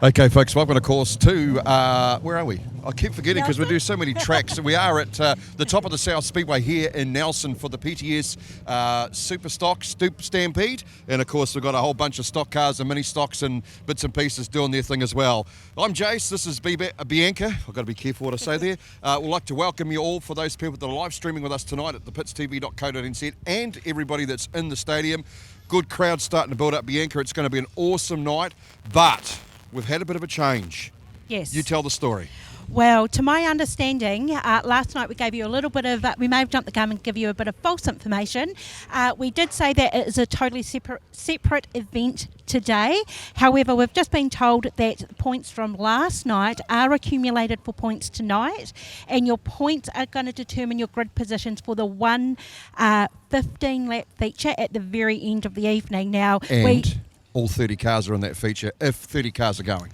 Okay, folks, welcome, of course, to, where are we? I keep forgetting because we do so many tracks. We are at the top of the South Speedway here in Nelson for the PTS Superstock Stampede. And, of course, we've got a whole bunch of stock cars and mini stocks and bits and pieces doing their thing as well. I'm Jace. This is Bianca. I've got to be careful what I say there. We'd like to welcome you all, for those people that are live streaming with us tonight at thepitstv.co.nz, and everybody that's in the stadium. Good crowd starting to build up, Bianca. It's going to be an awesome night, but we've had a bit of a change. Yes. You tell the story. Well, to my understanding, last night we gave you a little bit of, we may have jumped the gun and give you a bit of false information. We did say that it is a totally separate event today. However, we've just been told that points from last night are accumulated for points tonight, and your points are going to determine your grid positions for the 15-lap feature at the very end of the evening. Now, all 30 cars are in that feature, if 30 cars are going.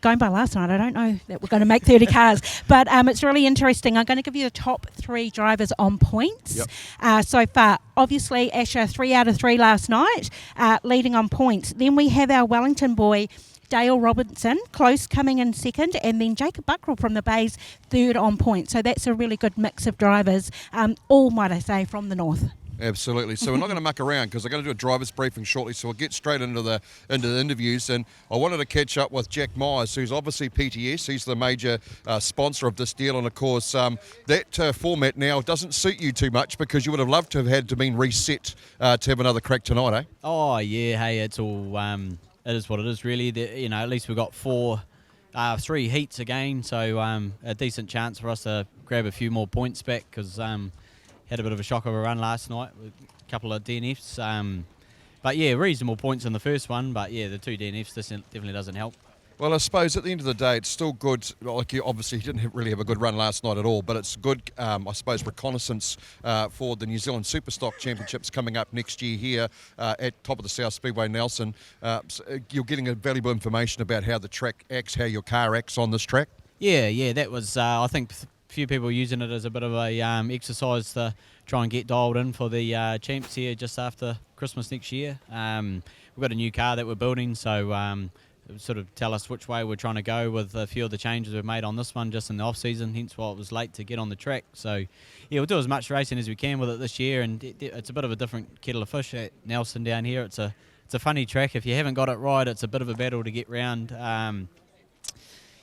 Going by last night, I don't know that we're going to make 30 cars, but it's really interesting. I'm going to give you the top 3 drivers on points so far. Obviously, Asher, 3 out of 3 last night, leading on points. Then we have our Wellington boy, Dale Robinson, close coming in second, and then Jacob Buckrill from the Bays, third on points. So that's a really good mix of drivers, all, might I say, from the north. Absolutely. So we're not going to muck around because I'm going to do a driver's briefing shortly, so we'll get straight into the interviews. And I wanted to catch up with Jack Myers, who's obviously PTS. He's the major sponsor of this deal, and of course that format now doesn't suit you too much because you would have loved to have had to been reset to have another crack tonight, eh? Oh yeah, hey, it's all it is what it is really. At least we've got 3 heats again, so a decent chance for us to grab a few more points back because. Had a bit of a shock of a run last night with a couple of DNFs. But yeah, reasonable points in the first one, but yeah, the 2 DNFs, this definitely doesn't help. Well, I suppose at the end of the day, it's still good. Like you obviously didn't really have a good run last night at all, but it's good, I suppose, reconnaissance for the New Zealand Superstock Championships coming up next year here at top of the South Speedway, Nelson. So you're getting a valuable information about how the track acts, how your car acts on this track. Yeah, that was, I think, few people using it as a bit of a exercise to try and get dialed in for the champs here just after Christmas next year. We've got a new car that we're building, so it would sort of tell us which way we're trying to go with a few of the changes we've made on this one just in the off season, hence why it was late to get on the track. So yeah, we'll do as much racing as we can with it this year, and it's a bit of a different kettle of fish at Nelson down here. It's a funny track. If you haven't got it right, it's a bit of a battle to get round.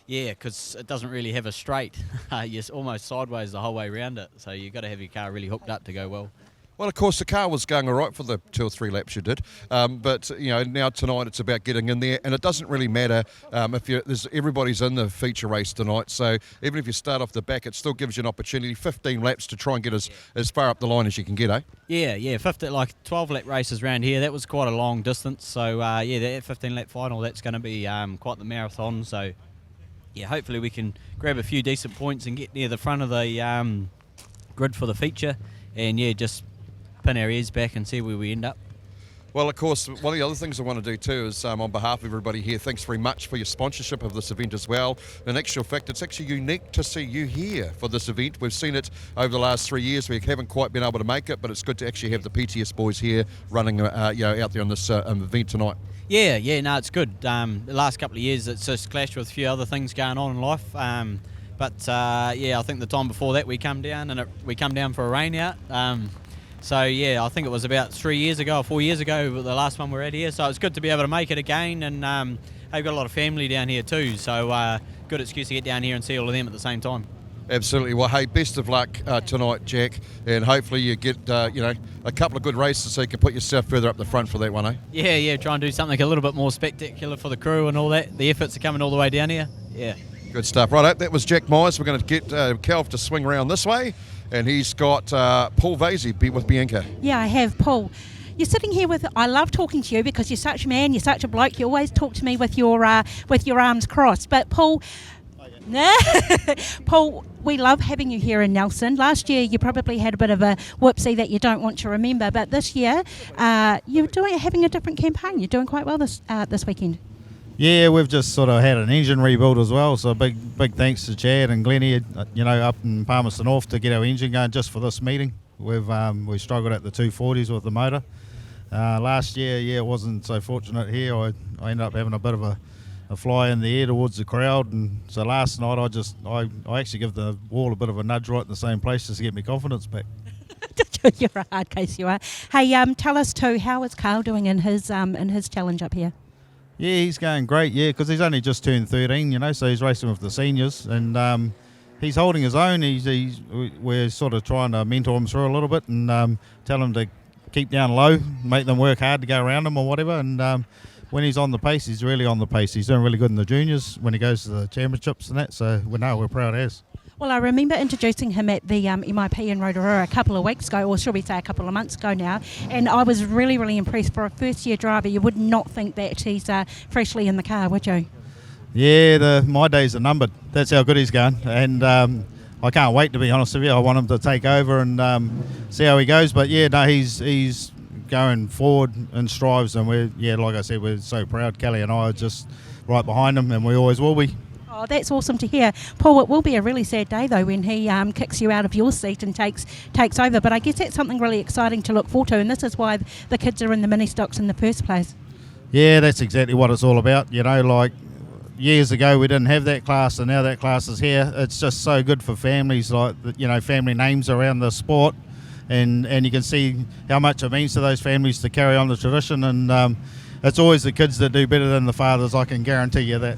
Yeah, because it doesn't really have a straight. You're almost sideways the whole way around it. So you've got to have your car really hooked up to go well. Well, of course, the car was going all right for the 2 or 3 laps you did. But, now tonight it's about getting in there. And it doesn't really matter if everybody's in the feature race tonight. So even if you start off the back, it still gives you an opportunity, 15 laps to try and get as far up the line as you can get, eh? Yeah, 12 lap races around here. That was quite a long distance. So, that 15 lap final, that's going to be quite the marathon. So, yeah, hopefully we can grab a few decent points and get near the front of the grid for the feature, and yeah, just pin our ears back and see where we end up. Well, of course, one of the other things I want to do too is, on behalf of everybody here, thanks very much for your sponsorship of this event as well. In actual fact, it's actually unique to see you here for this event. We've seen it over the last 3 years. We haven't quite been able to make it, but it's good to actually have the PTS boys here running, out there on this event tonight. Yeah, no, it's good. The last couple of years, it's just clashed with a few other things going on in life. I think the time before that we come down for a rain out. So yeah, I think it was about 3 years ago or 4 years ago, the last one we're at here. So it's good to be able to make it again, and I've got a lot of family down here too. So good excuse to get down here and see all of them at the same time. Absolutely. Well, hey, best of luck tonight, Jack, and hopefully you get a couple of good races so you can put yourself further up the front for that one, eh? Yeah. Try and do something a little bit more spectacular for the crew and all that. The efforts are coming all the way down here. Yeah. Good stuff. Right, that was Jack Myers. We're going to get Calv to swing around this way, and he's got Paul Vasey with Bianca. Yeah, I have, Paul. You're sitting here I love talking to you because you're such a man, you're such a bloke. You always talk to me with your arms crossed. But Paul, Paul, we love having you here in Nelson. Last year you probably had a bit of a whoopsie that you don't want to remember, but this year you're having a different campaign. You're doing quite well this weekend. Yeah, we've just sort of had an engine rebuild as well, so big thanks to Chad and Glennie, up in Palmerston North to get our engine going just for this meeting. We struggled at the 240s with the motor. Last year, it wasn't so fortunate here. I ended up having a bit of a a fly in the air towards the crowd. And so last night I actually give the wall a bit of a nudge right in the same place just to get my confidence back. You're a hard case, you are. Hey, tell us too, how is Carl doing in his challenge up here? Yeah, he's going great, because he's only just turned 13, so he's racing with the seniors, and he's holding his own. We're sort of trying to mentor him through a little bit and tell him to keep down low, make them work hard to go around him or whatever, and when he's on the pace, he's really on the pace. He's doing really good in the juniors when he goes to the championships and that, so we're proud as. Well, I remember introducing him at the MIP in Rotorua a couple of weeks ago, or should we say a couple of months ago now, and I was really, really impressed. For a first-year driver, you would not think that he's freshly in the car, would you? Yeah, my days are numbered. That's how good he's going, and I can't wait, to be honest with you. I want him to take over and see how he goes, but he's going forward in strides, and like I said, we're so proud. Kelly and I are just right behind him, and we always will be. Oh, that's awesome to hear. Paul, it will be a really sad day, though, when he kicks you out of your seat and takes over. But I guess that's something really exciting to look forward to, and this is why the kids are in the mini stocks in the first place. Yeah, that's exactly what it's all about. Like years ago we didn't have that class, and now that class is here. It's just so good for families, like, family names around the sport, and you can see how much it means to those families to carry on the tradition, and it's always the kids that do better than the fathers, I can guarantee you that.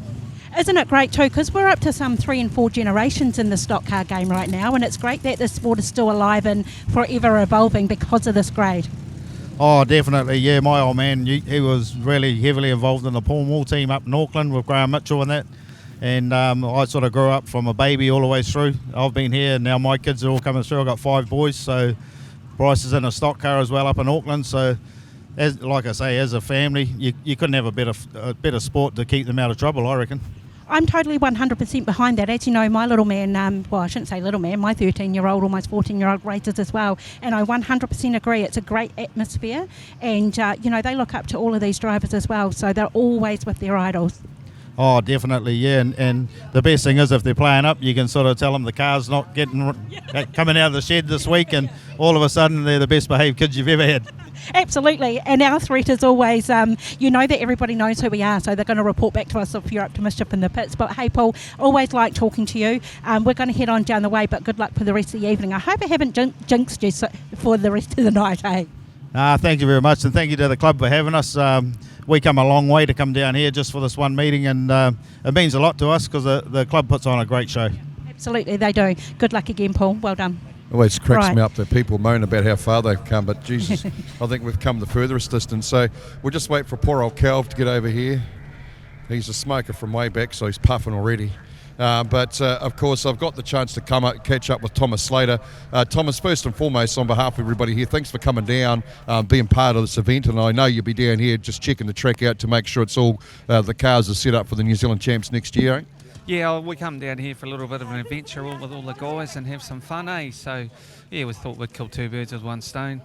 Isn't it great too, because we're up to some 3 and 4 generations in the stock car game right now, and it's great that the sport is still alive and forever evolving because of this grade. Oh, definitely, yeah. My old man, he was really heavily involved in the Paul Wall team up in Auckland with Graham Mitchell and that, and I sort of grew up from a baby all the way through. I've been here, and now my kids are all coming through. I've got 5 boys, so Bryce is in a stock car as well up in Auckland, so like I say, as a family, you couldn't have a better sport to keep them out of trouble, I reckon. I'm totally 100% behind that. As you know, my little man, I shouldn't say little man, my 13-year-old, almost 14-year-old races as well, and I 100% agree. It's a great atmosphere, and, they look up to all of these drivers as well, so they're always with their idols. Oh, definitely, yeah, and the best thing is if they're playing up, you can sort of tell them the car's not coming out of the shed this week, and all of a sudden they're the best behaved kids you've ever had. Absolutely, and our threat is always, that everybody knows who we are, so they're going to report back to us if you're up to mischief in the pits. But hey, Paul, always like talking to you. We're going to head on down the way, but good luck for the rest of the evening. I hope I haven't jinxed you for the rest of the night, hey? Thank you very much, and thank you to the club for having us. We come a long way to come down here just for this one meeting, and it means a lot to us because the club puts on a great show. Absolutely, they do. Good luck again, Paul. Well done. Always cracks me up that people moan about how far they've come, but Jesus, I think we've come the furthest distance. So we'll just wait for poor old Calv to get over here. He's a smoker from way back, so he's puffing already. But of course, I've got the chance to catch up with Thomas Slater. Thomas, first and foremost, on behalf of everybody here, thanks for coming down, being part of this event. And I know you'll be down here just checking the track out to make sure it's all the cars are set up for the New Zealand Champs next year. Eh? Yeah, we come down here for a little bit of an adventure with all the guys and have some fun, eh? So, yeah, we thought we'd kill 2 birds with 1 stone.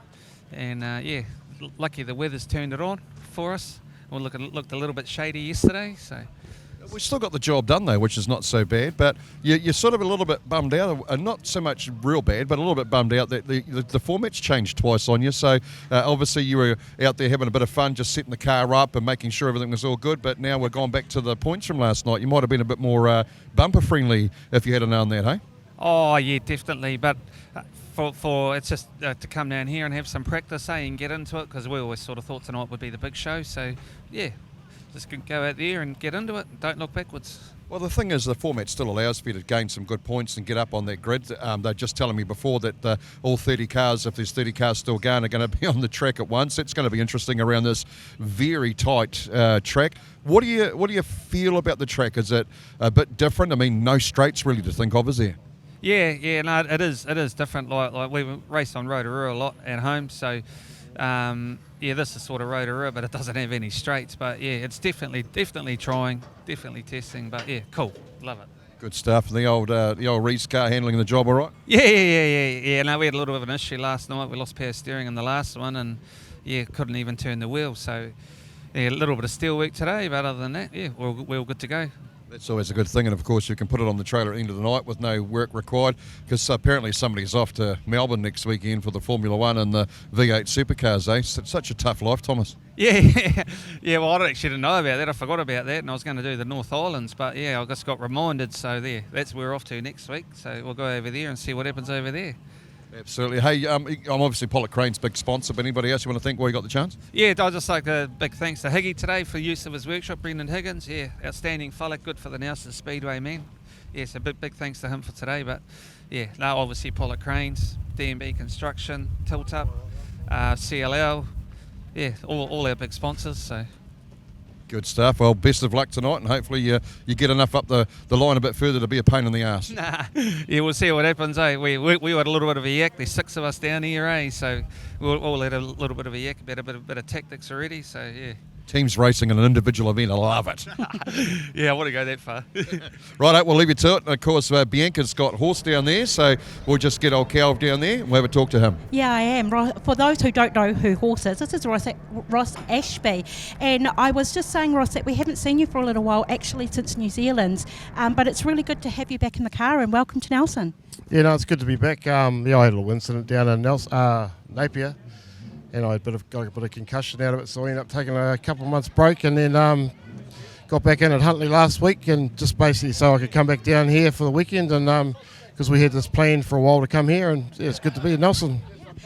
And, lucky the weather's turned it on for us. We looked a little bit shady yesterday, so... We still got the job done though, which is not so bad. But you're sort of a little bit bummed out, not so much real bad, but a little bit bummed out that the format's changed twice on you. So obviously you were out there having a bit of fun, just setting the car up and making sure everything was all good. But now we're going back to the points from last night. You might have been a bit more bumper friendly if you had known that, hey? Oh yeah, definitely. But for it's just to come down here and have some practice, and get into it, because we always sort of thought tonight would be the big show. So yeah. Just go out there and get into it. Don't look backwards. Well, the thing is, the format still allows for you to gain some good points and get up on that grid. They're just telling me before that all 30 cars, if there's 30 cars still going, are going to be on the track at once. It's going to be interesting around this very tight track. What do you feel about the track? Is it a bit different? I mean, no straights really to think of, is there? Yeah, no, it is different. Like we race on Rotorua a lot at home, so. This is sort of Rotorua, but it doesn't have any straights. But yeah, it's definitely trying, definitely testing. But yeah, cool, love it. Good stuff. The old Reese car handling the job all right? Yeah. No, we had a little bit of an issue last night. We lost power steering in the last one, and couldn't even turn the wheel. So a little bit of steel work today, but other than that, we're all good to go. That's always a good thing, and of course you can put it on the trailer at the end of the night with no work required, because apparently somebody's off to Melbourne next weekend for the Formula 1 and the V8 supercars, eh? It's such a tough life, Thomas. Yeah, yeah. Well, I actually didn't know about that. I forgot about that, and I was going to do the North Islands, but yeah, I just got reminded. So that's where we're off to next week. So we'll go over there and see what happens over there. Absolutely. Hey, I'm obviously Pollock Crane's big sponsor, but anybody else you want to thank while you got the chance? Yeah, I'd just like a big thanks to Higgy today for use of his workshop, Brendan Higgins. Yeah, outstanding fella, good for the Nelson Speedway, man. Yeah, so big thanks to him for today. But yeah, no, obviously Pollock Cranes, D&B Construction, Tilt Up, CLL. Yeah, all our big sponsors. So Good stuff. Well, best of luck tonight, and hopefully you get enough up the line a bit further to be a pain in the arse. Nah, yeah, we'll see what happens. We had a little bit of a yak. There's 6 of us down here, so we'll all had a little bit of a yak about a bit of tactics already. So yeah. Teams racing in an individual event, I love it. Yeah, I want to go that far. Right, we'll leave you to it. And of course, Bianca's got horse down there, so we'll just get old Cal down there and we'll have a talk to him. Yeah, I am. For those who don't know who Horse is, this is Ross Ashby. And I was just saying, Ross, that we haven't seen you for a little while, actually since New Zealand. But it's really good to have you back in the car, and welcome to Nelson. Yeah, no, it's good to be back. I had a little incident down in Napier, and I got a bit of concussion out of it, so I ended up taking a couple of months break, and then got back in at Huntley last week, and just basically so I could come back down here for the weekend, and because we had this plan for a while to come here, and yeah, it's good to be in Nelson.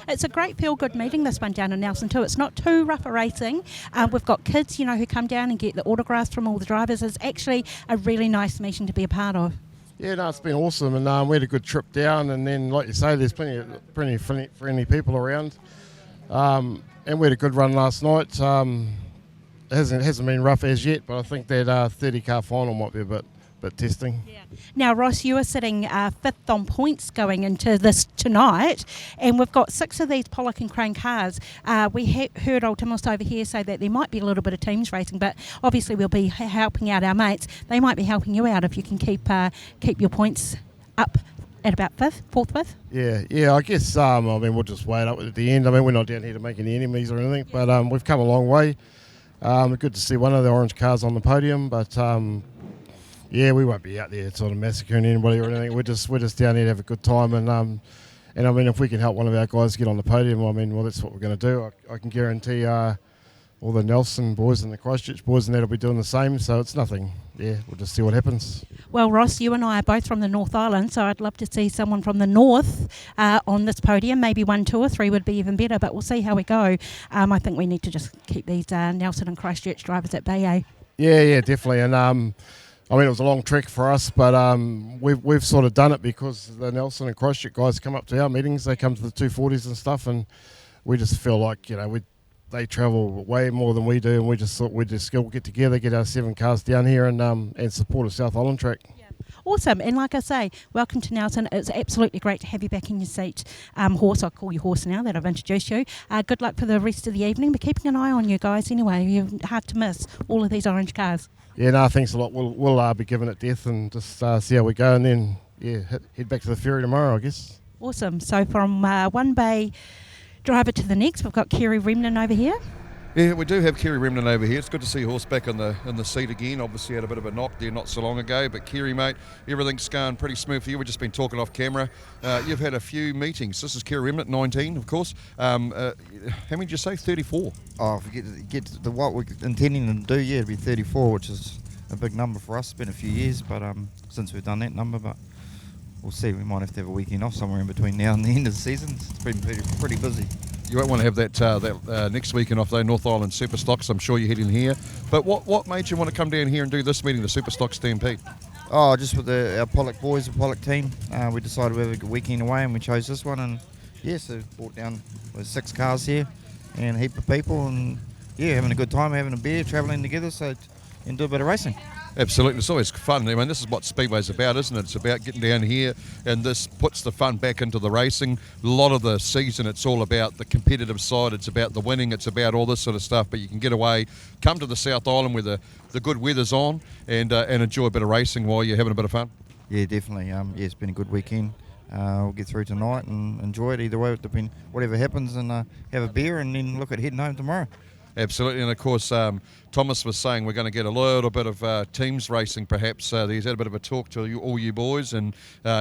It's a great feel-good meeting, this one down in Nelson too. It's not too rough a racing. We've got kids, who come down and get the autographs from all the drivers. It's actually a really nice meeting to be a part of. Yeah, no, it's been awesome, and we had a good trip down, and then, like you say, there's plenty of friendly people around. And we had a good run last night. It hasn't been rough as yet, but I think that 30-car final might be a bit testing. Yeah. Now, Ross, you are sitting 5th on points going into this tonight, and we've got 6 of these Pollock and Crane cars. We heard old Timos over here say that there might be a little bit of teams racing, but obviously we'll be helping out our mates. They might be helping you out if you can keep your points up at about 4th. Yeah. I guess we'll just wait up at the end. We're not down here to make any enemies or anything, but we've come a long way. Good to see one of the orange cars on the podium, but yeah, we won't be out there sort of massacring anybody or anything. We're just down here to have a good time, and if we can help one of our guys get on the podium, well, that's what we're going to do. I can guarantee all the Nelson boys and the Christchurch boys and that'll be doing the same, so it's nothing. Yeah, we'll just see what happens. Well, Ross, you and I are both from the North Island, so I'd love to see someone from the North on this podium. Maybe 1, 2 or 3 would be even better, but we'll see how we go. I think we need to just keep these Nelson and Christchurch drivers at bay, eh? Yeah, definitely. And it was a long trek for us, but we've sort of done it because the Nelson and Christchurch guys come up to our meetings. They come to the 240s and stuff, and we just feel like they travel way more than we do, and we just thought we'd just get together, get our 7 cars down here, and support a South Island track. Yeah. Awesome, and like I say, welcome to Nelson. It's absolutely great to have you back in your seat. Horse, I'll call you Horse now that I've introduced you. Good luck for the rest of the evening. We're keeping an eye on you guys anyway. You're hard to miss, all of these orange cars. Yeah, no, thanks a lot. We'll be giving it death and just see how we go, and then head back to the ferry tomorrow, I guess. Awesome. So from one bay driver to the next, we've got Kade Remnant over here. Yeah, we do have Kade Remnant over here. It's good to see Horse back in the seat again. Obviously had a bit of a knock there not so long ago, but Kade, mate, everything's going pretty smooth for you. We've just been talking off camera. You've had a few meetings. This is Kade Remnant, 19, of course. How many did you say? 34? Oh, if we get to what we're intending to do, it'd be 34, which is a big number for us. It's been a few years, but since we've done that number, but we'll see. We might have to have a weekend off somewhere in between now and the end of the season. It's been pretty busy. You won't want to have that next weekend off though, North Island Superstocks. I'm sure you're heading here. But what made you want to come down here and do this meeting, the Superstock Stampede? Oh, just with our Pollock boys, the Pollock team. We decided we have a good weekend away and we chose this one. And so brought down 6 cars here and a heap of people. And having a good time, having a beer, travelling together and do a bit of racing. Absolutely, it's always fun. This is what Speedway's about, isn't it? It's about getting down here, and this puts the fun back into the racing. A lot of the season, it's all about the competitive side. It's about the winning. It's about all this sort of stuff. But you can get away, come to the South Island where the good weather's on, and enjoy a bit of racing while you're having a bit of fun. Yeah, definitely. It's been a good weekend. We'll get through tonight and enjoy it either way, depending whatever happens, and have a beer and then look at heading home tomorrow. Absolutely, and of course, Thomas was saying we're going to get a little bit of teams racing perhaps. He's had a bit of a talk to all you boys and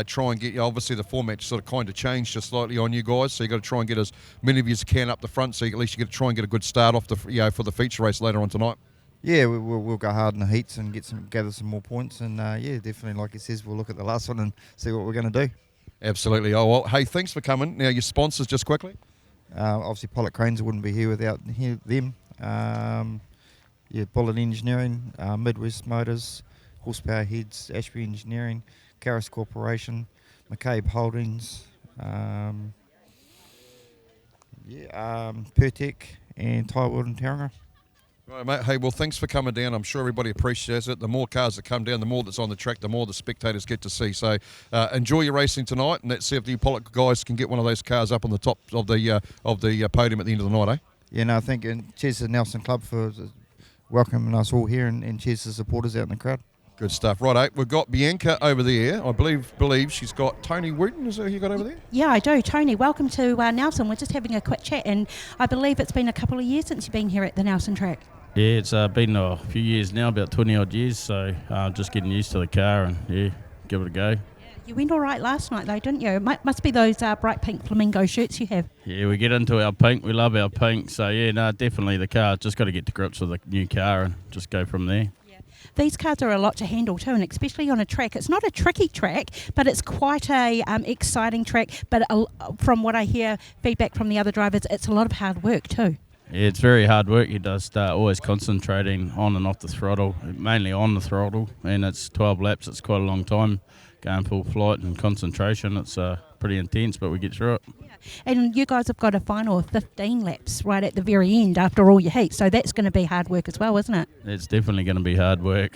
try and get you, obviously the format sort of kind of changed just slightly on you guys, so you've got to try and get as many of you as can up the front, so at least you get to try and get a good start off for the feature race later on tonight. Yeah, we'll go hard in the heats and gather some more points, and yeah, definitely, like he says, we'll look at the last one and see what we're going to do. Absolutely. Oh, well, hey, thanks for coming. Now, your sponsors, just quickly. Obviously, Pollock Cranes wouldn't be here without them. Bullet Engineering, Midwest Motors, Horsepower Heads, Ashby Engineering, Carris Corporation, McCabe Holdings, Pertec, and Tywood and Tauranga. Right, mate. Hey, well, thanks for coming down. I'm sure everybody appreciates it. The more cars that come down, the more that's on the track, the more the spectators get to see. So enjoy your racing tonight, and let's see if the Pollock guys can get one of those cars up on the top of the podium at the end of the night, eh? Yeah, no, thank you. And cheers to the Nelson Club for welcoming us all here, and cheers to the supporters out in the crowd. Good stuff. Right, we've got Bianca over there. I believe she's got Tony Wooten. Is that who you got over there? Yeah, I do. Tony, welcome to Nelson. We're just having a quick chat, and I believe it's been a couple of years since you've been here at the Nelson track. Yeah, it's been a few years now, about 20 odd years, so just getting used to the car and give it a go. You went all right last night though, didn't you? It must be those bright pink flamingo shirts you have. Yeah, we get into our pink, we love our pink, so yeah, no, definitely the car, just got to get to grips with the new car and just go from there. These cars are a lot to handle too, and especially on a track. It's not a tricky track, but it's quite a exciting track, but from what I hear, feedback from the other drivers, it's a lot of hard work too. Yeah, it's very hard work. You just always concentrating on and off the throttle, mainly on the throttle, and it's 12 laps. It's quite a long time going full flight and concentration. It's pretty intense, but we get through it. Yeah. And you guys have got a final of 15 laps right at the very end after all your heats, so that's going to be hard work as well, isn't it? It's definitely going to be hard work.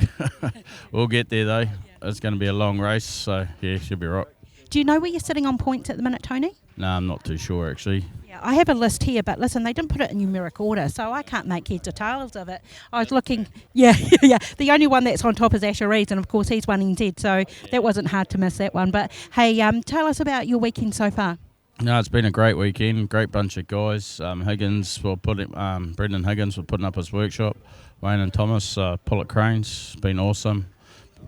We'll get there though. It's going to be a long race, so yeah, should be right. Do you know where you're sitting on points at the minute, Tony? No, I'm not too sure actually. Yeah, I have a list here, but listen, they didn't put it in numeric order, so I can't make heads or tails of it. I was looking, yeah. The only one that's on top is Asher Reeds, and of course he's one NZ, so that wasn't hard to miss that one. But hey, tell us about your weekend so far. No, it's been a great weekend, great bunch of guys. Higgins, Brendan Higgins, were putting up his workshop. Wayne and Thomas, Pollock Cranes, been awesome.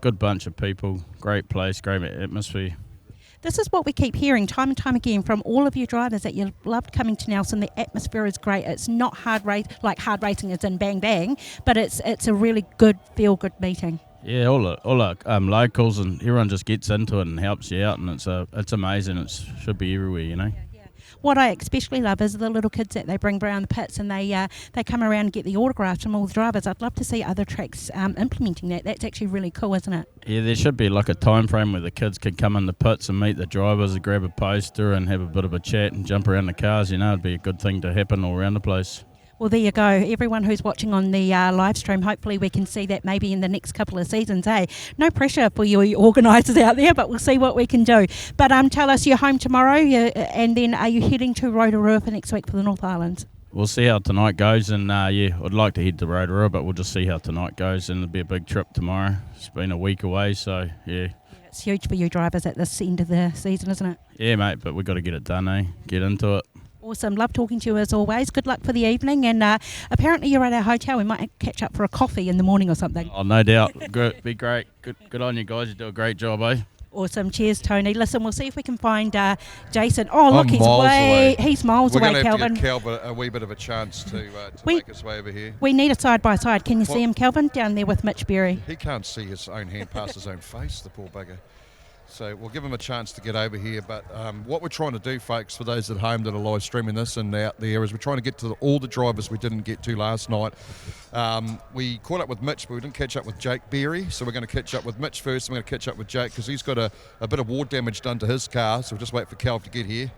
Good bunch of people, great place, great atmosphere. This is what we keep hearing time and time again from all of you drivers, that you loved coming to Nelson. The atmosphere is great. It's not hard racing as in bang bang, but it's a really good, feel-good meeting. Yeah, all our locals and everyone just gets into it and helps you out, and it's amazing. It should be everywhere, you know. What I especially love is the little kids that they bring around the pits, and they come around and get the autographs from all the drivers. I'd love to see other tracks implementing that. That's actually really cool, isn't it? Yeah, there should be like a time frame where the kids can come in the pits and meet the drivers and grab a poster and have a bit of a chat and jump around the cars. You know, it'd be a good thing to happen all around the place. Well, there you go. Everyone who's watching on the live stream, hopefully we can see that maybe in the next couple of seasons. Hey, no pressure for you organisers out there, but we'll see what we can do. But tell us, you're home tomorrow, and then are you heading to Rotorua for next week for the North Islands? We'll see how tonight goes, and I'd like to head to Rotorua, but we'll just see how tonight goes, and it'll be a big trip tomorrow. It's been a week away, so yeah. It's huge for you drivers at this end of the season, isn't it? Yeah, mate, but we've got to get it done, eh? Get into it. Awesome. Love talking to you as always. Good luck for the evening. And apparently you're at our hotel. We might catch up for a coffee in the morning or something. Oh, no doubt. Good. Be great. Good on you guys. You do a great job, eh? Awesome. Cheers, Tony. Listen, we'll see if we can find Jason. Oh, look, he's miles away. He's miles away, Calvin. We're going to have to give Calvin a wee bit of a chance to make his way over here. We need a side-by-side. Can you see him, Calvin, down there with Mitch Berry? He can't see his own hand past his own face, the poor bugger. So we'll give him a chance to get over here. But what we're trying to do, folks, for those at home that are live streaming this and out there, is we're trying to get to all the drivers we didn't get to last night. We caught up with Mitch, but we didn't catch up with Jake Berry. So we're going to catch up with Mitch first, and we're going to catch up with Jake because he's got a bit of war damage done to his car. So we'll just wait for Cal to get here.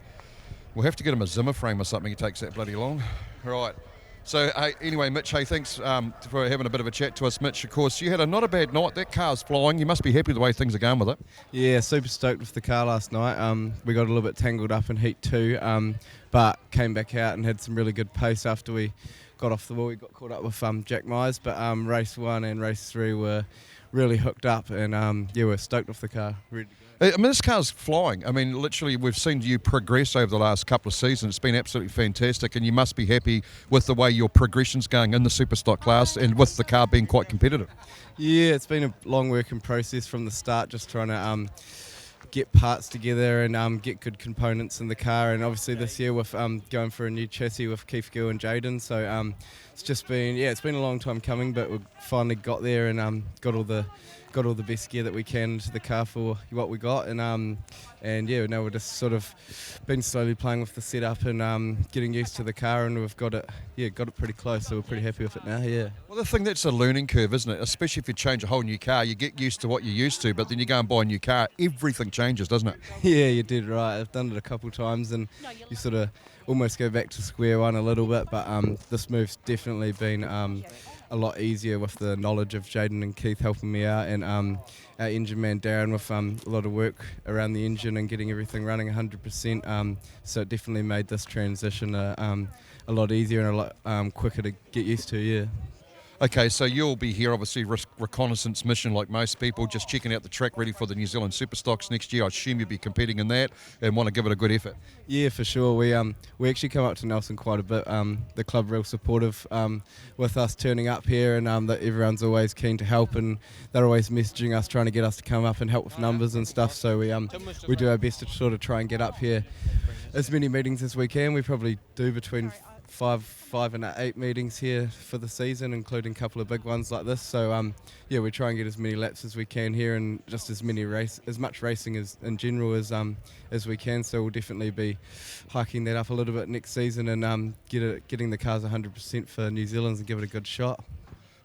We'll have to get him a Zimmer frame or something. He takes that bloody long. Right. So, anyway, Mitch, hey, thanks for having a bit of a chat to us, Mitch. Of course, you had not a bad night. That car's flying. You must be happy with the way things are going with it. Yeah, super stoked with the car last night. We got a little bit tangled up in Heat 2, but came back out and had some really good pace after we got off the wall. We got caught up with Jack Myers, but race 1 and race 3 were really hooked up, and we're stoked off the car. Ready to go. I mean, this car's flying. I mean, literally, we've seen you progress over the last couple of seasons. It's been absolutely fantastic, and you must be happy with the way your progression's going in the Superstock class and with the car being quite competitive. Yeah, it's been a long working process from the start, just trying to get parts together and get good components in the car, and obviously this year with going for a new chassis with Keith Gill and Jaden, so it's just been it's been a long time coming, but we've finally got there and got all the best gear that we can into the car for what we got, and now we're just sort of been slowly playing with the setup and getting used to the car, and we've got it pretty close, so we're pretty happy with it now. Well, the thing, that's a learning curve, isn't it? Especially if you change a whole new car, you get used to what you're used to, but then you go and buy a new car, everything changes, doesn't it? Yeah, you did right. I've done it a couple of times, and you sort of almost go back to square one a little bit, but this move's definitely been a lot easier with the knowledge of Jaden and Keith helping me out, and our engine man Darren with a lot of work around the engine and getting everything running 100%. So it definitely made this transition a lot easier and a lot quicker to get used to. Yeah. Okay, so you'll be here, obviously, reconnaissance mission like most people, just checking out the track ready for the New Zealand Superstocks next year. I assume you'll be competing in that and want to give it a good effort. Yeah, for sure. We actually come up to Nelson quite a bit. The club real supportive with us turning up here, and that everyone's always keen to help, and they're always messaging us, trying to get us to come up and help with numbers and stuff. So we do our best to sort of try and get up here as many meetings as we can. We probably do between five and 8 meetings here for the season, including a couple of big ones like this. So we try and get as many laps as we can here, and just as much racing as in general as we can. So we'll definitely be hiking that up a little bit next season, and getting the cars 100% for New Zealand's and give it a good shot.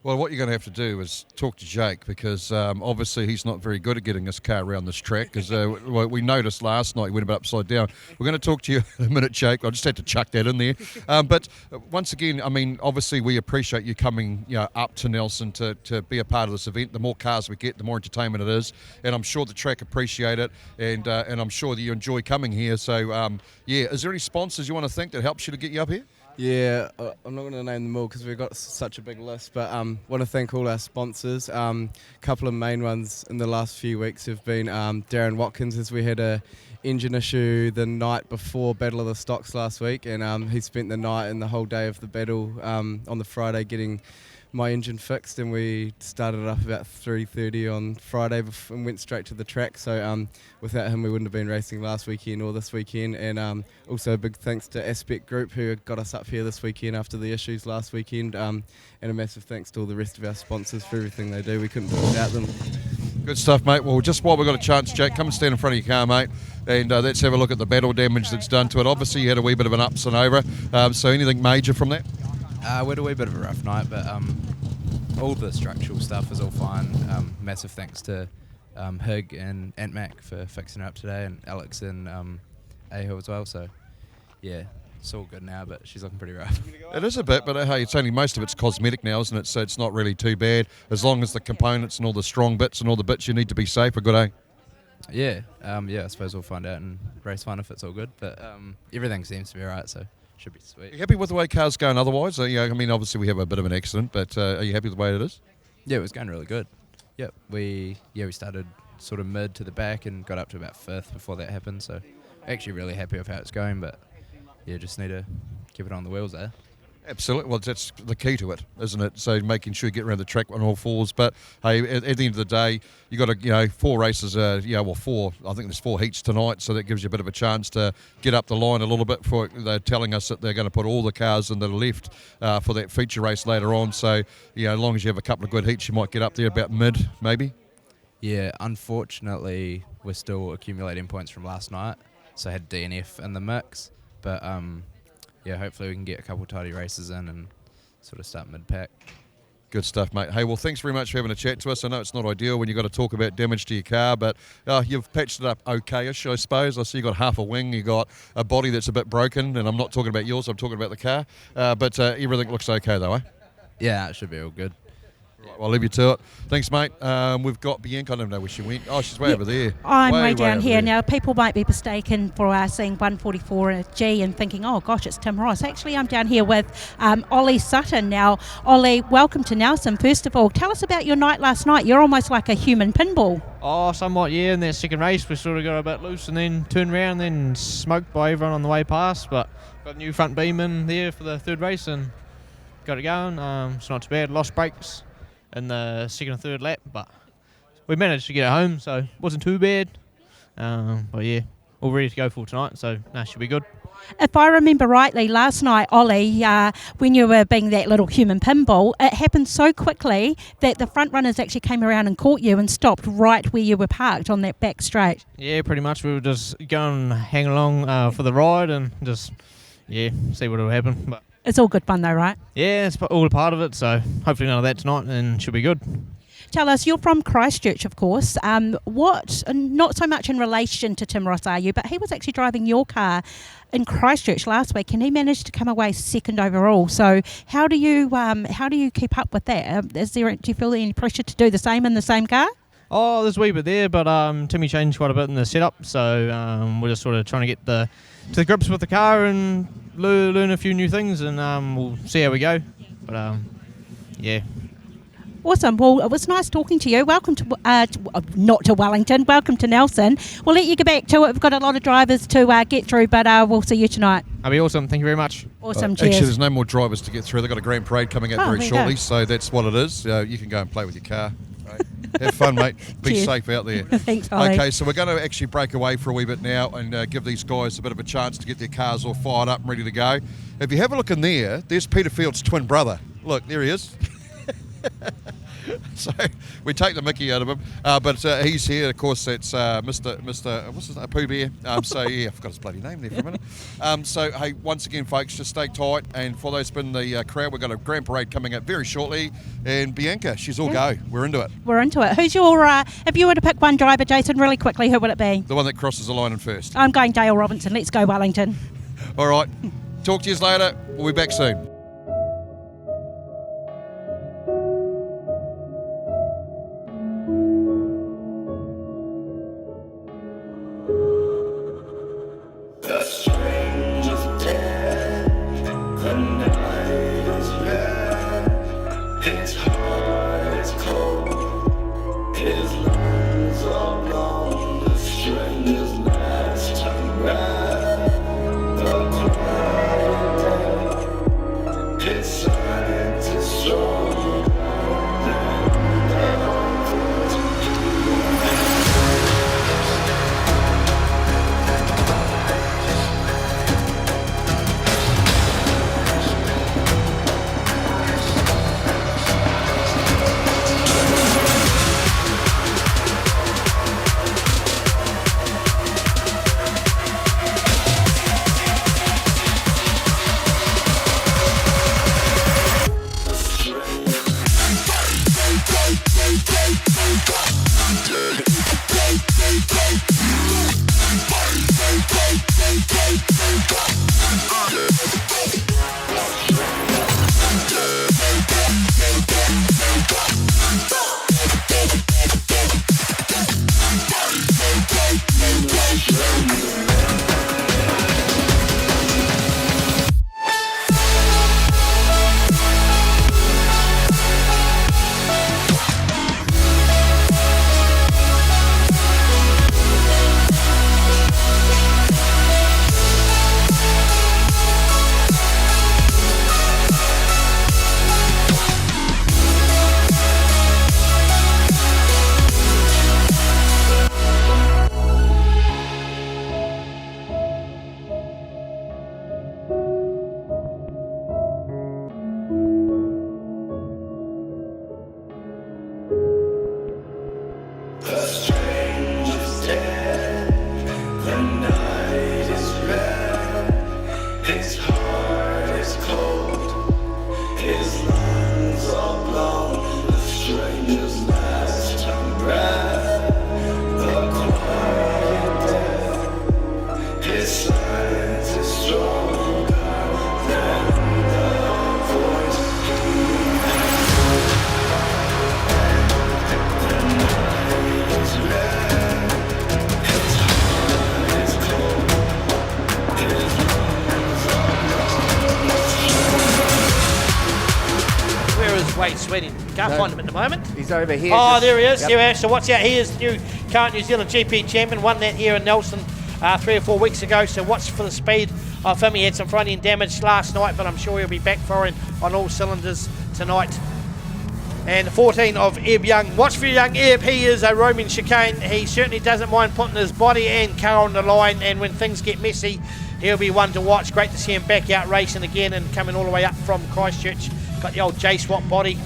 Well, what you're going to have to do is talk to Jake, because obviously he's not very good at getting his car around this track, because we noticed last night he went a bit upside down. We're going to talk to you in a minute, Jake. I just had to chuck that in there. But once again, I mean, obviously we appreciate you coming up to Nelson to be a part of this event. The more cars we get, the more entertainment it is, and I'm sure the track appreciate it, and I'm sure that you enjoy coming here. So, is there any sponsors you want to thank that helps you to get you up here? Yeah, I'm not going to name them all because we've got such a big list, but want to thank all our sponsors. Couple of main ones in the last few weeks have been Darren Watkins, as we had a engine issue the night before Battle of the Stocks last week, and he spent the night and the whole day of the battle on the Friday getting my engine fixed, and we started it up about 3:30 on Friday and went straight to the track. So without him we wouldn't have been racing last weekend or this weekend. And also a big thanks to Aspect Group, who got us up here this weekend after the issues last weekend, and a massive thanks to all the rest of our sponsors for everything they do. We couldn't do it without them. Good stuff, mate. Well, just while we've got a chance, Jake, come and stand in front of your car, mate, and let's have a look at the battle damage that's done to it. Obviously you had a wee bit of an ups and over, so anything major from that? We had a wee bit of a rough night, but all the structural stuff is all fine. Massive thanks to Hig and Ant Mac for fixing it up today, and Alex and Aho as well. So, yeah, it's all good now, but she's looking pretty rough. It is a bit, but hey, it's only most of it's cosmetic now, isn't it? So it's not really too bad, as long as the components and all the strong bits and all the bits you need to be safe are good, eh? Yeah, I suppose we'll find out in race 1 if it's all good, but everything seems to be alright, so should be sweet. Are you happy with the way cars going otherwise? I mean, obviously we have a bit of an accident, but are you happy with the way it is? Yeah, it was going really good. Yep, we started sort of mid to the back and got up to about 5th before that happened, so actually really happy with how it's going, but yeah, just need to keep it on the wheels there. Absolutely. Well, that's the key to it, isn't it? So making sure you get around the track on all fours. But hey, at the end of the day, you got to, 4 races. 4. I think there's 4 heats tonight, so that gives you a bit of a chance to get up the line a little bit. They're telling us that they're going to put all the cars in the left for that feature race later on. So as long as you have a couple of good heats, you might get up there about mid, maybe. Yeah, unfortunately, we're still accumulating points from last night, so I had DNF in the mix, but hopefully we can get a couple tidy races in and sort of start mid-pack. Good stuff, mate. Hey, well, thanks very much for having a chat to us. I know it's not ideal when you've got to talk about damage to your car, but you've patched it up okay-ish, I suppose. I see you've got half a wing, you've got a body that's a bit broken, and I'm not talking about yours, I'm talking about the car. But everything looks okay, though, eh? Yeah, it should be all good. Right, I'll leave you to it. Thanks, mate. We've got Bianca. I don't know where she went. Oh, she's way over there. I'm way down over here. there. Now, people might be mistaken for seeing 144G and thinking, oh, gosh, it's Tim Ross. Actually, I'm down here with Ollie Sutton. Now, Ollie, welcome to Nelson. First of all, tell us about your night last night. You're almost like a human pinball. Oh, somewhat, yeah. In that second race, we sort of got a bit loose and then turned around and then smoked by everyone on the way past. But got a new front beam in there for the third race and got it going. It's not too bad. Lost brakes in the second and third lap, but we managed to get it home, so it wasn't too bad. But yeah, all ready to go for tonight, so should be good. If I remember rightly, last night, Ollie, when you were being that little human pinball, it happened so quickly that the front runners actually came around and caught you and stopped right where you were parked on that back straight. Yeah, pretty much. We were just going, hang along for the ride and just, see what will happen. But it's all good fun though, right? yeah, it's all a part of it, so hopefully none of that tonight and should be good. Tell us, you're from Christchurch, of course. What, not so much in relation to Tim Ross, are you, but he was actually driving your car in Christchurch last week and he managed to come away second overall. So how do you keep up with that? Do you feel any pressure to do the same in the same car? Oh, there's a wee bit there, but Timmy changed quite a bit in the setup, so we're just sort of trying to get to the grips with the car and learn a few new things, and we'll see how we go. But yeah. Awesome. Well, it was nice talking to you. Welcome to, not to Wellington, welcome to Nelson. We'll let you get back to it. We've got a lot of drivers to get through, but we'll see you tonight. That'll be awesome. Thank you very much. Awesome. Cheers. Actually, there's no more drivers to get through. They've got a grand parade coming up very there you shortly, go. so that's what it is. You can go and play with your car. Right? Have fun, mate. Be Cheers. safe out there. Thanks, Ollie. Okay, so we're going to actually break away for a wee bit now and give these guys a bit of a chance to get their cars all fired up and ready to go. If you have a look in there's Peter Field's twin brother. Look, there he is. So we take the mickey out of him, but he's here. Of course, that's Mr. What's his name? Pooh Bear. So yeah, I forgot his bloody name there for a minute. So hey, once again, folks, just stay tight. And for those in the crowd, we've got a grand parade coming up very shortly. And Bianca, she's all go. We're into it. We're into it. Who's your, if you were to pick one driver, Jason, really quickly, who would it be? The one that crosses the line in first. I'm going Dale Robinson. Let's go, Wellington. All right. Talk to you later. We'll be back soon. Wade Sweeting. Can't find him at the moment. He's over here. Oh, there he is. Yep. There he is. So watch out. He is the current New Zealand GP champion. Won that here in Nelson 3 or 4 weeks ago. So watch for the speed of him. He had some front end damage last night, but I'm sure he'll be back firing on all cylinders tonight. And 14 of Eb Young. Watch for young Eb. He is a roaming chicane. He certainly doesn't mind putting his body and car on the line. And when things get messy, he'll be one to watch. Great to see him back out racing again and coming all the way up from Christchurch. Got the old J-Swap body.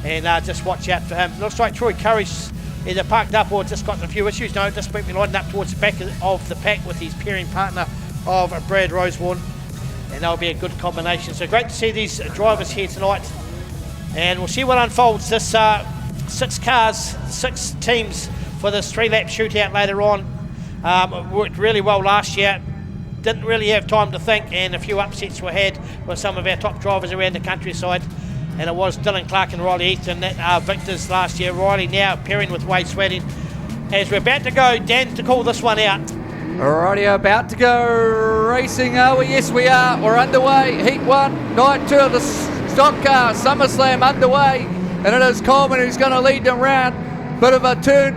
And just watch out for him. Looks like Troy Curry's either parked up or just got a few issues. No, just might be lining up towards the back of the pack with his pairing partner of Brad Rosewarne. And that'll be a good combination. So great to see these drivers here tonight. And we'll see what unfolds. This 6 cars, 6 teams for this 3-lap shootout later on. It worked really well last year. Didn't really have time to think, and a few upsets were had with some of our top drivers around the countryside. And it was Dylan Clark and Riley Easton that victors last year. Riley now pairing with Wade Sweating. As we're about to go, Dan, to call this one out. Alrighty, about to go racing, are we? Yes, we are. We're underway. Heat 1, night 2 of the stock car, SummerSlam underway. And it is Coleman who's going to lead them round. Bit of a turn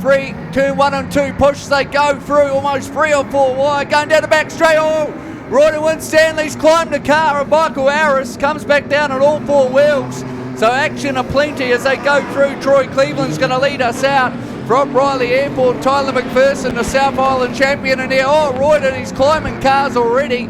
1 and 2 push. They go through almost 3 or 4 wide. Going down the back straight. Oh, Roy and Stanley's climbed the car. And Michael Harris comes back down on all 4 wheels. So action aplenty as they go through. Troy Cleveland's going to lead us out. From Riley Airport, Tyler McPherson, the South Island champion in there. Oh, Royden, he's climbing cars already.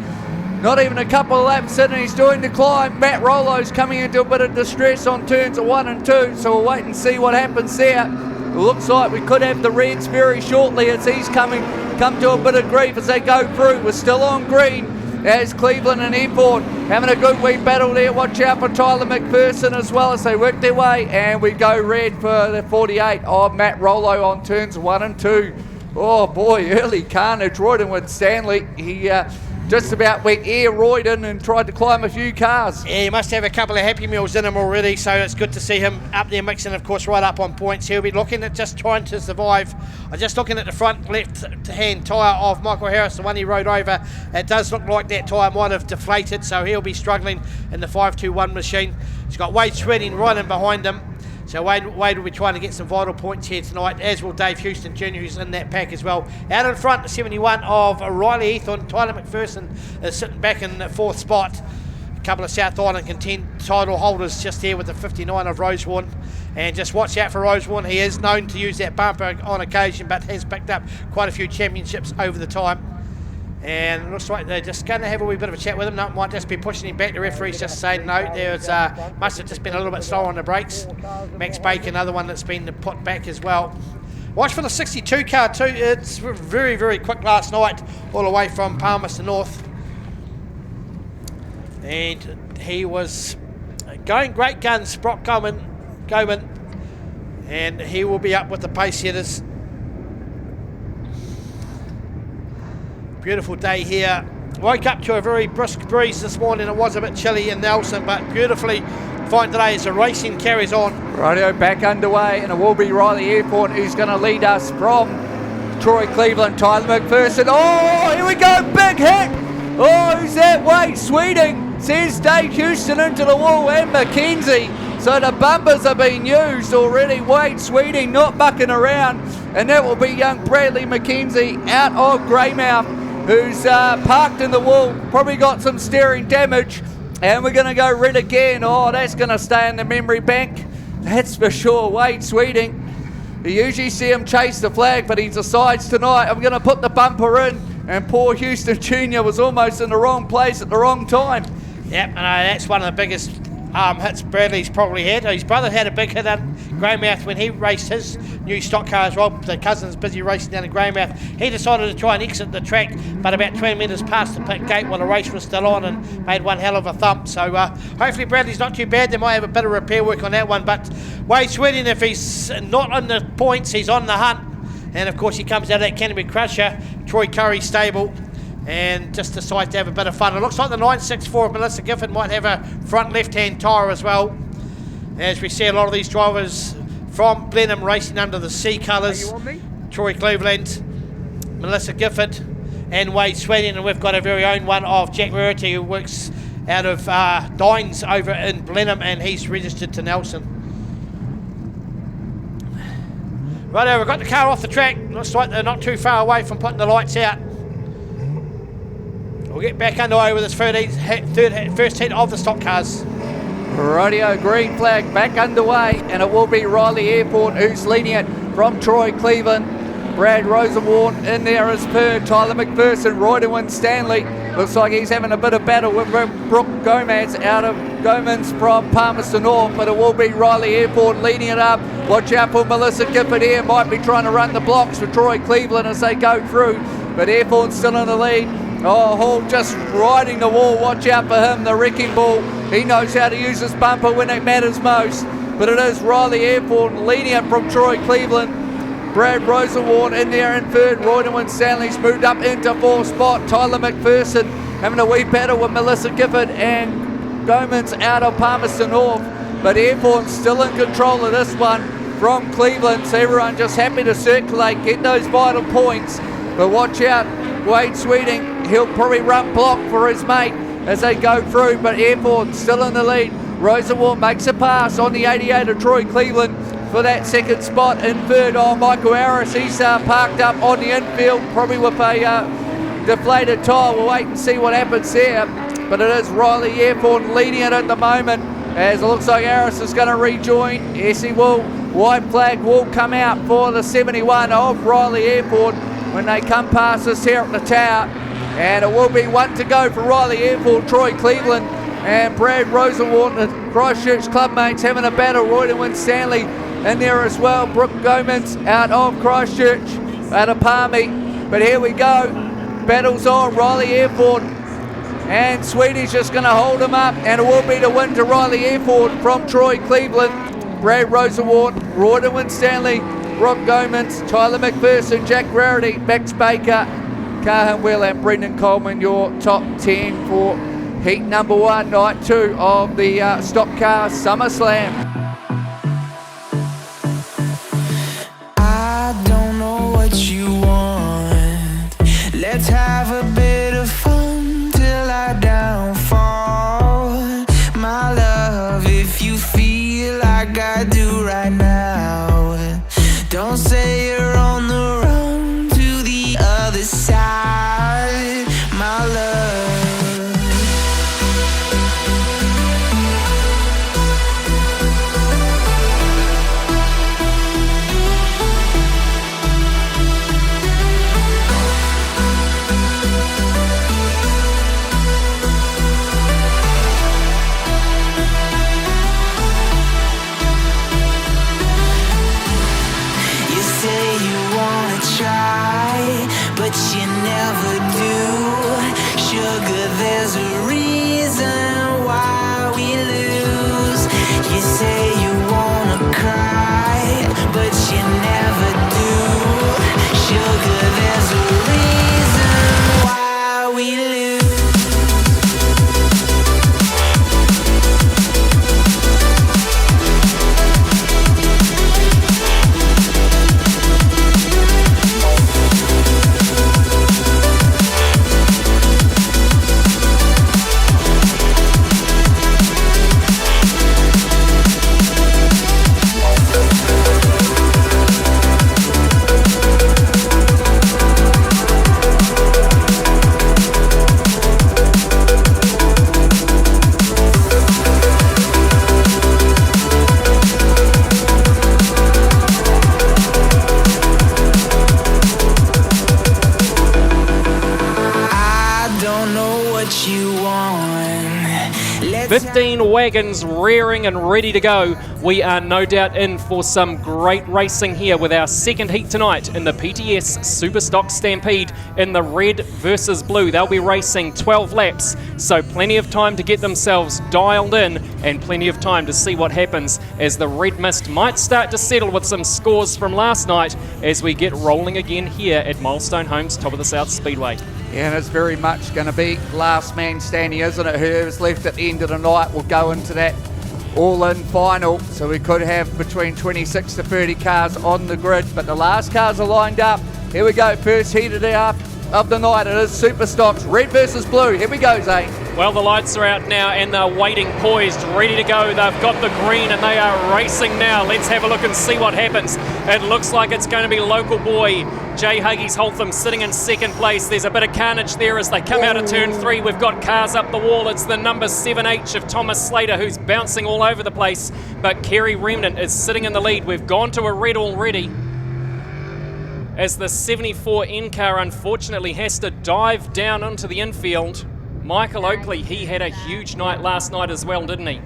Not even a couple of laps in and he's doing the climb. Matt Rollo's coming into a bit of distress on turns 1 and 2, so we'll wait and see what happens there. It looks like we could have the Reds very shortly as he's come to a bit of grief as they go through. We're still on green as Cleveland and Airport having a good wee battle there. Watch out for Tyler McPherson as well as they work their way, and we go red for the 48 of Matt Rollo on turns 1 and 2. Oh boy, early carnage. Royden with Stanley. He just about went air Royden and tried to climb a few cars. Yeah, he must have a couple of Happy Meals in him already, so it's good to see him up there mixing, of course, right up on points. He'll be looking at just trying to survive. I'm just looking at the front left-hand tyre of Michael Harris, the one he rode over. It does look like that tyre might have deflated, so he'll be struggling in the 521 machine. He's got Wade Sweating right in behind him. So Wade will be trying to get some vital points here tonight, as will Dave Houston Jr., who's in that pack as well. Out in front, the 71 of Riley Eathorn. Tyler McPherson is sitting back in the 4th spot. A couple of South Island title holders just here with the 59 of Rosewarne. And just watch out for Rosewarne. He is known to use that bumper on occasion, but has picked up quite a few championships over the time. And it looks like they're just going to have a wee bit of a chat with him. No, might just be pushing him back. The referee's just saying no. There's must have just been a little bit slower on the brakes. Max Bacon, another one that's been put back as well. Watch for the 62 car too. It's very, very quick last night, all the way from Palmerston North. And he was going great guns, Brock Goman. And he will be up with the pace setters. Beautiful day here. Woke up to a very brisk breeze this morning. It was a bit chilly in Nelson, but beautifully fine today as the racing carries on. Rightio, back underway, and it will be Riley Airport who's going to lead us from Troy Cleveland. Tyler McPherson. Oh, here we go, big hit. Oh, who's that? Wade Sweeting. Says Dave Houston into the wall and Mackenzie. So the bumpers are being used already. Wade Sweeting not bucking around, and that will be young Bradley McKenzie out of Greymouth, who's parked in the wall, probably got some steering damage, and we're going to go red again. Oh, that's going to stay in the memory bank, that's for sure. Wade Sweeting, you usually see him chase the flag, but he decides tonight, I'm going to put the bumper in, and poor Houston Jr. was almost in the wrong place at the wrong time. Yep, and that's one of the biggest hits Bradley's probably had. His brother had a big hit in Greymouth when he raced his new stock car as well. The cousin's busy racing down in Greymouth. He decided to try and exit the track, but about 20 metres past the pit gate while the race was still on, and made one hell of a thump. So hopefully Bradley's not too bad. They might have a bit of repair work on that one, but Wade Sweating, if he's not on the points, he's on the hunt. And of course he comes out of that Canterbury Crusher, Troy Curry stable, and just decides to have a bit of fun. It looks like the 964 of Melissa Gifford might have a front left-hand tyre as well, as we see a lot of these drivers from Blenheim racing under the C colours. Troy Cleveland, Melissa Gifford and Wade Sweating, and we've got a very own one of Jack Rarity, who works out of Dines over in Blenheim, and he's registered to Nelson. Righto, we've got the car off the track. Looks like they're not too far away from putting the lights out. We'll get back underway with this first heat of the stock cars. Radio green flag back underway, and it will be Riley Airport who's leading it from Troy Cleveland. Brad Rosenwarn in there as per. Tyler McPherson, Royderwin Stanley. Looks like he's having a bit of battle with Brooke Gomez out of Gomez from Palmerston North, but it will be Riley Airport leading it up. Watch out for Melissa Gifford here. Might be trying to run the blocks for Troy Cleveland as they go through, but Airport's still in the lead. Oh, Hall just riding the wall. Watch out for him, the wrecking ball. He knows how to use his bumper when it matters most. But it is Riley Airport leading it from Troy Cleveland. Brad Rosenwarn in there in third. Royderwin Stanley's moved up into fourth spot. Tyler McPherson having a wee battle with Melissa Gifford and Gomez out of Palmerston North. But Airport's still in control of this one from Cleveland. So everyone just happy to circulate, get those vital points. But watch out, Wade Sweeting, he'll probably run block for his mate as they go through, but Airport still in the lead. Rosenwarn makes a pass on the 88 of Troy Cleveland for that second spot in third. Oh, Michael Harris, he's parked up on the infield, probably with a deflated tyre. We'll wait and see what happens there. But it is Riley Airport leading it at the moment, as it looks like Harris is going to rejoin. Yes, he will. White flag will come out for the 71 of Riley Airport when they come past us here at the tower. And it will be one to go for Riley Airport, Troy Cleveland, and Brad Rosenwarn, the Christchurch clubmates, having a battle. Royderwin Stanley in there as well. Brooke Gomez out of Christchurch, out of Palmy. But here we go. Battles on. Riley Airport and Sweetie's just going to hold him up, and it will be the win to Riley Airport from Troy Cleveland. Brad Rosenwarn, Royderwin Stanley, Brooke Gomez, Tyler McPherson, Jack Rarity, Max Baker, Cahan Wheel and Brendan Coleman, your top 10 for heat number 1, night 2 of the Stock Car SummerSlam. I don't know what you want. Let's have a bit of fun till I downfall. My love, if you feel like I do right now, don't say you're on the run to the other side, my love. But you never do. Sugar, there's a reason why we lose. You say you wanna cry, but you never do. Sugar, there's a reason why we lose. I don't know what you want. 15 wagons rearing and ready to go. We are no doubt in for some great racing here with our second heat tonight in the PTS Superstock Stampede in the red versus blue. They'll be racing 12 laps, so plenty of time to get themselves dialed in and plenty of time to see what happens as the red mist might start to settle with some scores from last night as we get rolling again here at Milestone Homes, top of the South Speedway. Yeah, and it's very much going to be last man standing, isn't it? Whoever's left at the end of the night will go into that all-in final. So we could have between 26 to 30 cars on the grid, but the last cars are lined up. Here we go, first heat of the of the night. It is Superstocks, red versus blue. Here we go, Zane. Well, the lights are out now and they're waiting, poised, ready to go. They've got the green and they are racing now. Let's have a look and see what happens. It looks like it's going to be local boy Jay Huggies Holtham sitting in second place. There's a bit of carnage there as they come out of turn 3. We've got cars up the wall. It's the number 7H of Thomas Slater who's bouncing all over the place, but Kade Remnant is sitting in the lead. We've gone to a red already, as the 74N car unfortunately has to dive down into the infield. Michael Oakley, he had a huge night last night as well, didn't he?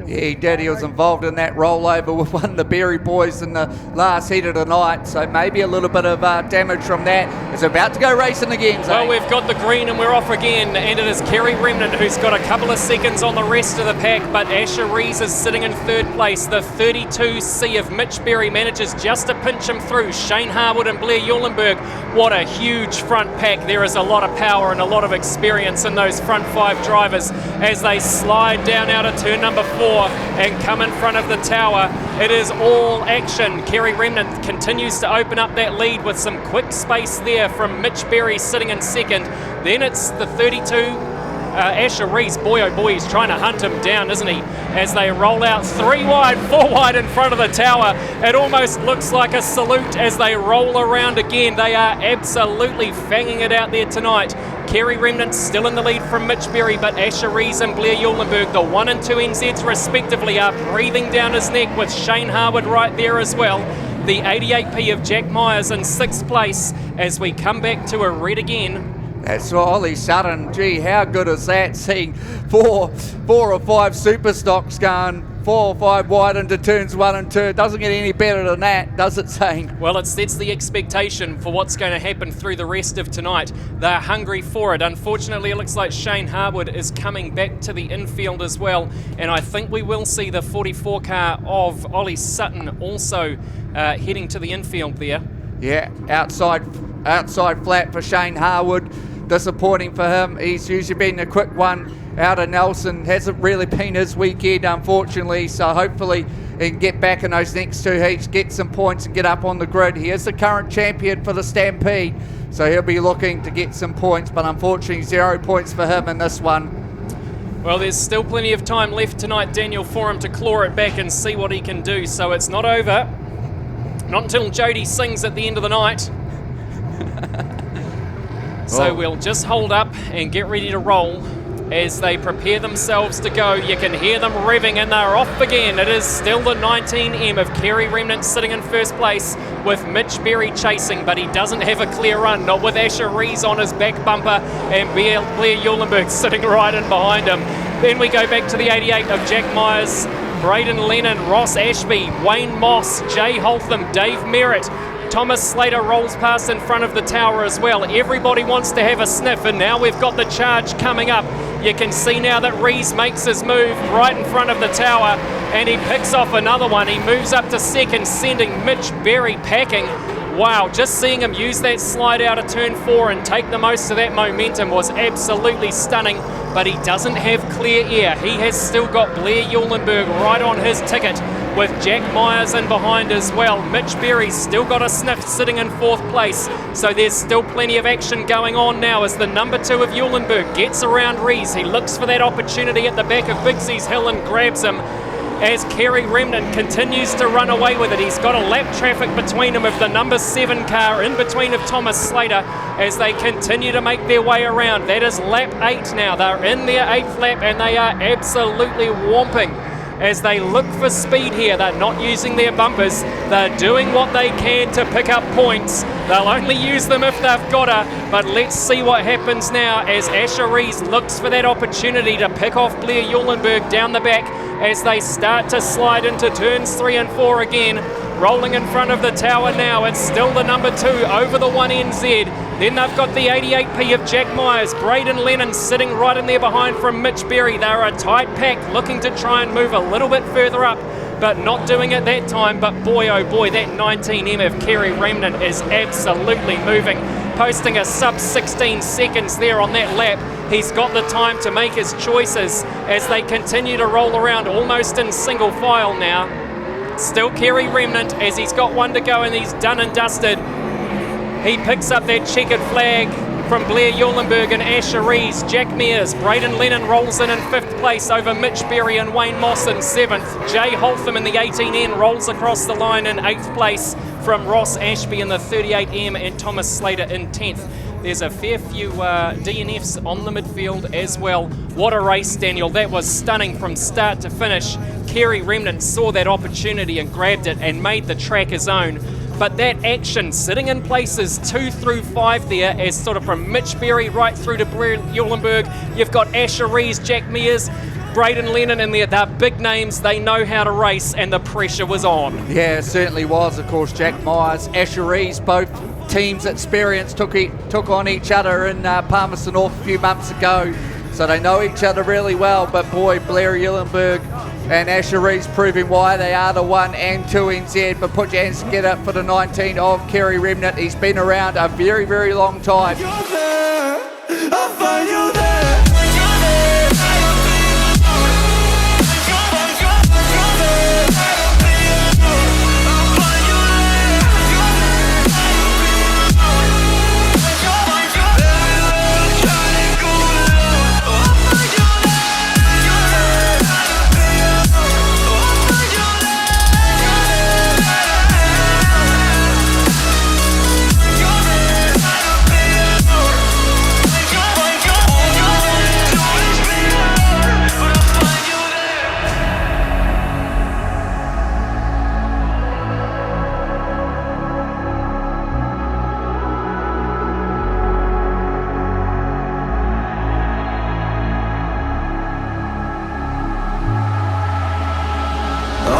Yeah, he did. He was involved in that rollover with one of the Berry boys in the last heat of the night, so maybe a little bit of damage from that. It's about to go racing again, Zane. Well, we've got the green and we're off again, and it is Kade Remnant who's got a couple of seconds on the rest of the pack, but Asher Rees is sitting in third place. The 32C of Mitch Berry manages just to pinch him through. Shane Harwood and Blair Uulenberg. What a huge front pack. There is a lot of power and a lot of experience in those front 5 drivers as they slide down out of turn number 4 and come in front of the tower. It is all action. Kade Remnant continues to open up that lead with some quick space there from Mitch Berry sitting in second. Then it's the 32 Asher Rees. Boy oh boy, he's trying to hunt him down, isn't he? As they roll out 3 wide, 4 wide in front of the tower. It almost looks like a salute as they roll around again. They are absolutely fanging it out there tonight. Kade Remnant still in the lead from Mitch Berry, but Asher Rees and Blair Uulenberg, the 1 and 2 NZs respectively, are breathing down his neck with Shane Harwood right there as well. The 88P of Jack Myers in 6th place as we come back to a red again. That's right, Ollie Sutton. Gee, how good is that, seeing four or five Superstocks going 4 or 5 wide into turns 1 and 2. It doesn't get any better than that, does it, Zane? Well, it sets the expectation for what's going to happen through the rest of tonight. They're hungry for it. Unfortunately, it looks like Shane Harwood is coming back to the infield as well, and I think we will see the 44 car of Ollie Sutton also heading to the infield there. Yeah, outside flat for Shane Harwood. Disappointing for him. He's usually been a quick one out of Nelson. Hasn't really been his weekend, unfortunately, so hopefully he can get back in those next 2 heats, get some points and get up on the grid. He is the current champion for the Stampede, so he'll be looking to get some points, but unfortunately 0 points for him in this one. Well, there's still plenty of time left tonight, Daniel, for him to claw it back and see what he can do, so it's not over. Not until Jody sings at the end of the night. So we'll just hold up and get ready to roll as they prepare themselves to go. You can hear them revving and they're off again. It is still the 19M of Kade Remnant sitting in first place with Mitch Berry chasing, but he doesn't have a clear run, not with Asher Rees on his back bumper and Blair Uulenberg sitting right in behind him. Then we go back to the 88 of Jack Myers, Braden Lennon, Ross Ashby, Wayne Moss, Jay Holtham, Dave Merritt. Thomas Slater rolls past in front of the tower as well. Everybody wants to have a sniff, and now we've got the charge coming up. You can see now that Rees makes his move right in front of the tower, and he picks off another one. He moves up to second, sending Mitch Berry packing. Wow, just seeing him use that slide out of turn 4 and take the most of that momentum was absolutely stunning, but he doesn't have clear air. He has still got Blair Uulenberg right on his ticket with Jack Myers in behind as well. Mitch Berry's still got a sniff sitting in 4th place, so there's still plenty of action going on now as the number 2 of Uulenberg gets around Rees. He looks for that opportunity at the back of Bigsy's Hill and grabs him as Kade Remnant continues to run away with it. He's got a lap traffic between him of the number 7 car, in between of Thomas Slater, as they continue to make their way around. That is lap 8 now. They're in their 8th lap and they are absolutely whomping as they look for speed here. They're not using their bumpers. They're doing what they can to pick up points. They'll only use them if they've got her, but let's see what happens now as Asher Rees looks for that opportunity to pick off Blair Uulenberg down the back as they start to slide into turns 3 and 4 again. Rolling in front of the tower now, it's still the number 2 over the 1NZ. Then they've got the 88P of Jack Myers, Braden Lennon sitting right in there behind from Mitch Berry. They're a tight pack looking to try and move a little bit further up, but not doing it that time. But boy oh boy, that 19M of Kade Remnant is absolutely moving, posting a sub 16 seconds there on that lap. He's got the time to make his choices as they continue to roll around almost in single file now. Still Kade Remnant as he's got one to go and he's done and dusted. He picks up that checkered flag from Blair Uulenberg and Asher Rees. Jack Mears, Braden Lennon rolls in 5th place over Mitch Berry and Wayne Moss in 7th. Jay Holtham in the 18N rolls across the line in 8th place from Ross Ashby in the 38M and Thomas Slater in 10th. There's a fair few DNFs on the midfield as well. What a race, Daniel. That was stunning from start to finish. Kade Remnant saw that opportunity and grabbed it and made the track his own. But that action, sitting in places 2 through 5 there, as sort of from Mitch Berry right through to Blair Uulenberg. You've got Asher Rees, Jack Mears, Braden Lennon in there. They're big names. They know how to race, and the pressure was on. Yeah, it certainly was. Of course, Jack Myers, Asher Rees, both teams' experience took on each other in Palmerston North a few months ago, so they know each other really well. But boy, Blair Uulenberg and Asher Rees proving why they are the 1 and 2 NZ. But put your hands together for the 19 of Kade Remnant. He's been around a very, very long time. You're there, I'll find you there.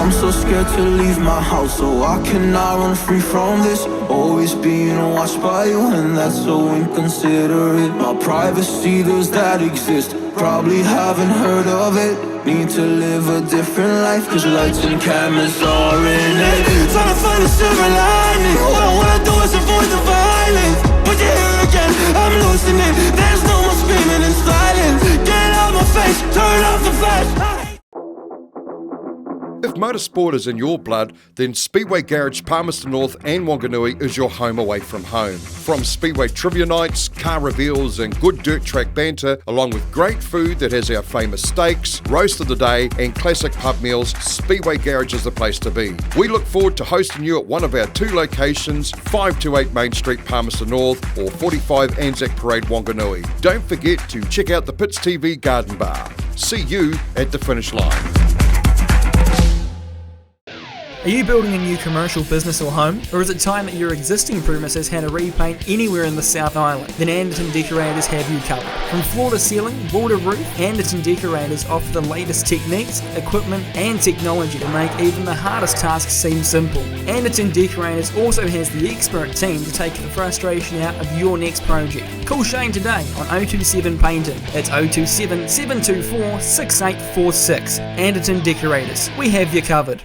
I'm so scared to leave my house, so I cannot run free from this. Always being watched by you, and that's so inconsiderate. My privacy, does that exist? Probably haven't heard of it. Need to live a different life, cause lights and cameras are in it. Trying to find a silver lining. What I wanna do is avoid the violence, but you're here again, I'm losing it. There's no more screaming in silence. Get out my face, turn off the flash. If motorsport is in your blood, then Speedway Garage Palmerston North and Wanganui is your home away from home. From Speedway trivia nights, car reveals and good dirt track banter, along with great food that has our famous steaks, roast of the day and classic pub meals, Speedway Garage is the place to be. We look forward to hosting you at one of our 2 locations, 528 Main Street Palmerston North or 45 Anzac Parade Wanganui. Don't forget to check out the Pits TV Garden Bar. See you at the finish line. Are you building a new commercial business or home? Or is it time that your existing premises had a repaint anywhere in the South Island? Then Anderton Decorators have you covered. From floor to ceiling, wall to roof, Anderton Decorators offer the latest techniques, equipment and technology to make even the hardest tasks seem simple. Anderton Decorators also has the expert team to take the frustration out of your next project. Call Shane today on 027 Painting. That's 027 724 6846. Anderton Decorators. We have you covered.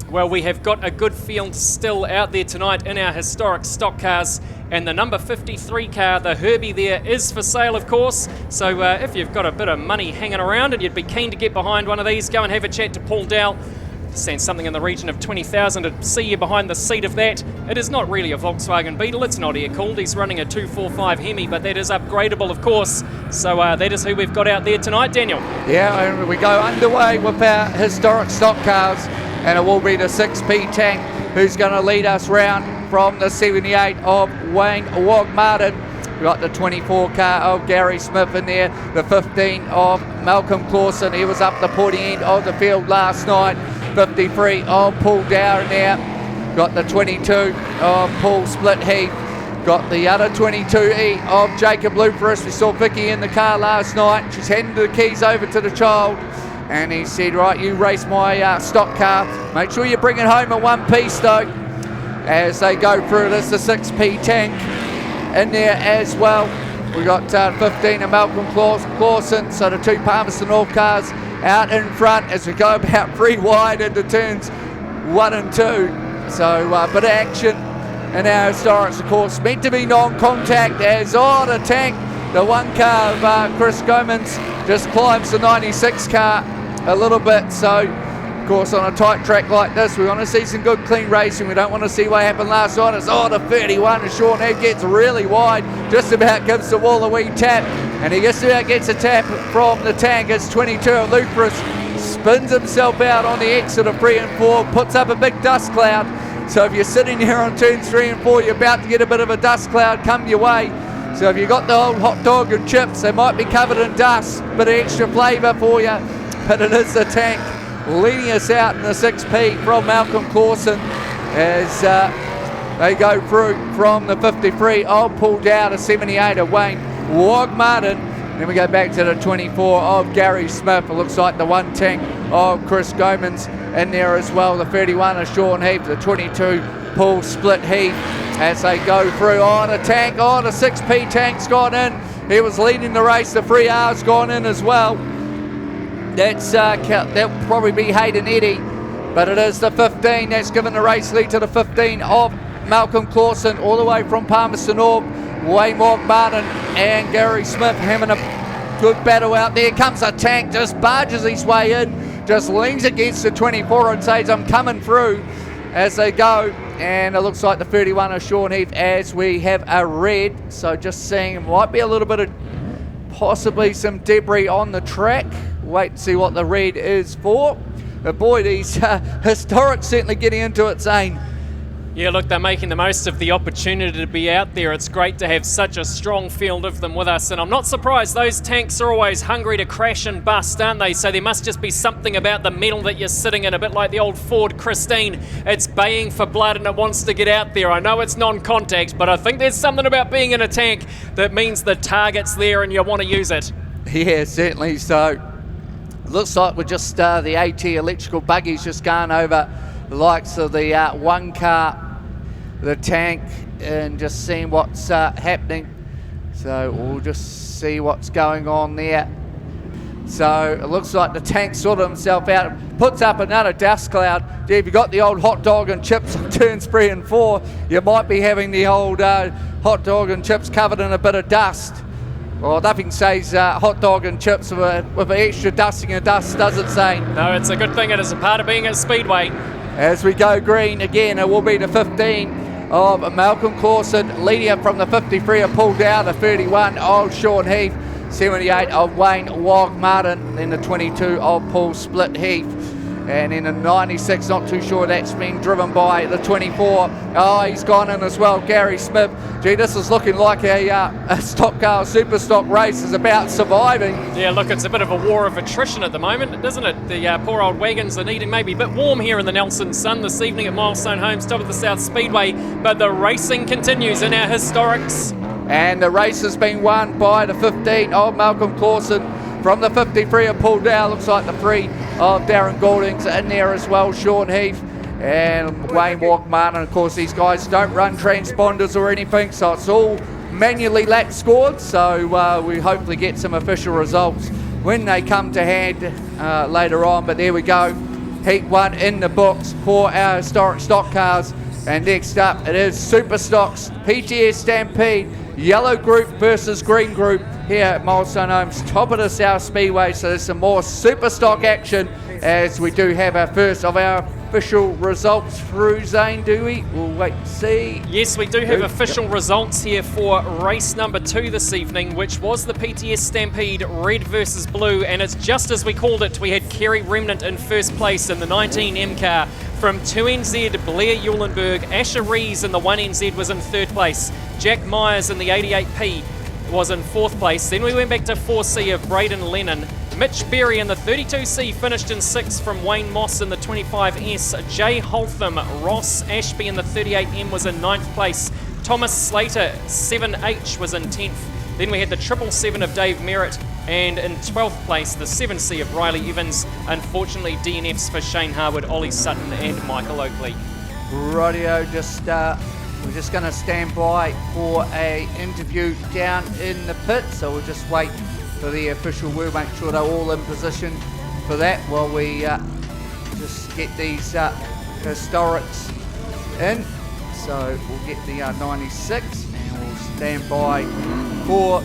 Well, we have got a good field still out there tonight in our historic stock cars, and the number 53 car, the Herbie there, is for sale, of course. So if you've got a bit of money hanging around and you'd be keen to get behind one of these, go and have a chat to Paul Dow. Send something in the region of 20,000 to see you behind the seat of that. It is not really a Volkswagen Beetle, it's not air-cooled. He's running a 245 Hemi, but that is upgradable, of course. So that is who we've got out there tonight, Daniel. Yeah, and we go underway with our historic stock cars, and it will be the 6P tank who's going to lead us round from the 78 of Wayne Wogmartin. We've got the 24 car of Gary Smith in there, the 15 of Malcolm Clausen. He was up the pointy end of the field last night. 53 of Paul Dower in there. Got the 22 of Paul Split Heath. Got the other 22E of Jacob Luperis. We saw Vicky in the car last night. She's handed the keys over to the child. And he said, right, you race my stock car. Make sure you bring it home in one piece, though. As they go through this, the 6P tank in there as well. We got 15 of Malcolm Clausen, so the 2 Palmerston North cars out in front as we go about 3 wide into turns 1 and 2. So a bit of action in our historics, of course. Meant to be non-contact as, the tank, the 1 car of Chris Gomans just climbs the 96 car a little bit. So course, on a tight track like this, we want to see some good clean racing. We don't want to see what happened last night. It's the 31, and Sean Heath gets really wide, just about gives the wall a wee tap, and he just about gets a tap from the tank. It's 22 of Lucas, spins himself out on the exit of 3 and 4, puts up a big dust cloud. So if you're sitting here on turns 3 and 4, you're about to get a bit of a dust cloud come your way. So if you've got the old hot dog and chips, they might be covered in dust, bit of extra flavour for you, but it is the tank leading us out in the 6P from Malcolm Clausen as they go through from the 53. I'll pull down a 78 of Wayne Wogmartin. Then we go back to the 24 of Gary Smith. It looks like the one tank of Chris Gomans in there as well. The 31 of Sean Heath, the 22 Paul Split Heath as they go through. The tank, the 6P tank's gone in. He was leading the race. The 3R's gone in as well. That'll probably be Hayden Eddy, but it is the 15 that's given the race lead to the 15 of Malcolm Clausen, all the way from Palmerston North. Wayne Wogmartin and Gary Smith having a good battle out there. Comes a tank, just barges his way in, just leans against the 24 and says, I'm coming through as they go. And it looks like the 31 of Sean Heath as we have a red. So just seeing it might be a little bit of possibly some debris on the track. Wait and see what the red is for. But boy, these Historics certainly getting into it, Zane. Yeah, look, they're making the most of the opportunity to be out there. It's great to have such a strong field of them with us, and I'm not surprised. Those tanks are always hungry to crash and bust, aren't they? So there must just be something about the metal that you're sitting in, a bit like the old Ford Christine. It's baying for blood and it wants to get out there. I know it's non-contact, but I think there's something about being in a tank that means the target's there and you want to use it. Yeah, certainly so. Looks like we're just the AT electrical buggy's just gone over the likes of the one car, the tank, and just seeing what's happening. So we'll just see what's going on there. So it looks like the tank sorted himself out, puts up another dust cloud. Yeah, if you got the old hot dog and chips on turns 3 and 4, you might be having the old hot dog and chips covered in a bit of dust. Well, nothing says hot dog and chips with extra dusting of dust, does it, Zane? No, it's a good thing. It is a part of being at Speedway. As we go green again, it will be the 15 of Malcolm Clausen, leading it from the 53 of Paul Dow, the 31 of Sean Heath, 78 of Wayne Wogmartin, then the 22 of Paul Split Heath, and in the 96, not too sure that's been driven by the 24. He's gone in as well, Gary Smith. Gee, this is looking like a stock car superstock race is about surviving. Yeah, look, it's a bit of a war of attrition at the moment, isn't it? The poor old wagons are needing maybe a bit warm here in the Nelson sun this evening at Milestone Homes, top of the South Speedway, but the racing continues in our Historics. And the race has been won by the 15 of Malcolm Clausen from the 53 of Paul Dow. Looks like the 3 of Darren Goulding's in there as well, Sean Heath and Wayne Wogmartin. Of course, these guys don't run transponders or anything, so it's all manually lap scored. So we hopefully get some official results when they come to hand later on. But there we go, Heat 1 in the books for our historic stock cars. And next up, it is Superstocks PTS Stampede, yellow group versus green group here at Milestone Homes, top of the South Speedway. So there's some more Superstock action as we do have our first of our official results through, Zane, do we? We'll wait and see. Yes, we do have official results here for race number 2 this evening, which was the PTS Stampede red versus blue, and it's just as we called it. We had Kade Remnant in first place in the 19M car. From 2NZ, Blair Uulenberg. Asher Rees in the 1NZ was in third place. Jack Myers in the 88P was in fourth place. Then we went back to 4C of Braden Lennon. Mitch Berry in the 32C finished in 6th from Wayne Moss in the 25S. Jay Holtham, Ross Ashby in the 38M was in 9th place. Thomas Slater, 7H, was in 10th. Then we had the 777 of Dave Merritt, and in 12th place, the 7C of Riley Evans. Unfortunately, DNFs for Shane Harwood, Ollie Sutton and Michael Oakley. Rightio, we're just going to stand by for a interview down in the pit, so we'll just wait for the official word, make sure they're all in position for that while we just get these historics in. So we'll get the 96 and we'll stand by for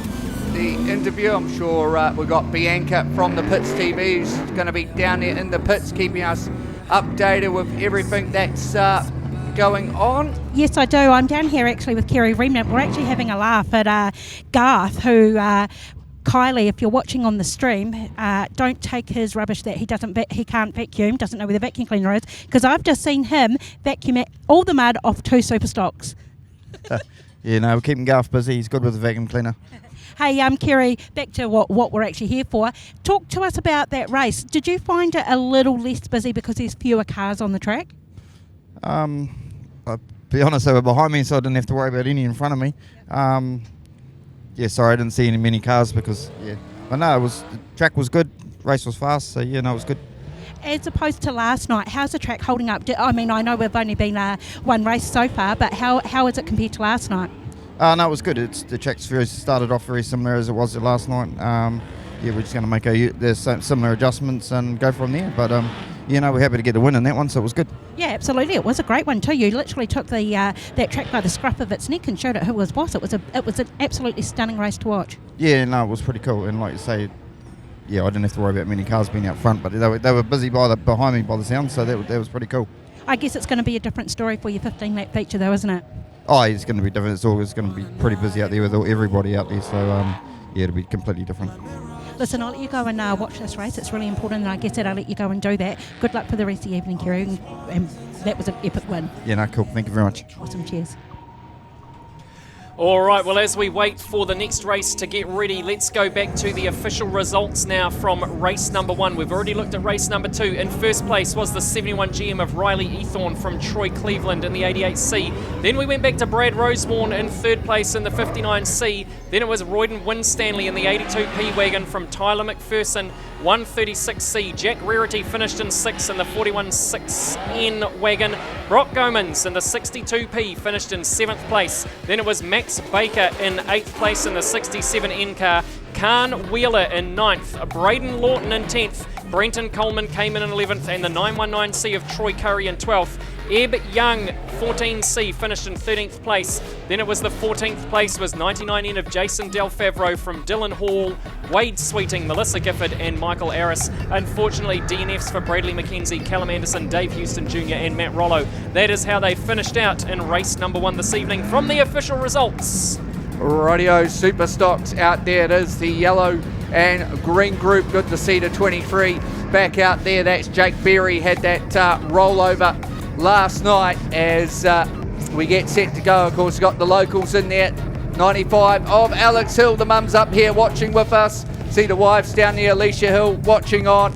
the interview. I'm sure we've got Bianca from the Pits TV who's going to be down there in the pits keeping us updated with everything that's going on? Yes, I do. I'm down here actually with Kade Remnant. We're actually having a laugh at Garth, who Kylie, if you're watching on the stream, don't take his rubbish that he can't vacuum, doesn't know where the vacuum cleaner is, because I've just seen him vacuum all the mud off 2 Superstocks. Yeah, no, we're keeping Garth busy. He's good with the vacuum cleaner. Hey, Kerry, back to what we're actually here for. Talk to us about that race. Did you find it a little less busy because there's fewer cars on the track? I'll be honest, they were behind me, so I didn't have to worry about any in front of me. Yeah, sorry, I didn't see many cars because, but no, the track was good, race was fast, so yeah, no, it was good. As opposed to last night, how's the track holding up? I mean, I know we've only been one race so far, but how is it compared to last night? No, it was good. The track's started off very similar as it was last night. Yeah, we're just going to make there's similar adjustments and go from there. But we're happy to get the win in that one, so it was good. Yeah, absolutely. It was a great one too. You literally took that track by the scruff of its neck and showed it who was boss. It was an absolutely stunning race to watch. Yeah, no, it was pretty cool. And like you say, I didn't have to worry about many cars being out front, but they were busy behind me by the sound, so that was pretty cool. I guess it's going to be a different story for your 15-lap feature though, isn't it? Oh, it's going to be different. It's always going to be pretty busy out there with everybody out there, so it'll be completely different. Listen, I'll let you go and watch this race. It's really important, and I guess that I'll let you go and do that. Good luck for the rest of the evening, Kerry, and that was an epic win. Yeah, no, cool. Thank you very much. Awesome, cheers. All right, well, as we wait for the next race to get ready, let's go back to the official results now from race number 1. We've already looked at race number 2. In first place was the 71 GM of Riley Ethorn from Troy Cleveland in the 88C. Then we went back to Brad Rosemorn in third place in the 59C. Then it was Royden Winstanley in the 82P wagon from Tyler McPherson, 136C. Jack Rarity finished in 6th in the 41.6N wagon. Brock Gomans in the 62P finished in 7th place. Then it was Max Baker in 8th place in the 67N car. Khan Wheeler in 9th. Braden Lawton in 10th. Brenton Coleman came in 11th, and the 919C of Troy Curry in 12th. Ebb Young, 14C, finished in 13th place. Then it was the 14th place was 99N of Jason Del Favreau from Dylan Hall, Wade Sweeting, Melissa Gifford and Michael Aris. Unfortunately, DNFs for Bradley McKenzie, Callum Anderson, Dave Houston Jr. and Matt Rollo. That is how they finished out in race number 1 this evening from the official results. Radio Superstocks out there. It is the yellow and green group. Good to see the 23 back out there. That's Jake Berry, had that rollover last night as we get set to go. Of course, got the locals in there. 95 of Alex Hill, the mum's up here watching with us. See the wives down there, Alicia Hill watching on.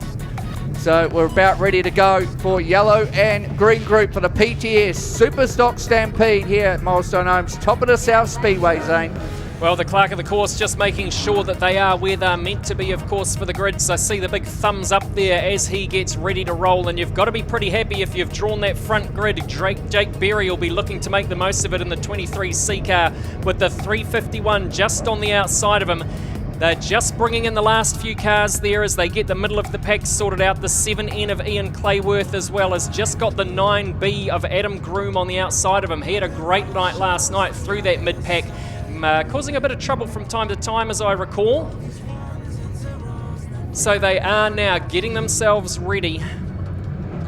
So we're about ready to go for yellow and green group for the PTS Superstock Stampede here at Milestone Homes, top of the South Speedway, Zane. Well, the clerk of the course just making sure that they are where they're meant to be, of course, for the grids. I see the big thumbs up there as he gets ready to roll, and you've got to be pretty happy if you've drawn that front grid. Jake Berry will be looking to make the most of it in the 23C car with the 351 just on the outside of him. They're just bringing in the last few cars there as they get the middle of the pack sorted out. The 7N of Ian Clayworth as well has just got the 9B of Adam Groom on the outside of him. He had a great night last night through that mid-pack, causing a bit of trouble from time to time, as I recall. So they are now getting themselves ready.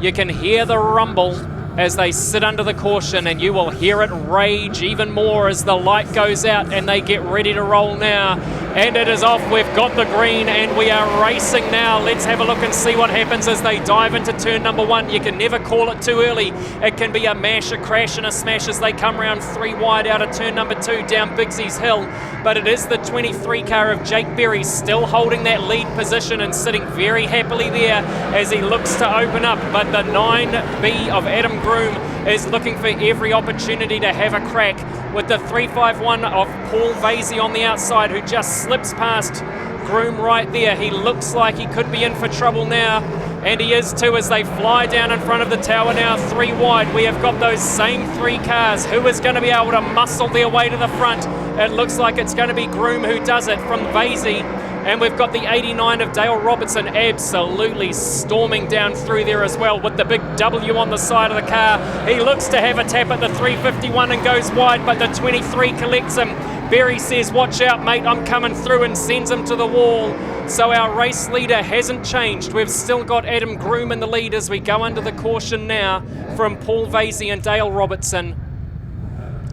You can hear the rumble as they sit under the caution, and you will hear it rage even more as the light goes out and they get ready to roll now. And it is off. We've got the green and we are racing now. Let's have a look and see what happens as they dive into turn number 1. You can never call it too early. It can be a mash, a crash and a smash as they come round 3 wide out of turn number 2 down Bigsy's Hill. But it is the 23 car of Jake Berry still holding that lead position and sitting very happily there as he looks to open up. But the 9B of Adam Groom is looking for every opportunity to have a crack with the 351 of Paul Vasey on the outside, who just slips past Groom right there. He looks like he could be in for trouble now, and he is too as they fly down in front of the tower now 3 wide. We have got those same 3 cars. Who is going to be able to muscle their way to the front? It looks like it's going to be Groom who does it from Vasey. And we've got the 89 of Dale Robertson absolutely storming down through there as well with the big W on the side of the car. He looks to have a tap at the 351 and goes wide, but the 23 collects him. Berry says, watch out, mate, I'm coming through, and sends him to the wall. So our race leader hasn't changed. We've still got Adam Groom in the lead as we go under the caution now from Paul Vasey and Dale Robertson.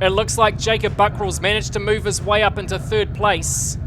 It looks like Jacob Buckroll's managed to move his way up into third place.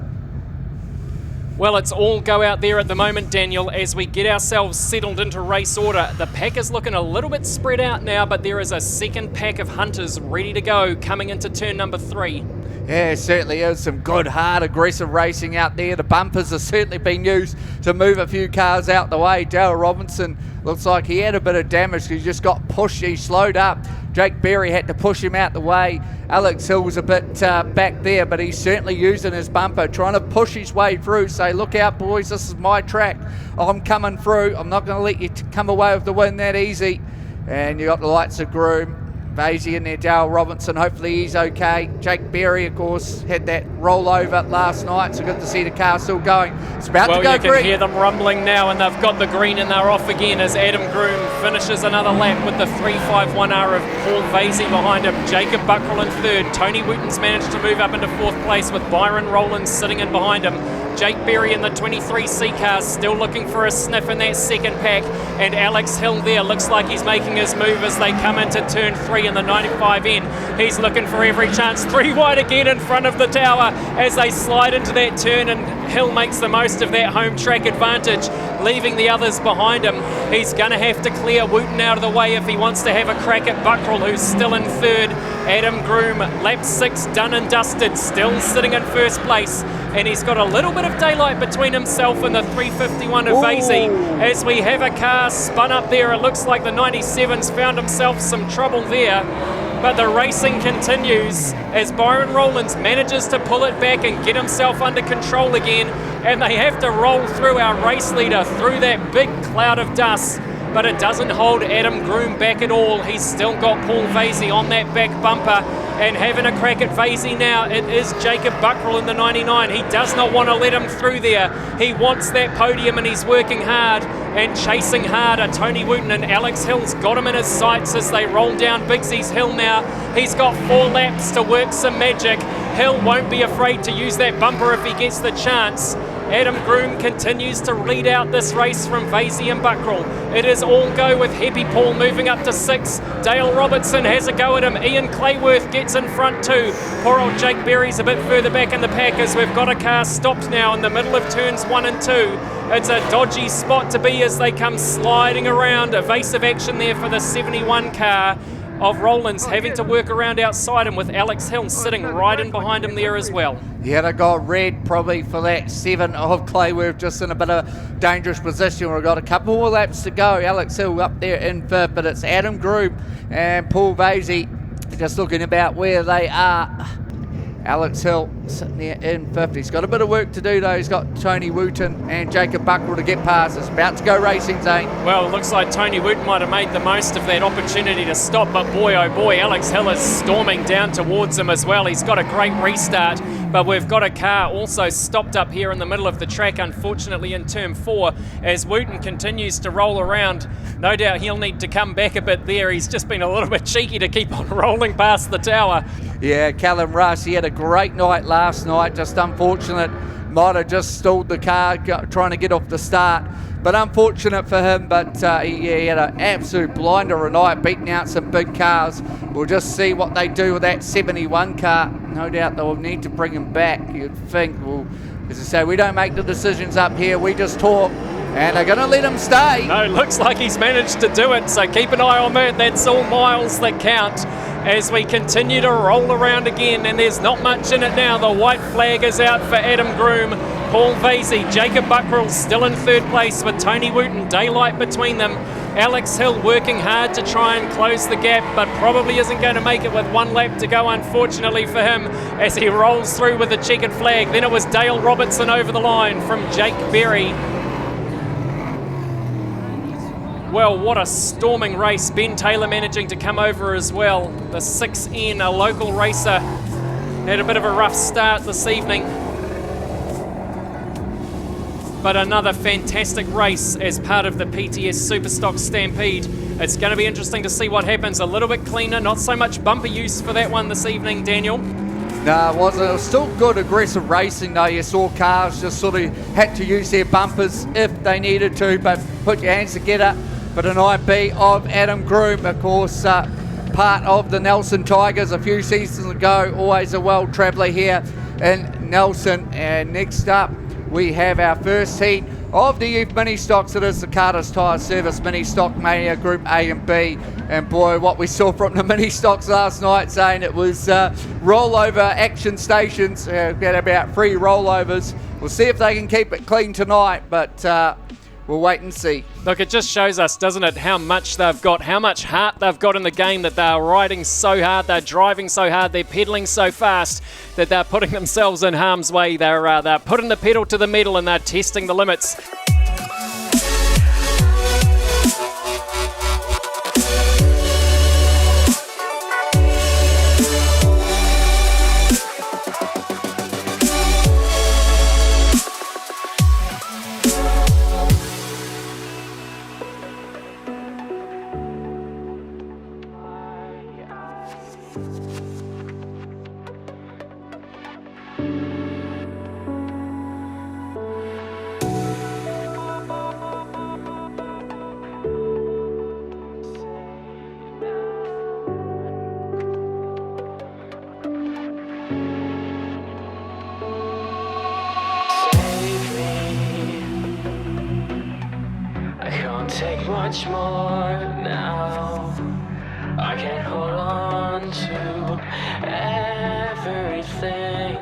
Well, it's all go out there at the moment, Daniel, as we get ourselves settled into race order. The pack is looking a little bit spread out now, but there is a second pack of hunters ready to go coming into turn number 3. Yeah, certainly is some good, hard, aggressive racing out there. The bumpers have certainly been used to move a few cars out the way. Dale Robinson looks like he had a bit of damage. He just got pushed. He slowed up. Jake Berry had to push him out the way. Alex Hill was a bit back there, but he's certainly using his bumper, trying to push his way through. Say, look out, boys, this is my track. I'm coming through. I'm not going to let you come away with the win that easy. And you got the likes of Groom, Vasey in there, Dale Robinson, hopefully he's okay. Jake Berry, of course, had that rollover last night, so good to see the car still going. It's about to go you green. can hear them rumbling now, and they've got the green and they're off again as Adam Groom finishes another lap with the 351R of Paul Vasey behind him. Jacob Buckroll in third. Tony Wooten's managed to move up into fourth place with Byron Rowland sitting in behind him. Jake Berry in the 23C car still looking for a sniff in that second pack, and Alex Hill there looks like he's making his move as they come into turn 3 in the 95N. He's looking for every chance. 3 wide again in front of the tower as they slide into that turn, and Hill makes the most of that home track advantage, leaving the others behind him. He's going to have to clear Wooten out of the way if he wants to have a crack at Buckroll, who's still in third. Adam Groom, lap 6 done and dusted, still sitting in first place, and he's got a little bit of daylight between himself and the 351 of Vasey as we have a car spun up there. It looks like the 97's found himself some trouble there, but the racing continues as Byron Rowlands manages to pull it back and get himself under control again, and they have to roll through our race leader through that big cloud of dust, but it doesn't hold Adam Groom back at all. He's still got Paul Vasey on that back bumper, and having a crack at Vasey now, it is Jacob Buckroll in the 99. He does not want to let him through there. He wants that podium, and he's working hard and chasing hard. Tony Wooten and Alex Hill's got him in his sights as they roll down Bigsy's Hill now. He's got 4 laps to work some magic. Hill won't be afraid to use that bumper if he gets the chance. Adam Groom continues to lead out this race from Vasey and Buckroll. It is all go with Happy Paul moving up to 6. Dale Robertson has a go at him. Ian Clayworth gets in front too. Poor old Jake Berry's a bit further back in the pack as we've got a car stopped now in the middle of turns 1 and 2. It's a dodgy spot to be as they come sliding around. Evasive action there for the 71 car of Rowlands, having to work around outside him with Alex Hill sitting right in behind him there as well. Yeah, they got red probably for that 7 of Clayworth, just in a bit of dangerous position. We've got a couple more laps to go. Alex Hill up there in 5th, but it's Adam Groom and Paul Vasey just looking about where they are. Alex Hill sitting there in 5th. He's got a bit of work to do though. He's got Tony Wooten and Jacob Buckroll to get past. It's about to go racing, Zane. Well, it looks like Tony Wooten might have made the most of that opportunity to stop, but boy oh boy, Alex Hill is storming down towards him as well. He's got a great restart, but we've got a car also stopped up here in the middle of the track, unfortunately in turn 4, as Wooten continues to roll around. No doubt he'll need to come back a bit there. He's just been a little bit cheeky to keep on rolling past the tower. Yeah, Callum Russ, he had a great night last night, just unfortunate. Might have just stalled the car trying to get off the start, but unfortunate for him. But he had an absolute blinder of a night, beating out some big cars. We'll just see what they do with that 71 car. No doubt they'll need to bring him back, you'd think. Well, as I say, we don't make the decisions up here, we just talk, and they're going to let him stay. No, looks like he's managed to do it, so keep an eye on that. That's all miles that count as we continue to roll around again, and there's not much in it now. The white flag is out for Adam Groom, Paul Vasey, Jacob Buckroll still in 3rd place with Tony Wooten, daylight between them. Alex Hill working hard to try and close the gap, but probably isn't going to make it with 1 lap to go, unfortunately for him, as he rolls through with the checkered flag. Then it was Dale Robertson over the line from Jake Berry. Well, what a storming race. Ben Taylor managing to come over as well. The 6N, a local racer, had a bit of a rough start this evening. But another fantastic race as part of the PTS Superstock Stampede. It's going to be interesting to see what happens. A little bit cleaner, not so much bumper use for that one this evening, Daniel. No, it wasn't. It was still good, aggressive racing, though. You saw cars just sort of had to use their bumpers if they needed to, but put your hands together for the 9B of Adam Groom, of course, part of the Nelson Tigers a few seasons ago. Always a world traveller here in Nelson. And next up, we have our first heat of the youth mini stocks. It is the Carter's Tyre Service Mini Stock Mania Group A and B. And boy, what we saw from the mini stocks last night, saying it was rollover action stations. We had about 3 rollovers. We'll see if they can keep it clean tonight, but we'll wait and see. Look, it just shows us, doesn't it, how much they've got, how much heart they've got in the game, that they're riding so hard, they're driving so hard, they're pedaling so fast that they're putting themselves in harm's way. They're putting the pedal to the metal and they're testing the limits. Take much more now. I can't hold on to everything.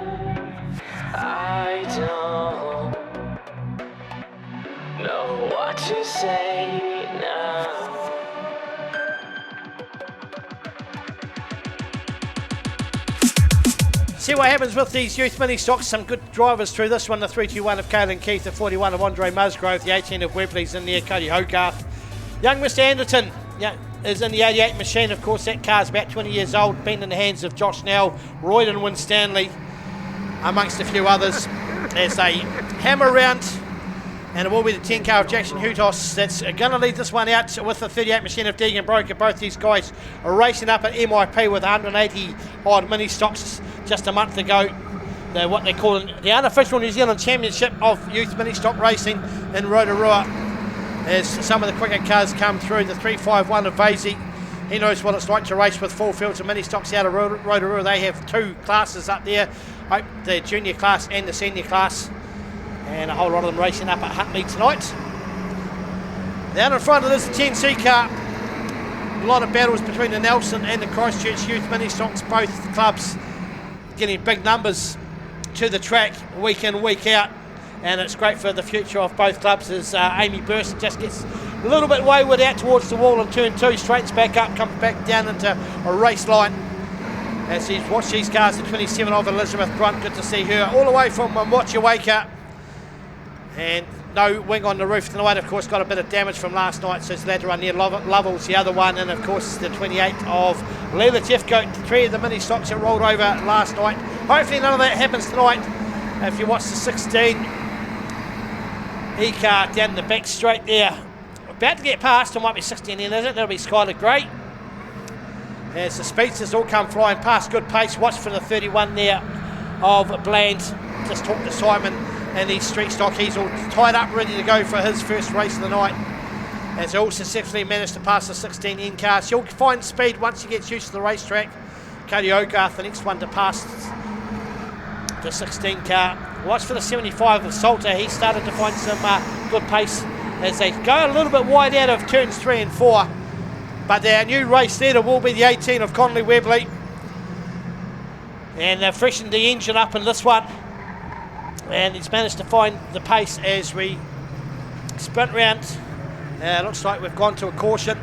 I don't know what to say now. See what happens with these youth mini stocks. Some good drivers through this one. The 321 of Kade Keith, the 41 of Andre Musgrove, the 18 of Webley's in there, Cody Hogarth. Young Mr. Anderton is in the 88 machine. Of course, that car's about 20 years old, been in the hands of Josh Snell, Royden Winstanley, amongst a few others, as they hammer around. And it will be the 10 car of Jackson Hutos that's going to lead this one out with the 38 machine of Deegan Broker. Both these guys are racing up at MIP with 180 odd mini stocks just a month ago. They're what they call the unofficial New Zealand Championship of Youth Mini Stock Racing in Rotorua. As some of the quicker cars come through, the 351 of Vasey, he knows what it's like to race with full fields of mini stocks out of Rotorua. They have 2 classes up there, the junior class and the senior class. And a whole lot of them racing up at Huntly tonight. Down in front of this, the 10C car. A lot of battles between the Nelson and the Christchurch Youth Mini Stocks. Both clubs getting big numbers to the track week in, week out. And it's great for the future of both clubs as Amy Burst just gets a little bit wayward out towards the wall in turn 2, straightens back up, comes back down into a race line. As he's watched these cars, the 27 of Elizabeth Brunt, good to see her all the way from Motueka. And no wing on the roof tonight, of course, got a bit of damage from last night, so it's glad to run near Lovell's the other one. And of course, the 28 of Leela Jeffcoat, 3 of the mini stocks that rolled over last night. Hopefully, none of that happens tonight. If you watch the 16 E-car down the back straight there, about to get past, it might be 16 in, is it? That'll be Skylar Gray. As the speedsters all come flying past, good pace. Watch for the 31 there of Bland. Just talked to Simon. And the street stock, he's all tied up, ready to go for his first race of the night. As he all successfully managed to pass the 16 in car. So he'll find speed once he gets used to the racetrack. Cody Hogarth, the next one to pass the 16 car. Watch for the 75 of Salter. He started to find some good pace as they go a little bit wide out of turns 3 and 4. But their new race leader will be the 18 of Connolly Webley. And they've freshened the engine up in this one. And he's managed to find the pace as we sprint round. Looks like we've gone to a caution.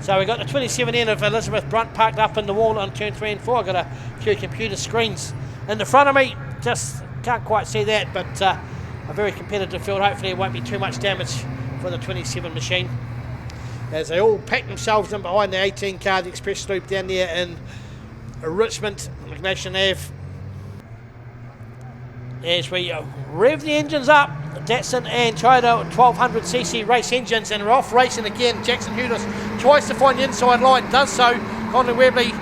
So we've got the 27N of Elizabeth Brunt parked up in the wall on turn 3 and 4. I've got a few computer screens in the front of me. Just can't quite see that, but a very competitive field. Hopefully it won't be too much damage for the 27 machine. As they all pack themselves in behind the 18 car, the express loop down there in Richmond, McNation Ave. As we rev the engines up, Datsun and Toyota 1200cc race engines, and we're off racing again. Jackson Hudos tries to find the inside line, does so. Conley Webley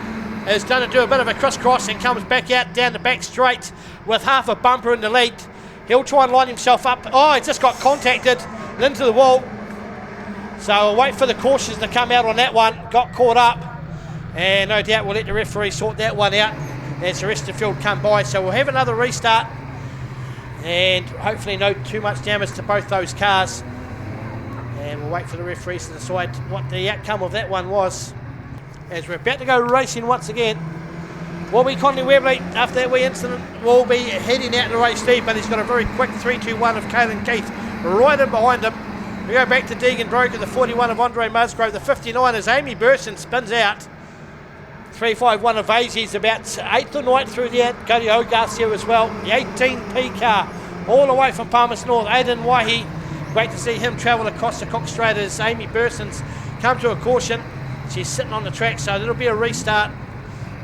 is going to do a bit of a crisscross and comes back out down the back straight with half a bumper in the lead. He'll try and line himself up. Oh, he just got contacted and into the wall. So we'll wait for the cautions to come out on that one. Got caught up. And no doubt we'll let the referee sort that one out as the rest of the field come by. So we'll have another restart. And hopefully no too much damage to both those cars. And we'll wait for the referees to decide what the outcome of that one was. As we're about to go racing once again. Will be Conley Webley, after that wee incident, will be heading out in the race lead, but he's got a very quick 3-2-1 of Kade Keith right in behind him. We go back to Deegan Broker, the 41 of Andre Musgrove, the 59 as Amy Burson spins out. 3-5-1 of Vasey's about 8th or 9th through there. Cody Hogarth's here as well. The 18P car, all the way from Palmas North. Aidan Waihi, great to see him travel across the Cox Strait as Amy Burson's come to a caution. She's sitting on the track, so it'll be a restart.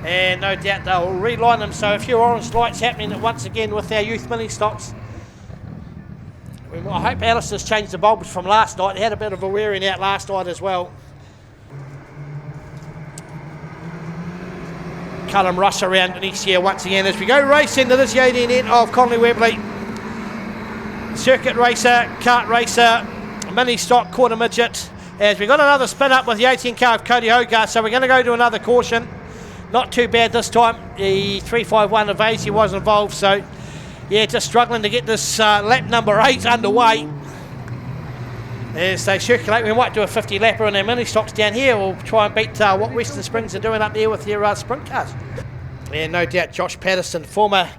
And no doubt they'll reline them. So a few orange lights happening once again with our youth mini stocks. I hope Alistair's changed the bulbs from last night. They had a bit of a wearing out last night as well. Callum Russ around Denise here once again as we go racing to this 18 end of Conley Webley. Circuit racer, kart racer, mini stock, quarter midget. As we got another spin up with the 18 car of Cody Hogarth, so we're going to go to another caution. Not too bad this time. The 3-5-1 of Vasey was involved, so yeah, just struggling to get this lap number 8 underway. As they circulate, we might do a 50 lapper in our mini stocks down here. We'll try and beat what Western Springs are doing up there with their sprint cars. And no doubt Josh Patterson, former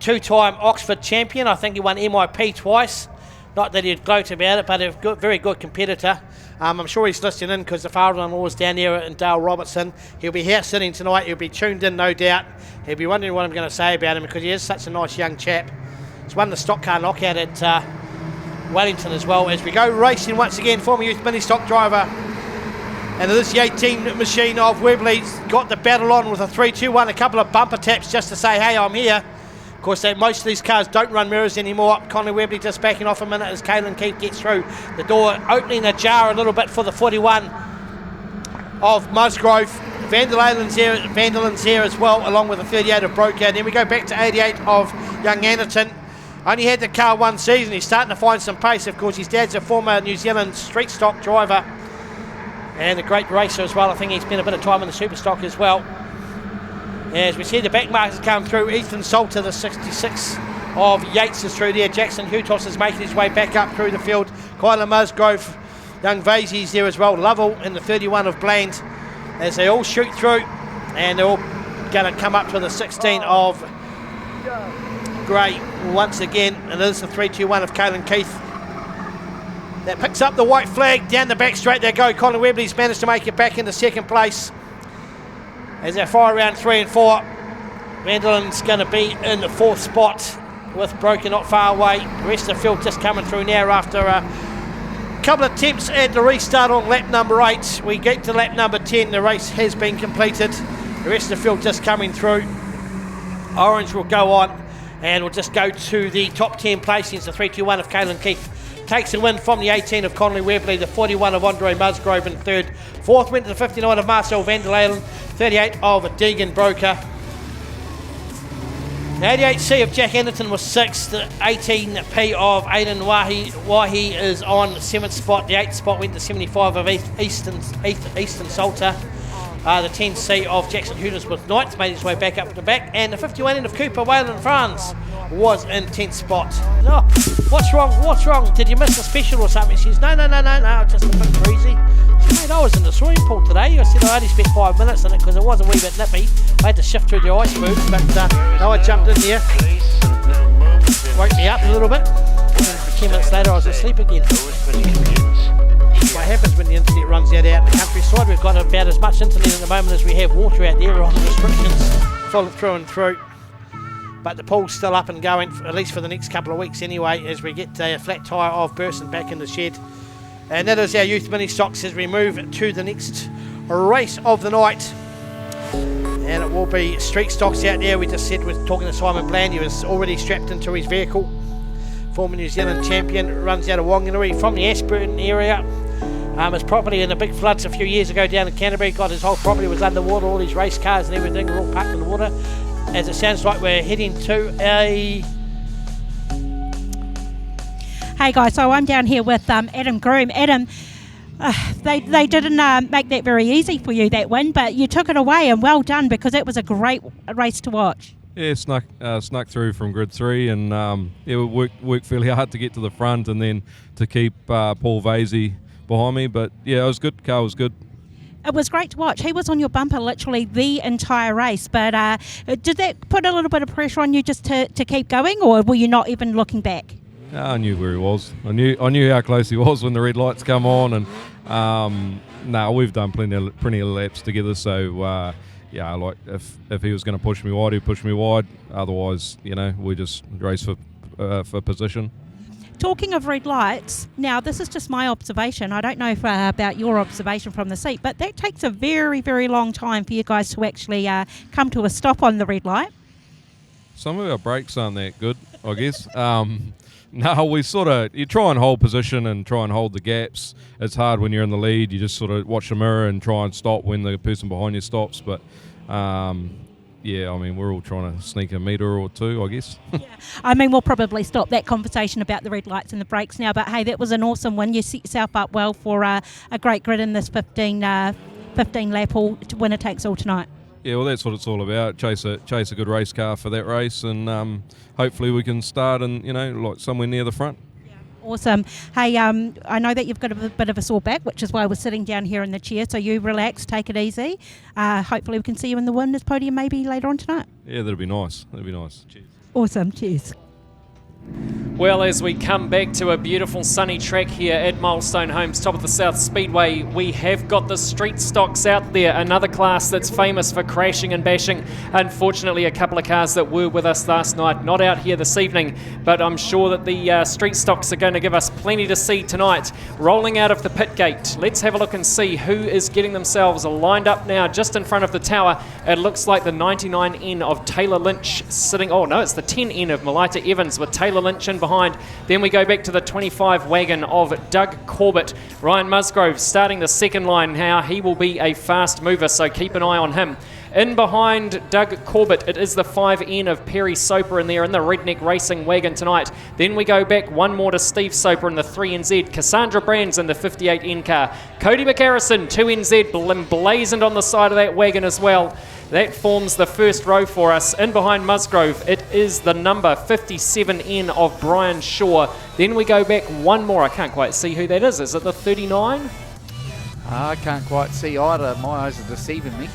2-time Oxford champion. I think he won MIP twice. Not that he'd gloat about it, but a very good competitor. I'm sure he's listening in because the father-in-law is down there in Dale Robertson. He'll be here sitting tonight. He'll be tuned in, no doubt. He'll be wondering what I'm going to say about him because he is such a nice young chap. He's won the stock car knockout at Wellington as well. As we go racing once again, former youth mini stock driver. And this 18 machine of Webley's got the battle on with a 3-2-1, a couple of bumper taps just to say, hey, I'm here. Of course, most of these cars don't run mirrors anymore. Conley Webley just backing off a minute as Kade Keith gets through. The door opening ajar a little bit for the 41 of Musgrove. Vanderlanden's here as well, along with the 38 of Broker. And then we go back to 88 of Young Anderton. Only had the car one season. He's starting to find some pace. Of course, his dad's a former New Zealand street stock driver and a great racer as well. I think he spent a bit of time in the super stock as well. As we see the back markers come through, Ethan Salter, the 66 of Yates, is through there. Jackson Hutos is making his way back up through the field. Kyler Musgrove, young Vasey's there as well. Lovell in the 31 of Bland as they all shoot through, and they're all going to come up to the 16 of Gray once again, and it is the 3-2-1 of Kade Keith. That picks up the white flag. Down the back straight they go. Conley Webley's managed to make it back into second place. As they fire around 3 and 4, Vanderland's going to be in the 4th spot with Broker not far away. The rest of the field just coming through now after a couple of attempts at the restart on lap number 8. We get to lap number 10. The race has been completed. The rest of the field just coming through. Orange will go on and we'll just go to the top 10 placings. The 3-2-1 of Kade Keith takes a win from the 18 of Conley Webley, the 41 of Andre Musgrove in 3rd. 4th went to the 59 of Marcel Vanderlalen, 38 of Deegan Broker. The 88C of Jack Anderton was 6th. The 18P of Aidan Waihi is on 7th spot. The 8th spot went to 75 of Easton Salter. The 10C of Jackson Hudas was 9th, made his way back up to the back. And the 51 end of Cooper Wayland France was in 10th spot. Oh, what's wrong? What's wrong? Did you miss a special or something? She says, no, just a bit breezy. She said, mate, I was in the swimming pool today. I said I only spent 5 minutes in it because it was a wee bit nippy. I had to shift through the ice boots, but no, I jumped in there. Woke me up a little bit. And 10 minutes later I was asleep again. What happens when the internet runs out in the countryside? We've got about as much internet at the moment as we have water out there. We're on the restrictions full through and through. But the pool's still up and going, at least for the next couple of weeks anyway, as we get a flat tyre of Burson back in the shed. And that is our youth mini stocks as we move to the next race of the night. And it will be street stocks out there. We just said we're talking to Simon Bland. He was already strapped into his vehicle. Former New Zealand champion, runs out of Wanganui from the Ashburton area. His property in the big floods a few years ago down in Canterbury, God, his whole property was underwater, all these race cars and everything were all parked in the water. As it sounds like we're heading to a... Hey guys, so I'm down here with Adam Groom. Adam, they didn't make that very easy for you, that win, but you took it away, and well done, because it was a great race to watch. Yeah, snuck through from grid 3, and we worked fairly hard to get to the front, and then to keep Paul Vasey behind me. But yeah, it was good. Car was good. It was great to watch. He was on your bumper literally the entire race. But did that put a little bit of pressure on you just to keep going, or were you not even looking back? I knew where he was. I knew how close he was when the red lights come on, and we've done plenty of laps together. So yeah, like if he was going to push me wide, he'd push me wide. Otherwise, we just race for position. Talking of red lights, now this is just my observation. I don't know about your observation from the seat, but that takes a very, very long time for you guys to actually come to a stop on the red light. Some of our brakes aren't that good, I guess. No, you try and hold position and try and hold the gaps. It's hard when you're in the lead. You just sort of watch the mirror and try and stop when the person behind you stops. But yeah, I mean, we're all trying to sneak a metre or two, I guess. Yeah. I mean, we'll probably stop that conversation about the red lights and the brakes now. But hey, that was an awesome win. You set yourself up well for a great grid in this 15 lap winner takes all tonight. Yeah, well, that's what it's all about. Chase a good race car for that race, and hopefully we can start and like somewhere near the front. Awesome. Hey, I know that you've got a bit of a sore back, which is why we're sitting down here in the chair. So you relax, take it easy. Hopefully we can see you in the winners' podium maybe later on tonight. Yeah, that'll be nice. Cheers. Awesome. Cheers. Well, as we come back to a beautiful sunny track here at Milestone Homes, top of the South Speedway, we have got the street stocks out there, another class that's famous for crashing and bashing. Unfortunately, a couple of cars that were with us last night, not out here this evening, but I'm sure that the street stocks are going to give us plenty to see tonight. Rolling out of the pit gate, let's have a look and see who is getting themselves lined up now just in front of the tower. It looks like the 99N of Taylor Lynch sitting, oh no, it's the 10N of Melita Evans with Taylor Lynch in behind. Then we go back to the 25 wagon of Doug Corbett. Ryan Musgrove starting the second line now. He will be a fast mover, so keep an eye on him. In behind Doug Corbett, it is the 5N of Perry Soper in there in the Redneck Racing wagon tonight. Then we go back one more to Steve Soper in the 3NZ. Cassandra Brands in the 58N car. Cody McHarrison, 2NZ, blazoned on the side of that wagon as well. That forms the first row for us. In behind Musgrove, it is the number 57N of Brian Shaw. Then we go back one more. I can't quite see who that is. Is it the 39? I can't quite see either. My eyes are deceiving me.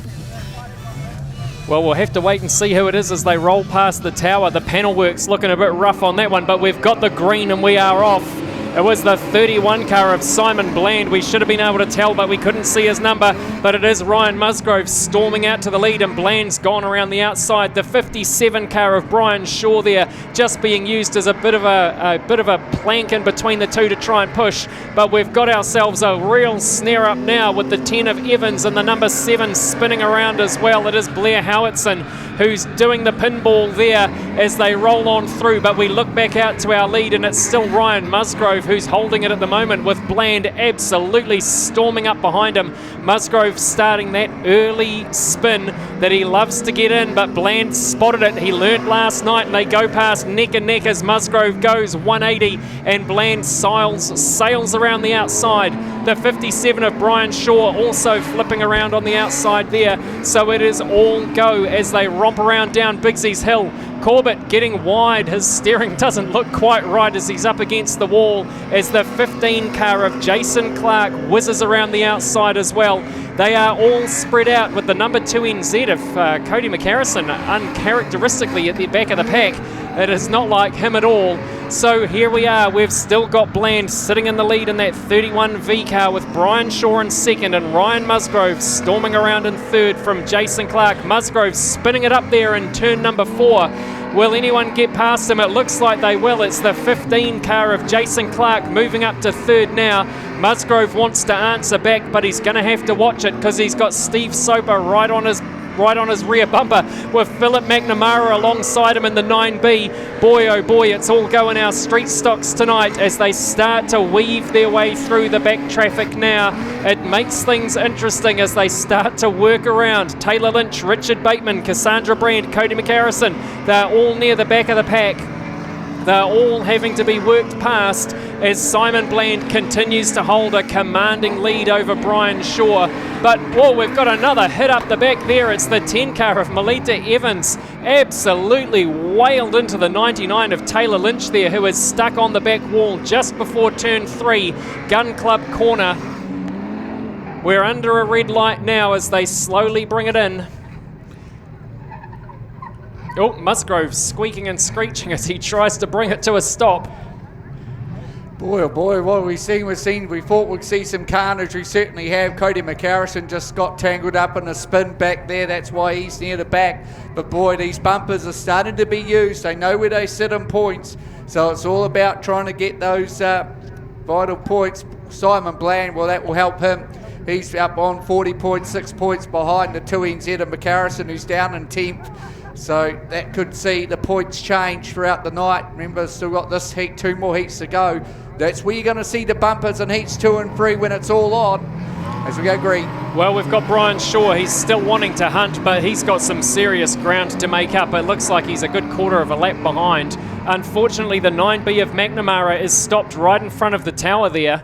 Well, we'll have to wait and see who it is as they roll past the tower. The panel work's looking a bit rough on that one, but we've got the green and we are off. It was the 31 car of Simon Bland. We should have been able to tell, but we couldn't see his number. But it is Ryan Musgrove storming out to the lead, and Bland's gone around the outside. The 57 car of Brian Shaw there, just being used as a bit of a plank in between the two to try and push. But we've got ourselves a real snare up now with the 10 of Evans and the number 7 spinning around as well. It is Blair Howitson who's doing the pinball there as they roll on through. But we look back out to our lead, and it's still Ryan Musgrove who's holding it at the moment, with Bland absolutely storming up behind him. Musgrove starting that early spin that he loves to get in, but Bland spotted it. He learnt last night, and they go past neck and neck as Musgrove goes 180 and Bland sails around the outside. The 57 of Brian Shaw also flipping around on the outside there. So it is all go as they romp around down Bigsy's Hill. Corbett getting wide. His steering doesn't look quite right as he's up against the wall, as the 15 car of Jason Clark whizzes around the outside as well. They are all spread out with the number 2 NZ of Cody McHarrison uncharacteristically at the back of the pack. It is not like him at all. So here we are. We've still got Bland sitting in the lead in that 31V car with Brian Shaw in second and Ryan Musgrove storming around in third from Jason Clark. Musgrove spinning it up there in turn number 4. Will anyone get past him? It looks like they will. It's the 15 car of Jason Clark moving up to third now. Musgrove wants to answer back, but he's going to have to watch it because he's got Steve Soper right on his right on his rear bumper with Philip McNamara alongside him in the 9B. Boy, oh boy, it's all going our street stocks tonight as they start to weave their way through the back traffic now. It makes things interesting as they start to work around. Taylor Lynch, Richard Bateman, Cassandra Brand, Kade McCarrison, they're all near the back of the pack. They're all having to be worked past as Simon Bland continues to hold a commanding lead over Brian Shaw. But, whoa, we've got another hit up the back there. It's the 10 car of Melita Evans. Absolutely wailed into the 99 of Taylor Lynch there, who is stuck on the back wall just before turn 3, Gun Club corner. We're under a red light now as they slowly bring it in. Oh, Musgrove squeaking and screeching as he tries to bring it to a stop. Boy, oh boy, what have we seen? We thought we'd see some carnage. We certainly have. Kade McCarrison just got tangled up in a spin back there. That's why he's near the back. But boy, these bumpers are starting to be used. They know where they sit in points. So it's all about trying to get those vital points. Simon Bland, well, that will help him. He's up on 40 points, 6 points behind the 2NZ of McCarrison, who's down in 10th. So that could see the points change throughout the night. Remember, still got this heat, 2 more heats to go. That's where you're going to see the bumpers in heats 2 and 3 when it's all on. As we go green. Well, we've got Brian Shaw. He's still wanting to hunt, but he's got some serious ground to make up. It looks like he's a good quarter of a lap behind. Unfortunately, the 9B of McNamara is stopped right in front of the tower there.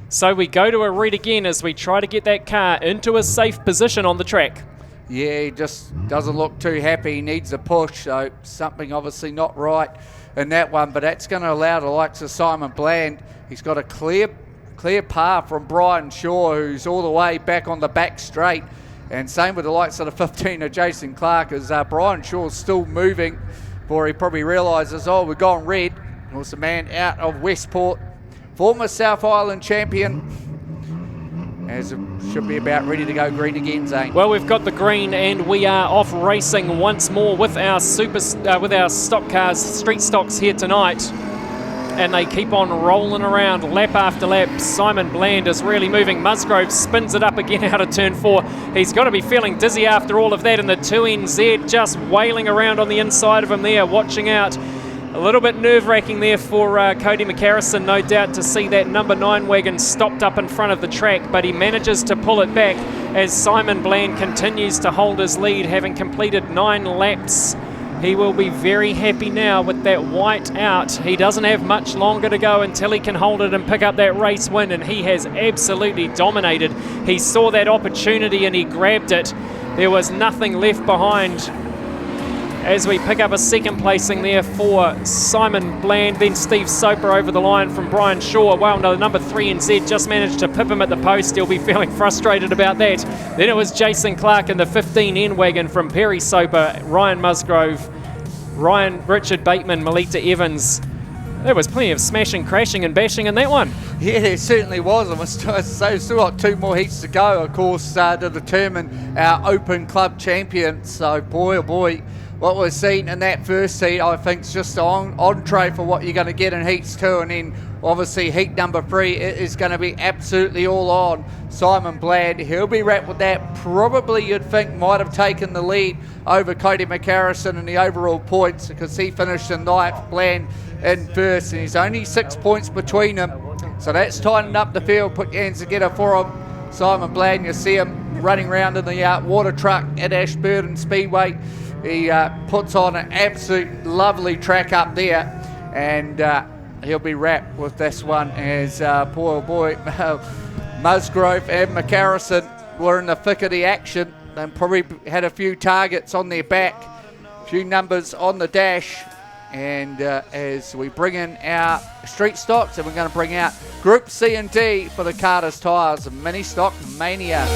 So we go to a read again as we try to get that car into a safe position on the track. Yeah, he just doesn't look too happy. He needs a push, so something obviously not right in that one, but that's going to allow the likes of Simon Bland. He's got a clear path from Brian Shaw, who's all the way back on the back straight, and same with the likes of the 15 of Jason Clark, as Brian Shaw's still moving before he probably realises, oh, we've gone red. It was the man out of Westport, former South Island champion, as it should be about ready to go green again, Zane. Well, we've got the green and we are off racing once more with our with our stock cars, street stocks here tonight. And they keep on rolling around lap after lap. Simon Bland is really moving. Musgrove spins it up again out of turn 4. He's got to be feeling dizzy after all of that, and the 2NZ just wailing around on the inside of him there, watching out. A little bit nerve-wracking there for Kade McCarrison, no doubt, to see that number 9 wagon stopped up in front of the track, but he manages to pull it back as Simon Bland continues to hold his lead, having completed 9 laps. He will be very happy now with that white out. He doesn't have much longer to go until he can hold it and pick up that race win, and he has absolutely dominated. He saw that opportunity and he grabbed it. There was nothing left behind. As we pick up a second placing there for Simon Bland, then Steve Soper over the line from Brian Shaw. Well, no, the number 3NZ just managed to pip him at the post. He'll be feeling frustrated about that. Then it was Jason Clark in the 15N wagon from Perry Soper, Ryan Musgrove, Richard Bateman, Melita Evans. There was plenty of smashing, crashing and bashing in that one. Yeah, there certainly was. We've still got 2 more heats to go, of course, to determine our Open Club champion. So, boy, oh boy, what we've seen in that first heat, I think, is just an entree for what you're going to get in heats 2, and then obviously heat number 3 is going to be absolutely all on. Simon Bland, he'll be wrapped with that. Probably you'd think might have taken the lead over Kade McCarrison in the overall points, because he finished in 9th, Bland in first, and he's only 6 points between them. So that's tightened up the field. Put your hands together for him. Simon Bland, you see him running around in the water truck at Ashburton Speedway. He puts on an absolute lovely track up there, and he'll be wrapped with this one as poor boy Musgrove and McCarrison were in the thick of the action and probably had a few targets on their back, a few numbers on the dash. And as we bring in our street stocks, and we're going to bring out Group C and D for the Carter's Tyres Mini Stock Mania.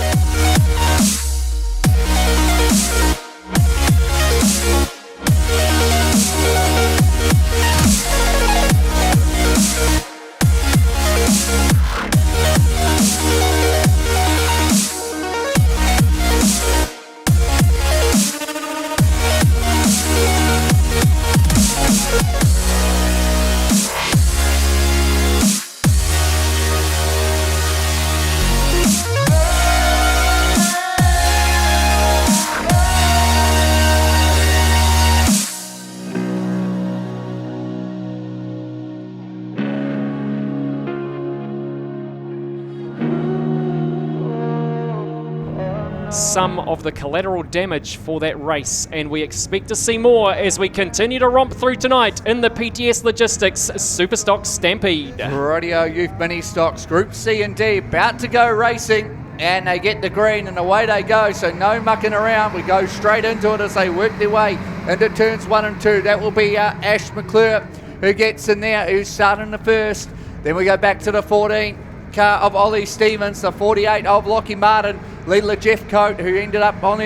some of the collateral damage for that race, and we expect to see more as we continue to romp through tonight in the PTS Logistics Superstock Stampede. Radio Youth Mini Stocks Group C and D about to go racing, and they get the green and away they go, so no mucking around. We go straight into it as they work their way into turns 1 and 2. That will be Ash McClure who gets in there, who's starting the first. Then we go back to the 14 car of Ollie Stevens, the 48 of Lockie Martin, Leela Jeffcoat, who ended up on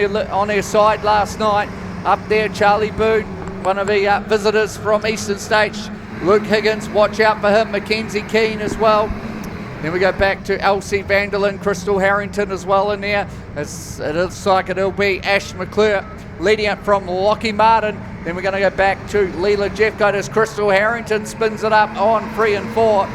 their side last night. Up there, Charlie Boone, one of the visitors from Eastern States. Luke Higgins, watch out for him. Mackenzie Keane as well. Then we go back to Elsie Vanderlyn, Crystal Harrington as well in there. It looks like it'll be Ash McClure leading it from Lockie Martin. Then we're going to go back to Leela Jeffcoat as Crystal Harrington spins it up on 3 and 4.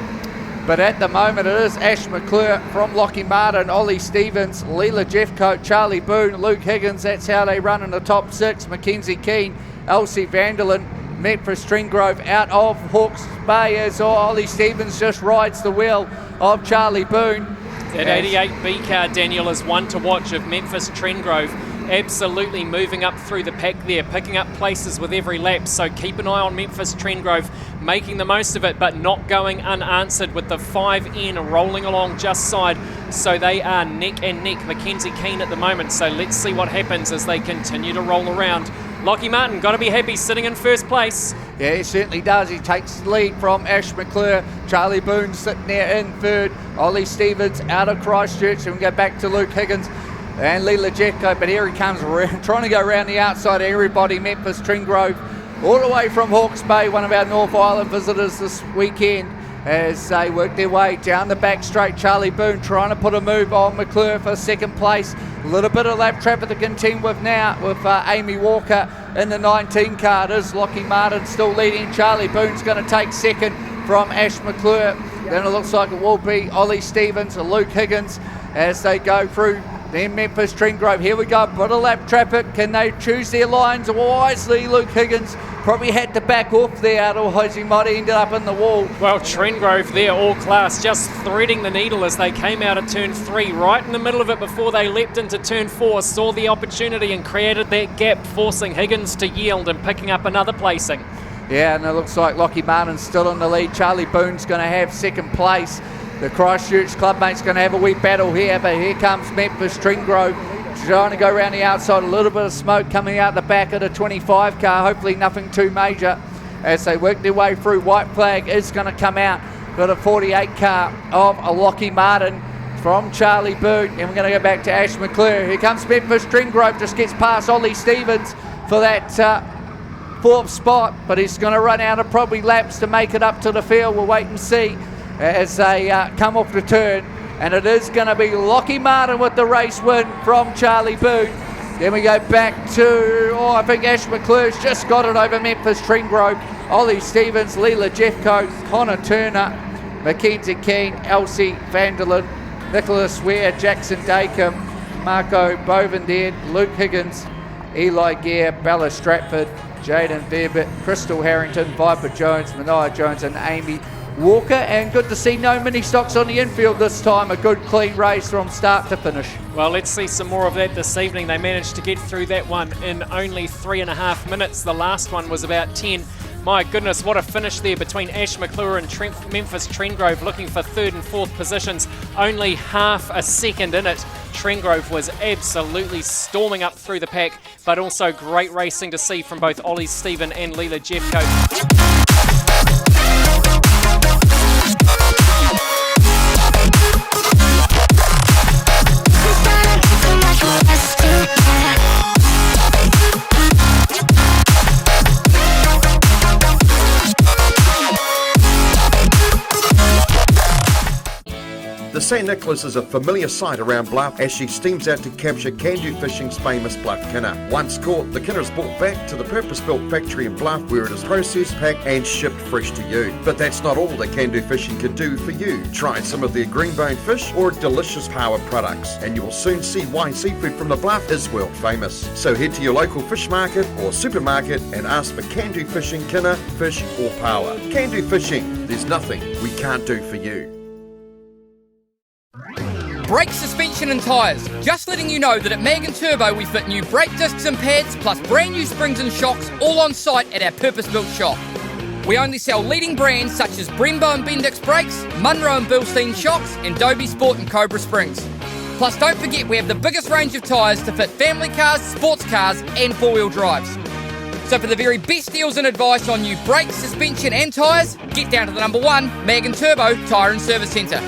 But at the moment it is Ash McClure from Lockie Martin, Ollie Stevens, Leela Jeffcoat, Charlie Boone, Luke Higgins. That's how they run in the top 6. Mackenzie Keane, Elsie Vanderlyn, Memphis Stringgrove out of Hawke's Bay as Ollie Stevens just rides the wheel of Charlie Boone. That 88B car, Daniel, is one to watch of Memphis Trendgrove. Absolutely moving up through the pack there, picking up places with every lap. So keep an eye on Memphis Trendgrove, making the most of it, but not going unanswered with the 5N rolling along just side. So they are neck and neck, Mackenzie Keane at the moment. So let's see what happens as they continue to roll around. Lockie Martin, got to be happy sitting in first place. Yeah, he certainly does. He takes the lead from Ash McClure. Charlie Boone sitting there in third. Ollie Stevens out of Christchurch. And we go back to Luke Higgins and Leela Jeffcoat. But here he comes around, trying to go around the outside of everybody. Memphis Trendgrove all the way from Hawke's Bay, one of our North Island visitors this weekend, as they work their way down the back straight. Charlie Boone trying to put a move on McClure for second place. A little bit of lap traffic to contend with now with Amy Walker in the 19 car. It is Lockie Martin still leading. Charlie Boone's going to take second from Ash McClure. Then it looks like it will be Ollie Stevens and Luke Higgins as they go through. Then Memphis Trendgrove. Here we go. Bit of lap traffic. Can they choose their lines wisely? Luke Higgins probably had to back off there, otherwise he might have ended up in the wall. Well, Trendgrove there, all class, just threading the needle as they came out of turn 3, right in the middle of it before they leapt into turn 4, saw the opportunity and created that gap, forcing Higgins to yield and picking up another placing. Yeah, and it looks like Lockie Martin's still in the lead. Charlie Boone's going to have second place. The Christchurch clubmate's going to have a wee battle here, but here comes Memphis Trendgrove trying to go around the outside. A little bit of smoke coming out the back of the 25 car, hopefully nothing too major as they work their way through. White flag is going to come out for the 48 car of Lockie Martin from Charlie Boone, and we're going to go back to Ash McClure. Here comes Memphis Trendgrove, just gets past Ollie Stevens for that 4th spot, but he's going to run out of probably laps to make it up to the field. We'll wait and see as they come off the turn. And it is going to be Lockie Martin with the race win from Charlie Boone. Then we go back to, I think Ash McClure's just got it over Memphis Trendgrove. Ollie Stevens, Leela Jeffcoat, Connor Turner, Mackenzie Keane, Elsie Vanderlyn, Nicholas Ware, Jackson Dacomb, Marco Bovendale, Luke Higgins, Eli Gear, Bella Stratford, Jaden Verbit, Crystal Harrington, Viper Jones, Mania Jones and Amy Walker. And good to see no mini stocks on the infield this time. A good clean race from start to finish. Well, let's see some more of that this evening. They managed to get through that one in only 3.5 minutes. The last one was about 10. My goodness, what a finish there between Ash McClure and Memphis Trendgrove, looking for 3rd and 4th positions. Only half a second in it. Trendgrove was absolutely storming up through the pack, but also great racing to see from both Ollie Stephen and Leela Jeffcoat. The St. Nicholas is a familiar sight around Bluff as she steams out to capture Can-Do Fishing's famous Bluff Kinner. Once caught, the Kinner is brought back to the purpose-built factory in Bluff where it is processed, packed and shipped fresh to you. But that's not all that Can-Do Fishing can do for you. Try some of their greenbone fish or delicious power products and you will soon see why seafood from the Bluff is world famous. So head to your local fish market or supermarket and ask for Can-Do Fishing Kinner, fish or power. Can-Do Fishing, there's nothing we can't do for you. Brake, suspension and tyres. Just letting you know that at Mag & Turbo we fit new brake discs and pads plus brand new springs and shocks all on site at our purpose-built shop. We only sell leading brands such as Brembo and Bendix brakes, Munro and Bilstein shocks and Dobie Sport and Cobra springs. Plus don't forget we have the biggest range of tyres to fit family cars, sports cars and four-wheel drives. So for the very best deals and advice on new brakes, suspension and tyres, get down to the number 1 Mag & Turbo Tyre and Service Centre.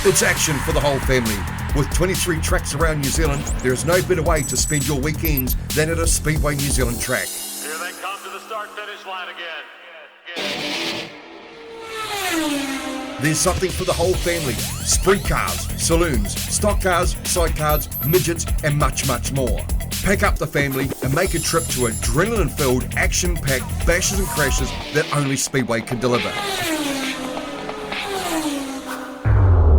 It's action for the whole family. With 23 tracks around New Zealand, there is no better way to spend your weekends than at a Speedway New Zealand track. Here they come to the start-finish line again. There's something for the whole family. Sprint cars, saloons, stock cars, sidecars, midgets and much, much more. Pack up the family and make a trip to adrenaline-filled, action-packed bashes and crashes that only Speedway can deliver.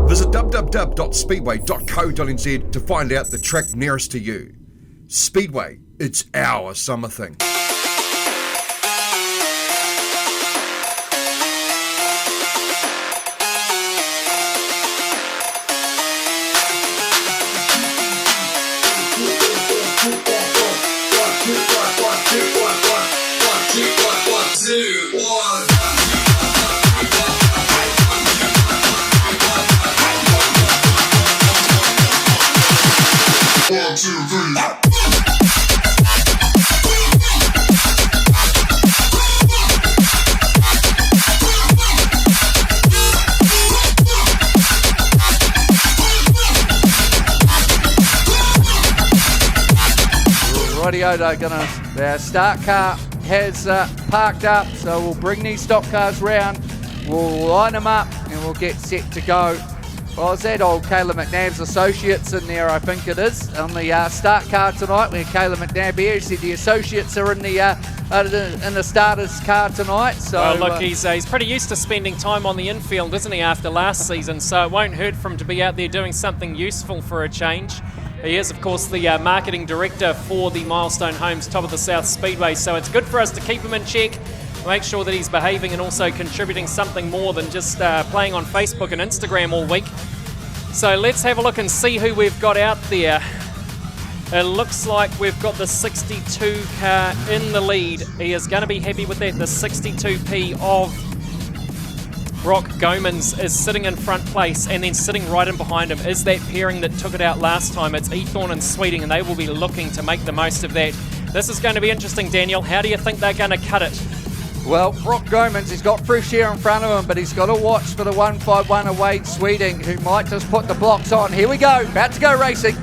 Visit www.speedway.co.nz to find out the track nearest to you. Speedway, it's our summer thing. Rightio, the start car has parked up, so we'll bring these stock cars round, we'll line them up and we'll get set to go. Well, is that old Kayla McNabb's associates in there, I think it is, on the start car tonight. We have Kayla McNabb here. He said the associates are in the starters car tonight. So well, look, he's pretty used to spending time on the infield, isn't he, after last season? So it won't hurt for him to be out there doing something useful for a change. He is, of course, the marketing director for the Milestone Homes Top of the South Speedway. So it's good for us to keep him in check, make sure that he's behaving and also contributing something more than just playing on Facebook and Instagram all week. So let's have a look and see who we've got out there. It looks like we've got the 62 car in the lead. He is going to be happy with that. The 62P of Brock Gomans is sitting in front place, and then sitting right in behind him is that pairing that took it out last time. It's Ethorn and Sweeting, and they will be looking to make the most of that. This is going to be interesting, Daniel. How do you think they're going to cut it? Well, Brock Gomans, he's got fresh air in front of him, but he's got to watch for the 151 of Wade Sweeting, who might just put the blocks on. Here we go, about to go racing.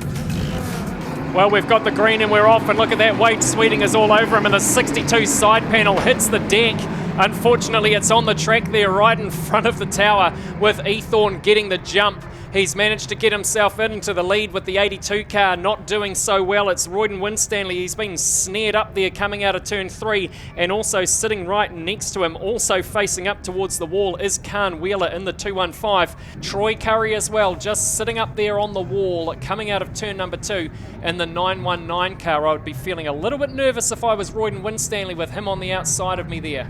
Well, we've got the green and we're off, and look at that, Wade Sweeting is all over him, and the 62 side panel hits the deck. Unfortunately, it's on the track there right in front of the tower, with Ethorn getting the jump. He's managed to get himself into the lead with the 82 car, not doing so well. It's Royden Winstanley. He's been snared up there coming out of turn 3, and also sitting right next to him, also facing up towards the wall, is Khan Wheeler in the 215. Troy Curry as well, just sitting up there on the wall, coming out of turn number 2 in the 919 car. I would be feeling a little bit nervous if I was Royden Winstanley with him on the outside of me there.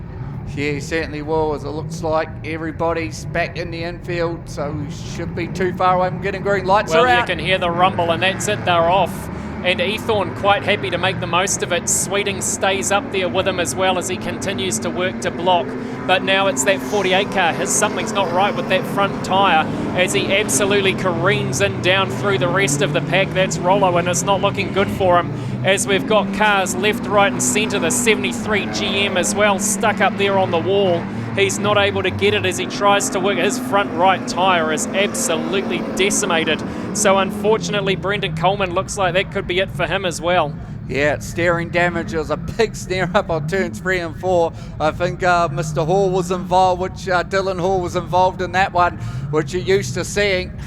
Yeah, he certainly will, as it looks like everybody's back in the infield, so we should be too far away from getting green lights Well, around. you can hear the rumble, and that's it, they're off. And Ethorn quite happy to make the most of it. Sweeting stays up there with him as well as he continues to work to block. But now it's that 48 car. Something's not right with that front tyre as he absolutely careens in down through the rest of the pack. That's Rollo, and it's not looking good for him as we've got cars left, right and centre. The 73 GM as well stuck up there on the wall. He's not able to get it as he tries to work. His front right tyre is absolutely decimated. So unfortunately, Brendan Coleman looks like that could be it for him as well. Yeah, it's steering damage. It was a big snare up on turns 3 and 4. I think Mr. Hall was involved, Dylan Hall was involved in that one, which you're used to seeing.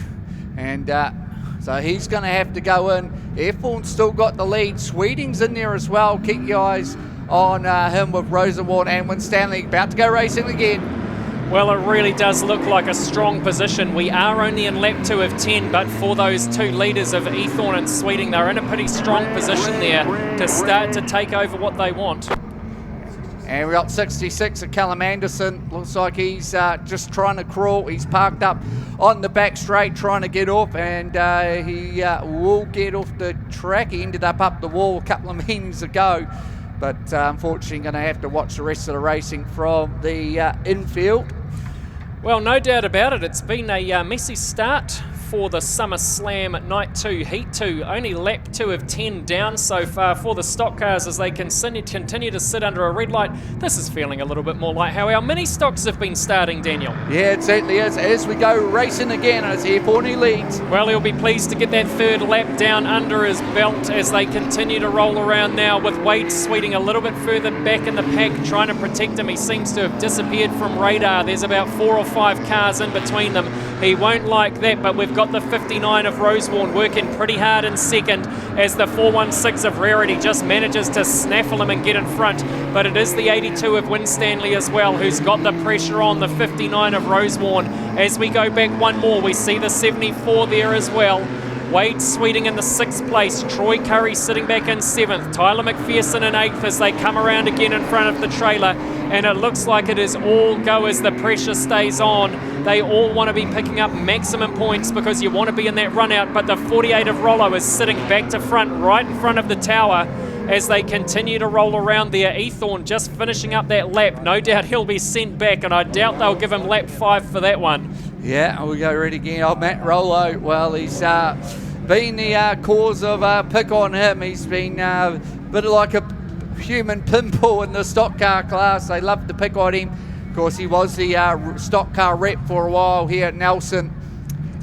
And so he's going to have to go in. Airborne's still got the lead. Sweeting's in there as well. Keep your eyes on him with Rosenwald and Winstanley about to go racing again. Well, it really does look like a strong position. We are only in lap 2 of 10, but for those two leaders of Ethorn and Sweeting, they're in a pretty strong position there to start to take over what they want. And we got 66 of Callum Anderson. Looks like he's just trying to crawl. He's parked up on the back straight trying to get off, and he will get off the track. He ended up the wall a couple of meetings ago, but unfortunately going to have to watch the rest of the racing from the infield. Well, no doubt about it. It's been a messy start for the Summer Slam Night 2 Heat 2. Only lap 2 of 10 down so far for the stock cars as they continue to sit under a red light. This is feeling a little bit more like how our mini stocks have been starting, Daniel. Yeah, it certainly is. As we go racing again, as Airborne leads. Well, he'll be pleased to get that third lap down under his belt as they continue to roll around now, with Wade Sweeting a little bit further back in the pack, trying to protect him. He seems to have disappeared from radar. There's about 4 or 5 cars in between them. He won't like that, but we've got the 59 of Rosewarne working pretty hard in second as the 416 of Rarity just manages to snaffle him and get in front. But it is the 82 of Winstanley as well who's got the pressure on the 59 of Rosewarne. As we go back one more, we see the 74 there as well. Wade Sweeting in the 6th place, Troy Curry sitting back in 7th, Tyler McPherson in 8th as they come around again in front of the trailer, and it looks like it is all go as the pressure stays on. They all want to be picking up maximum points because you want to be in that run out, but the 48 of Rollo is sitting back to front, right in front of the tower as they continue to roll around there. Ethorn just finishing up that lap. No doubt he'll be sent back, and I doubt they'll give him lap 5 for that one. Yeah, we go red again. Oh, Matt Rollo, well, he's been the cause of a pick on him. He's been a bit like a human pinball in the stock car class. They love to pick on him. Of course, he was the stock car rep for a while here at Nelson.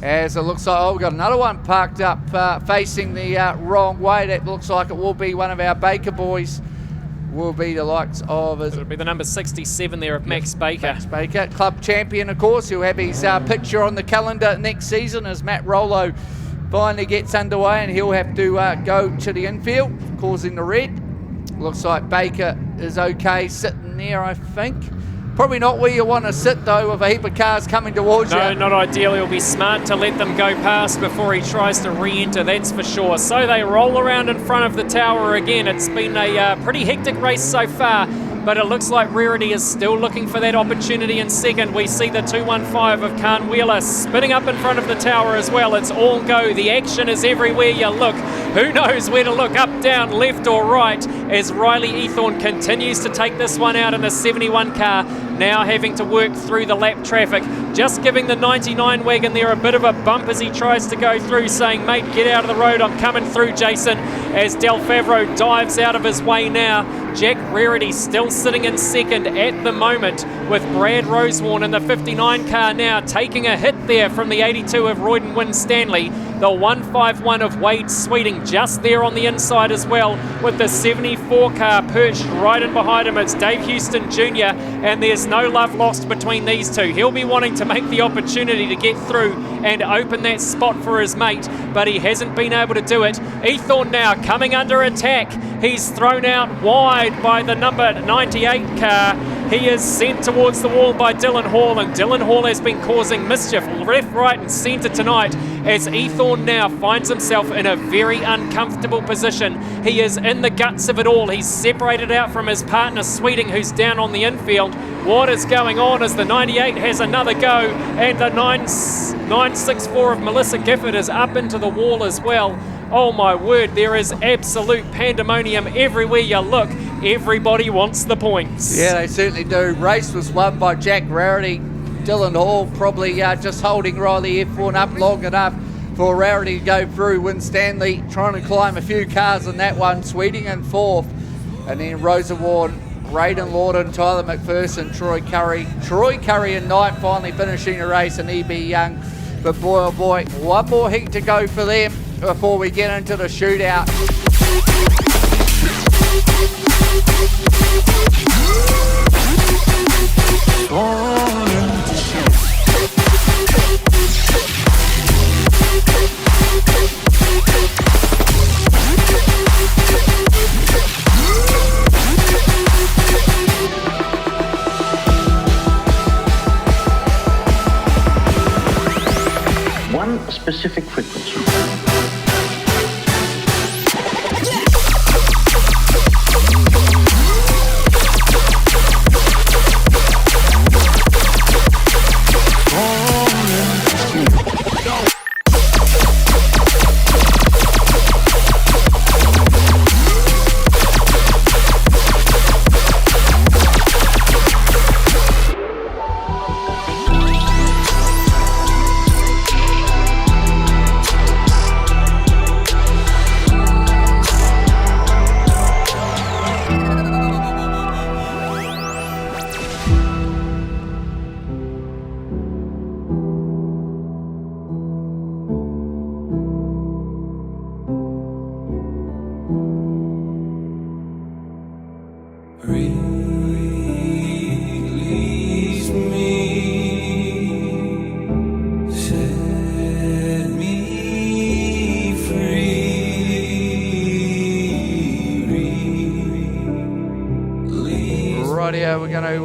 As it looks like, we've got another one parked up facing the wrong way. That looks like it will be one of our Baker boys. Will be the likes of... It'll be the number 67 there of Max Baker. Max Baker, club champion, of course. He'll have his picture on the calendar next season as Matt Rollo finally gets underway, and he'll have to go to the infield, causing the red. Looks like Baker is okay sitting there, I think. Probably not where you want to sit, though, with a heap of cars coming towards you. No, not ideal. He'll be smart to let them go past before he tries to re-enter, that's for sure. So they roll around in front of the tower again. It's been a pretty hectic race so far, but it looks like Rarity is still looking for that opportunity in second. We see the 215 of Khan Wheeler spinning up in front of the tower as well. It's all go. The action is everywhere you look. Who knows where to look, up, down, left or right, as Riley Ethorn continues to take this one out in the 71 car, now having to work through the lap traffic. Just giving the 99 wagon there a bit of a bump as he tries to go through, saying, mate, get out of the road, I'm coming through, Jason, as Del Favreau dives out of his way now. Jack Rarity still sitting in second at the moment, with Brad Rosewarne in the 59 car now taking a hit there from the 82 of Royden Winstanley. The 151 of Wade Sweeting just there on the inside as well, with the 74 car perched right in behind him. It's Dave Houston Jr., and there's no love lost between these two. He'll be wanting to make the opportunity to get through and open that spot for his mate, but he hasn't been able to do it. Ethorn now coming under attack. He's thrown out wide by the number 98 car. He is sent towards the wall by Dylan Hall, and Dylan Hall has been causing mischief left, right and centre tonight as Ethorn now finds himself in a very uncomfortable position. He is in the guts of it all. He's separated out from his partner Sweeting, who's down on the infield. What is going on as the 98 has another go, and the 964 of Melissa Gifford is up into the wall as well. Oh my word, there is absolute pandemonium everywhere you look. Everybody wants the points. Yeah, they certainly do. Race was won by Jack Rarity. Dylan Hall probably just holding Riley F1 up long enough for Rarity to go through. Winstanley trying to climb a few cars in that one. Sweeting in 4th. And then Rosewarne, Raiden Lawton, Tyler McPherson, Troy Curry. Troy Curry in 9th, finally finishing the race, and E.B. Young. But boy, oh boy, one more heat to go for them before we get into the shootout. One specific frequency.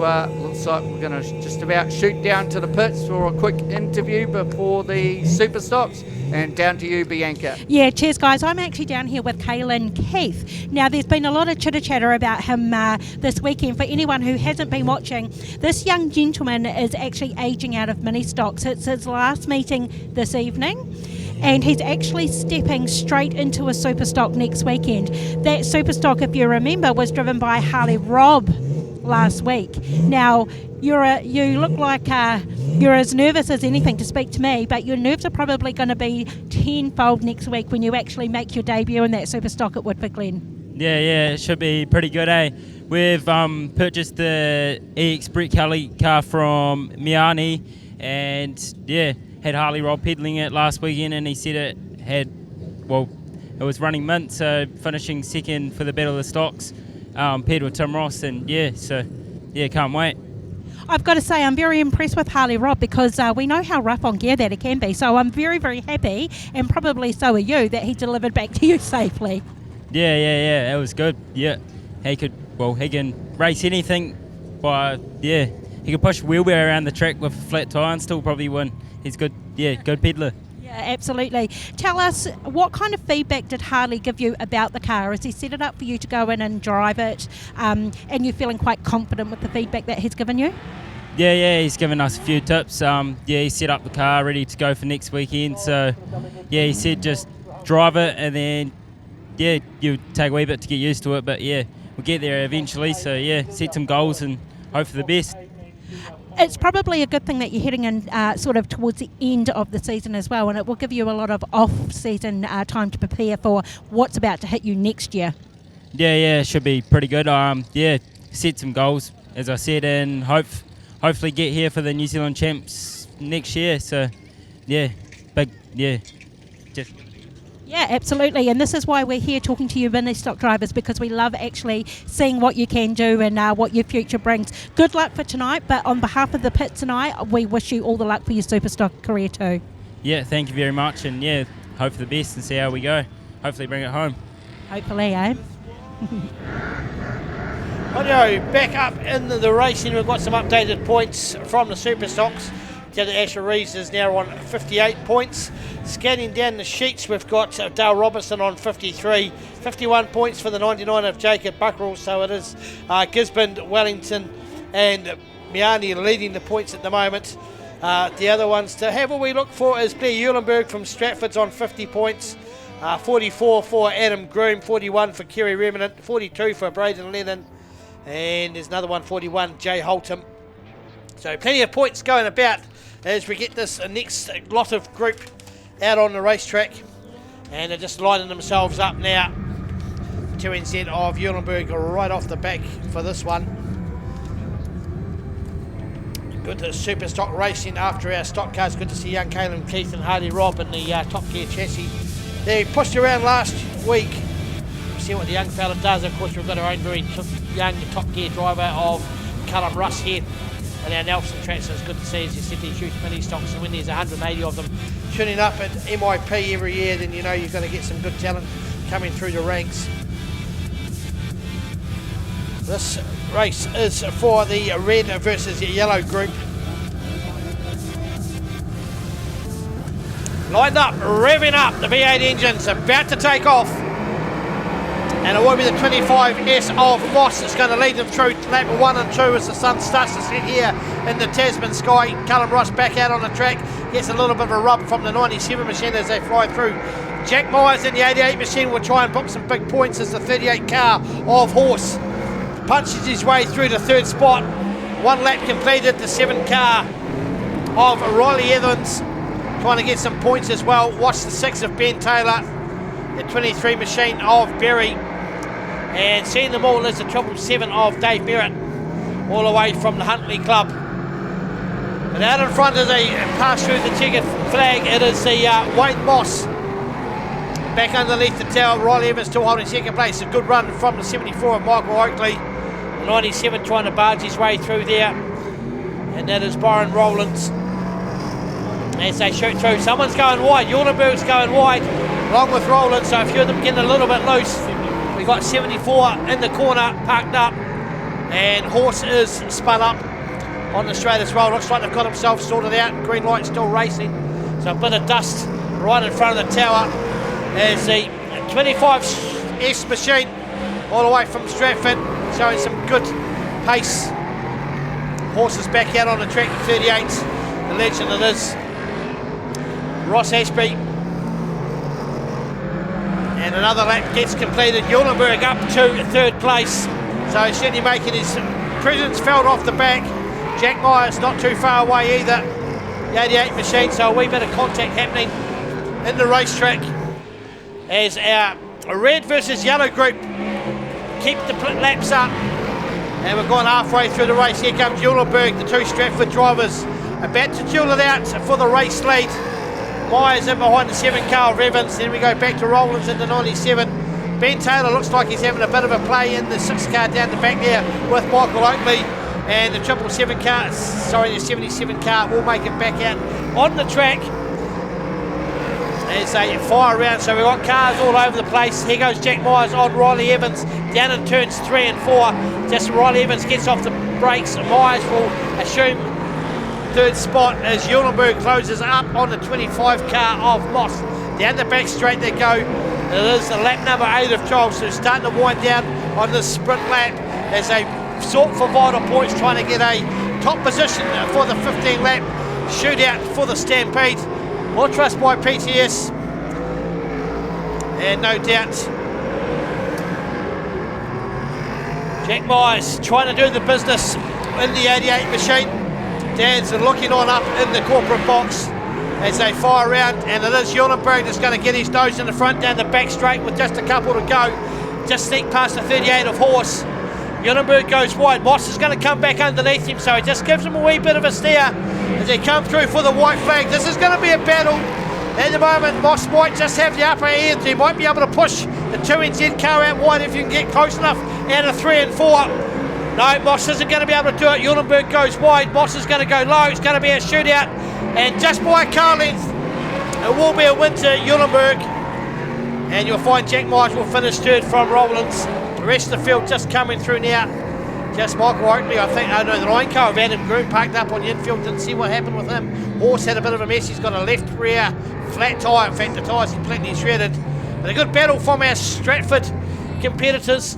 looks like we're going to just about shoot down to the pits for a quick interview before the Superstocks. And down to you, Bianca. Yeah, cheers, guys. I'm actually down here with Kade Keith. Now, there's been a lot of chitter-chatter about him this weekend. For anyone who hasn't been watching, this young gentleman is actually aging out of mini stocks. It's his last meeting this evening, and he's actually stepping straight into a Superstock next weekend. That Superstock, if you remember, was driven by Harley Robb last week. Now, you look like you're as nervous as anything to speak to me, but your nerves are probably going to be tenfold next week when you actually make your debut in that Superstock at Woodford Glen. Yeah, it should be pretty good, eh? We've purchased the EX Brett Kelly car from Mania, and had Harley Robb peddling it last weekend, and he said it was running mint, so finishing second for the Battle of the Stocks, paired with Tim Ross, and can't wait. I've got to say, I'm very impressed with Harley Robb because we know how rough on gear that it can be. So I'm very, very happy, and probably so are you, that he delivered back to you safely. Yeah, it was good. Yeah, he can race anything, but he can push a wheelbarrow around the track with a flat tyre and still probably win. He's good. Yeah, good peddler. Yeah, absolutely. Tell us, what kind of feedback did Harley give you about the car? Has he set it up for you to go in and drive it, and you're feeling quite confident with the feedback that he's given you? Yeah, he's given us a few tips. He set up the car ready to go for next weekend. So, he said just drive it, and then, you take a wee bit to get used to it. But, we'll get there eventually. So, set some goals and hope for the best. It's probably a good thing that you're heading in sort of towards the end of the season as well, and it will give you a lot of off-season time to prepare for what's about to hit you next year. Yeah, it should be pretty good. Set some goals, as I said, and hopefully get here for the New Zealand Champs next year. So, Yeah, absolutely, and this is why we're here talking to you mini stock drivers, because we love actually seeing what you can do and what your future brings. Good luck for tonight, but on behalf of the pit tonight, we wish you all the luck for your Superstock career too. Yeah, thank you very much, and hope for the best and see how we go. Hopefully bring it home. Hopefully, eh? Rightio, back up in the racing, we've got some updated points from the Superstocks. Taylor Asher Reeves is now on 58 points. Scanning down the sheets, we've got Dale Robertson on 53. 51 points for the 99 of Jacob Buckrell. So it is Gisborne, Wellington and Miani leading the points at the moment. The other ones to have a wee look for is Blair Uulenberg from Stratford's on 50 points. 44 for Adam Groom, 41 for Kade Remnant, 42 for Braden Lennon. And there's another one, 41, Jay Holtham. So plenty of points going about as we get this next lot of group out on the racetrack, and they're just lining themselves up now. 2NZ of Uulenberg right off the back for this one. Good to Superstock racing after our stock cars. Good to see young Kade Keith and Harley Robb in the Top Gear chassis. They pushed around last week. We'll see what the young fella does. Of course, we've got our own very young Top Gear driver of Callum Russ here. And our Nelson tracks, so it's good to see, as you said, these huge mini stocks, and when there's 180 of them tuning up at MIP every year, then you know you're going to get some good talent coming through the ranks. This race is for the red versus yellow group. Lined up, revving up, the V8 engine's about to take off. And it will be the 25S of Moss that's going to lead them through lap 1 and 2 as the sun starts to set here in the Tasman sky. Callum Russ back out on the track, gets a little bit of a rub from the 97 machine as they fly through. Jack Myers in the 88 machine will try and book some big points as the 38 car of Horse punches his way through the third spot. 1 lap completed, the 7 car of Riley Evans trying to get some points as well. Watch the 6 of Ben Taylor, the 23 machine of Berry. And seeing them all is the 777 of Dave Merritt, all the way from the Huntley Club. And out in front as they pass through the ticket flag, it is the Wayne Moss. Back underneath the tower, Riley Evans still holding second place. A good run from the 74 of Michael Oakley. The 97 trying to barge his way through there. And that is Byron Rowlands. As they shoot through, someone's going wide. Uulenberg's going wide, along with Rowlands, so a few of them getting a little bit loose. We've got 74 in the corner, parked up, And horse is spun up on the straight as well. Looks like they've got themselves sorted out. Green light still racing. So a bit of dust right in front of the tower as the 25S machine all the way from Stratford, showing some good pace. Horses back out on the track, 38, the legend it is. Ross Ashby. And another lap gets completed. Uulenberg up to third place. So he's certainly making his presence felt off the back. Jack Myers not too far away either. The 88 machine, so a wee bit of contact happening in the racetrack as our red versus yellow group keep the laps up. And we've gone halfway through the race. Here comes Uulenberg, the two Stratford drivers, about to duel it out for the race lead. Myers in behind the 7 Kade Remnant. Then we go back to Rowlands in the 97. Ben Taylor looks like he's having a bit of a play in the 6 car down the back there with Michael Oakley. And the 777 car, the 77 car will make it back out on the track as they fire around. So we've got cars all over the place. Here goes Jack Myers on Riley Evans down in turns 3 and 4. Just Riley Evans gets off the brakes. Myers will assume third spot as Uulenberg closes up on the 25 car of Moss. Down the back straight they go. It is the lap number 8 of 12, so starting to wind down on the sprint lap as they sought for vital points, trying to get a top position for the 15 lap shootout for the Stampede. More trust by PTS, and no doubt Jack Myers trying to do the business in the 88 machine. Dad's looking on up in the corporate box as they fire around, and it is Uulenberg that's going to get his nose in the front down the back straight with just a couple to go. Just sneak past the 38 of Horse. Uulenberg goes wide. Moss is going to come back underneath him, so he just gives him a wee bit of a steer as they come through for the white flag. This is going to be a battle. At the moment, Moss might just have the upper hand. He might be able to push the 2NZ car out wide if you can get close enough out of 3 and 4. No, Moss isn't going to be able to do it. Uulenberg goes wide. Moss is going to go low. It's going to be a shootout. And just by a car length, it will be a win to Uulenberg. And you'll find Jack Myers will finish third from Rowlands. The rest of the field just coming through now. Just Michael Oakley, I think, the line car of Adam Groom parked up on the infield. Didn't see what happened with him. Horse had a bit of a mess. He's got a left rear flat tyre. In fact, the tyre's completely shredded. But a good battle from our Stratford competitors.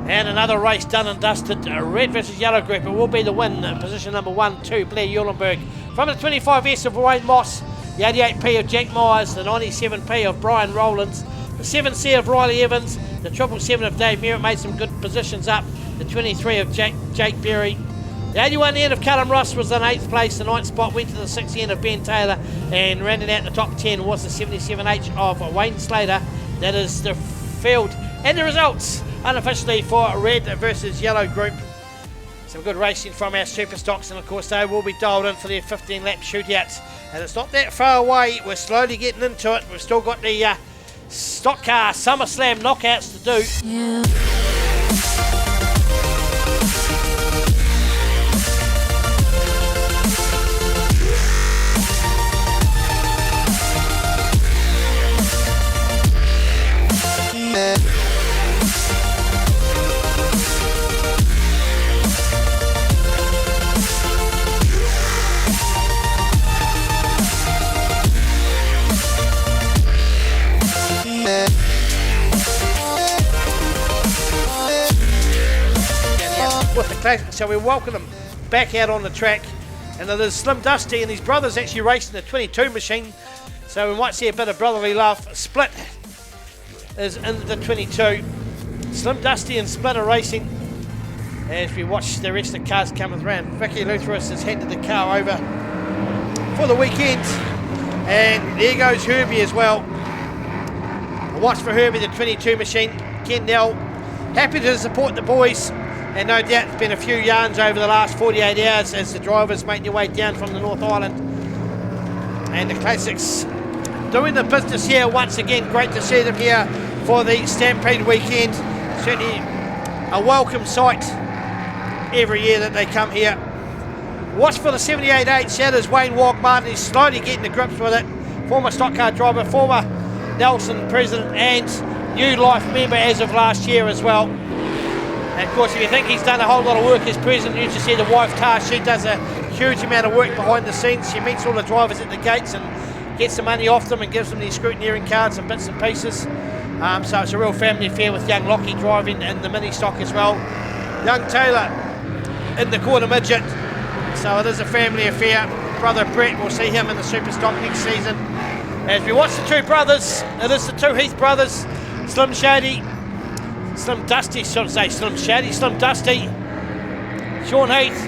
And another race done and dusted. A red versus yellow group. It will be the win. Position number 1, 2, Blair Uulenberg. From the 25S of Wayne Moss, the 88P of Jack Myers, the 97P of Brian Rowlands, the 7C of Riley Evans, the 777 of Dave Merritt made some good positions up, the 23 of Jake Berry. The 81N of Callum Russ was in 8th place, the 9th spot went to the 6N of Ben Taylor, and rounding out the top 10 was the 77H of Wayne Slater. That is the field and the results unofficially for red versus yellow group. Some good racing from our super stocks, and of course they will be dialed in for their 15 lap shootouts, and it's not that far away. We're slowly getting into it. We've still got the stock car SummerSlam knockouts to do. Yeah. With the classic, so we welcome them back out on the track, and there's Slim Dusty and his brothers actually racing the 22 machine, so we might see a bit of brotherly love. Split is in the 22. Slim Dusty and Split are racing as we watch the rest of the cars coming around. Vicky Lutheris has handed the car over for the weekend, and there goes Herbie as well. A watch for Herbie, the 22 machine. Ken Nell happy to support the boys. And no doubt there's been a few yarns over the last 48 hours as the drivers make their way down from the North Island. And the Classics doing the business here once again. Great to see them here for the Stampede weekend. Certainly a welcome sight every year that they come here. Watch for the 78H. That is Wayne Walk-Martin. He's slowly getting to grips with it. Former stock car driver, former Nelson president, and new life member as of last year as well. And of course, if you think he's done a whole lot of work as president, you should see the wife Tash. She does a huge amount of work behind the scenes. She meets all the drivers at the gates and gets the money off them and gives them these scrutineering cards and bits and pieces. So it's a real family affair with young Lockie driving in the mini stock as well. Young Taylor in the quarter midget. So it is a family affair. Brother Brett, we'll see him in the Superstock next season. As we watch the two brothers, it is the two Heath brothers, Slim Dusty, Sean Heath.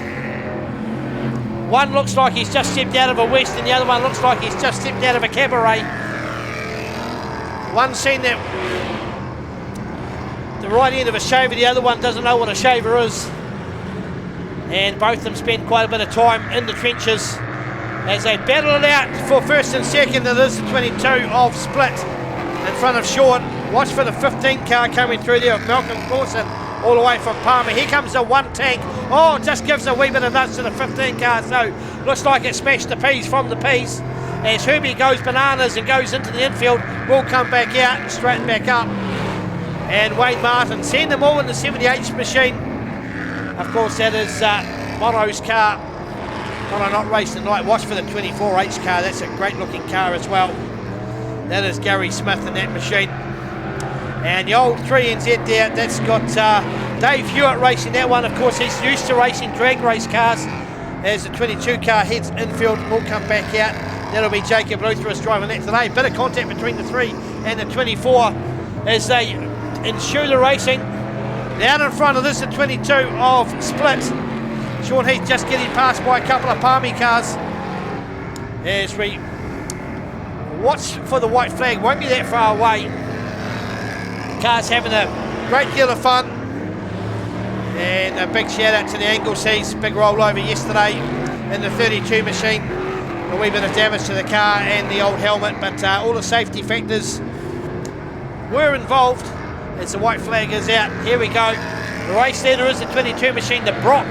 One looks like he's just stepped out of a West and the other one looks like he's just stepped out of a cabaret. One seen that the right end of a shaver, the other one doesn't know what a shaver is. And both of them spend quite a bit of time in the trenches as they battle it out for first and second. It is the 22 of Split in front of Sean. Watch for the 15 car coming through there of Malcolm Clausen all the way from Palmer. Here comes the one tank. Oh, just gives a wee bit of nudge to the 15 car. So looks like it smashed the P's from the P's. As Herbie goes bananas and goes into the infield, will come back out and straighten back up. And Wayne Martin, seeing them all in the 78 machine. Of course, that is Mono's car. Mono not racing tonight. Watch for the 24H car. That's a great looking car as well. That is Gary Smith in that machine. And the old 3NZ there, that's got Dave Hewitt racing that one. Of course, he's used to racing drag race cars. As the 22 car heads infield, will come back out. That'll be Jacob Lutheris driving that today. Bit of contact between the 3 and the 24 as they ensure the racing. Out in front of this, the 22 of Split. Sean Heath just getting passed by a couple of Palmy cars. As we watch for the white flag, won't be that far away. Cars having a great deal of fun. And a big shout out to the Angleseas, big rollover yesterday in the 32 machine. A wee bit of damage to the car and the old helmet, but all the safety factors were involved as the white flag is out. Here we go. The race leader is the 22 machine, the Brock.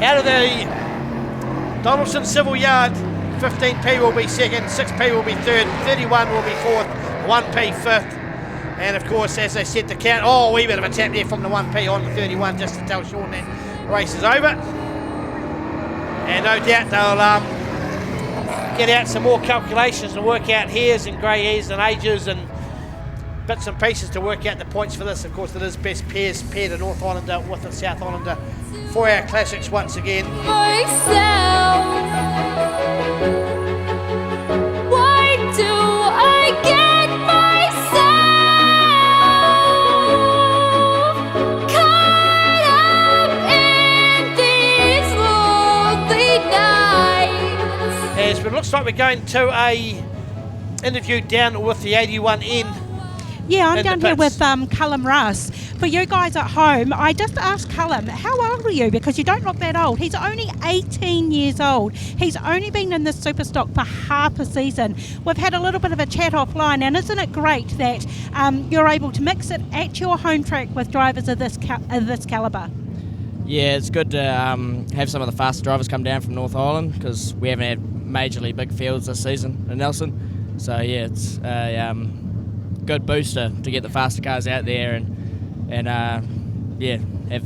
Out of the Donaldson Civil Yard, 15P will be second, 6P will be third, 31 will be fourth, 1P fifth. And of course, as they said, the count, oh, a wee bit of a tap there from the 1P on the 31 just to tell Sean that the race is over. And no doubt they'll get out some more calculations and work out hairs and grey hairs and ages and bits and pieces to work out the points for this. Of course, it is best pairs paired a North Islander with a South Islander for our classics once again. Why do I get myself caught up in these lonely nights? As it looks like we're going to a interview down with the 81N. Yeah, I'm down here with Callum Russ. For you guys at home, I just asked Callum, how old are you? Because you don't look that old. He's only 18 years old. He's only been in this Superstock for half a season. We've had a little bit of a chat offline, and isn't it great that you're able to mix it at your home track with drivers of this calibre? Yeah, it's good to have some of the fast drivers come down from North Island because we haven't had majorly big fields this season in Nelson. So yeah, it's a good booster to get the faster cars out there and have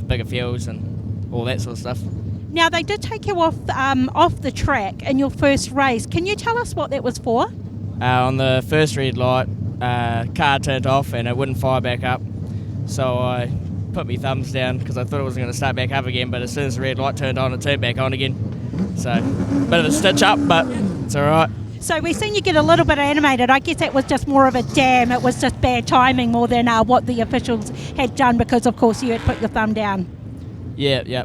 bigger fields and all that sort of stuff. Now they did take you off the track in your first race. Can you tell us what that was for? On the first red light, car turned off and it wouldn't fire back up. So I put my thumbs down because I thought it was going to start back up again, but as soon as the red light turned on, it turned back on again. So bit of a stitch up, but it's all right. So we've seen you get a little bit animated. I guess that was just more of a jam. It was just bad timing more than what the officials had done because, of course, you had put your thumb down. Yeah.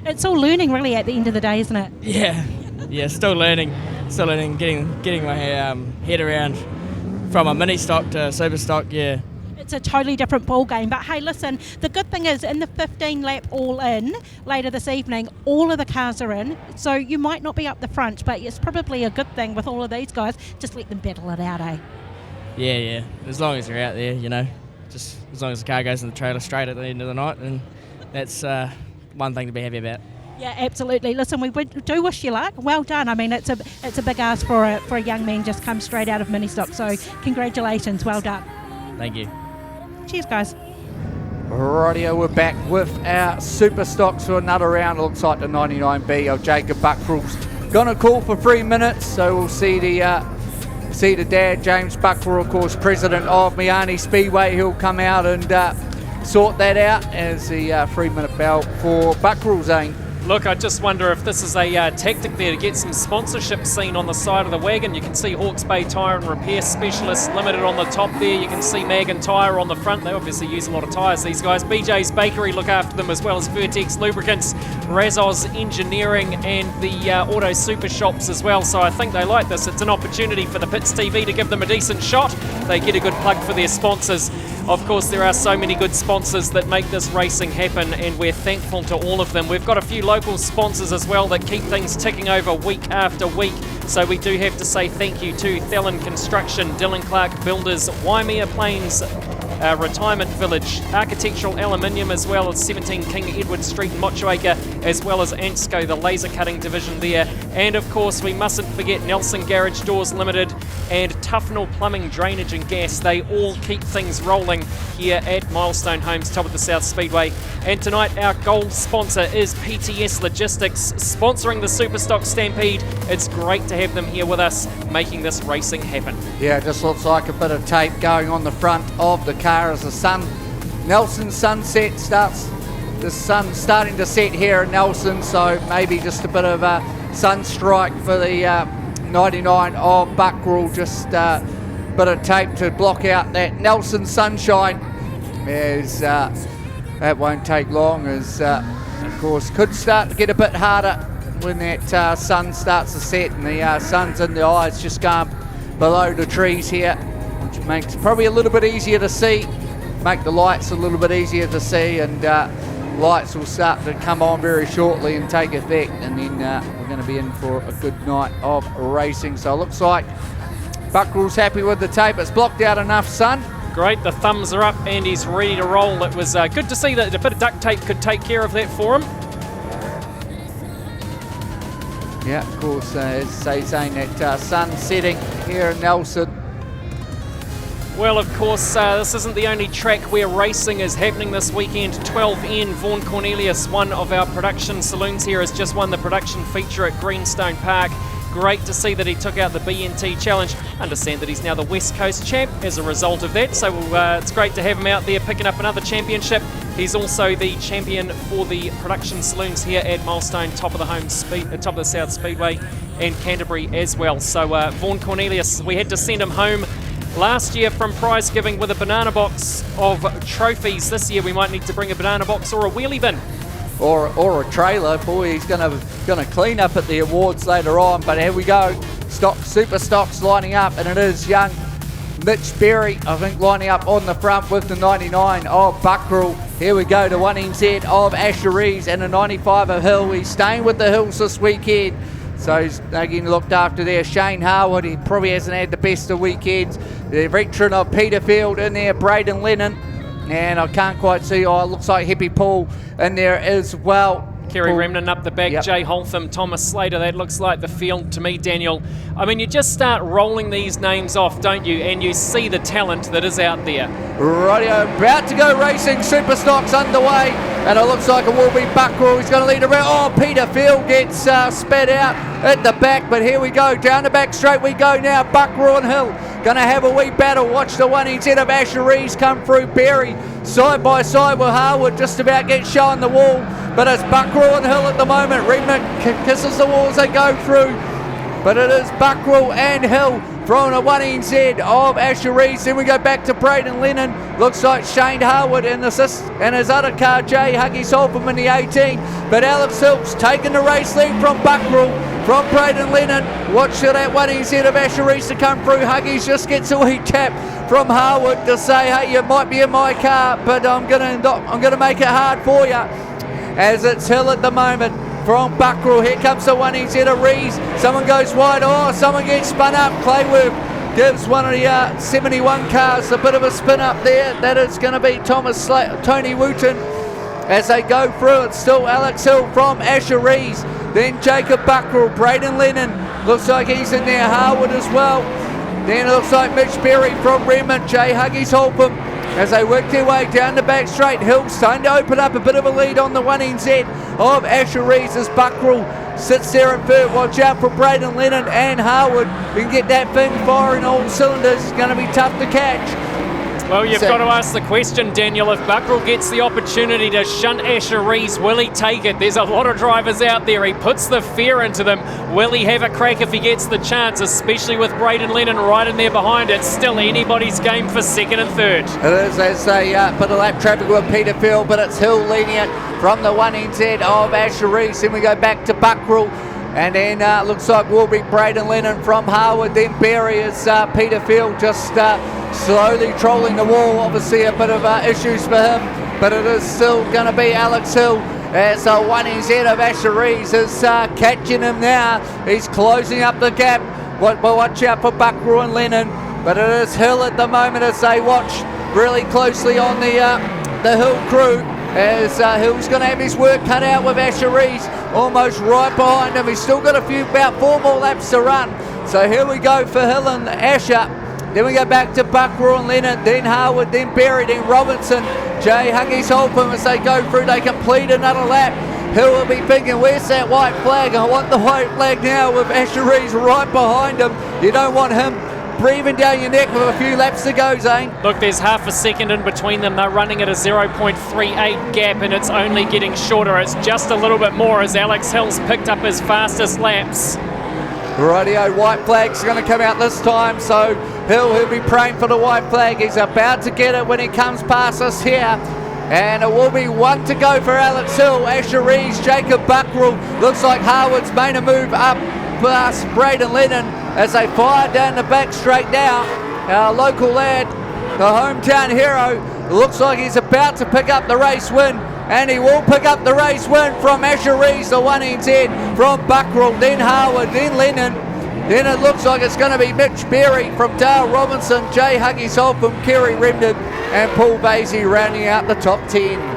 It's all learning, really, at the end of the day, isn't it? Yeah. Still learning, getting my head around from a mini stock to super stock. Yeah. It's a totally different ball game. But hey, listen, the good thing is in the 15 lap all in later this evening, all of the cars are in. So you might not be up the front, but it's probably a good thing with all of these guys. Just let them battle it out, eh? Yeah. As long as you're out there, just as long as the car goes in the trailer straight at the end of the night, and that's one thing to be happy about. Yeah, absolutely. Listen, we do wish you luck. Well done. I mean, it's a big ask for a young man just come straight out of mini stock. So congratulations. Well done. Thank you. Cheers, guys. Rightio, we're back with our super stocks for another round. It looks like the 99B of Jacob Buckrell's gonna call for 3 minutes, so we'll see the dad, James Buckrell, of course, president of Miani Speedway. He'll come out and sort that out as the 3-minute bell for Buckrell, Zane. Look, I just wonder if this is a tactic there to get some sponsorship seen on the side of the wagon. You can see Hawke's Bay Tyre and Repair Specialists Limited on the top there. You can see Mag & Tyre on the front. They obviously use a lot of tyres, these guys. BJ's Bakery look after them, as well as Vertex Lubricants, Razos Engineering, and the Auto Super Shops as well. So I think they like this. It's an opportunity for the Pits TV to give them a decent shot. They get a good plug for their sponsors. Of course, there are so many good sponsors that make this racing happen, and we're thankful to all of them. We've got a few local sponsors as well that keep things ticking over week after week. So we do have to say thank you to Thelen Construction, Dylan Clark Builders, Waimea Plains Retirement Village, Architectural Aluminium, as well as 17 King Edward Street in Motueka, as well as Ansco, the laser cutting division there. And of course, we mustn't forget Nelson Garage Doors Limited and Tufnell Plumbing, Drainage and Gas. They all keep things rolling here at Milestone Homes, top of the South Speedway. And tonight, our gold sponsor is PTS Logistics, sponsoring the Superstock Stampede. It's great to have them here with us, making this racing happen. Yeah, it just looks like a bit of tape going on the front of the car as the sun, Nelson sunset starts. The sun's starting to set here at Nelson, so maybe just a bit of a sun strike for the 99 of Buckrell. Just a bit of tape to block out that Nelson sunshine. As that won't take long, as of course could start to get a bit harder when that sun starts to set and the sun's in the eyes, just going below the trees here, which makes it probably a little bit easier to see, make the lights a little bit easier to see, and lights will start to come on very shortly and take effect, and then we're going to be in for a good night of racing. So it looks like Buckrell's happy with the tape. It's blocked out enough sun. Great, the thumbs are up and he's ready to roll. It was good to see that a bit of duct tape could take care of that for him. Yeah, of course, as they saying that sun setting here in Nelson. Well, of course, this isn't the only track where racing is happening this weekend. 12N, Vaughan Cornelius, one of our production saloons here, has just won the production feature at Greenstone Park. Great to see that he took out the BNT Challenge. Understand that he's now the West Coast champ as a result of that, so it's great to have him out there picking up another championship. He's also the champion for the production saloons here at Milestone, top of the South Speedway, and Canterbury as well. So Vaughan Cornelius, we had to send him home last year from prize giving with a banana box of trophies. This year we might need to bring a banana box or a wheelie bin. Or a trailer. Boy, he's gonna clean up at the awards later on. But here we go. Super stocks lining up, and it is young Mitch Berry, I think, lining up on the front with the 99 of Buckrell. Here we go, the 1NZ of Asheries and the 95 of Hill. He's staying with the Hills this weekend. So he's again looked after there. Shane Harwood, he probably hasn't had the best of weekends. The veteran of Peterfield in there, Braden Lennon. And I can't quite see, it looks like Hippie Paul in there as well. Kade Remnant up the back, yep. Jay Holtham, Thomas Slater, that looks like the field to me, Daniel. I mean, you just start rolling these names off, don't you? And you see the talent that is out there. Rightio, about to go racing, Superstock's underway, and it looks like it will be Buckrell. He's going to lead around. Oh, Peter Field gets sped out at the back, but here we go, down the back straight we go now. Buckrell and Hill going to have a wee battle. Watch the 1NZ of Asheries come through. Berry side by side with Harwood, just about gets shown the wall, but it's Buckrell and Hill at the moment. Remnant kisses the wall as they go through, but it is Buckrell and Hill from a 1NZ of Asheries. Then we go back to Braden Lennon. Looks like Shane Harwood and his other car, Jay Huggy Solpham in the 18. But Alex Hills taking the race lead from Buckrell, from Braden Lennon. Watch for that 1NZ of Asheries to come through. Huggies just gets a wee tap from Harwood to say, hey, you might be in my car, but I'm gonna make it hard for you. As it's Hill at the moment from Buckrell. Here comes the 1NZ of Rees. Someone goes wide. Oh, someone gets spun up. Clayworth gives one of the 71 cars a bit of a spin up there. That is going to be Thomas Slater, Tony Wooten. As they go through, it's still Alex Hill from Asheries. Then Jacob Buckrell, Braden Lennon. Looks like he's in there. Harwood as well. Then it looks like Mitch Berry from Remnant, Jay Huggies Holcomb, as they work their way down the back straight. Hill starting to open up a bit of a lead on the 1NZ of Asher Rees as Buckrill sits there in third. Watch out for Braden Lennon and Harwood. We can get that thing firing all cylinders. It's going to be tough to catch. Well, you've got to ask the question, Daniel. If Buckrill gets the opportunity to shunt Asher Rees, will he take it? There's a lot of drivers out there. He puts the fear into them. Will he have a crack if he gets the chance, especially with Braden Lennon right in there behind it? Still anybody's game for second and third. It is as a bit of lap traffic with Peterfield, but it's Hill leading it from the 1NZ of Asher Rees. Then we go back to Buckrill. And then looks like will be Braden Lennon from Harwood. Then Berry is Peterfield just slowly trolling the wall. Obviously a bit of issues for him, but it is still going to be Alex Hill as 1NZ of Asher Rees is catching him now. He's closing up the gap. Watch out for Buckrill and Lennon, but it is Hill at the moment as they watch really closely on the Hill crew. As Hill's going to have his work cut out with Asher Rees almost right behind him. He's still got about 4 more laps to run. So here we go for Hill and Asher. Then we go back to Buckrill and Lennon, then Harwood, then Berry, then Robinson. Jay Huggies Holcomb as they go through, they complete another lap. Hill will be thinking, where's that white flag? I want the white flag now with Asher Rees right behind him. You don't want him breathing down your neck with a few laps to go, Zane. Look, there's half a second in between them. They're running at a 0.38 gap, and it's only getting shorter. It's just a little bit more as Alex Hill's picked up his fastest laps. Rightio, white flag's going to come out this time, so he'll be praying for the white flag. He's about to get it when he comes past us here. And it will be 1 to go for Alex Hill, Asher Rees, Jacob Buckrill. Looks like Harwood's made a move up past Braden Lennon as they fire down the back straight now. Our local lad, the hometown hero, looks like he's about to pick up the race win. And he will pick up the race win from Asher Rees, the 1NZ, from Buckrill, then Harwood, then Lennon. Then it looks like it's going to be Mitch Berry from Dale Robinson, Jay Huggies Holcomb, Kade Remnant, and Paul Vasey rounding out the top 10.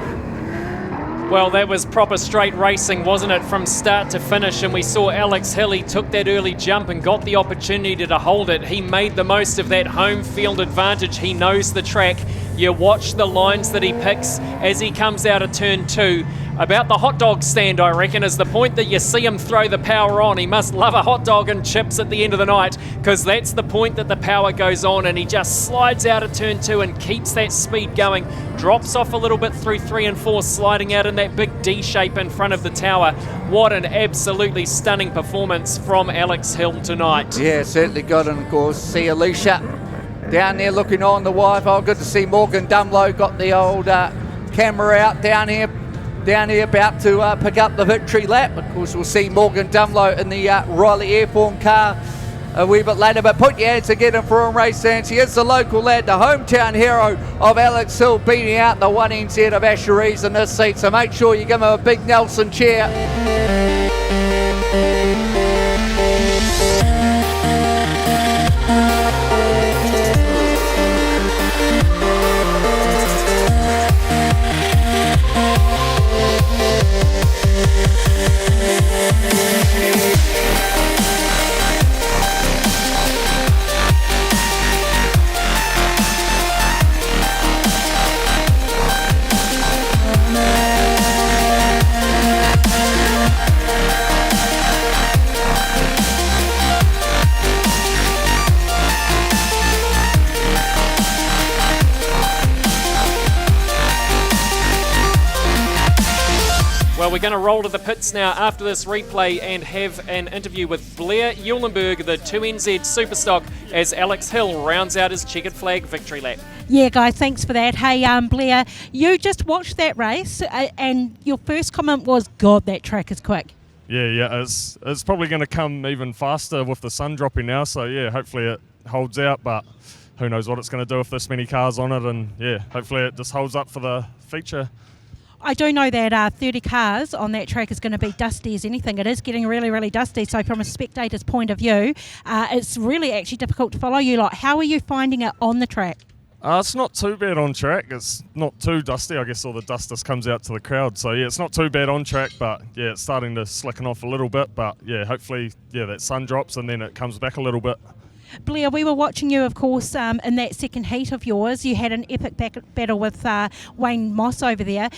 Well, that was proper straight racing, wasn't it, from start to finish? And we saw Alex Hill, he took that early jump and got the opportunity to hold it. He made the most of that home field advantage. He knows the track. You watch the lines that he picks as he comes out of turn 2. About the hot dog stand, I reckon, is the point that you see him throw the power on. He must love a hot dog and chips at the end of the night, because that's the point that the power goes on, and he just slides out of turn 2 and keeps that speed going. Drops off a little bit through 3 and 4, sliding out in that big D shape in front of the tower. What an absolutely stunning performance from Alex Hill tonight. Yeah, certainly good, and of course, see Alicia down there looking on the wife. Oh, good to see Morgan Dumlow got the old camera out down here about to pick up the victory lap. Of course, we'll see Morgan Dumlow in the Riley Airform car a wee bit later, but put your hands together for him, race fans. He is the local lad, the hometown hero of Alex Hill, beating out the 1NZ of Asher Rees in this seat, so make sure you give him a big Nelson cheer. Well, we're going to roll to the pits now after this replay and have an interview with Blair Uulenberg, the 2NZ Superstock, as Alex Hill rounds out his checkered flag victory lap. Yeah, guys, thanks for that. Hey, Blair, you just watched that race and your first comment was, God, that track is quick. Yeah, it's probably going to come even faster with the sun dropping now, so yeah, hopefully it holds out, but who knows what it's going to do with this many cars on it, and yeah, hopefully it just holds up for the feature. I do know that 30 cars on that track is going to be dusty as anything. It is getting really, really dusty. So from a spectator's point of view, it's really actually difficult to follow you lot. How are you finding it on the track? It's not too bad on track. It's not too dusty. I guess all the dust just comes out to the crowd. So yeah, it's not too bad on track, but yeah, it's starting to slicken off a little bit. But yeah, hopefully, yeah, that sun drops and then it comes back a little bit. Blair, we were watching you, of course, in that second heat of yours. You had an epic battle with Wayne Moss over there.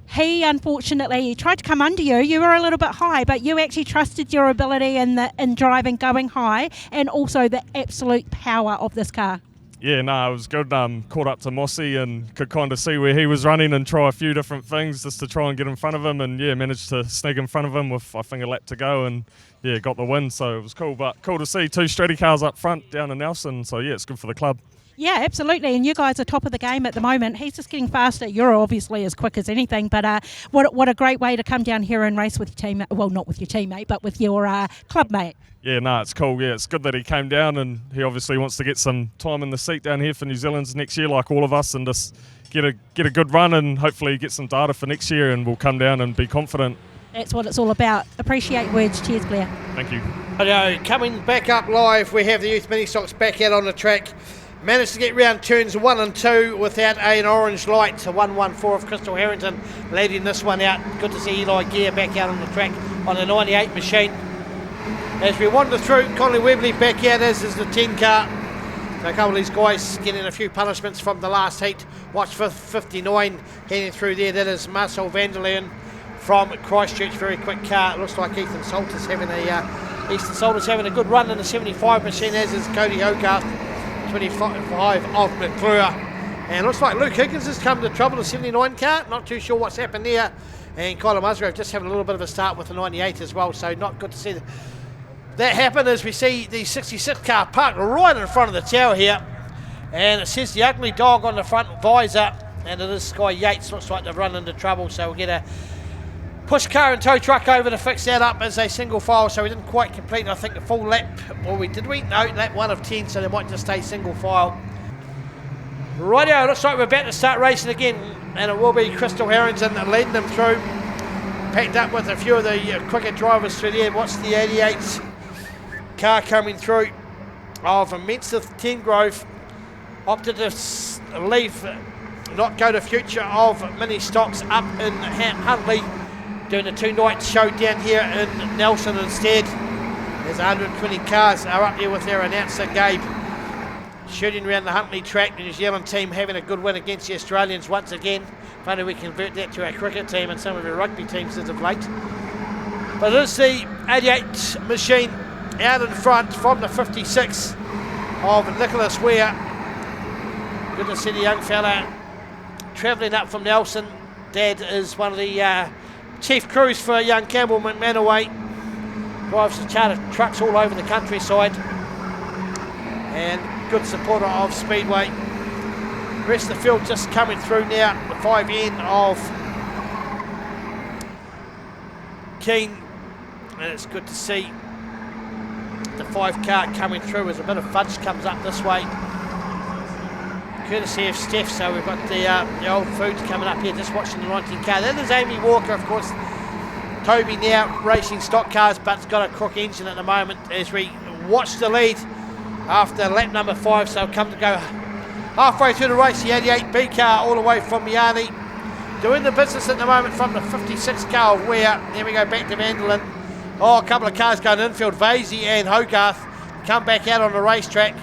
He, unfortunately, tried to come under you. You were a little bit high, but you actually trusted your ability in driving, going high, and also the absolute power of this car. Yeah, no, it was good. Caught up to Mossy and could kind of see where he was running and try a few different things just to try and get in front of him. And yeah, managed to sneak in front of him with, I think, a lap to go. And yeah, got the win. So it was cool. But cool to see 2 Stratty cars up front down in Nelson. So yeah, it's good for the club. Yeah, absolutely. And you guys are top of the game at the moment. He's just getting faster. You're obviously as quick as anything. But what a great way to come down here and race with your teammate. Well, not with your teammate, but with your club mate. Yeah, no, it's cool. Yeah, it's good that he came down, and he obviously wants to get some time in the seat down here for New Zealand's next year, like all of us, and just get a good run and hopefully get some data for next year, and we'll come down and be confident. That's what it's all about. Appreciate words. Cheers, Blair. Thank you. Coming back up live, we have the youth mini stocks back out on the track. Managed to get round turns 1 and 2 without an orange light. So 1-1-4 of Crystal Harrington leading this one out. Good to see Eli Gear back out on the track on the 98 machine. As we wander through, Conley Webley back out, as is the 10 car. So a couple of these guys getting a few punishments from the last heat. Watch for 59 heading through there. That is Marcel Vanderleen from Christchurch. Very quick car. It looks like Eastern Salter's having a good run in the 75 machine, as is Cody Hogarth, 25 of McClure. And looks like Luke Higgins has come to trouble, the 79 car. Not too sure what's happened there. And Kyler Musgrave just having a little bit of a start with the 98 as well. So not good to see that happen, as we see the 66 car parked right in front of the tower here. And it says the Ugly Dog on the front visor. And it is Sky Yates. Looks like they've run into trouble. So we'll get a push car and tow truck over to fix that up as a single file. So we didn't quite complete, I think, the full lap. Or did we? No, lap 1 of 10. So they might just stay single file. Rightio, looks like we're about to start racing again. And it will be Crystal Harrington leading them through. Packed up with a few of the quicker drivers through there. What's the 88 car coming through of Menseth Tengrove? Opted to leave, not go to future of mini stocks up in Huntley, doing a 2-night show down here in Nelson instead. There's 120 cars are up there with their announcer Gabe, shooting around the Huntley track. The New Zealand team having a good win against the Australians once again. If only we convert that to our cricket team and some of our rugby teams as of late. But it is the 88 machine out in front from the 56 of Nicholas Ware. Good to see the young fella travelling up from Nelson. Dad is one of the chief crews for young Campbell McManaway. Drives the charter trucks all over the countryside. And good supporter of Speedway. The rest of the field just coming through now. The 5N of Keane. And it's good to see the 5 car coming through as a bit of fudge comes up this way. Courtesy of Steph, so we've got the old foods coming up here, just watching the 19 car. That is Amy Walker, of course. Toby now racing stock cars, but it's got a crook engine at the moment as we watch the lead after lap number 5, so come to go halfway through the race. The 88B car all the way from Miani, doing the business at the moment from the 56 car of Ware. There we go, back to Vanderleen. Oh, a couple of cars going infield. Vasey and Hogarth come back out on the racetrack.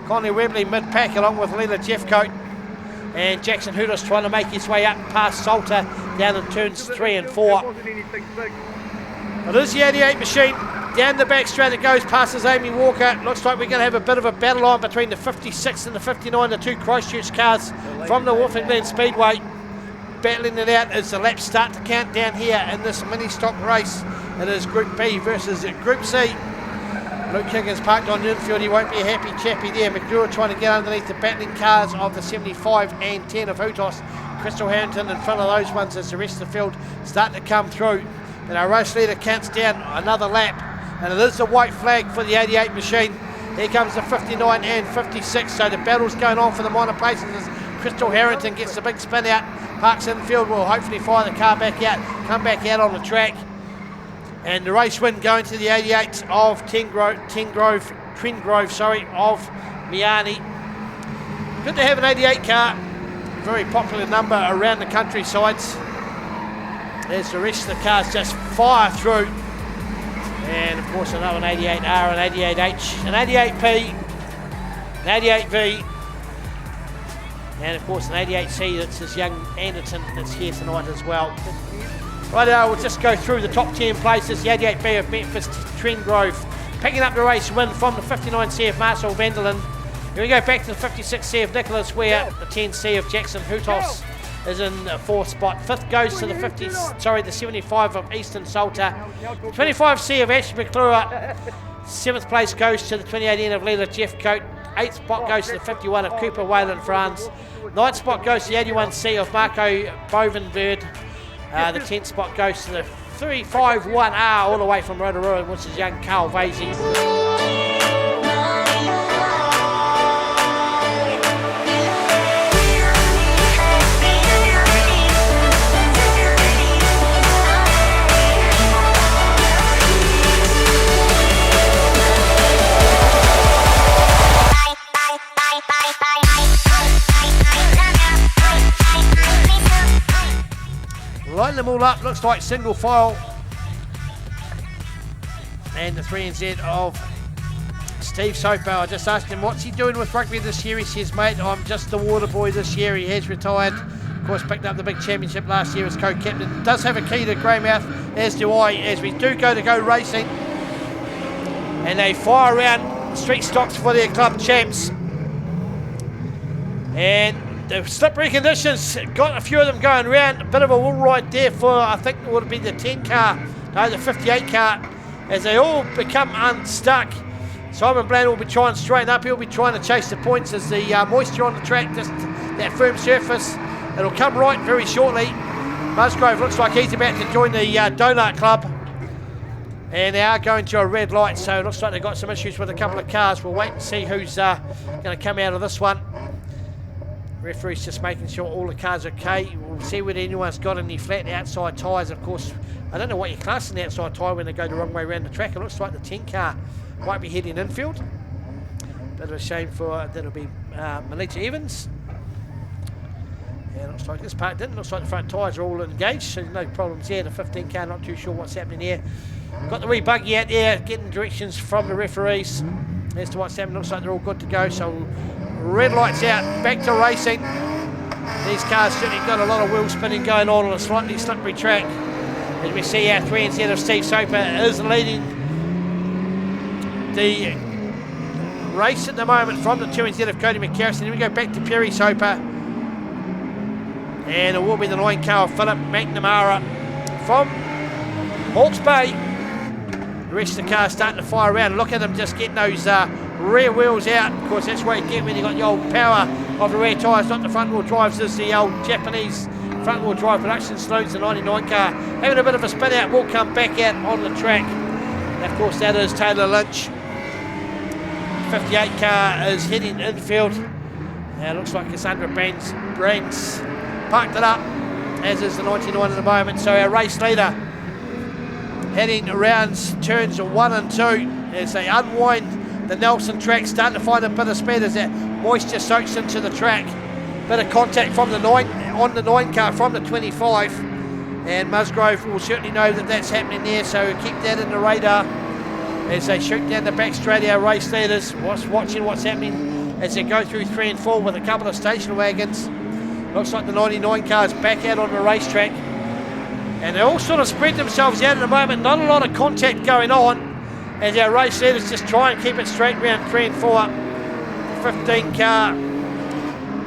Conley Webley mid-pack along with Leela Jeffcoat. And Jackson Hootis trying to make his way up past Salter down in turns 3 and 4. It is the 88 machine. Down the back straight it goes past as Amy Walker. Looks like we're going to have a bit of a battle on between the 56 and the 59, the 2 Christchurch cars from the Wolfing Glen Speedway. Battling it out as the laps start to count down here in this mini stock race. It is Group B versus Group C. Luke Higgins parked on the infield. He won't be a happy chappy there. McDure trying to get underneath the battling cars of the 75 and 10 of Hootos. Crystal Harrington in front of those ones as the rest of the field start to come through. But our race leader counts down another lap. And it is the white flag for the 88 machine. Here comes the 59 and 56. So the battle's going on for the minor places as Crystal Harrington gets the big spin out. Parks infield will hopefully fire the car back out. Come back out on the track. And the race win going to the 88 of Tengrove, of Miani. Good to have an 88 car. Very popular number around the countrysides. As the rest of the cars just fire through. And of course another 88R, an 88H, an 88P, An 88V. And of course an 88C, that's his young Anderton that's here tonight as well. Right now we'll just go through the top 10 places. The 88B of Memphis Trendgrove picking up the race win from the 59C of Marcel Vanderlyn. Here we go back to the 56C of Nicholas Ware. The 10C of Jackson Hutos is in the 4th spot. 5th goes to the 75 of Easton Salter. 25C of Ash McClure. 7th place goes to the 28N of Leela Jeffcoat. 8th spot goes to the 51 of Cooper Wayland France. 9th spot goes to the 81C of Marco Bovenbird. The 10th spot goes to the 351R all the way from Rotorua, which is young Paul Vasey. Line them all up, looks like single file. And the 3NZ of Steve Soper. I just asked him what's he doing with rugby this year. He says, mate, I'm just the water boy this year. He has retired. Of course, picked up the big championship last year as co-captain. Does have a key to Greymouth, as do I, as we do go racing. And they fire around street stocks for their club champs. And the slippery conditions got a few of them going round. A bit of a wool ride there for, I think it would be the 10 car, no, the 58 car, as they all become unstuck. Simon Bland will be trying to straighten up. He'll be trying to chase the points as the moisture on the track, just that firm surface. It'll come right very shortly. Musgrove looks like he's about to join the Donut Club. And they are going to a red light, so it looks like they've got some issues with a couple of cars. We'll wait and see who's going to come out of this one. Referee's just making sure all the cars are okay. We'll see whether anyone's got any flat outside tyres. Of course, I don't know what you're classing the outside tyre when they go the wrong way around the track. It looks like the 10 car might be heading infield. Bit of a shame for that'll be Melita Evans. Yeah, looks like this part didn't. Looks like the front tyres are all engaged, so no problems there. The 15 car, not too sure what's happening here. Got the wee buggy out there, getting directions from the referees as to what's happening. Looks like they're all good to go. So red lights out, back to racing. These cars certainly got a lot of wheel spinning going on a slightly slippery track. As we see our 3NZ of Steve Soper is leading the race at the moment from the 2NZ of Cody McCarrison. Then we go back to Perry Soper. And it will be the 9 car of Philip McNamara from Hawke's Bay. The rest of the cars starting to fire around. Look at them just getting those rear wheels out. Of course, that's what you get when you've got the old power of the rear tyres, not the front wheel drives. This is the old Japanese front wheel drive production salutes. The 99 car having a bit of a spin out, will come back out on the track. And of course, that is Taylor Lynch. 58 car is heading infield. It looks like Cassandra Brands parked it up, as is the 99 at the moment. So our race leader heading around turns 1 and 2 as they unwind the Nelson track, starting to find a bit of speed as that moisture soaks into the track. Bit of contact from the 9 on the 9 car from the 25, and Musgrove will certainly know that that's happening there, so keep that in the radar as they shoot down the back straight. Our race leaders watching what's happening as they go through 3 and 4 with a couple of station wagons. Looks like the 99 car's back out on the racetrack, and they all sort of spread themselves out at the moment. Not a lot of contact going on as our race leaders just try and keep it straight around 3 and 4. The 15 car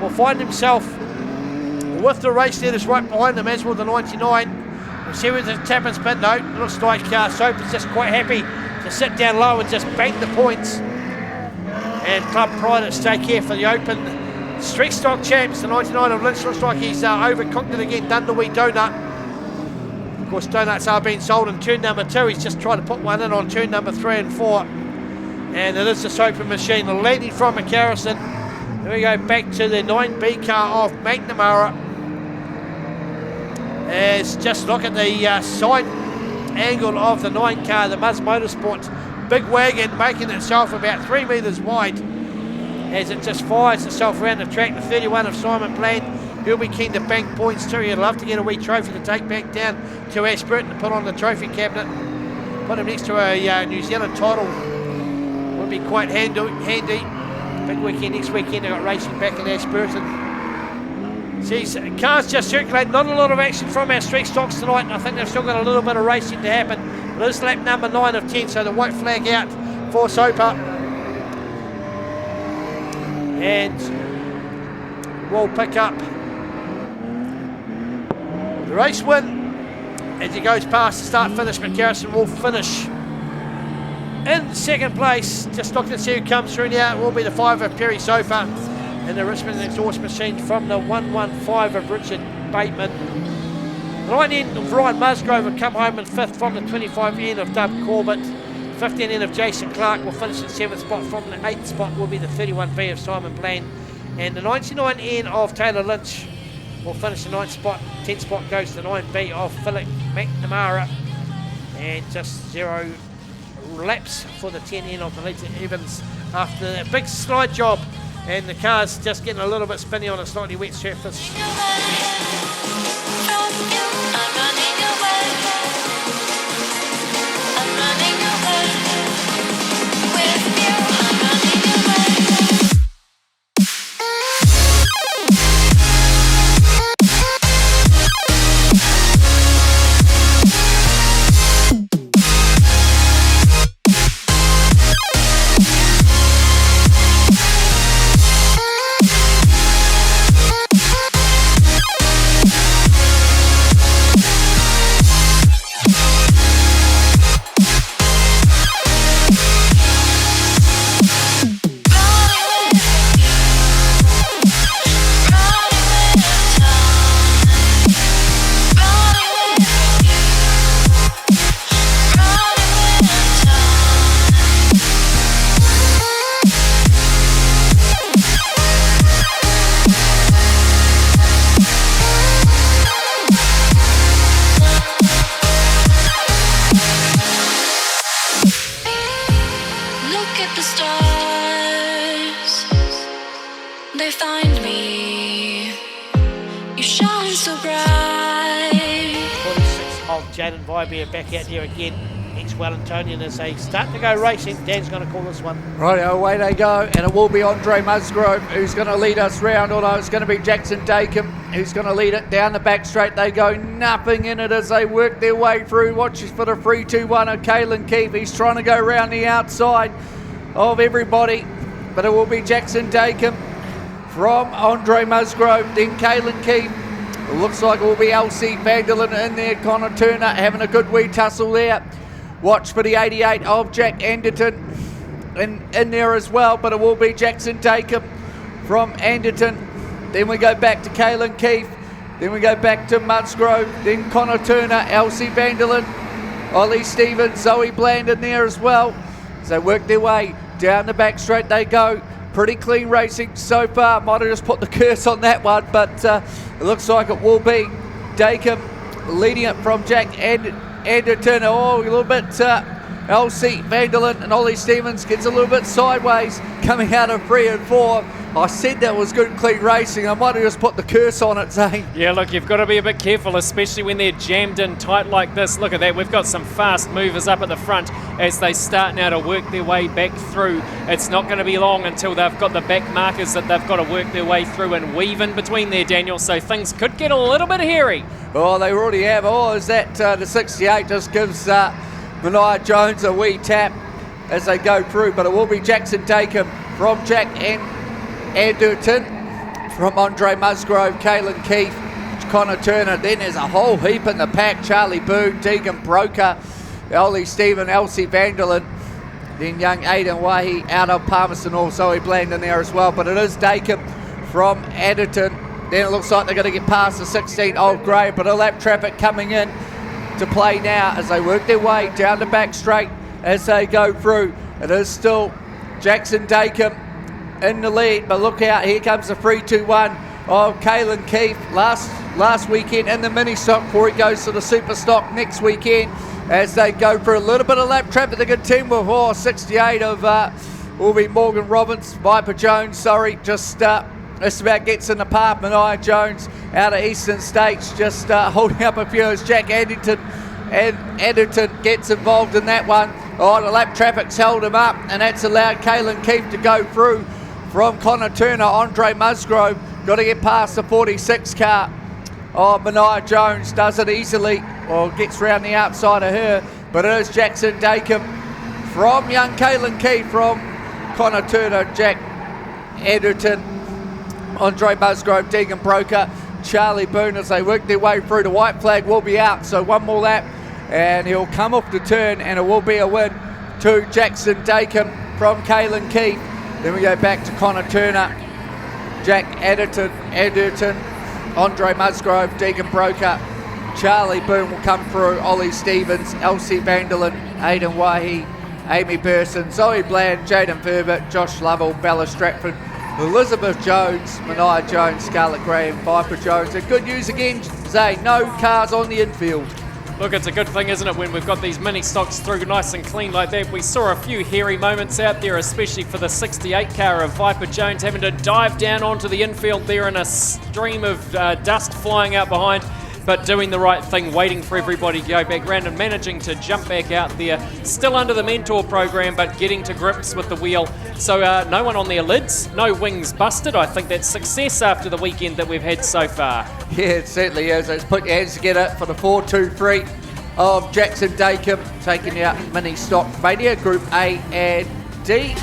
will find himself with the race leaders right behind them, as will the 99. We'll see whether the tap and spin. No, it looks like Soper's just quite happy to sit down low and just bank the points. And Club Pride at stake here for the Open Street Stock Champs. The 99 of Lynch looks like he's overcooked it again, done the wee donut. Of course, donuts are being sold in turn number 2. He's just trying to put one in on turn number 3 and 4. And it is the Soper machine leading from McCarrison. Here we go back to the 9B car of McNamara. As just look at the side angle of the 9 car, the Muzz Motorsports big wagon making itself about 3 metres wide as it just fires itself around the track. The 31 of Simon Bland, he'll be keen to bank points too. He'd love to get a wee trophy to take back down to Ashburton to put on the trophy cabinet. Put him next to a New Zealand title would be quite handy. Big weekend next weekend. They've got racing back in Ashburton. See, cars just circulate. Not a lot of action from our street stocks tonight. And I think they've still got a little bit of racing to happen. It is lap number 9 of 10, so the white flag out for Soper. And we'll pick up the race win as he goes past the start-finish. But Garrison will finish in second place. Just looking to see who comes through now. It will be the 5 of Perry Soper and the Richmond exhaust machine from the 115 of Richard Bateman. The 9N of Ryan Musgrove will come home in 5th from the 25N of Doug Corbett. 15N of Jason Clark will finish in 7th spot. From the 8th spot will be the 31B of Simon Bland. And the 99N of Taylor Lynch will finish the 9th spot. 10th spot goes to the 9B of Philip McNamara. And just 0 laps for the 10N of Melita Evans after a big slide job. And the car's just getting a little bit spinny on a slightly wet surface. Back out here again, ex-Wellingtonian as they start to go racing. Dan's going to call this one. Right, away they go, and it will be Andre Musgrove who's going to lead us round, although it's going to be Jackson Dacomb who's going to lead it down the back straight. They go napping in it as they work their way through. Watches for the 3-2-1 of Kade Keith. He's trying to go round the outside of everybody, but it will be Jackson Dacomb from Andre Musgrove, then Kade Keith. It looks like it will be Elsie Vanderlyn in there. Connor Turner having a good wee tussle there. Watch for the 88 of Jack Anderton in there as well, but it will be Jackson Dacomb from Anderton. Then we go back to Kade Keith. Then we go back to Musgrove. Then Connor Turner, Elsie Vanderlyn, Ollie Stevens, Zoe Bland in there as well. As they work their way down the back straight they go. Pretty clean racing so far. Might have just put the curse on that one, but it looks like it will be Dacomb leading it from Jack Anderton. Oh, a little bit Elsie Vanderlyn and Ollie Stevens gets a little bit sideways coming out of 3 and 4. I said that was good clean racing. I might have just put the curse on it, Zane. Yeah, look, you've got to be a bit careful, especially when they're jammed in tight like this. Look at that. We've got some fast movers up at the front as they start now to work their way back through. It's not going to be long until they've got the back markers that they've got to work their way through and weave in between there, Daniel. So things could get a little bit hairy. Oh, they already have. Oh, is that the 68 just gives Mania Jones a wee tap as they go through. But it will be Jackson Dacomb from Jack Anderton, from Andre Musgrove, Kade Keith, Connor Turner. Then there's a whole heap in the pack. Charlie Boone, Deegan Broker, Ollie Stephen, Elsie Vanderlyn, then young Aidan Wahi out of Palmerston also. He Bland in there as well. But it is Dacomb from Anderton. Then it looks like they're going to get past the 16 Old Grey, but a lap traffic coming in to play now as they work their way down the back straight as they go through. It is still Jackson Dacomb in the lead, but look out, here comes the 3-2-1 of Kade Keith last weekend in the mini stock before he goes to the super stock next weekend as they go for a little bit of lap traffic. They contend with 68 of will be Morgan Robbins, Viper Jones, just about gets in the path. Mania Jones out of Eastern States just holding up a few as Jack Anderton gets involved in that one. Oh, the lap traffic's held him up, and that's allowed Kade Keith to go through from Connor Turner. Andre Musgrove got to get past the 46 car. Oh, Mania Jones does it easily, or gets round the outside of her, but it is Jackson Dakin from young Kade Keith, from Connor Turner, Jack Edgerton, Andre Musgrove, Deegan Broker, Charlie Boone as they work their way through. The white flag will be out, so one more lap and he'll come off the turn and it will be a win to Jackson Dakin from Kade Keith. Then we go back to Connor Turner, Jack Edgerton, Andre Musgrove, Deegan Broker, Charlie Boone will come through, Ollie Stevens, Elsie Vanderlyn, Aidan Wahi, Amy Burson, Zoe Bland, Jaden Ferbert, Josh Lovell, Bella Stratford, Elizabeth Jones, Mania Jones, Scarlett Graham, Viper Jones. And good news again, Zay, no cars on the infield. Look, it's a good thing, isn't it, when we've got these mini stocks through nice and clean like that. We saw a few hairy moments out there, especially for the 68 car of Viper Jones having to dive down onto the infield there in a stream of dust flying out behind, but doing the right thing, waiting for everybody to go back round and managing to jump back out there. Still under the mentor program, but getting to grips with the wheel. So no one on their lids, no wings busted. I think that's success after the weekend that we've had so far. Yeah, it certainly is. Let's put your hands together for the 4-2-3 of Jackson Dakin, taking out mini stock mania, Group A and D.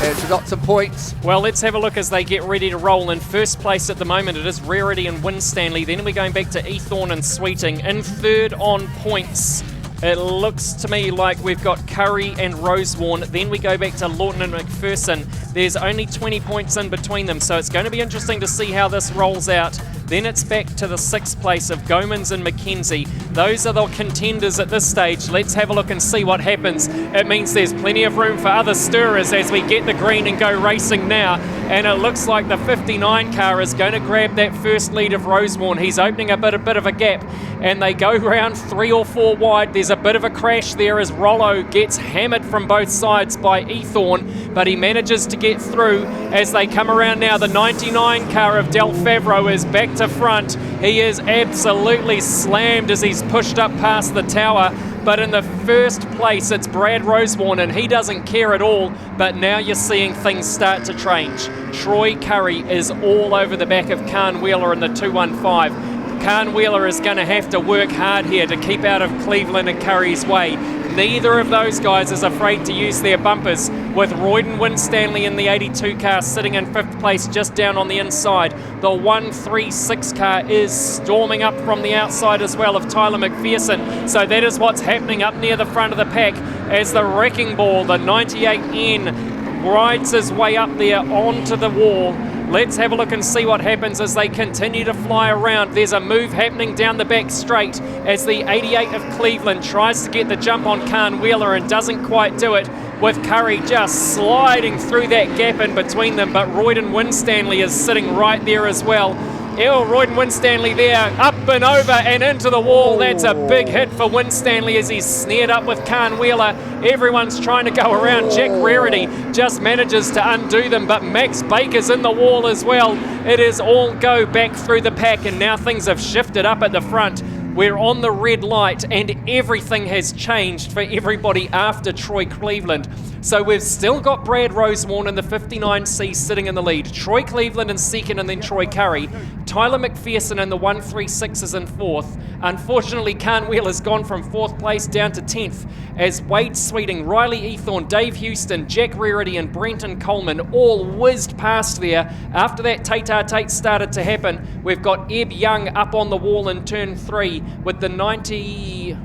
Has got some points. Well, let's have a look as they get ready to roll. In first place at the moment, it is Rarity and Winstanley. Then we're going back to Ethorn and Sweeting. In third on points, it looks to me like we've got Curry and Rosewarn. Then we go back to Lawton and McPherson. There's only 20 points in between them, so it's going to be interesting to see how this rolls out. Then it's back to the sixth place of Gomans and Mackenzie. Those are the contenders at this stage. Let's have a look and see what happens. It means there's plenty of room for other stirrers as we get the green and go racing now. And it looks like the 59 car is going to grab that first lead of Rosewarn. He's opening a bit of a gap, and they go round 3 or 4 wide. There's a bit of a crash there as Rollo gets hammered from both sides by Ethorn, but he manages to get through as they come around now. The 99 car of Del Favreau is back to front. He is absolutely slammed as he's pushed up past the tower. But in the first place, it's Brad Rosewarn, and he doesn't care at all. But now you're seeing things start to change. Troy Curry is all over the back of Khan Wheeler in the 215. Khan Wheeler is going to have to work hard here to keep out of Cleveland and Curry's way. Neither of those guys is afraid to use their bumpers, with Royden Winstanley in the 82 car sitting in 5th place just down on the inside. The 136 car is storming up from the outside as well of Tyler McPherson. So that is what's happening up near the front of the pack as the Wrecking Ball, the 98N, rides his way up there onto the wall. Let's have a look and see what happens as they continue to fly around. There's a move happening down the back straight as the 88 of Cleveland tries to get the jump on Khan Wheeler and doesn't quite do it, with Curry just sliding through that gap in between them. But Royden Winstanley is sitting right there as well. Royden Winstanley there, up and over and into the wall. That's a big hit for Winstanley as he's snared up with Khan Wheeler. Everyone's trying to go around. Jack Rarity just manages to undo them, but Max Baker's in the wall as well. It is all go back through the pack, and now things have shifted up at the front. We're on the red light and everything has changed for everybody after Troy Cleveland. So we've still got Brad Rosewarn in the 59C sitting in the lead. Troy Cleveland in second and then Troy Curry. Tyler McPherson in the 136s in 4th. Unfortunately, Khan Wheeler's gone from 4th place down to 10th as Wade Sweeting, Riley Ethorn, Dave Houston, Jack Rarity and Brenton Coleman all whizzed past there. After that Tate started to happen, we've got Eb Young up on the wall in turn 3 with the 98,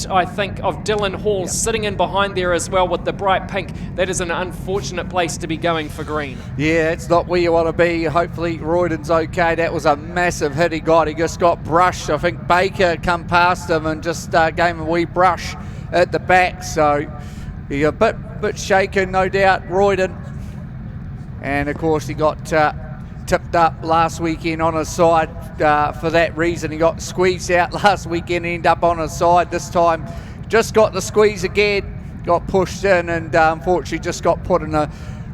I think, of Dylan Hall sitting in behind there as well with the bright pink. That is an unfortunate place to be going for green. Yeah, it's not where you want to be. Hopefully Royden's okay. That was a massive hit he got. He just got brushed. I think Baker come past him and just gave him a wee brush at the back. So he a bit shaken, no doubt, Royden. And of course he got tipped up last weekend on his side. For that reason, he got squeezed out last weekend and ended up on his side. This time just got the squeeze again, got pushed in, and unfortunately just got put in the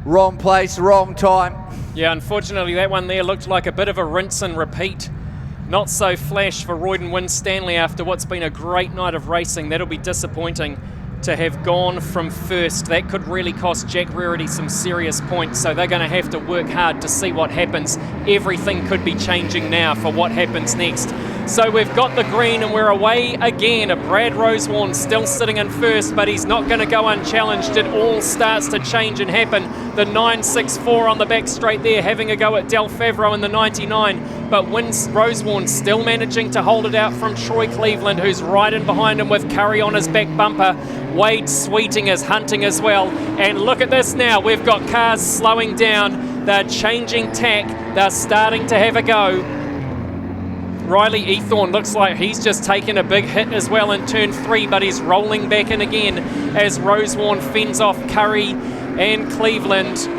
wrong place, wrong time. Yeah, unfortunately that one there looked like a bit of a rinse and repeat Not so flash for Royden Winstanley after what's been a great night of racing. That'll be disappointing to have gone from first. That could really cost Jack Rarity some serious points, so they're going to have to work hard to see what happens. Everything could be changing now for what happens next. So we've got the green and we're away again. Brad Rosewarne still sitting in first, but he's not going to go unchallenged. It all starts to change and happen. The 964 on the back straight there, having a go at Del Favreau in the 99, but Rosewarne still managing to hold it out from Troy Cleveland, who's right in behind him with Curry on his back bumper. Wade Sweeting is hunting as well. And look at this now. We've got cars slowing down. They're changing tack. They're starting to have a go. Riley Ethorn looks like he's just taken a big hit as well in turn 3, but he's rolling back in again as Rosewarne fends off Curry and Cleveland.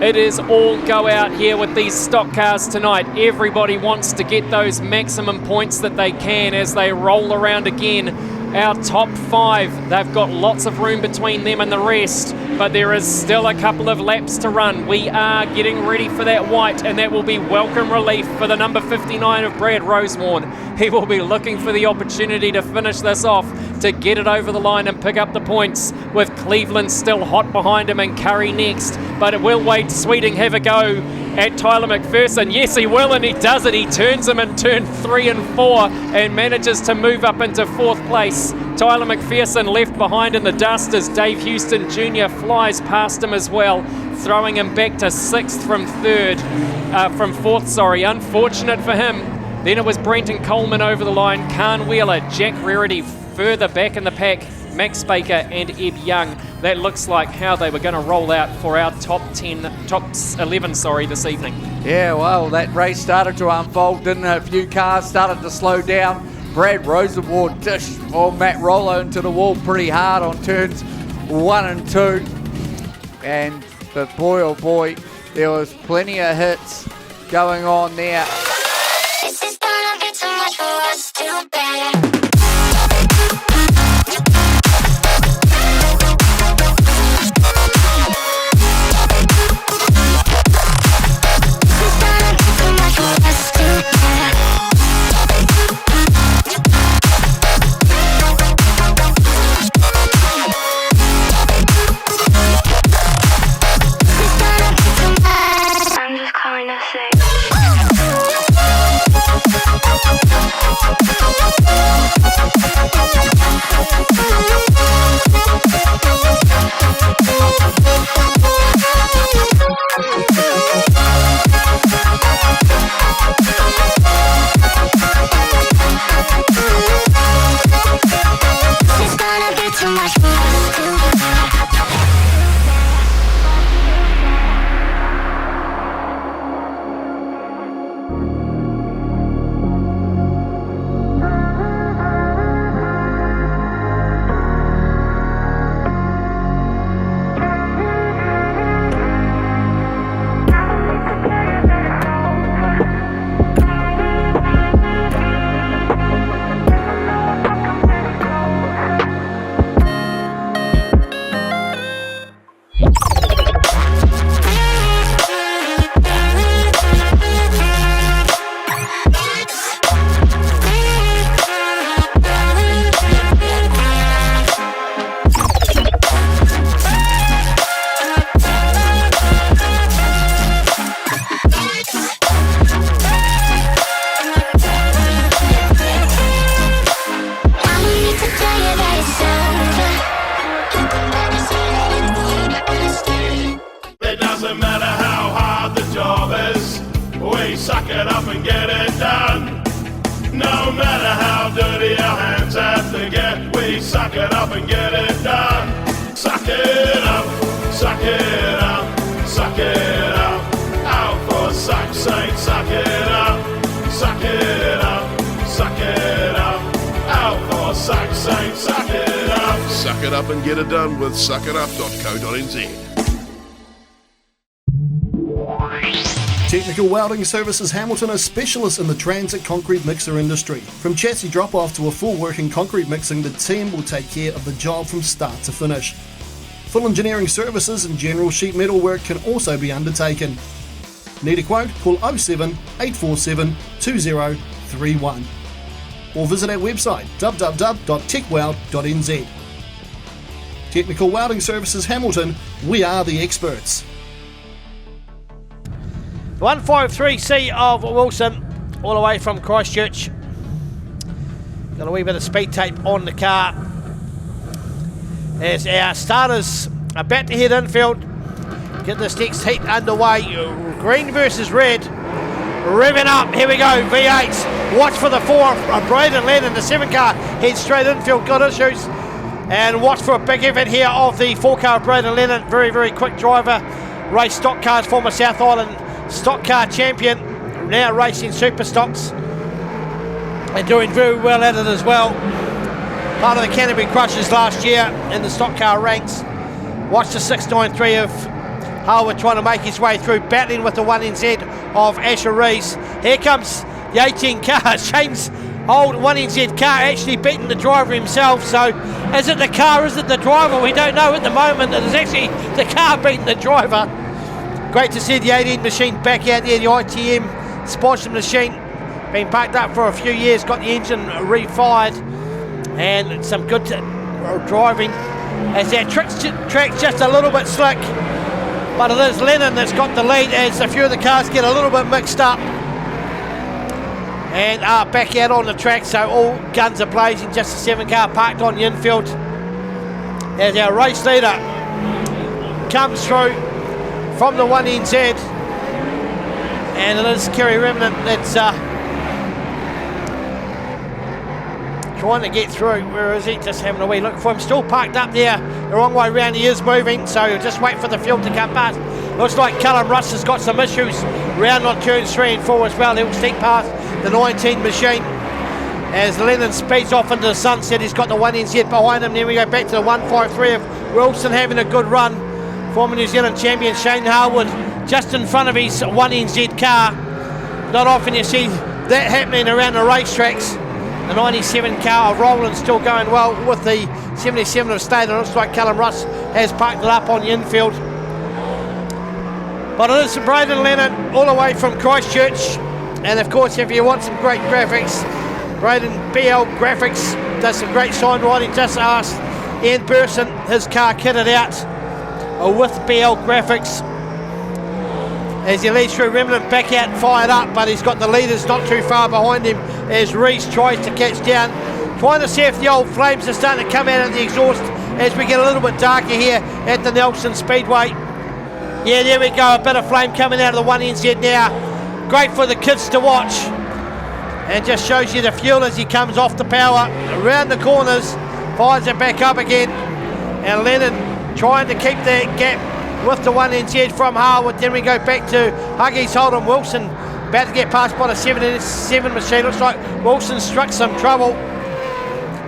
It is all go out here with these stock cars tonight. Everybody wants to get those maximum points that they can as they roll around again. Our top 5, they've got lots of room between them and the rest, but there is still a couple of laps to run. We are getting ready for that white, and that will be welcome relief for the number 59 of Brad Rosewarne. He will be looking for the opportunity to finish this off, to get it over the line and pick up the points, with Cleveland still hot behind him and Curry next. But will Wade Sweeting have a go at Tyler McPherson? Yes, he will, and he does it. He turns him in turn 3 and 4 and manages to move up into 4th place. Tyler McPherson left behind in the dust as Dave Houston Jr. flies past him as well, throwing him back to 6th from 4th. Unfortunate for him. Then it was Brenton Coleman over the line, Khan Wheeler, Jack Rarity further back in the pack, Max Baker and Ed Young. That looks like how they were going to roll out for our top 11 this evening. Yeah, well, that race started to unfold, didn't it? A few cars started to slow down. Brad Rosewarne dished Matt Rollo into the wall pretty hard on turns 1 and 2. But boy, oh boy, there was plenty of hits going on there. This is gonna be too much for us to bear. Suck it up and get it done with suckitup.co.nz. Technical Welding Services Hamilton are specialists in the transit concrete mixer industry. From chassis drop-off to a full working concrete mixing, the team will take care of the job from start to finish. Full engineering services and general sheet metal work can also be undertaken. Need a quote? Call 07 847 20 31. Or visit our website www.techweld.nz. Technical Welding Services Hamilton, we are the experts. 153C of Wilson, all the way from Christchurch. Got a wee bit of speed tape on the car. As our starters are about to head infield, get this next heat underway. Green versus red. Revving up, here we go, V8. Watch for the 4 of Braden Lennon, the 7 car heads straight infield, got issues. And watch for a big effort here of the 4 car of Braden Lennon, very, very quick driver. Race stock cars, former South Island stock car champion, now racing super stocks. And doing very well at it as well. Part of the Canterbury Crushers last year in the stock car ranks. Watch the 693 of Harwood trying to make his way through, battling with the 1NZ of Asher Rees. Here comes the 18 car. Shane's old 1NZ car actually beating the driver himself. So is it the car, is it the driver? We don't know at the moment. It is actually the car beating the driver. Great to see the 18 machine back out there, the ITM sponsored machine. Been parked up for a few years, got the engine refired. And some good driving as that track's just a little bit slick, but it is Lennon that's got the lead as a few of the cars get a little bit mixed up and are back out on the track, so all guns are blazing. Just a 7 car parked on the infield as our race leader comes through from the 1NZ, and it is Kade Remnant that's trying to get through. Where is he? Just having a wee look for him. Still parked up there the wrong way round. He is moving, so just wait for the field to come past. Looks like Callum Russ has got some issues round on turns 3 and 4 as well. He'll sneak past the 19 machine as Lennon speeds off into the sunset. He's got the 1NZ behind him. Then we go back to the 153 of Wilson having a good run. Former New Zealand champion Shane Harwood just in front of his 1NZ car. Not often you see that happening around the racetracks. The 97 car of Roland still going well with the 77 of Slater. It looks like Callum Russ has parked it up on the infield. But it is Braden Lennon all the way from Christchurch. And of course, if you want some great graphics, Braden BL Graphics does some great sign writing. Just ask Ian Burson, his car kitted out with BL Graphics. As he leads through Remnant back out and fired up, but he's got the leaders not too far behind him as Rees tries to catch down. Trying to see if the old flames are starting to come out of the exhaust as we get a little bit darker here at the Nelson Speedway. Yeah, there we go, a bit of flame coming out of the 1NZ now. Great for the kids to watch. And just shows you the fuel as he comes off the power, around the corners, fires it back up again. And Lennon trying to keep that gap with the 1NZ from Harwood. Then we go back to Huggies Holden Wilson, about to get passed by the 7 machine. Looks like Wilson struck some trouble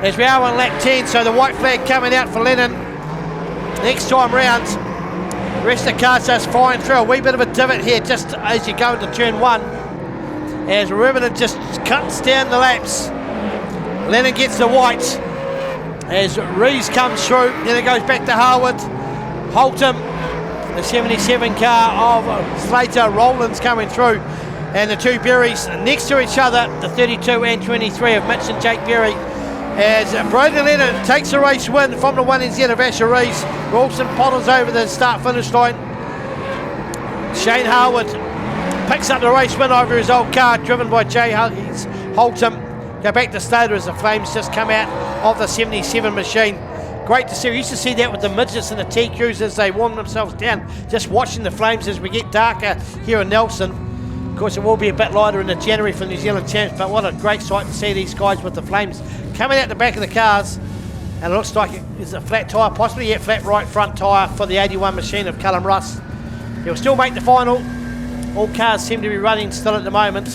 as we are on lap 10, so the white flag coming out for Lennon. Next time round, the rest of the cars just flying through. A wee bit of a divot here just as you go into turn 1 as Remnant just cuts down the laps. Lennon gets the white as Rees comes through. Then it goes back to Harwood. Holton, the 77 car of Slater. Roland's coming through, and the 2 Berries next to each other, the 32 and 23 of Mitch and Jake Berry, as Braden Lennon takes the race win from the 1NZ of Asher Rees. Wilson potters over the start-finish line. Shane Harwood picks up the race win over his old car, driven by Jay Huggies Holton. Go back to Slater as the flames just come out of the 77 machine. Great to see. We used to see that with the midgets and the TQs as they warm themselves down, just watching the flames as we get darker here in Nelson. Of course, it will be a bit lighter in the January for New Zealand champs, but what a great sight to see these guys with the flames coming out the back of the cars. And it looks like it's a flat tyre, possibly yet flat right front tyre for the 81 machine of Callum Russ. He'll still make the final. All cars seem to be running still at the moment.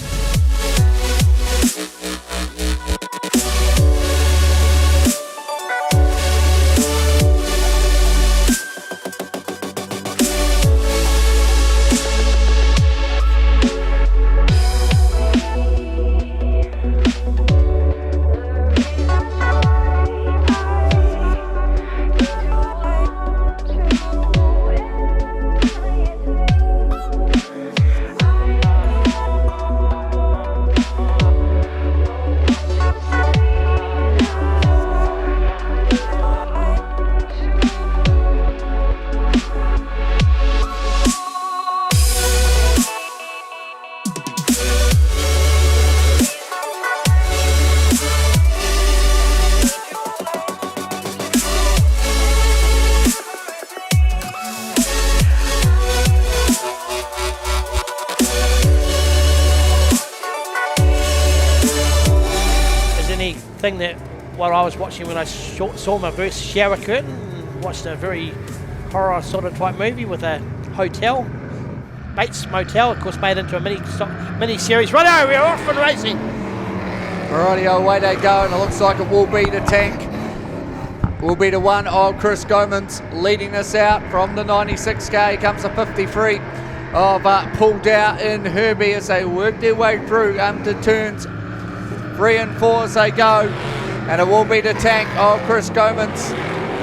thing that while I was watching when I saw my first shower curtain, watched a very horror sort of type movie with a hotel, Bates Motel, of course made into a mini series. Righto, we're off and racing. Alrighty, away they go, and it looks like it will be the tank. Will be the one of Chris Gomans leading us out from the 96k. Comes a 53 of pulled out in Herbie as they work their way through to turns 3 and 4 as they go. And it will be the tank of Chris Gomans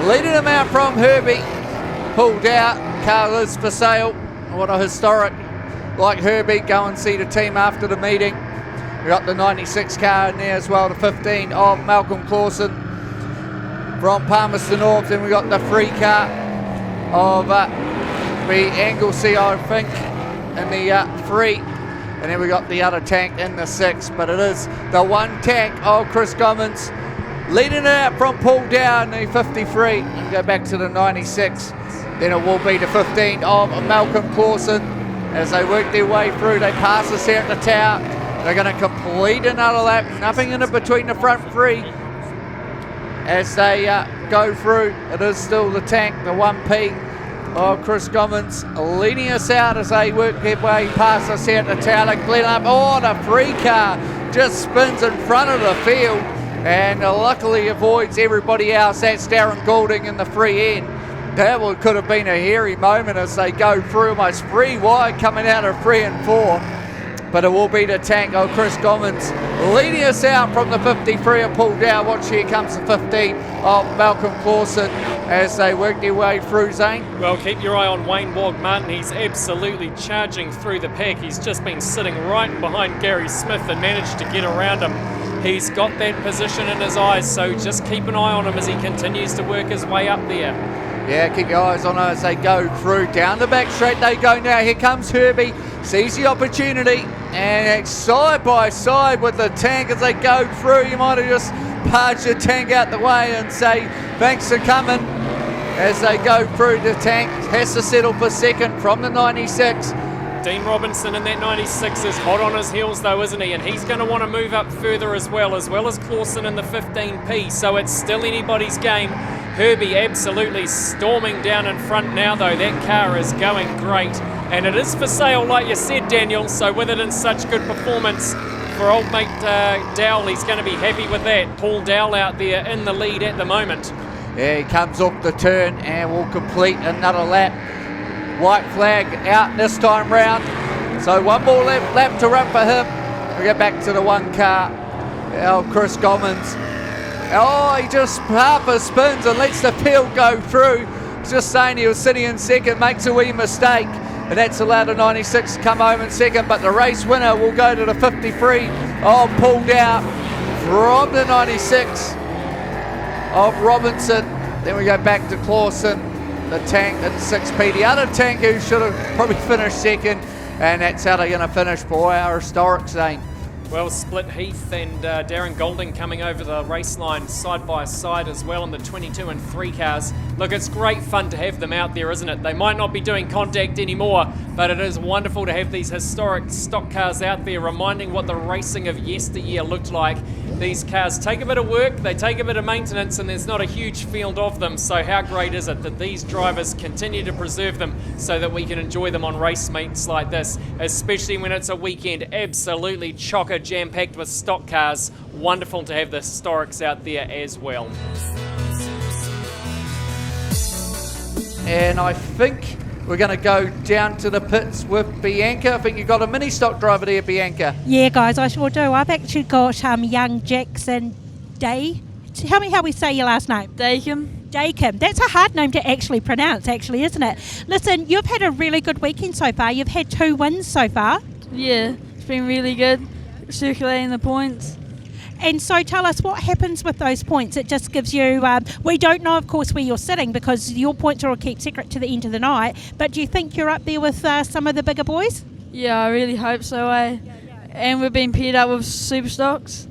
leading them out from Herbie. Pulled out, car is for sale. What a historic, like Herbie, go and see the team after the meeting. We got the 96 car in there as well, the 15 of Malcolm Clausen from Palmerston North. Then we got the free car of the Anglesey, I think, in the 3. And then we got the other tank in the 6. But it is the one tank of Chris Gomans leading it out from Paul Down, the 53. And go back to the 96. Then it will be the 15 of Malcolm Clausen as they work their way through. They pass us here at the tower. They're going to complete another lap. Nothing in it between the front 3 as they go through. It is still the tank, the 1P of Chris Gomans leading us out as they work their way past us here at the tower. They clean up. Oh, the free car just spins in front of the field and luckily avoids everybody else. That's Darren Goulding in the free end. That could have been a hairy moment as they go through, almost 3 wide coming out of 3 and 4. But it will be the tank of Chris Gomans leading us out from the 53 of Paul Dow. Watch, here comes the 15 of Malcolm Clausen as they work their way through, Zane. Well, keep your eye on Wayne Wog-Martin. He's absolutely charging through the pack. He's just been sitting right behind Gary Smith and managed to get around him. He's got that position in his eyes, so just keep an eye on him as he continues to work his way up there. Yeah, keep your eyes on her as they go through. Down the back straight they go now. Here comes Herbie. Sees the opportunity and side by side with the tank as they go through. You might have just parked your tank out the way and say thanks for coming as they go through. The tank has to settle for second from the 96. Dean Robinson in that 96 is hot on his heels though, isn't he? And he's going to want to move up further as well as Clausen in the 15P. So it's still anybody's game. Herbie absolutely storming down in front now though. That car is going great. And it is for sale like you said, Daniel. So with it in such good performance for old mate Dowell, he's going to be happy with that. Paul Dowell out there in the lead at the moment. Yeah, he comes off the turn and will complete another lap. White flag out this time round. So one more lap to run for him. We get back to the one car. Chris Gomans. Oh, he just half a spins and lets the field go through. Just saying he was sitting in second, makes a wee mistake. And that's allowed the 96 to come home in second. But the race winner will go to the 53. Oh, pulled out from the 96 of Robinson. Then we go back to Clausen, the tank at 6P. The other tank who should have probably finished second. And that's how they're going to finish for our historic Zane. Well, Split Heath and Darren Goulding coming over the race line side by side as well in the 22 and 3 cars. Look, it's great fun to have them out there, isn't it? They might not be doing contact anymore, but it is wonderful to have these historic stock cars out there reminding what the racing of yesteryear looked like. These cars take a bit of work, they take a bit of maintenance, and there's not a huge field of them. So how great is it that these drivers continue to preserve them so that we can enjoy them on race meets like this, especially when it's a weekend absolutely chocker jam-packed with stock cars. Wonderful to have the historics out there as well. And I think we're going to go down to the pits with Bianca. I think you've got a mini stock driver there, Bianca. Yeah, guys, I sure do. I've actually got young Jackson Day. Tell me how we say your last name. Dakin. That's a hard name to actually pronounce, actually, isn't it? Listen, you've had a really good weekend so far. You've had 2 wins so far. Yeah, it's been really good, circulating the points. And so tell us what happens with those points. It just gives you, we don't know, of course, where you're sitting because your points are all kept secret to the end of the night, but do you think you're up there with some of the bigger boys? Yeah, I really hope so. And we've been paired up with Superstocks.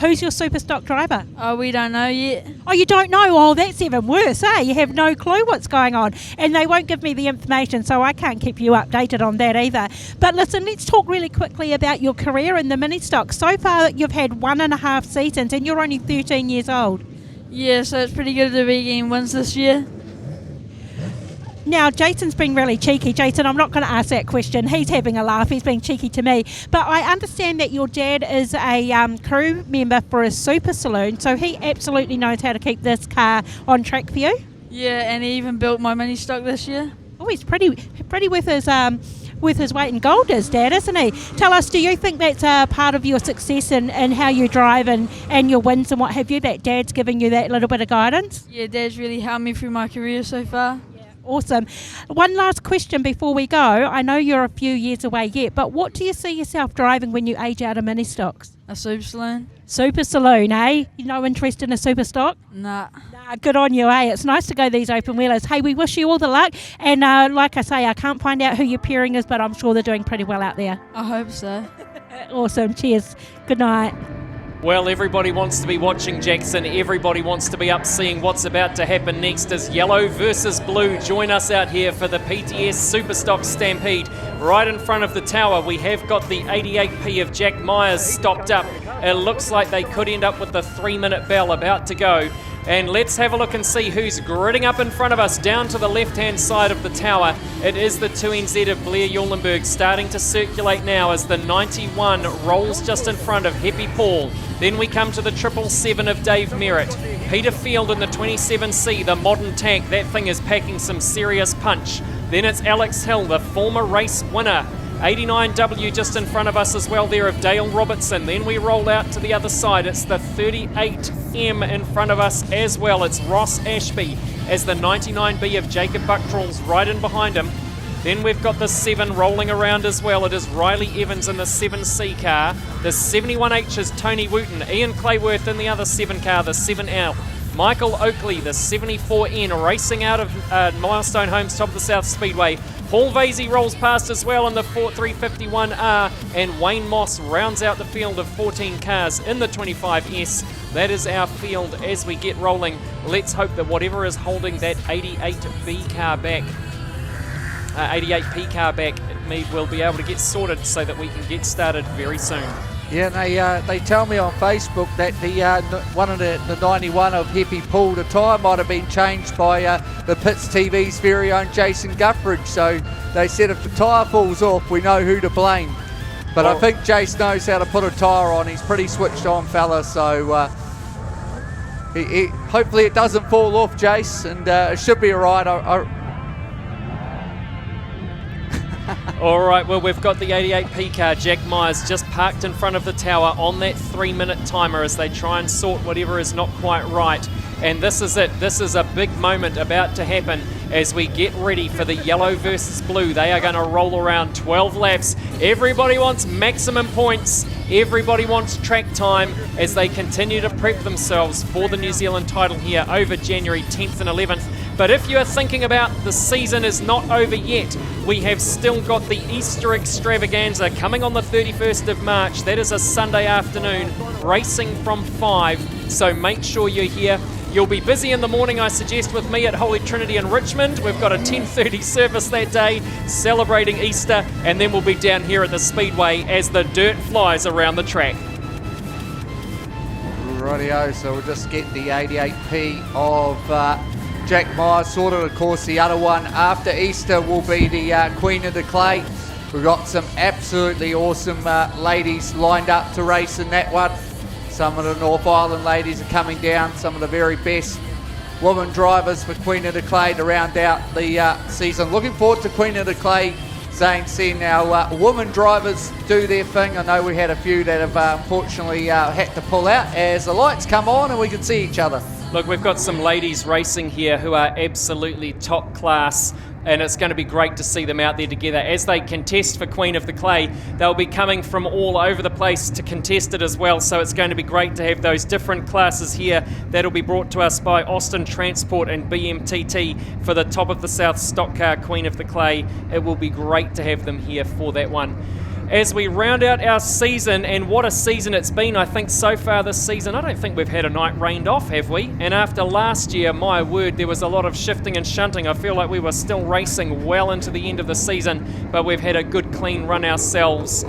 Who's your Superstock driver? Oh, we don't know yet. Oh, you don't know? Oh, that's even worse, eh? You have no clue what's going on. And they won't give me the information, so I can't keep you updated on that either. But listen, let's talk really quickly about your career in the mini stock. So far, you've had 1.5 seasons, and you're only 13 years old. Yeah, so it's pretty good to be getting wins this year. Now, Jason's been really cheeky. Jason, I'm not going to ask that question. He's having a laugh. He's being cheeky to me. But I understand that your dad is a crew member for a super saloon, so he absolutely knows how to keep this car on track for you. Yeah, and he even built my mini stock this year. Oh, he's pretty with his weight in gold, his dad, isn't he? Tell us, do you think that's part of your success in how you drive and your wins and what have you, that Dad's giving you that little bit of guidance? Yeah, Dad's really helped me through my career so far. Awesome. One last question before we go. I know you're a few years away yet, but what do you see yourself driving when you age out of mini stocks? A super saloon. Super saloon, eh? You no interest in a super stock? Nah. Good on you, eh? It's nice to go these open wheelers. Hey, we wish you all the luck. And like I say, I can't find out who your pairing is, but I'm sure they're doing pretty well out there. I hope so. Awesome. Cheers. Good night. Well, everybody wants to be watching Jackson. Everybody wants to be up seeing what's about to happen next as yellow versus blue join us out here for the PTS Superstock Stampede. Right in front of the tower, we have got the 88P of Jack Myers stopped up. It looks like they could end up with the 3-minute bell about to go. And let's have a look and see who's gridding up in front of us down to the left-hand side of the tower. It is the 2NZ of Blair Uulenberg starting to circulate now as the 91 rolls just in front of Happy Paul. Then we come to the 777 of Dave Merritt. Peter Field in the 27C, the modern tank. That thing is packing some serious punch. Then it's Alex Hill, the former race winner. 89W just in front of us as well there of Dale Robertson. Then we roll out to the other side. It's the 38M in front of us as well. It's Ross Ashby as the 99B of Jacob Bucktrolls right in behind him. Then we've got the 7 rolling around as well. It is Riley Evans in the 7C car. The 71H is Tony Wooten. Ian Clayworth in the other 7 car, the 7L. Michael Oakley, the 74N, racing out of Milestone Homes, top of the South Speedway. Paul Vasey rolls past as well in the 351R, and Wayne Moss rounds out the field of 14 cars in the 25S. That is our field as we get rolling. Let's hope that whatever is holding that 88B car back, 88P car back, will be able to get sorted so that we can get started very soon. Yeah, they tell me on Facebook that the 91 of Happy Paul, the tyre might have been changed by the Pits TV's very own Jason Guthridge. So they said if the tyre falls off, we know who to blame. But I think Jace knows how to put a tyre on. He's pretty switched on fella, so hopefully it doesn't fall off, Jace, and it should be all right. All right, well, we've got the 88P car. Jack Myers just parked in front of the tower on that 3-minute timer as they try and sort whatever is not quite right. And this is it. This is a big moment about to happen as we get ready for the yellow versus blue. They are going to roll around 12 laps. Everybody wants maximum points. Everybody wants track time as they continue to prep themselves for the New Zealand title here over January 10th and 11th. But if you are thinking about the season is not over yet, we have still got the Easter extravaganza coming on the 31st of March. That is a Sunday afternoon, racing from 5. So make sure you're here. You'll be busy in the morning, I suggest, with me at Holy Trinity in Richmond. We've got a 10:30 service that day celebrating Easter, and then we'll be down here at the Speedway as the dirt flies around the track. Rightio, so we'll just get the 88P of Jack Myers sorted. Of course, the other one after Easter will be the Queen of the Clay. We've got some absolutely awesome ladies lined up to race in that one. Some of the North Island ladies are coming down, some of the very best women drivers for Queen of the Clay to round out the season. Looking forward to Queen of the Clay, seeing our women drivers do their thing. I know we had a few that have unfortunately had to pull out as the lights come on and we can see each other. Look, we've got some ladies racing here who are absolutely top class, and it's going to be great to see them out there together as they contest for Queen of the Clay. They'll be coming from all over the place to contest it as well, so it's going to be great to have those different classes here. That'll be brought to us by Austin Transport and BMTT for the top of the South Stock Car Queen of the Clay. It will be great to have them here for that one. as we round out our season, and what a season it's been. I think so far this season, I don't think we've had a night rained off, have we? And after last year, my word, there was a lot of shifting and shunting. I feel like we were still racing well into the end of the season, but we've had a good clean run ourselves.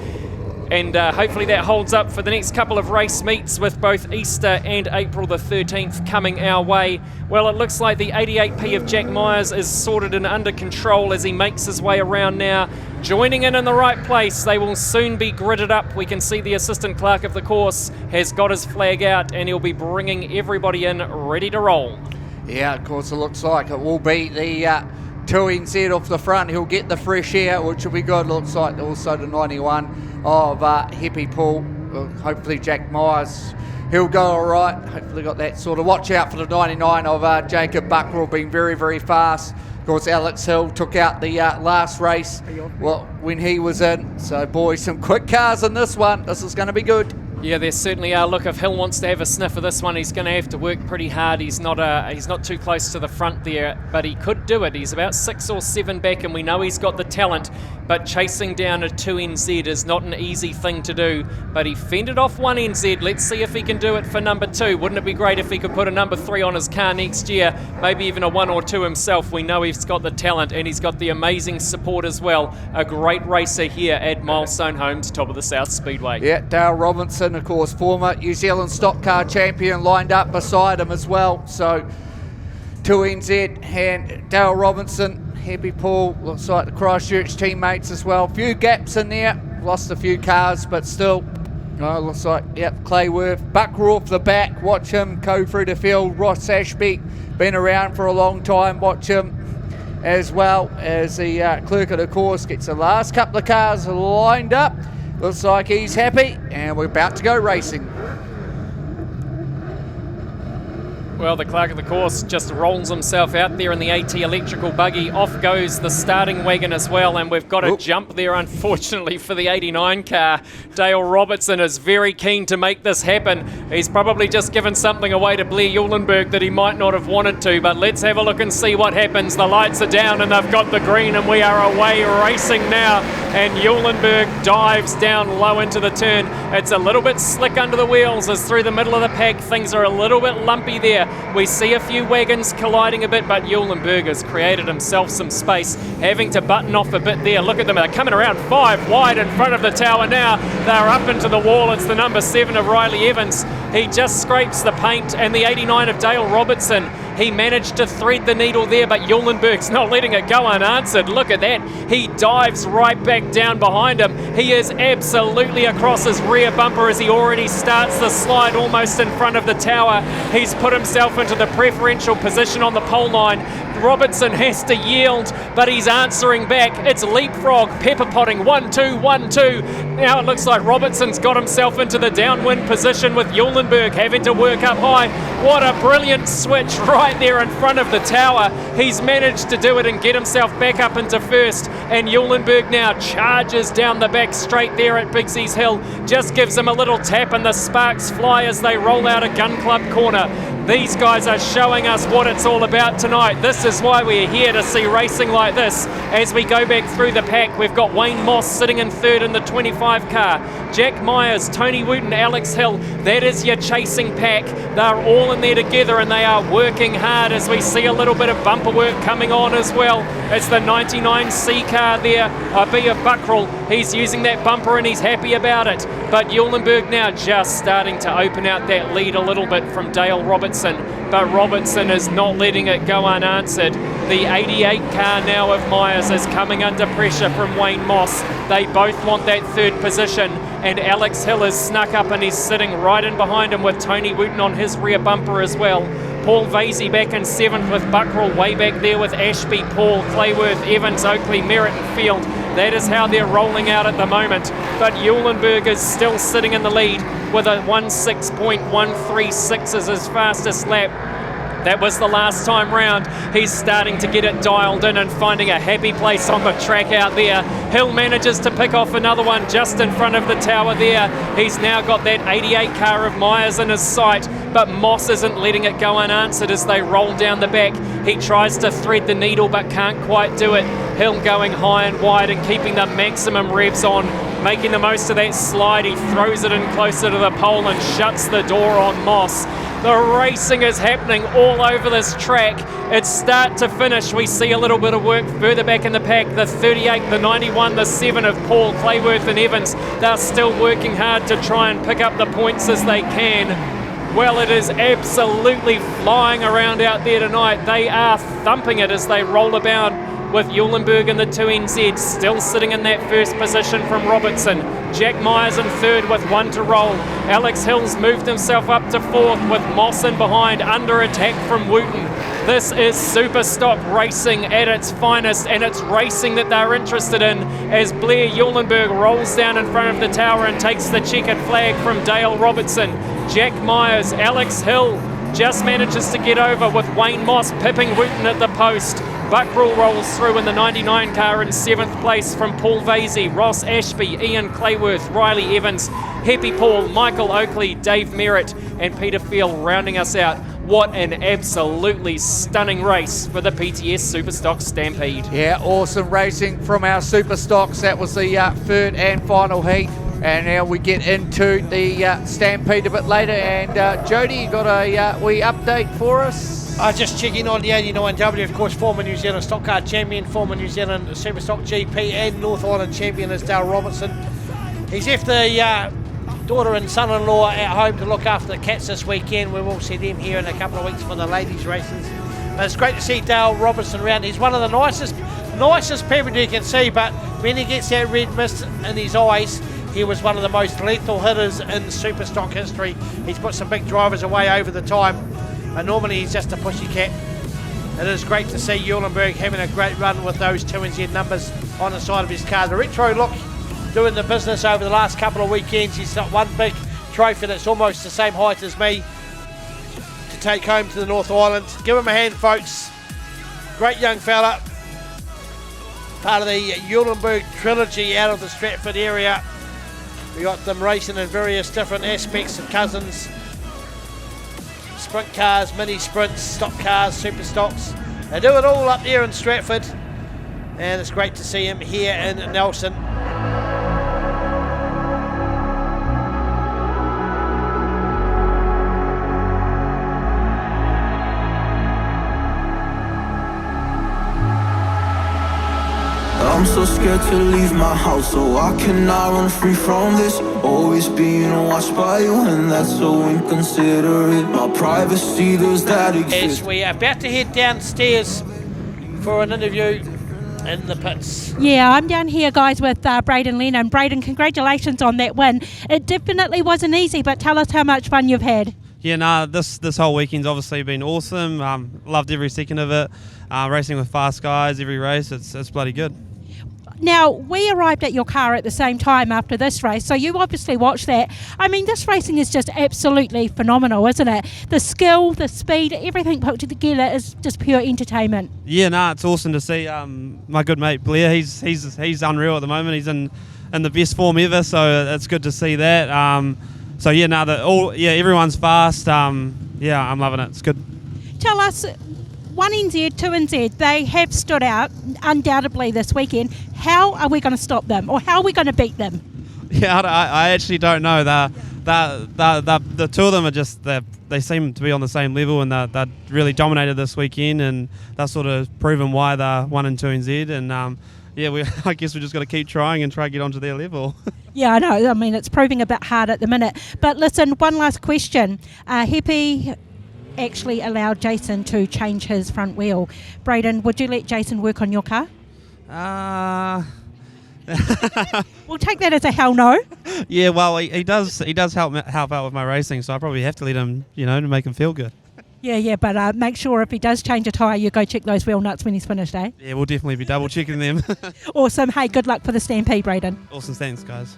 And hopefully that holds up for the next couple of race meets, with both Easter and April the 13th coming our way. Well, it looks like the 88p of Jack Myers is sorted and under control as he makes his way around now, joining in the right place. They will soon be gridded up. We can see the assistant clerk of the course has got his flag out, and he'll be bringing everybody in ready to roll. Yeah, of course, it looks like it will be the 2NZ off the front. He'll get the fresh air, which will be good. Looks like also the 91 of Hippie Paul. Hopefully Jack Myers, he'll go all right. Hopefully got that sort of watch out for the 99 of Jacob Buckrow, being very, very fast. Of course, Alex Hill took out the last race when he was in. So, boys, some quick cars in this one. This is going to be good. Yeah, there certainly are. Look, if Hill wants to have a sniff of this one, he's going to have to work pretty hard. He's not too close to the front there, but he could do it. He's about 6 or 7 back, and we know he's got the talent, but chasing down a 2NZ is not an easy thing to do. But he fended off 1NZ. Let's see if he can do it for number 2. Wouldn't it be great if he could put a number 3 on his car next year, maybe even a 1 or 2 himself? We know he's got the talent, and he's got the amazing support as well. A great racer here at Milestone Homes, top of the South Speedway. Yeah, Dale Robinson, of course, former New Zealand stock car champion, lined up beside him as well. So 2NZ and Dale Robinson, Happy Paul, looks like the Christchurch teammates as well. Few gaps in there, lost a few cars, but still, looks like, yep, Clayworth. Buckrow off the back, watch him go through the field. Ross Ashby, been around for a long time, watch him as well as the clerk of the course gets the last couple of cars lined up. Looks like he's happy, and we're about to go racing. Well, the clerk of the course just rolls himself out there in the AT electrical buggy. Off goes the starting wagon as well, and we've got a jump there, unfortunately, for the 89 car. Dale Robertson is very keen to make this happen. He's probably just given something away to Blair Uulenberg that he might not have wanted to, but let's have a look and see what happens. The lights are down, and they've got the green, and we are away racing now, and Uulenberg dives down low into the turn. It's a little bit slick under the wheels as through the middle of the pack. Things are a little bit lumpy there. We see a few wagons colliding a bit, but Uulenberg has created himself some space, having to button off a bit there. Look at them, they're coming around 5 wide in front of the tower now. They're up into the wall. It's the number 7 of Riley Evans. He just scrapes the paint, and the 89 of Dale Robertson. He managed to thread the needle there, but Uulenberg's not letting it go unanswered. Look at that. He dives right back down behind him. He is absolutely across his rear bumper as he already starts the slide almost in front of the tower. He's put himself into the preferential position on the pole line. Robertson has to yield, but he's answering back. It's leapfrog, pepper potting, 1-2, 1-2. Now it looks like Robertson's got himself into the downwind position with Uulenberg having to work up high. What a brilliant switch right there in front of the tower. He's managed to do it and get himself back up into first, and Uulenberg now charges down the back straight there at Bigsy's Hill. Just gives him a little tap, and the sparks fly as they roll out a Gun Club corner. These guys are showing us what it's all about tonight. This is why we're here, to see racing like this. As we go back through the pack, we've got Wayne Moss sitting in third in the 25 car. Jack Myers, Tony Wooten, Alex Hill. That is your chasing pack. They're all in there together, and they are working hard as we see a little bit of bumper work coming on as well. It's the 99C car there, B of Buckrow. He's using that bumper and he's happy about it. But Uulenberg now just starting to open out that lead a little bit from Dale Robertson. But Robertson is not letting it go unanswered. The 88 car now of Myers is coming under pressure from Wayne Moss. They both want that third position, and Alex Hill is snuck up and he's sitting right in behind him with Tony Wooten on his rear bumper as well. Paul Vasey back in 7th with Buckrow way back there with Ashby, Paul, Clayworth, Evans, Oakley, Merritt and Field. That is how they're rolling out at the moment. But Uulenberg is still sitting in the lead with a 1:6.136 as his fastest lap. That was the last time round. He's starting to get it dialed in and finding a happy place on the track out there. Hill manages to pick off another one just in front of the tower there. He's now got that 88 car of Myers in his sight, but Moss isn't letting it go unanswered as they roll down the back. He tries to thread the needle but can't quite do it. Hill going high and wide and keeping the maximum revs on. making the most of that slide. He throws it in closer to the pole and shuts the door on Moss. The racing is happening all over this track. It's start to finish. We see a little bit of work further back in the pack. The 38, the 91, the 7 of Paul, Clayworth and Evans. They're still working hard to try and pick up the points as they can. Well, it is absolutely flying around out there tonight. They are thumping it as they roll about, with Uulenberg in the 2NZ still sitting in that first position from Robertson. Jack Myers in third with 1 to roll. Alex Hill's moved himself up to fourth with Moss in behind, under attack from Wooten. This is Superstock racing at its finest, and it's racing that they're interested in as Blair Uulenberg rolls down in front of the tower and takes the checkered flag from Dale Robertson. Jack Myers, Alex Hill just manages to get over with Wayne Moss pipping Wooten at the post. Buckrell rolls through in the 99 car in 7th place from Paul Vasey, Ross Ashby, Ian Clayworth, Riley Evans, Happy Paul, Michael Oakley, Dave Merritt and Peter Field rounding us out. What an absolutely stunning race for the PTS Superstock Stampede. Yeah, awesome racing from our Superstocks. That was the third and final heat. And now we get into the Stampede a bit later. And Jody, you got a wee update for us? Just checking on the 89W, of course, former New Zealand Stock Car champion, former New Zealand Superstock GP and North Island champion is Dale Robertson. He's left the daughter and son-in-law at home to look after the cats this weekend. We will see them here in a couple of weeks for the ladies' races. But it's great to see Dale Robertson around. He's one of the nicest people you can see, but when he gets that red mist in his eyes, he was one of the most lethal hitters in Superstock history. He's put some big drivers away over the time, and normally he's just a pussycat. It is great to see Uulenberg having a great run with those 2NZ numbers on the side of his car. The retro look doing the business over the last couple of weekends. He's got one big trophy that's almost the same height as me to take home to the North Island. Give him a hand, folks. Great young fella. Part of the Uulenberg trilogy out of the Stratford area. We got them racing in various different aspects of Cousins. Sprint cars, mini sprints, stock cars, super stocks. They do it all up there in Stratford. And it's great to see him here in Nelson. I'm so scared to leave my house, so I cannot run free from this. Always being watched by you, and that's so inconsiderate. My privacy, does that exist? As we are about to head downstairs for an interview in the pits. Yeah, I'm down here, guys, with Braden Lennon. Braden, congratulations on that win. It definitely wasn't easy, but tell us how much fun you've had. Yeah, no, this whole weekend's obviously been awesome. Loved every second of it. Racing with fast guys, every race, it's bloody good. Now, we arrived at your car at the same time after this race, so you obviously watched that. I mean, this racing is just absolutely phenomenal, isn't it? The skill, the speed, everything put together is just pure entertainment. Yeah, no, it's awesome to see. My good mate Blair, he's unreal at the moment. He's in the best form ever, so it's good to see that. So yeah, no, everyone's fast. Yeah, I'm loving it. It's good. Tell us, 1NZ, 2NZ, they have stood out undoubtedly this weekend. How are we going to stop them, or how are we going to beat them? Yeah, I actually don't know. The two of them are just, they seem to be on the same level, and they really dominated this weekend, and that's sort of proven why they're 1 and 2NZ. And I guess we just got to keep trying and try to get onto their level. Yeah, I know. I mean, it's proving a bit hard at the minute. But listen, one last question. Happy actually allowed Jason to change his front wheel. Braden, would you let Jason work on your car? We'll take that as a hell no. Yeah, well, he does help out with my racing, so I probably have to let him, to make him feel good. Yeah, but make sure if he does change a tyre, you go check those wheel nuts when he's finished, eh? Yeah, we'll definitely be double checking them. Awesome. Hey, good luck for the Stampede, Braden. Awesome, thanks, guys.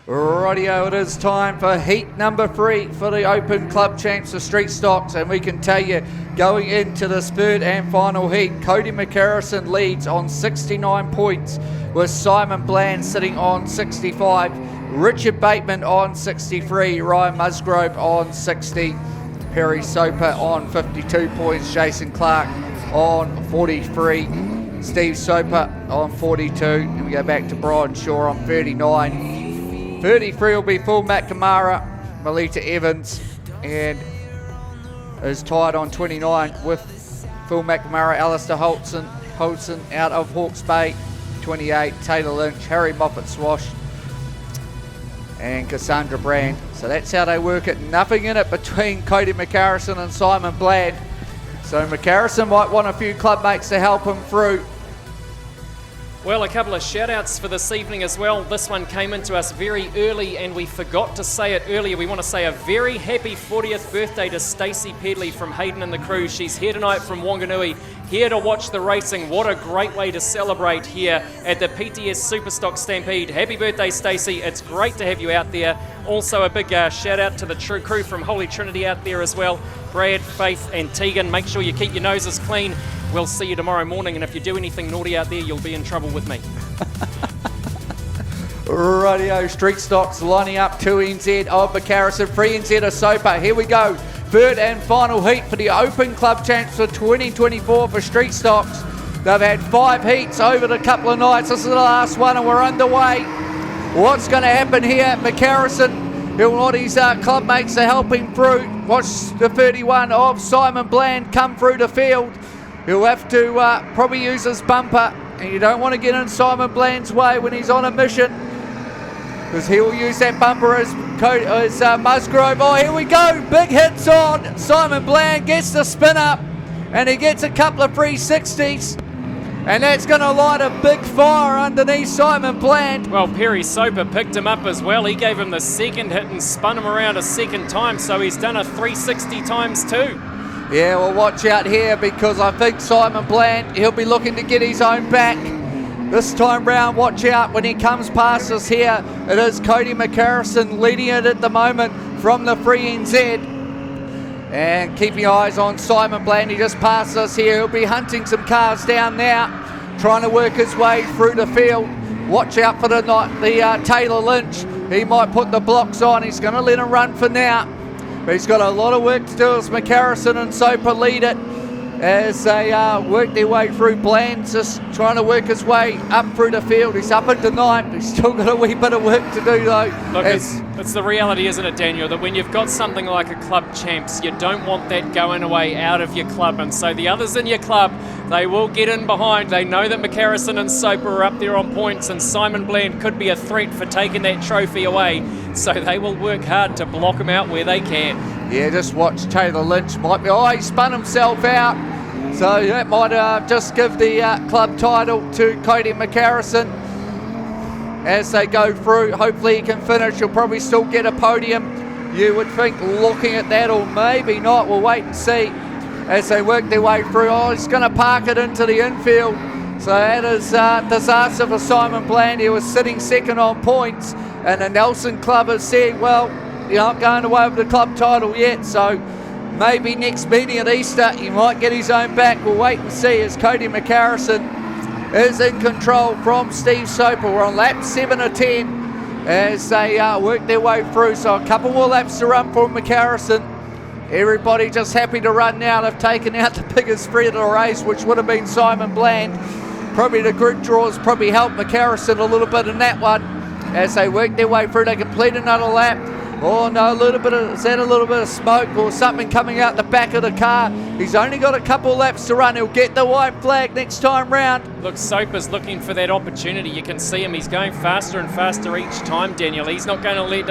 Rightio, it is time for heat number 3 for the Open Club Champs of Street Stocks, and we can tell you, going into this third and final heat, Cody McCarrison leads on 69 points, with Simon Bland sitting on 65, Richard Bateman on 63, Ryan Musgrove on 60, Perry Soper on 52 points, Jason Clark on 43, Steve Soper on 42, and we go back to Brian Shaw on 39. 33 will be Phil McNamara, Melita Evans, and is tied on 29 with Phil McNamara, Alistair Holson out of Hawke's Bay, 28, Taylor Lynch, Harry Moffat-Swash, and Cassandra Brand. So that's how they work it. Nothing in it between Cody McCarrison and Simon Bland. So McCarrison might want a few club mates to help him through. Well, a couple of shout-outs for this evening as well. This one came into us very early and we forgot to say it earlier. We want to say a very happy 40th birthday to Stacey Pedley from Hayden and the crew. She's here tonight from Wanganui, here to watch the racing. What a great way to celebrate here at the PTS Superstock Stampede. Happy birthday, Stacey. It's great to have you out there. Also a big shout-out to the true crew from Holy Trinity out there as well. Brad, Faith and Tegan. Make sure you keep your noses clean. We'll see you tomorrow morning, and if you do anything naughty out there, you'll be in trouble with me. Radio Street Stocks lining up 2 NZ of McCarrison, 3 NZ of Soper. Here we go. Third and final heat for the Open Club Champs for 2024 for Street Stocks. They've had 5 heats over the couple of nights. This is the last one, and we're underway. What's going to happen here? McCarrison, he'll want his club mates to help him through. Watch the 31 of Simon Bland come through the field. He'll have to probably use his bumper, and you don't want to get in Simon Bland's way when he's on a mission, because he will use that bumper as Musgrove. Oh, here we go. Big hits on. Simon Bland gets the spin up, and he gets a couple of 360s. And that's going to light a big fire underneath Simon Bland. Well, Perry Soper picked him up as well. He gave him the second hit and spun him around a second time, so he's done a 360 times 2. Yeah, well, watch out here, because I think Simon Bland, he'll be looking to get his own back. This time round, watch out when he comes past us here. It is Cody McCarrison leading it at the moment from the 3 NZ. And keep your eyes on Simon Bland. He just passed us here. He'll be hunting some cars down now, trying to work his way through the field. Watch out for the Taylor Lynch. He might put the blocks on. He's going to let him run for now. But he's got a lot of work to do as McCarrison and Soper lead it as they work their way through. Bland's just trying to work his way up through the field. He's up into 9th. He's still got a wee bit of work to do though. Look, it's the reality, isn't it, Daniel, that when you've got something like a club champs, you don't want that going away out of your club. And so the others in your club, they will get in behind. They know that McCarrison and Soper are up there on points, and Simon Bland could be a threat for taking that trophy away. So they will work hard to block him out where they can. Yeah, just watch Taylor Lynch. Might be, he spun himself out. So that might just give the club title to Cody McCarrison as they go through. Hopefully he can finish. He'll probably still get a podium, you would think, looking at that, or maybe not. We'll wait and see as they work their way through. Oh, he's going to park it into the infield. So that is disaster for Simon Bland. He was sitting second on points, and the Nelson Club has said, well, you're not going away with the club title yet, so maybe next meeting at Easter he might get his own back. We'll wait and see as Cody McCarrison is in control from Steve Soper. We're on lap 7 of 10 as they work their way through. So a couple more laps to run for McCarrison. Everybody just happy to run now. They've taken out the biggest threat of the race, which would have been Simon Bland. Probably the group draws probably helped McCarrison a little bit in that one as they work their way through. They complete another lap. Oh no, is that a little bit of smoke or something coming out the back of the car? He's only got a couple laps to run. He'll get the white flag next time round. Look, Soper's looking for that opportunity. You can see him. He's going faster and faster each time, Daniel. He's not going to let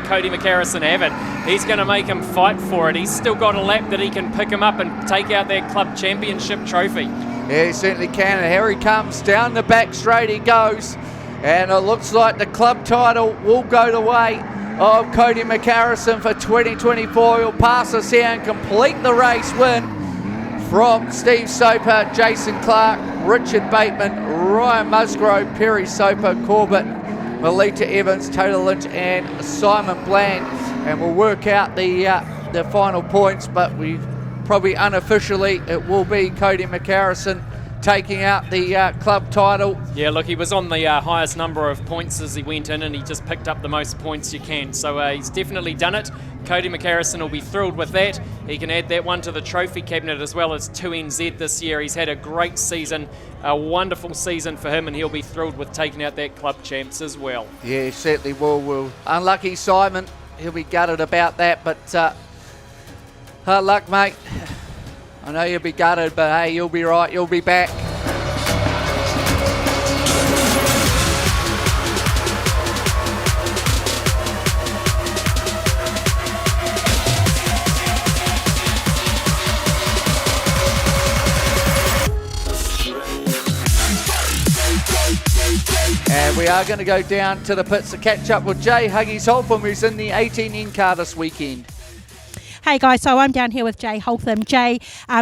Cody McCarrison have it. He's going to make him fight for it. He's still got a lap that he can pick him up and take out that club championship trophy. Yeah, he certainly can. And here he comes. Down the back straight he goes. And it looks like the club title will go the way of Cody McCarrison for 2024. He'll pass us here and complete the race win from Steve Soper, Jason Clark, Richard Bateman, Ryan Musgrove, Perry Soper, Corbett, Melita Evans, Taylor Lynch and Simon Bland. And we'll work out the final points, but we probably unofficially it will be Cody McCarrison taking out the club title. Yeah, look, he was on the highest number of points as he went in, and he just picked up the most points you can. So he's definitely done it. Cody McHarrison will be thrilled with that. He can add that one to the trophy cabinet as well as 2NZ this year. He's had a great season, a wonderful season for him, and he'll be thrilled with taking out that club champs as well. Yeah, he certainly will. Unlucky Simon, he'll be gutted about that, but hard luck, mate. I know you'll be gutted, but hey, you'll be right, you'll be back. And we are going to go down to the pits to catch up with Jay Huggies Holtham, who's in the 18N car this weekend. Hey guys, so I'm down here with Jay Holtham. Jay,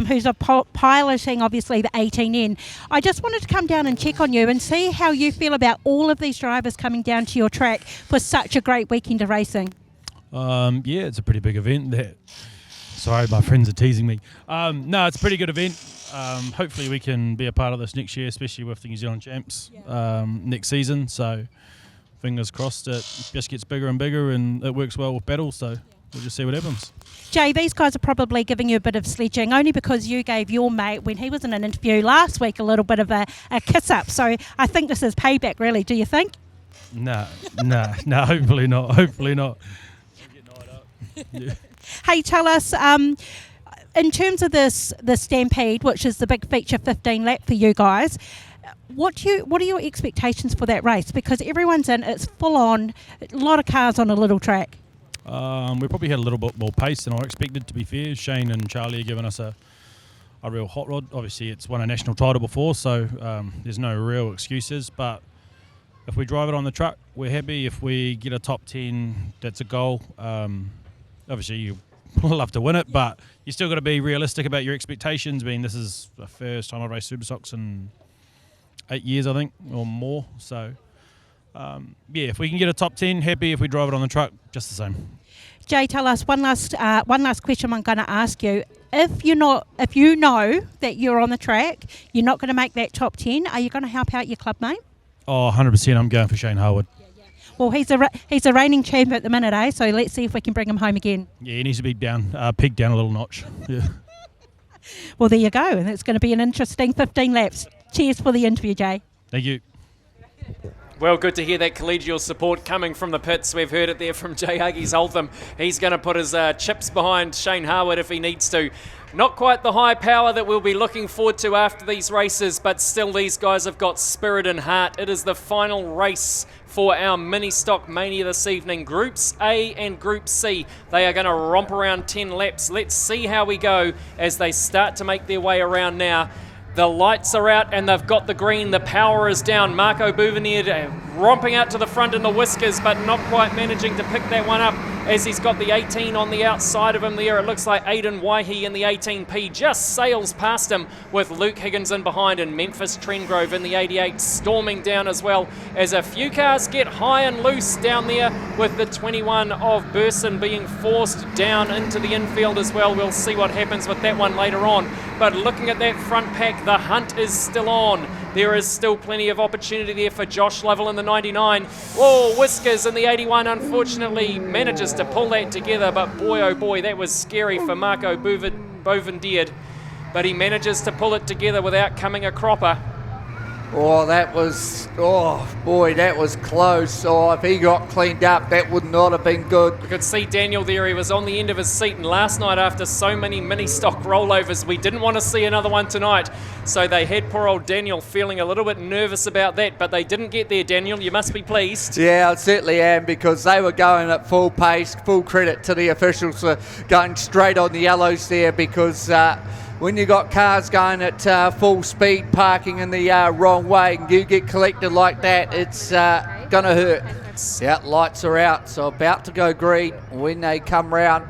who's piloting obviously the 18N. I just wanted to come down and check on you and see how you feel about all of these drivers coming down to your track for such a great weekend of racing. Yeah, it's a pretty big event. Sorry, my friends are teasing me. No, it's a pretty good event. Hopefully we can be a part of this next year, especially with the New Zealand champs next season. So fingers crossed it just gets bigger and bigger and it works well with battle. So we'll just see what happens. Jay, these guys are probably giving you a bit of sledging only because you gave your mate, when he was in an interview last week, a little bit of a kiss up. So I think this is payback, really. Do you think? No, hopefully not. Hopefully not. Yeah. Hey, tell us, in terms of the Stampede, which is the big feature 15 lap for you guys, what are your expectations for that race? Because everyone's in, it's full on, a lot of cars on a little track. We probably had a little bit more pace than I expected, to be fair. Shane and Charlie are giving us a real hot rod. Obviously, it's won a national title before, so there's no real excuses. But if we drive it on the truck, we're happy. If we get a top 10, that's a goal. Obviously, you love to win it, but you still got to be realistic about your expectations. I mean, this is the first time I've raced Superstocks in 8 years, I think, or more. So, if we can get a top 10, happy. If we drive it on the truck, just the same. Jay, tell us one last question I'm going to ask you. If you know that you're on the track, you're not going to make that top 10, are you going to help out your club mate? Oh, 100%. I'm going for Shane Harwood. Well, he's a reigning champ at the minute, eh? So let's see if we can bring him home again. Yeah, he needs to be pegged down a little notch. Yeah. Well, there you go. And it's going to be an interesting 15 laps. Cheers for the interview, Jay. Thank you. Well, good to hear that collegial support coming from the pits. We've heard it there from Jay Huggies Holtham. He's going to put his chips behind Shane Harwood if he needs to. Not quite the high power that we'll be looking forward to after these races, but still these guys have got spirit and heart. It is the final race for our mini stock mania this evening. Groups A and Group C, they are going to romp around 10 laps. Let's see how we go as they start to make their way around now. The lights are out and they've got the green. The power is down. Marco Bouvenir romping out to the front in the whiskers, but not quite managing to pick that one up as he's got the 18 on the outside of him there. It looks like Aidan Waihi in the 18P just sails past him with Luke Higgins in behind, and Memphis Trengrove in the 88 storming down as well as a few cars get high and loose down there, with the 21 of Burson being forced down into the infield as well. We'll see what happens with that one later on. But looking at that front pack, the hunt is still on. There is still plenty of opportunity there for Josh Lovell in the 99. Whoa, Whiskers in the 81 unfortunately manages to pull that together, but boy oh boy, that was scary for Marco Bouvenir. But he manages to pull it together without coming a cropper. Oh, that was close. Oh, if he got cleaned up, that would not have been good. We could see Daniel there. He was on the end of his seat, and last night after so many mini stock rollovers, we didn't want to see another one tonight. So they had poor old Daniel feeling a little bit nervous about that, but they didn't get there, Daniel. You must be pleased. Yeah, I certainly am, because they were going at full pace. Full credit to the officials for going straight on the yellows there, because when you got cars going at full speed, parking in the wrong way, and you get collected like that, it's going to hurt. Yeah, lights are out, so about to go green when they come round.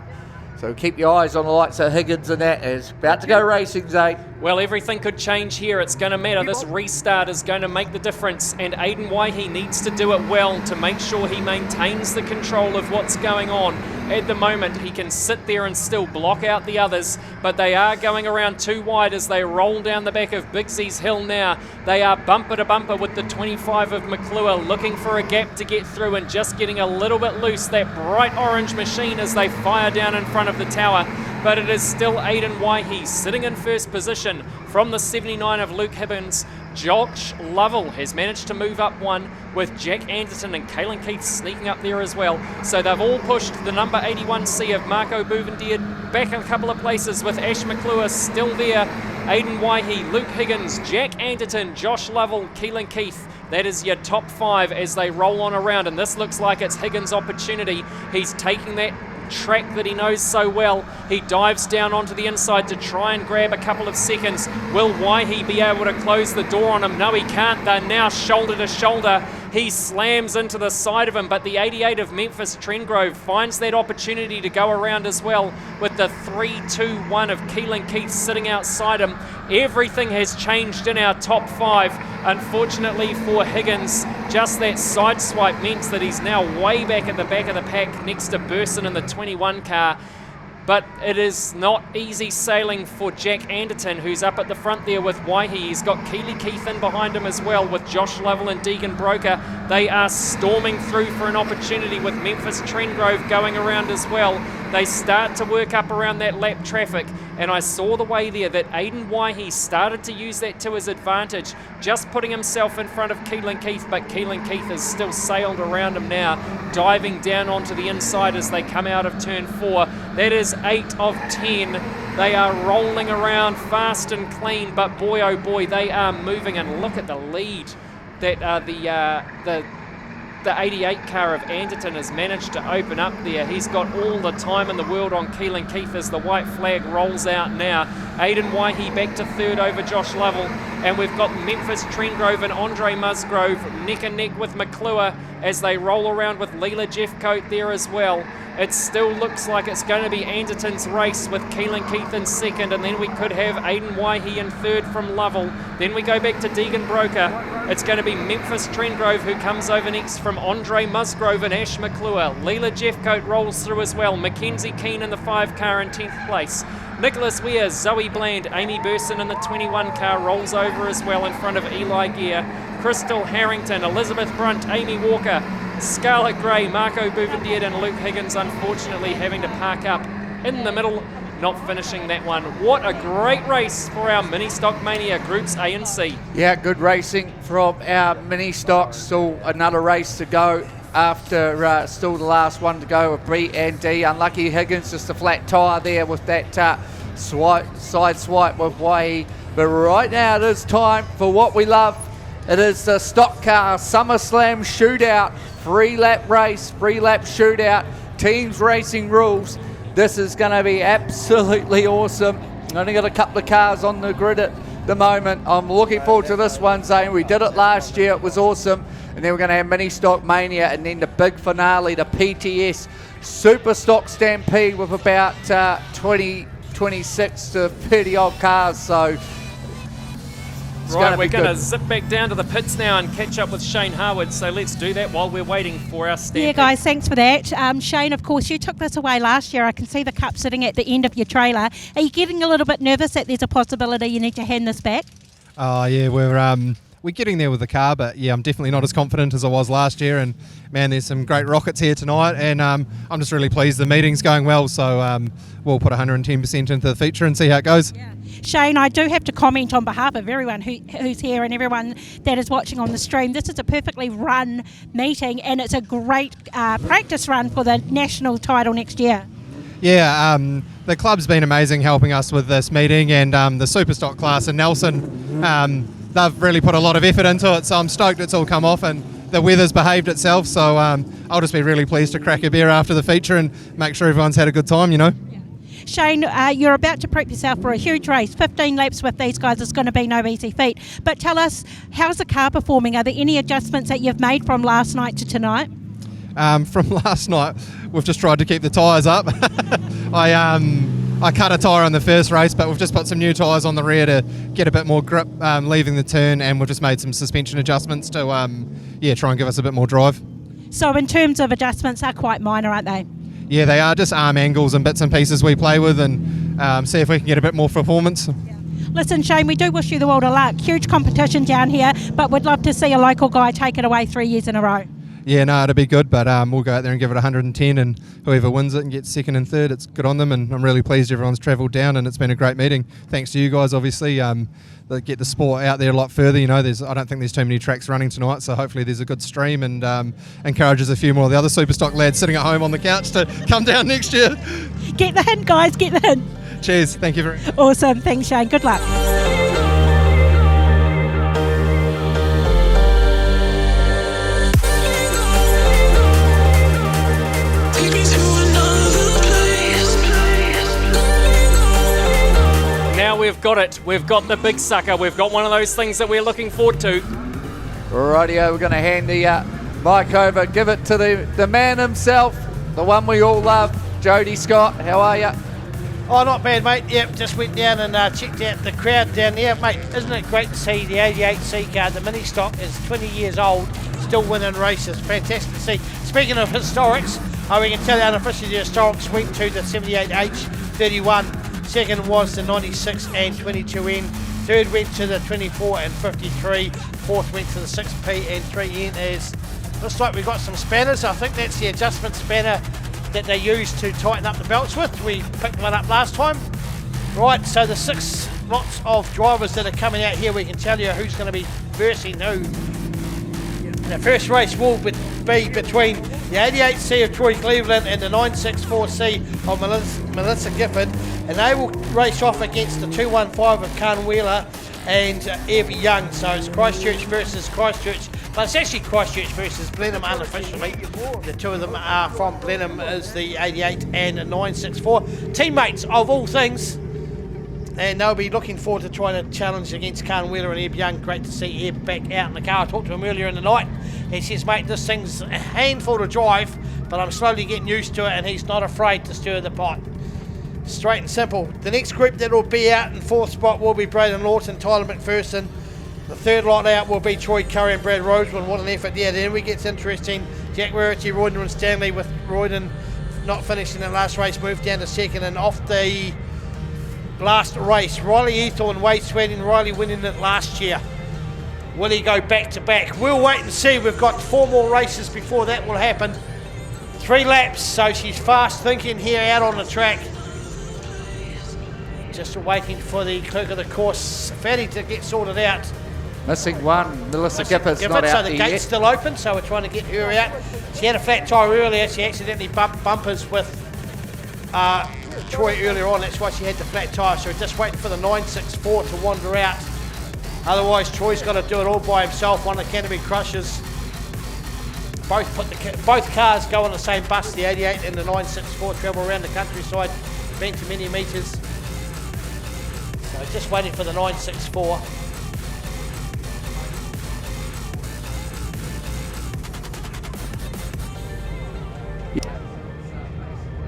So keep your eyes on the lights of Higgins and that. It's about to go racing, Zane. Well, everything could change here. It's going to matter. This restart is going to make the difference, and Aidan Waihi needs to do it well to make sure he maintains the control of what's going on. At the moment, he can sit there and still block out the others, but they are going around too wide as they roll down the back of Bigsy's Hill now. They are bumper to bumper with the 25 of McClure, looking for a gap to get through and just getting a little bit loose. That bright orange machine as they fire down in front of the tower. But it is still Aidan Waihi sitting in first position from the 79 of Luke Hibbins. Josh Lovell has managed to move up one with Jack Anderton and Kalen Keith sneaking up there as well. So they've all pushed the number 81C of Marco Bouvendier back a couple of places with Ash McClure still there. Aidan Waihi, Luke Higgins, Jack Anderton, Josh Lovell, Keelan Keith. That is your top 5 as they roll on around, and this looks like it's Higgins' opportunity. He's taking that track that he knows so well. He dives down onto the inside to try and grab a couple of seconds. Will Waihi be able to close the door on him? No, he can't. They're now shoulder to shoulder. He slams into the side of him, but the 88 of Memphis Trengrove finds that opportunity to go around as well with the 3-2-1 of Keelan Keith sitting outside him. Everything has changed in our top 5. Unfortunately for Higgins, just that side swipe means that he's now way back at the back of the pack next to Burson in the 21 car. But it is not easy sailing for Jack Anderton, who's up at the front there with Waihi. He's got Keely Keith in behind him as well with Josh Lovell and Deegan Broker. They are storming through for an opportunity with Memphis Trengrove going around as well. They start to work up around that lap traffic, and I saw the way there that Aidan Waihi started to use that to his advantage, just putting himself in front of Keelan Keith, but Keelan Keith has still sailed around him now, diving down onto the inside as they come out of turn 4. That is 8 of 10. They are rolling around fast and clean, but boy oh boy, they are moving, and look at the lead that the 88 car of Anderton has managed to open up there. He's got all the time in the world on Keelan Keith as the white flag rolls out now. Aidan Waihi back to third over Josh Lovell, and we've got Memphis Trengrove and Andre Musgrove neck and neck with McClure as they roll around with Leela Jeffcoat there as well. It still looks like it's going to be Anderton's race with Keelan Keith in second, and then we could have Aidan Waihi in third from Lovell. Then we go back to Deegan Broker. It's going to be Memphis Trengrove who comes over next from Andre Musgrove and Ash McClure. Leela Jeffcoat rolls through as well. Mackenzie Keane in the 5 car in 10th place. Nicholas Weir, Zoe Bland, Amy Burson in the 21 car rolls over as well in front of Eli Gear. Crystal Harrington, Elizabeth Brunt, Amy Walker, Scarlett Gray, Marco Bouvendier and Luke Higgins unfortunately having to park up in the middle, not finishing that one. What a great race for our Mini Stock Mania Groups A and C. Yeah, good racing from our Mini Stocks. Still another race to go after still the last one to go with B and D. Unlucky Higgins, just a flat tyre there with that side swipe with Waihi. But right now it is time for what we love. It is the Stock Car SummerSlam Shootout, 3-lap race, 3-lap shootout, teams racing rules. This is going to be absolutely awesome. Only got a couple of cars on the grid at the moment. I'm looking forward to this one, Zane. We did it last year, it was awesome. And then we're going to have Mini Stock Mania, and then the big finale, the PTS Superstock Stampede with about 26 to 30 odd cars. So right, we're going to zip back down to the pits now and catch up with Shane Harwood. So let's do that while we're waiting for our stampede. Yeah, guys, thanks for that. Shane, of course, you took this away last year. I can see the cup sitting at the end of your trailer. Are you getting a little bit nervous that there's a possibility you need to hand this back? Oh, yeah, we're getting there with the car, but yeah, I'm definitely not as confident as I was last year. And man, there's some great rockets here tonight, and I'm just really pleased the meeting's going well. So we'll put 110% into the feature and see how it goes. Yeah. Shane, I do have to comment on behalf of everyone who's here and everyone that is watching on the stream. This is a perfectly run meeting, and it's a great practice run for the national title next year. Yeah, the club's been amazing helping us with this meeting, and the Superstock class in Nelson, they've really put a lot of effort into it, so I'm stoked it's all come off and the weather's behaved itself. So I'll just be really pleased to crack a beer after the feature and make sure everyone's had a good time, you know. Shane, you're about to prep yourself for a huge race. 15 laps with these guys is going to be no easy feat. But tell us, how's the car performing? Are there any adjustments that you've made from last night to tonight? From last night, we've just tried to keep the tyres up. I cut a tyre on the first race, but we've just put some new tyres on the rear to get a bit more grip leaving the turn, and we've just made some suspension adjustments to try and give us a bit more drive. So in terms of adjustments, they're quite minor, aren't they? Yeah, they are just arm angles and bits and pieces we play with, and see if we can get a bit more performance. Listen, Shane, we do wish you the world of luck. Huge competition down here, but we'd love to see a local guy take it away 3 years in a row. Yeah, no, it'll be good, but we'll go out there and give it 110, and whoever wins it and gets second and third, it's good on them, and I'm really pleased everyone's travelled down, and it's been a great meeting. Thanks to you guys, obviously, that get the sport out there a lot further. I don't think there's too many tracks running tonight, so hopefully there's a good stream, and encourages a few more of the other Superstock lads sitting at home on the couch to come down next year. Get the hint, guys, get the hint. Cheers, thank you very much. Awesome, thanks, Shane, good luck. Now we've got it. We've got the big sucker. We've got one of those things that we're looking forward to. Rightio, we're going to hand the mic over, give it to the man himself, the one we all love, Jody Scott. How are you? Oh, not bad, mate. Yep, just went down and checked out the crowd down there. Mate, isn't it great to see the 88C car, the mini stock, is 20 years old, still winning races. Fantastic to see. Speaking of historics, we can tell you unofficially the historics went to the 78H 31. Second was the 96 and 22N. Third went to the 24 and 53. Fourth went to the 6P and 3N. As looks like we've got some spanners. I think that's the adjustment spanner that they use to tighten up the belts with. We picked one up last time. Right, so the 6 lots of drivers that are coming out here, we can tell you who's going to be versing who. The first race will be between the 88C of Troy Cleveland and the 964C of Melissa Gifford, and they will race off against the 215 of Khan Wheeler and Eb Young. So it's Christchurch versus Christchurch, but it's actually Christchurch versus Blenheim unofficially. The two of them are from Blenheim, is the 88 and 964. Teammates of all things, and they'll be looking forward to trying to challenge against Khan Wheeler and Eb Young. Great to see Eb back out in the car. I talked to him earlier in the night. He says, mate, this thing's a handful to drive, but I'm slowly getting used to it, and he's not afraid to stir the pot. Straight and simple. The next group that will be out in fourth spot will be Braden Lawton, Tyler McPherson. The third lot out will be Troy Curry and Brad Roseman. What an effort there. Then we get interesting. Jack Rarity, Royden and Stanley, with Royden not finishing the last race, moved down to second, and off the last race, Riley Ethel and Wade Sweating. Riley winning it last year. Will he go back to back? We'll wait and see. We've got 4 more races before that will happen. 3 laps, so she's fast thinking here out on the track. Just waiting for the clerk of the course, Fatty, to get sorted out. Missing one, Melissa Gifford's not out so there the yet. gate's still open, so we're trying to get her out. She had a flat tyre earlier. She accidentally bumped bumpers with Troy earlier on. That's why she had the flat tyre. So we're just waiting for the 964 to wander out. Otherwise, Troy's got to do it all by himself. One of the Canterbury Crushers. Both cars go on the same bus. The 88 and the 964 travel around the countryside, been to many metres. So just waiting for the 964.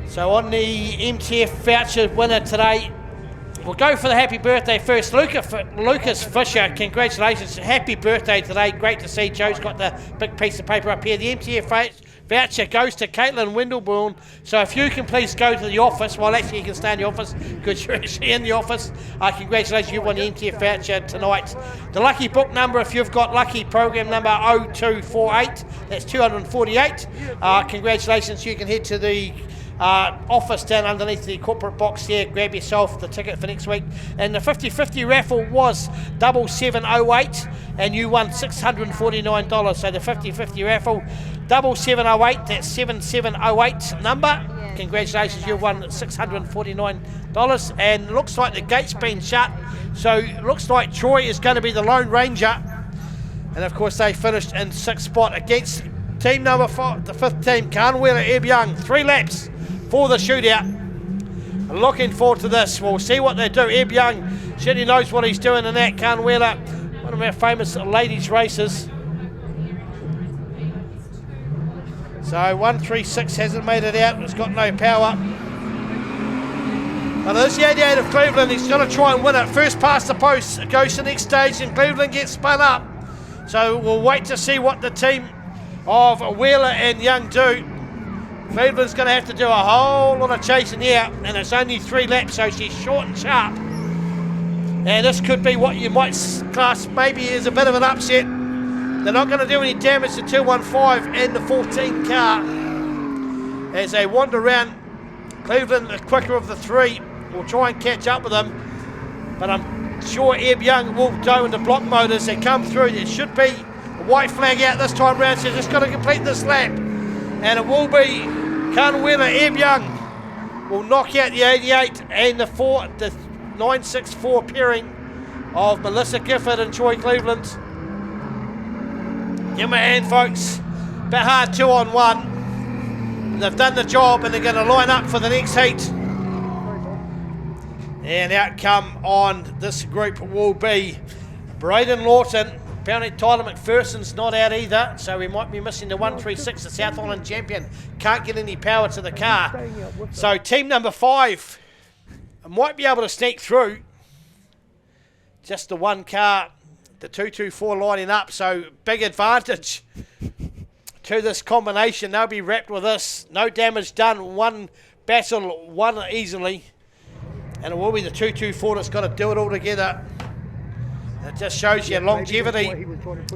So on the MTF voucher winner today, we'll go for the happy birthday first. Lucas Fisher, congratulations. Happy birthday today. Great to see. Joe's got the big piece of paper up here. The MTF voucher goes to Caitlin Windleburn. So if you can please go to the office, well actually you can stay in the office because you're actually in the office. Congratulations, you've won the MTF voucher tonight. The lucky book number, if you've got lucky program number 0248, that's 248. Congratulations, you can head to the office down underneath the corporate box there, grab yourself the ticket for next week. And the 50-50 raffle was 7708 and you won $649. So the 50-50 raffle 7708, that's 7708 number. Congratulations, you've won $649. And looks like the gate's been shut, so looks like Troy is going to be the Lone Ranger. And of course they finished in 6th spot against team number 5, the 5th team, Khan Wheeler, Eb Young. 3 laps for the shootout. Looking forward to this. We'll see what they do. Eb Young certainly knows what he's doing in that. Khan Wheeler, one of our famous ladies races. So 136 hasn't made it out. It's got no power. But it is the 88 of Cleveland. He's going to try and win it. First past the post, it goes to the next stage, and Cleveland gets spun up. So we'll wait to see what the team of Wheeler and Young do. Cleveland's going to have to do a whole lot of chasing here, and it's only 3 laps, so she's short and sharp. And this could be what you might class maybe as a bit of an upset. They're not going to do any damage to 215 and the 14 car. As they wander around, Cleveland, the quicker of the 3, will try and catch up with them. But I'm sure Eb Young will go into block mode as they come through. There should be a white flag out this time round, so just got to complete this lap. And it will be Kane Wheeler. Eb Young will knock out the 88 and the 964 pairing of Melissa Gifford and Troy Cleveland. Give them a hand, folks. Bit hard 2 on 1. They've done the job and they're going to line up for the next heat. And outcome on this group will be Braden Lawton. Apparently Tyler McPherson's not out either, so we might be missing the 136, the South Island champion. Can't get any power to the car. So team number 5 might be able to sneak through. Just the one car, the 224 lining up, so big advantage to this combination. They'll be wrapped with this. No damage done. One battle, won easily. And it will be the 224 that's got to do it all together. It just shows you longevity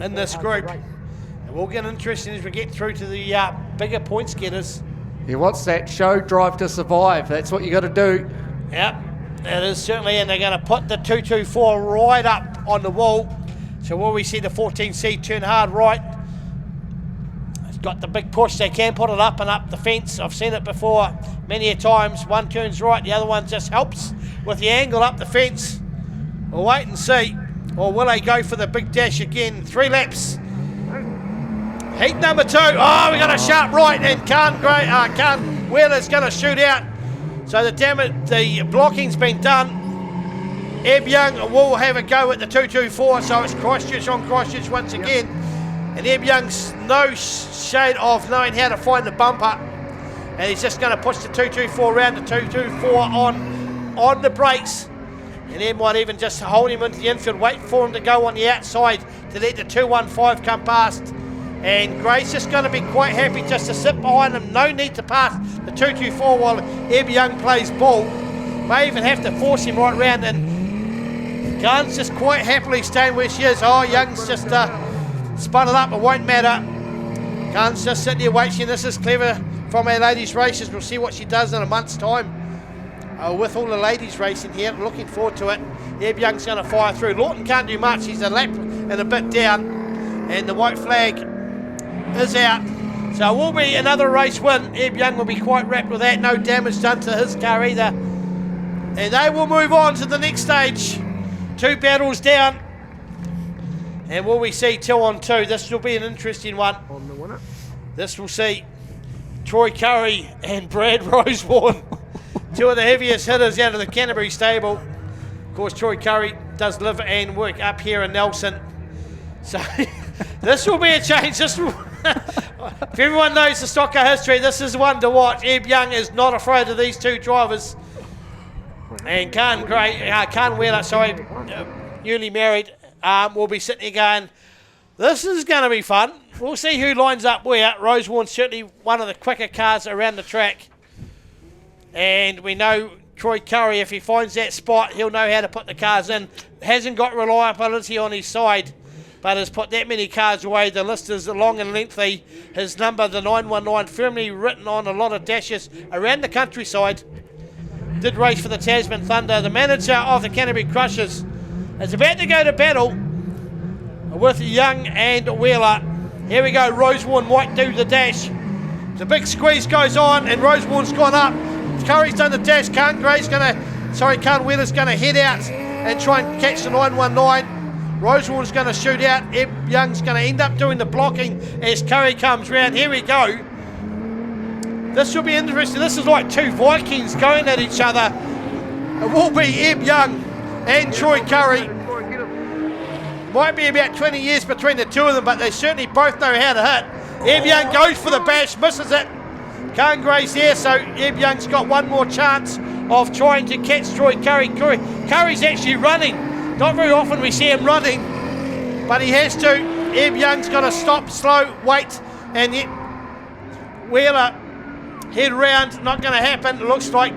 in this group. And we'll get interesting as we get through to the bigger points getters. He wants that show drive to survive. That's what you got to do. Yep, it is certainly. And they're going to put the 224 right up on the wall. So will we see the 14C turn hard right? It's got the big push. They can put it up and up the fence. I've seen it before many a times. One turns right, the other one just helps with the angle up the fence. We'll wait and see. Or will they go for the big dash again? 3 laps. Heat number 2. Oh, we got a sharp right, and Kane Wheeler's going to shoot out. So the blocking's been done. Eb Young will have a go at the 224, so it's Christchurch on Christchurch once again. And Eb Young's no shade of knowing how to find the bumper. And he's just going to push the 224 around, the 224 on the brakes. And Ed might even just hold him into the infield, wait for him to go on the outside to let the 215 come past. And Gray's just going to be quite happy just to sit behind him. No need to pass the 224 while Eb Young plays ball. May even have to force him right round. And Kane's just quite happily staying where she is. Oh, Young's just spun it up. It won't matter. Kane's just sitting there waiting. This is clever from our ladies' races. We'll see what she does in a month's time. With all the ladies racing here, looking forward to it. Eb Young's going to fire through. Lawton can't do much. He's a lap and a bit down. And the white flag is out. So it will be another race win. Eb Young will be quite wrapped with that. No damage done to his car either. And they will move on to the next stage. 2 battles down. And will we see 2 on 2? This will be an interesting one. This will see Troy Curry and Brad Rosewarne. 2 of the heaviest hitters out of the Canterbury stable. Of course, Troy Curry does live and work up here in Nelson. So this will be a change. If everyone knows the stock car history, this is one to watch. Eb Young is not afraid of these 2 drivers. And Kane Wheeler, newly married, will be sitting here going, this is going to be fun. We'll see who lines up where. Rosewarne's certainly one of the quicker cars around the track. And we know Troy Curry, if he finds that spot, he'll know how to put the cars in. Hasn't got reliability on his side, but has put that many cars away. The list is long and lengthy. His number, the 919, firmly written on a lot of dashes around the countryside. Did race for the Tasman Thunder. The manager of the Canterbury Crushers is about to go to battle with Young and Wheeler. Here we go. Rosewarne might do the dash. The big squeeze goes on, and Rosewarne's gone up. Curry's done the dash. Kane Wheeler's going to head out and try and catch the 919. Rosewarne's going to shoot out. Eb Young's going to end up doing the blocking as Curry comes round. Here we go. This will be interesting. This is like 2 Vikings going at each other. It will be Eb Young and Troy Curry. Might be about 20 years between the 2 of them, but they certainly both know how to hit. Eb Young goes for the bash, misses it. Kane Gray's there, so Eb Young's got one more chance of trying to catch Troy Curry. Curry's actually running. Not very often we see him running, but he has to. Eb Young's got to stop, slow, wait, and yet Wheeler head round. Not going to happen. It looks like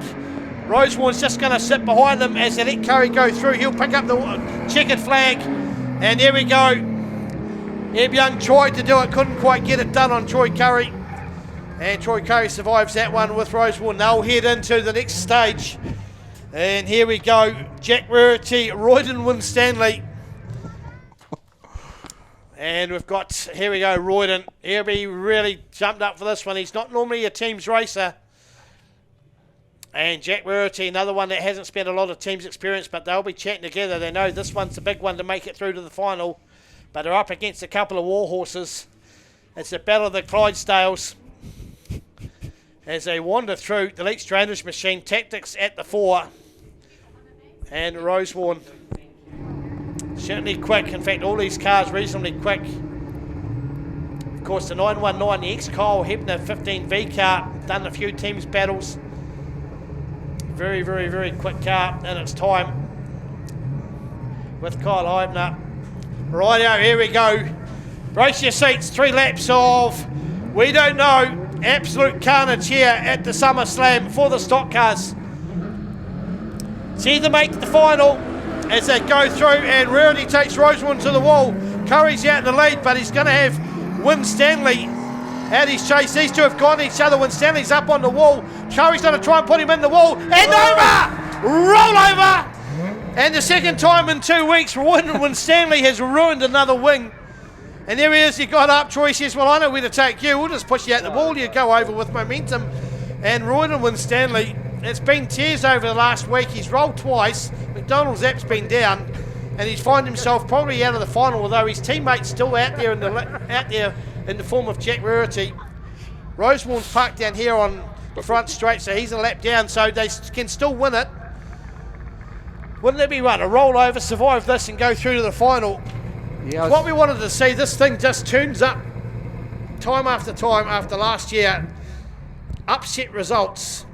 Rosewarne's just going to sit behind them as they let Curry go through. He'll pick up the checkered flag, and there we go. Eb Young tried to do it, couldn't quite get it done on Troy Curry, and Troy Curry survives that one with Rosewarne. They'll head into the next stage, and here we go. Jack Rarity, Royden Winstanley, and we've got, here we go, Royden. He'll be really jumped up for this one. He's not normally a teams racer. And Jack Rarity, another one that hasn't spent a lot of teams experience, but they'll be chatting together. They know this one's the big one to make it through to the final, but they're up against a couple of war horses. It's the battle of the Clydesdales as they wander through the Leach Drainage Machine. Tactics at the fore, and Rosewarne certainly quick. In fact, all these cars reasonably quick. Of course, the 919, the ex-Kyle Hebner 15V car, done a few teams battles. Very, very, very quick car in its time with Kyle Hebner. Rightio, here we go. Brace your seats. 3 laps of, we don't know, absolute carnage here at the SummerSlam for the stock cars. See them make the final as they go through, and Rarity takes Rosewarne to the wall. Curry's out in the lead, but he's going to have Winstanley out his chase. These two have gone each other. Winstanley's up on the wall. Curry's going to try and put him in the wall. And over! Roll over! And the second time in 2 weeks, Winstanley has ruined another wing. And there he is. He got up. Troy says, well, I know where to take you. We'll just push you out the wall. You go over with momentum. And Royden Winstanley, it's been tears over the last week. He's rolled twice. McDonald's app's been down. And he's found himself probably out of the final, although his teammate's still out there in the form of Jack Rarity. Rosewarne's parked down here on the front straight, so he's a lap down, so they can still win it. Wouldn't it be right to roll over, survive this, and go through to the final? Yeah, what we wanted to see. This thing just turns up time after last year. Upset results.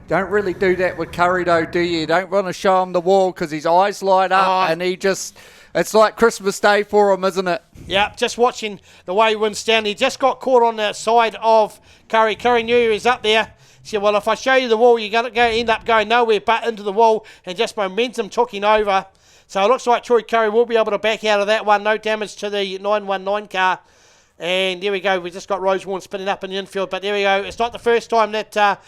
Don't really do that with Curry though, do you? You don't want to show him the wall because his eyes light up and he just, it's like Christmas Day for him, isn't it? Yeah, just watching the way Winstanley just got caught on the side of Curry. Curry knew he was up there. He said, well, if I show you the wall, you're going to end up going nowhere but into the wall, and just momentum took him over. So it looks like Troy Curry will be able to back out of that one. No damage to the 919 car. And there we go. We just got Rosewarne spinning up in the infield. But there we go. It's not the first time that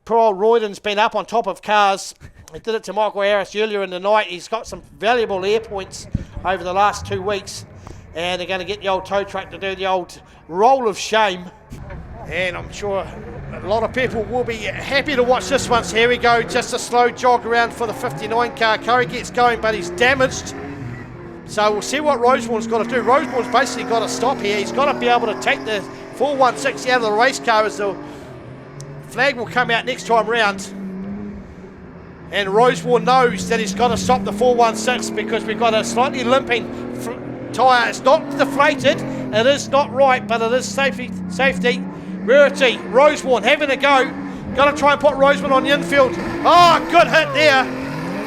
poor old Royden's been up on top of cars. He did it to Michael Harris earlier in the night. He's got some valuable air points over the last 2 weeks. And they're going to get the old tow truck to do the old roll of shame. And I'm sure a lot of people will be happy to watch this one. So here we go. Just a slow jog around for the 59 car. Curry gets going, but he's damaged. So we'll see what Rosewarne's got to do. Rosewarne's basically got to stop here. He's got to be able to take the 416 out of the race car as the flag will come out next time round. And Rosewarne knows that he's got to stop the 416 because we've got a slightly limping tyre. It's not deflated. It is not right, but it is safety. Rarity, Rosewarne having a go. Got to try and put Rosewarne on the infield. Oh, good hit there.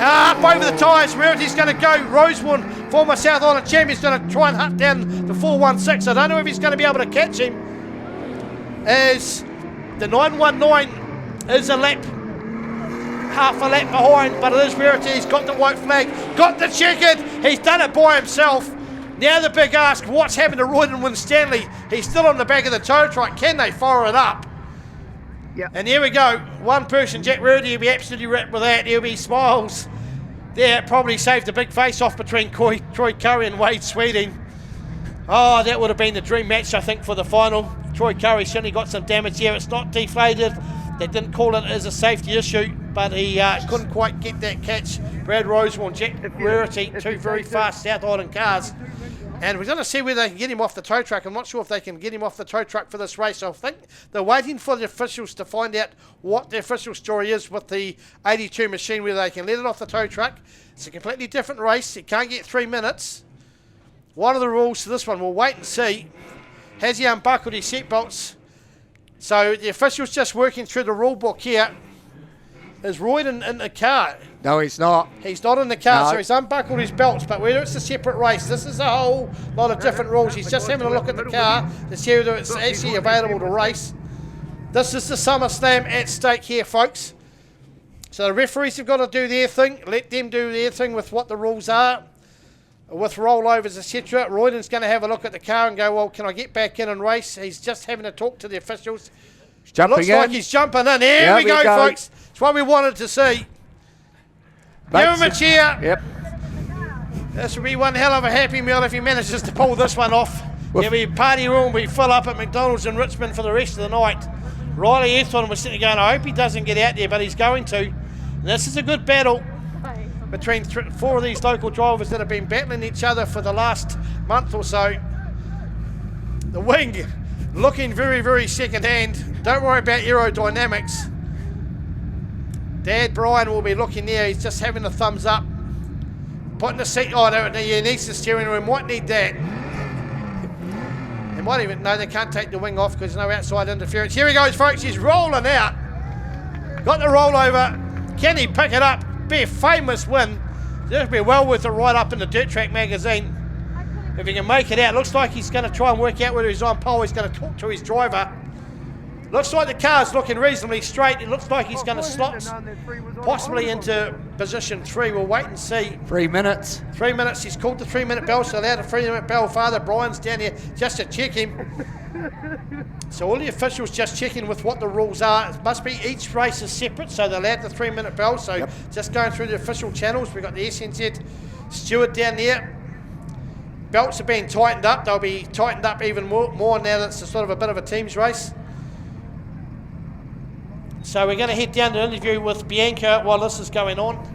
Up over the tyres. Rarity's going to go. Rosewarne, former South Island champion, is going to try and hunt down the 416. I don't know if he's going to be able to catch him, as the 919 is half a lap behind, but it is Rarity. He's got the white flag, got the checkered. He's done it by himself. Now the big ask, what's happened to Royden Winstanley? He's still on the back of the tow truck. Can they fire it up? Yep. And here we go. One person, Jack Rarity, will be absolutely ripped with that. He'll be smiles. There, probably saved a big face-off between Troy Curry and Wade Sweeting. Oh, that would have been the dream match, I think, for the final. Troy Curry certainly got some damage here. It's not deflated. They didn't call it as a safety issue, but he couldn't quite get that catch. Brad Rosewarne, Jack Rarity, two very fast South Island cars. And we're going to see whether they can get him off the tow truck. I'm not sure if they can get him off the tow truck for this race. So I think they're waiting for the officials to find out what the official story is with the 82 machine, whether they can let it off the tow truck. It's a completely different race. It can't get 3 minutes. One of the rules to this one, we'll wait and see. Has he unbuckled his seatbelts? So the official's just working through the rule book here. Is Royden in the car? No, he's not. He's not in the car, No. so he's unbuckled his belts, but whether it's a separate race, this is a whole lot of different rules. He's just having a look at the car to see whether it's actually available to race. This is the SummerSlam at stake here, folks. So the referees have got to do their thing. Let them do their thing with what the rules are, with rollovers, etc. Royden's going to have a look at the car and go, well, can I get back in and race? He's just having a talk to the officials. Looks like he's jumping in. Here we go, folks. It's what we wanted to see. Give him a cheer. Yep. This will be one hell of a happy meal if he manages to pull this one off. There'll be party room, will be full up at McDonald's in Richmond for the rest of the night. Riley Ethon was sitting going, I hope he doesn't get out there, but he's going to. And this is a good battle between four of these local drivers that have been battling each other for the last month or so. The wing looking very, very second hand. Don't worry about aerodynamics. Dad Brian will be looking there. He's just having a thumbs up. Putting the seat, oh no, he needs the steering wheel. Might need that. They might even, no, they can't take the wing off because there's no outside interference. Here he goes, folks. He's rolling out. Got the rollover. Can he pick it up? Be a famous win. This will be well worth a write up in the Dirt Track magazine. If he can make it out. Looks like he's going to try and work out whether he's on pole. He's going to talk to his driver. Looks like the car's looking reasonably straight. It looks like he's going to slot possibly into position 3. We'll wait and see. 3 minutes. 3 minutes. He's called the 3 minute bell, so allowed a 3 minute bell. Father Brian's down here just to check him. So all the officials just checking with what the rules are. It must be each race is separate, so they're allowed the 3 minute bell. So just going through the official channels. We've got the SNZ steward down there. Belts are being tightened up. They'll be tightened up even more now that it's a sort of a bit of a teams race. So we're going to head down to an interview with Bianca while this is going on.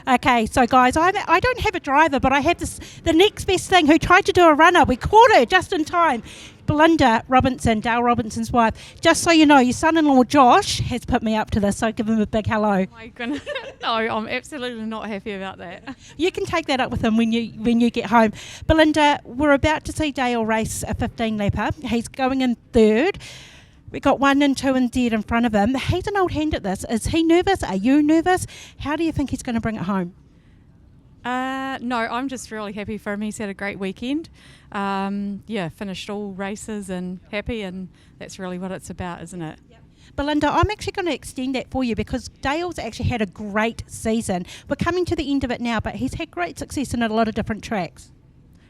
Okay, so guys, I don't have a driver, but I have the next best thing who tried to do a runner. We caught her just in time. Belinda Robinson, Dale Robinson's wife. Just so you know, your son-in-law Josh has put me up to this, so give him a big hello. My goodness. No, I'm absolutely not happy about that. You can take that up with him when you get home. Belinda, we're about to see Dale race a 15-lapper. He's going in third. We've got 1 and 2 and dead in front of him. He's an old hand at this. Is he nervous? Are you nervous? How do you think he's going to bring it home? No, I'm just really happy for him. He's had a great weekend. Finished all races and happy, and that's really what it's about, isn't it? Yep. Belinda, I'm actually going to extend that for you because Dale's actually had a great season. We're coming to the end of it now, but he's had great success in a lot of different tracks.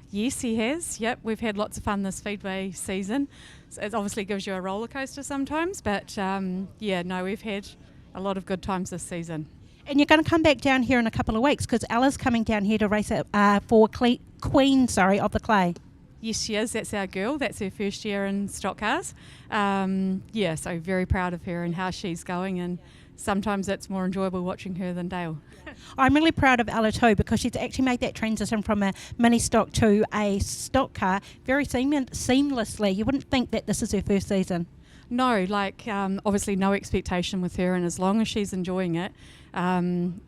Yes, he has. Yep, we've had lots of fun this Speedway season. So it obviously gives you a roller coaster sometimes, but we've had a lot of good times this season. And you're going to come back down here in a couple of weeks because Ella's coming down here to race for Queen of the Clay. Yes, she is. That's our girl. That's her first year in stock cars. So very proud of her and how she's going, and sometimes it's more enjoyable watching her than Dale. I'm really proud of Ella too because she's actually made that transition from a mini stock to a stock car very seamlessly. You wouldn't think that this is her first season. No, obviously no expectation with her, and as long as she's enjoying it,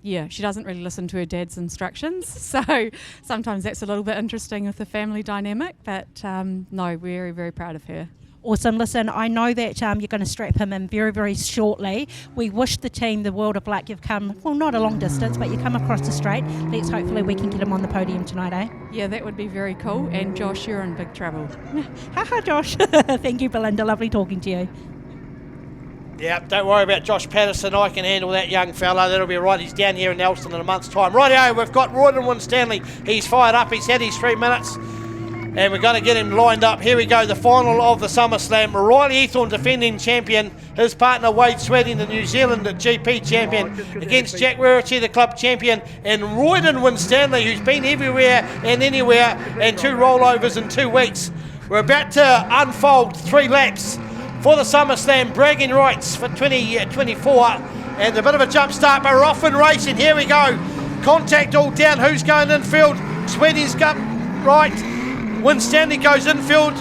she doesn't really listen to her dad's instructions, so sometimes that's a little bit interesting with the family dynamic, but no, very, very proud of her. Awesome. Listen, I know that you're going to strap him in very, very shortly. We wish the team the world of luck. You've come, well, not a long distance, but you come across the straight. Hopefully we can get him on the podium tonight, eh? Yeah, that would be very cool. And Josh, you're in big trouble. Haha, Josh. Thank you, Belinda. Lovely talking to you. Yeah, don't worry about Josh Patterson. I can handle that young fella. That'll be right. He's down here in Nelson in a month's time. Rightio, we've got Royden Winstanley. He's fired up. He's had his 3 minutes. And we're going to get him lined up. Here we go, the final of the SummerSlam. Riley Ethorn, defending champion. His partner, Wade Sweating, the New Zealand GP champion. Against Jack Rarity, the club champion. And Royden Winstanley, who's been everywhere and anywhere. And 2 rollovers in 2 weeks. We're about to unfold 3 laps for the SummerSlam. Bragging rights for 2024. And a bit of a jump start, but we're off and racing. Here we go. Contact all down. Who's going infield? Sweating's got right. Winstanley goes infield.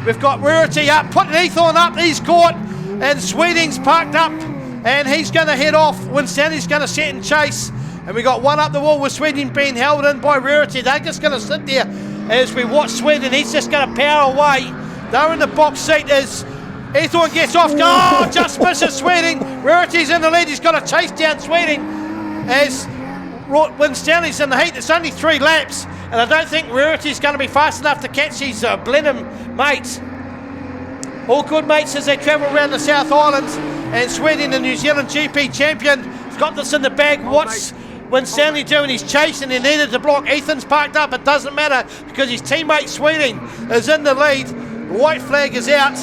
We've got Rarity up, putting Ethorn up, he's caught, and Sweating's parked up, and he's going to head off. Winstanley's going to set and chase, and we got one up the wall with Sweating being held in by Rarity. They're just going to sit there as we watch Sweating. He's just going to power away. Now in the box seat is Ethorn, gets off. Oh, just misses Sweeting. Rarity's in the lead. He's got to chase down Sweeting as Winstanley's in the heat. It's only 3 laps, and I don't think Rarity's going to be fast enough to catch his Blenheim mates. All good mates as they travel around the South Island, and Sweeting, the New Zealand GP champion, has got this in the bag. What's Winstanley doing? He's chasing. He needed to block. Ethan's parked up. It doesn't matter because his teammate Sweeting is in the lead. The white flag is out,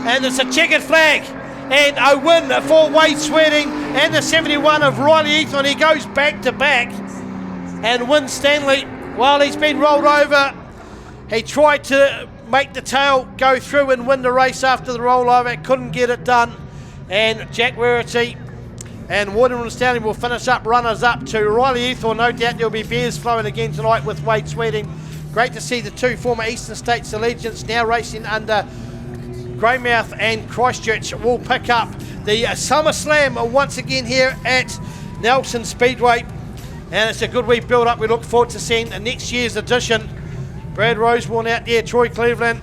and it's a checkered flag. And a win for Wade Sweeting and the 71 of Riley Eaton. He goes back to back and wins Stanley. While he's been rolled over, he tried to make the tail go through and win the race after the rollover. Couldn't get it done. And Jack Rarity and Warden Stanley will finish up runners up to Riley Eaton. No doubt there'll be beers flowing again tonight with Wade Sweeting. Great to see the 2 former Eastern States Allegiants now racing under Greymouth, and Christchurch will pick up the SummerSlam once again here at Nelson Speedway. And it's a good wee build up. We look forward to seeing next year's edition. Brad Rosewarne out there, Troy Cleveland.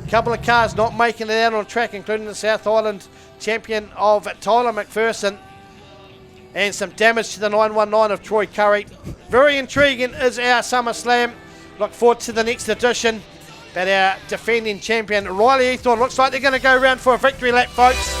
A couple of cars not making it out on track, including the South Island champion of Tyler McPherson. And some damage to the 919 of Troy Curry. Very intriguing is our SummerSlam. Look forward to the next edition. But our defending champion, Riley Eaton, looks like they're going to go around for a victory lap, folks.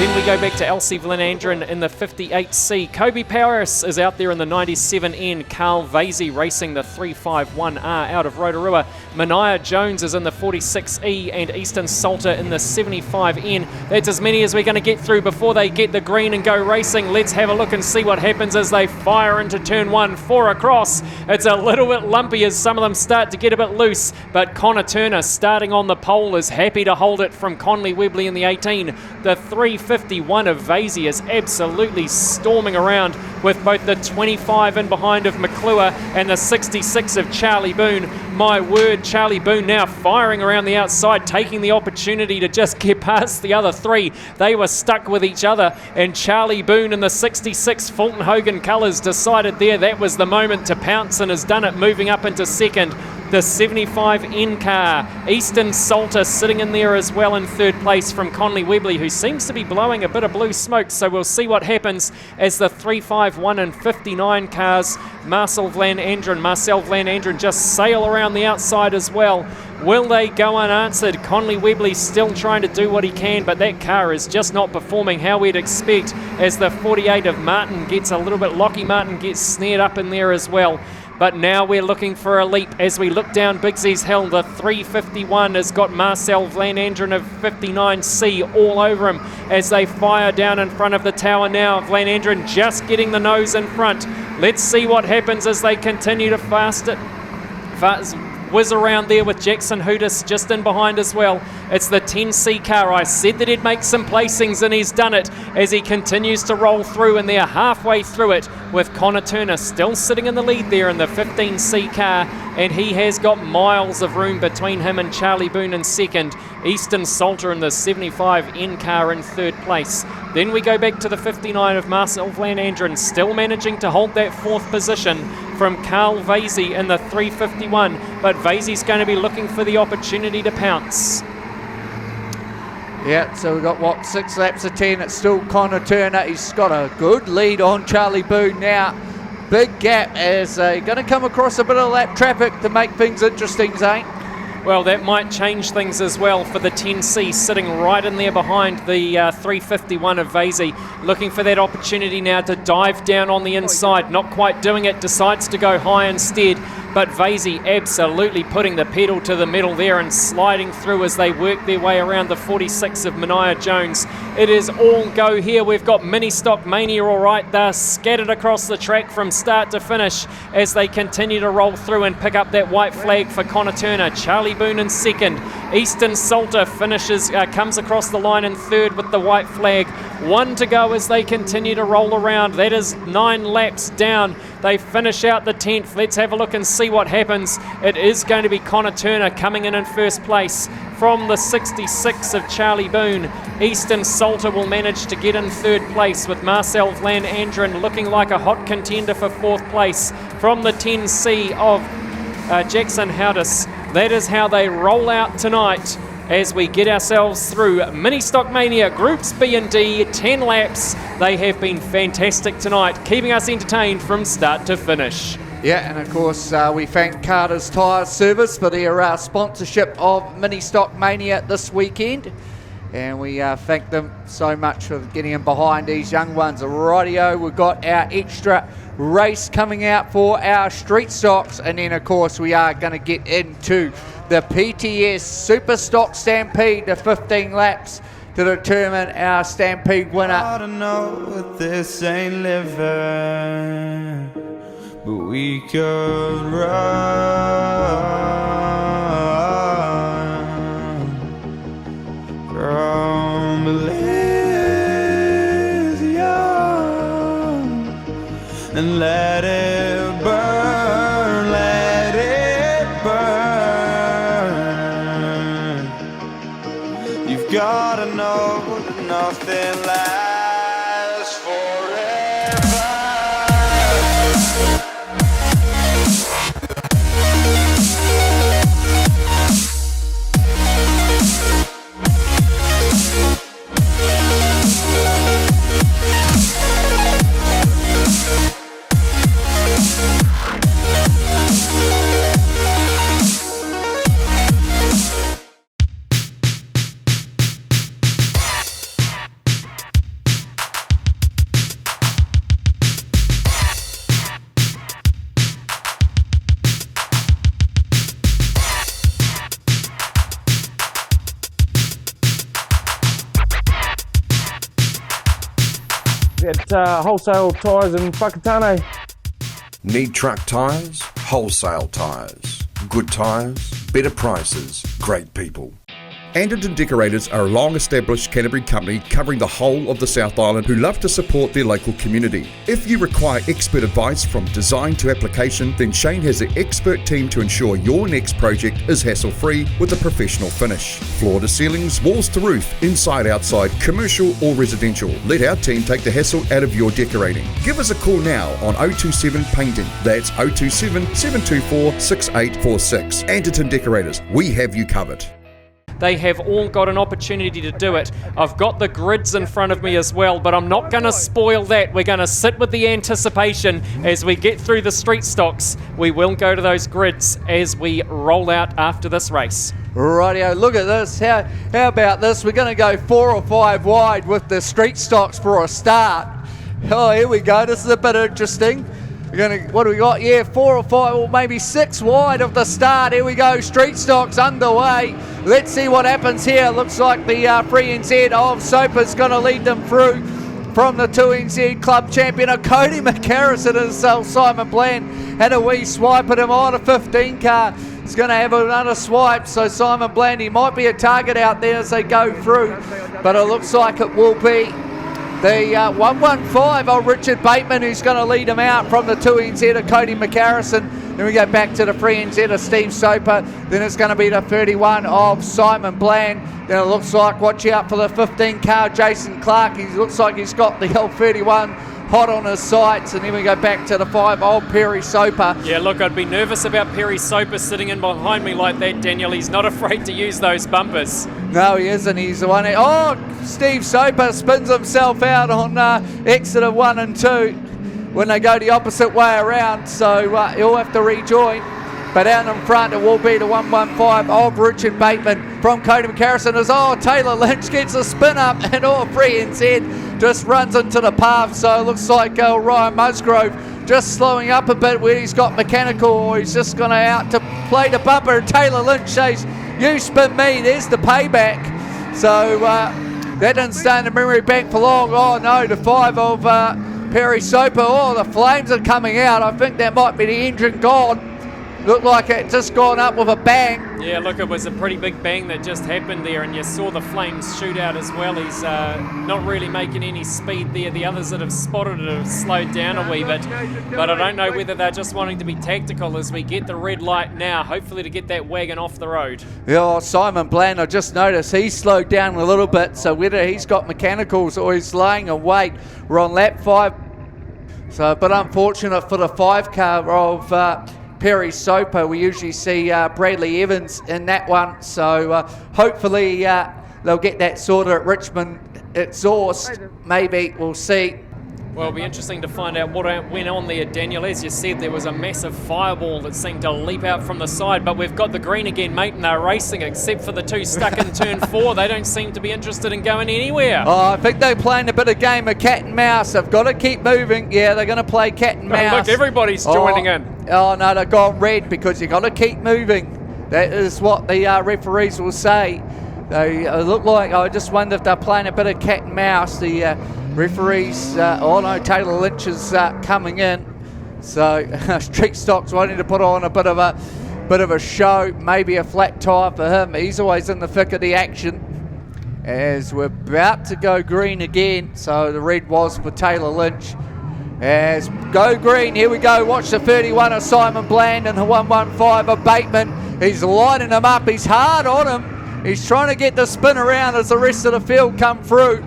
Then we go back to LC Vlanandron in the 58C. Kobe Powers is out there in the 97N. Paul Vasey racing the 351R out of Rotorua. Mania Jones is in the 46E and Easton Salter in the 75N. That's as many as we're going to get through before they get the green and go racing. Let's have a look and see what happens as they fire into turn 1, 4 across. It's a little bit lumpy as some of them start to get a bit loose, but Connor Turner starting on the pole is happy to hold it from Conley Webley in the 18. The 351 of Vasey is absolutely storming around with both the 25 in behind of McClure and the 66 of Charlie Boone. My word, Charlie Boone now firing around the outside, taking the opportunity to just get past the other 3. They were stuck with each other, and Charlie Boone in the 66 Fulton Hogan colours decided there that was the moment to pounce and has done it, moving up into second. The 75 N car, Easton Salter sitting in there as well in third place from Conley Webley, who seems to be blowing a bit of blue smoke, so we'll see what happens as the 351 and 59 cars, Marcel Van Andren just sail around the outside as well. Will they go unanswered? Conley Webley still trying to do what he can, but that car is just not performing how we'd expect as the 48 of Martin gets a little bit, Lockie Martin gets snared up in there as well. But now we're looking for a leap as we look down Bigsy's Hill. The 351 has got Marcel Van Andren of 59C all over him as they fire down in front of the tower now. Van Andren just getting the nose in front. Let's see what happens as they continue to whiz around there with Jackson Hootis just in behind as well. It's the 10C car. I said that he'd make some placings and he's done it as he continues to roll through, and they're halfway through it. with Connor Turner still sitting in the lead there in the 15C car, and he has got miles of room between him and Charlie Boone in second. Easton Salter in the 75N car in third place. Then we go back to the 59 of Marcel Van Andren, still managing to hold that fourth position from Carl Vasey in the 351, but Vasey's going to be looking for the opportunity to pounce. Yeah, so we've got, 6 laps of 10. It's still Connor Turner. He's got a good lead on Charlie Boone now. Big gap as going to come across a bit of lap traffic to make things interesting, Zane. Well, that might change things as well for the 10C, sitting right in there behind the 351 of Vasey, looking for that opportunity now to dive down on the inside. Not quite doing it, decides to go high instead, but Vasey absolutely putting the pedal to the metal there and sliding through as they work their way around the 46 of Mania Jones. It is all go here. We've got Mini Stock Mania all right. They're scattered across the track from start to finish as they continue to roll through and pick up that white flag for Connor Turner. Charlie Boone in second. Easton Salter comes across the line in third with the white flag. 1 to go as they continue to roll around. That is 9 laps down. They finish out the 10th. Let's have a look and see what happens. It is going to be Connor Turner coming in first place from the 66 of Charlie Boone. Easton Salter will manage to get in third place with Marcel Van Andren looking like a hot contender for fourth place from the 10C of Jackson Howdis. That is how they roll out tonight as we get ourselves through Mini Stock Mania Groups B and D, 10 laps. They have been fantastic tonight, keeping us entertained from start to finish. Yeah, and of course we thank Carter's Tyre Service for their sponsorship of Mini Stock Mania this weekend. And we thank them so much for getting in behind these young ones. Rightio, we've got our extra race coming out for our street stocks, and then of course we are going to get into the PTS Superstock Stampede, the 15 laps to determine our Stampede winner. I don't know this ain't living, but we could run from Elysium and let it burn, let it burn. You've gotta know that nothing lasts forever. At Wholesale Tyres in Whakatane. Need truck tyres? Wholesale Tyres. Good tyres, better prices, great people. Anderton Decorators are a long-established Canterbury company covering the whole of the South Island who love to support their local community. If you require expert advice from design to application, then Shane has the expert team to ensure your next project is hassle-free with a professional finish. Floor to ceilings, walls to roof, inside, outside, commercial or residential. Let our team take the hassle out of your decorating. Give us a call now on 027 Painting. That's 027 724 6846. Anderton Decorators, we have you covered. They have all got an opportunity to do it. I've got the grids in front of me as well, but I'm not going to spoil that. We're going to sit with the anticipation as we get through the street stocks. We will go to those grids as we roll out after this race. Rightio, look at this. How about this? We're going to go 4 or 5 wide with the street stocks for a start. Oh, here we go. This is a bit interesting. We're going to, what do we got? Yeah, 4 or 5, or maybe 6 wide of the start. Here we go. Street stocks underway. Let's see what happens here. Looks like the 3NZ of Sopa's going to lead them through from the 2NZ Club Champion of Cody McCarrison and Simon Bland had a wee swipe at him on a 15 car. He's going to have another swipe, so Simon Bland, he might be a target out there as they go through, but it looks like it will be The 115 of Richard Bateman, who's going to lead him out from the 2NZ of Kade McCarrison. Then we go back to the 3NZ of Steve Soper. Then it's going to be the 31 of Simon Bland. Then it looks like, watch out for the 15 car, Jason Clark. He looks like he's got the old 31 hot on his sights. And then we go back to the 5 old Perry Soper. Yeah, look, I'd be nervous about Perry Soper sitting in behind me like that, Daniel. He's not afraid to use those bumpers. No, he isn't. He's the one. Steve Soper spins himself out on exit of 1 and 2 when they go the opposite way around. So he'll have to rejoin. But out in front, it will be the 115 of Richard Bateman from Kade McCarrison. As Taylor Lynch gets a spin up, and all 3NZ just runs into the path. So it looks like Ryan Musgrove just slowing up a bit where he's got mechanical, or he's just going out to play the bumper. And Taylor Lynch says, "You spin me, there's the payback." So that didn't stay in the memory bank for long. Oh no, the 5 of Perry Soper. Oh, the flames are coming out. I think that might be the engine gone. Looked like it just gone up with a bang. Yeah, look, it was a pretty big bang that just happened there, and you saw the flames shoot out as well. He's not really making any speed there. The others that have spotted it have slowed down a wee bit, but I don't know whether they're just wanting to be tactical as we get the red light now, hopefully to get that wagon off the road. Yeah, Simon Bland, I just noticed he's slowed down a little bit, so whether he's got mechanicals or he's laying a weight, we're on lap 5. So, but unfortunate for the 5 car of Perry Soper. We usually see Bradley Evans in that one, so hopefully they'll get that sorted at Richmond exhaust. Maybe, we'll see. Well, it'll be interesting to find out what went on there, Daniel. As you said, there was a massive fireball that seemed to leap out from the side, but we've got the green again, mate, and they're racing, except for the 2 stuck in turn 4. They don't seem to be interested in going anywhere. Oh, I think they're playing a bit of game of cat and mouse. They've got to keep moving. Yeah, they're going to play cat and mouse. Look, everybody's joining in. Oh, no, they've gone red because you've got to keep moving. That is what the referees will say. They look like, I just wonder if they're playing a bit of cat and mouse. The referees, Taylor Lynch is coming in. So Street Stock's wanting to put on a bit of a show, maybe a flat tyre for him. He's always in the thick of the action. As we're about to go green again, so the red was for Taylor Lynch. As go green, here we go. Watch the 31 of Simon Bland and the 115 of Bateman. He's lining him up. He's hard on him. He's trying to get the spin around as the rest of the field come through.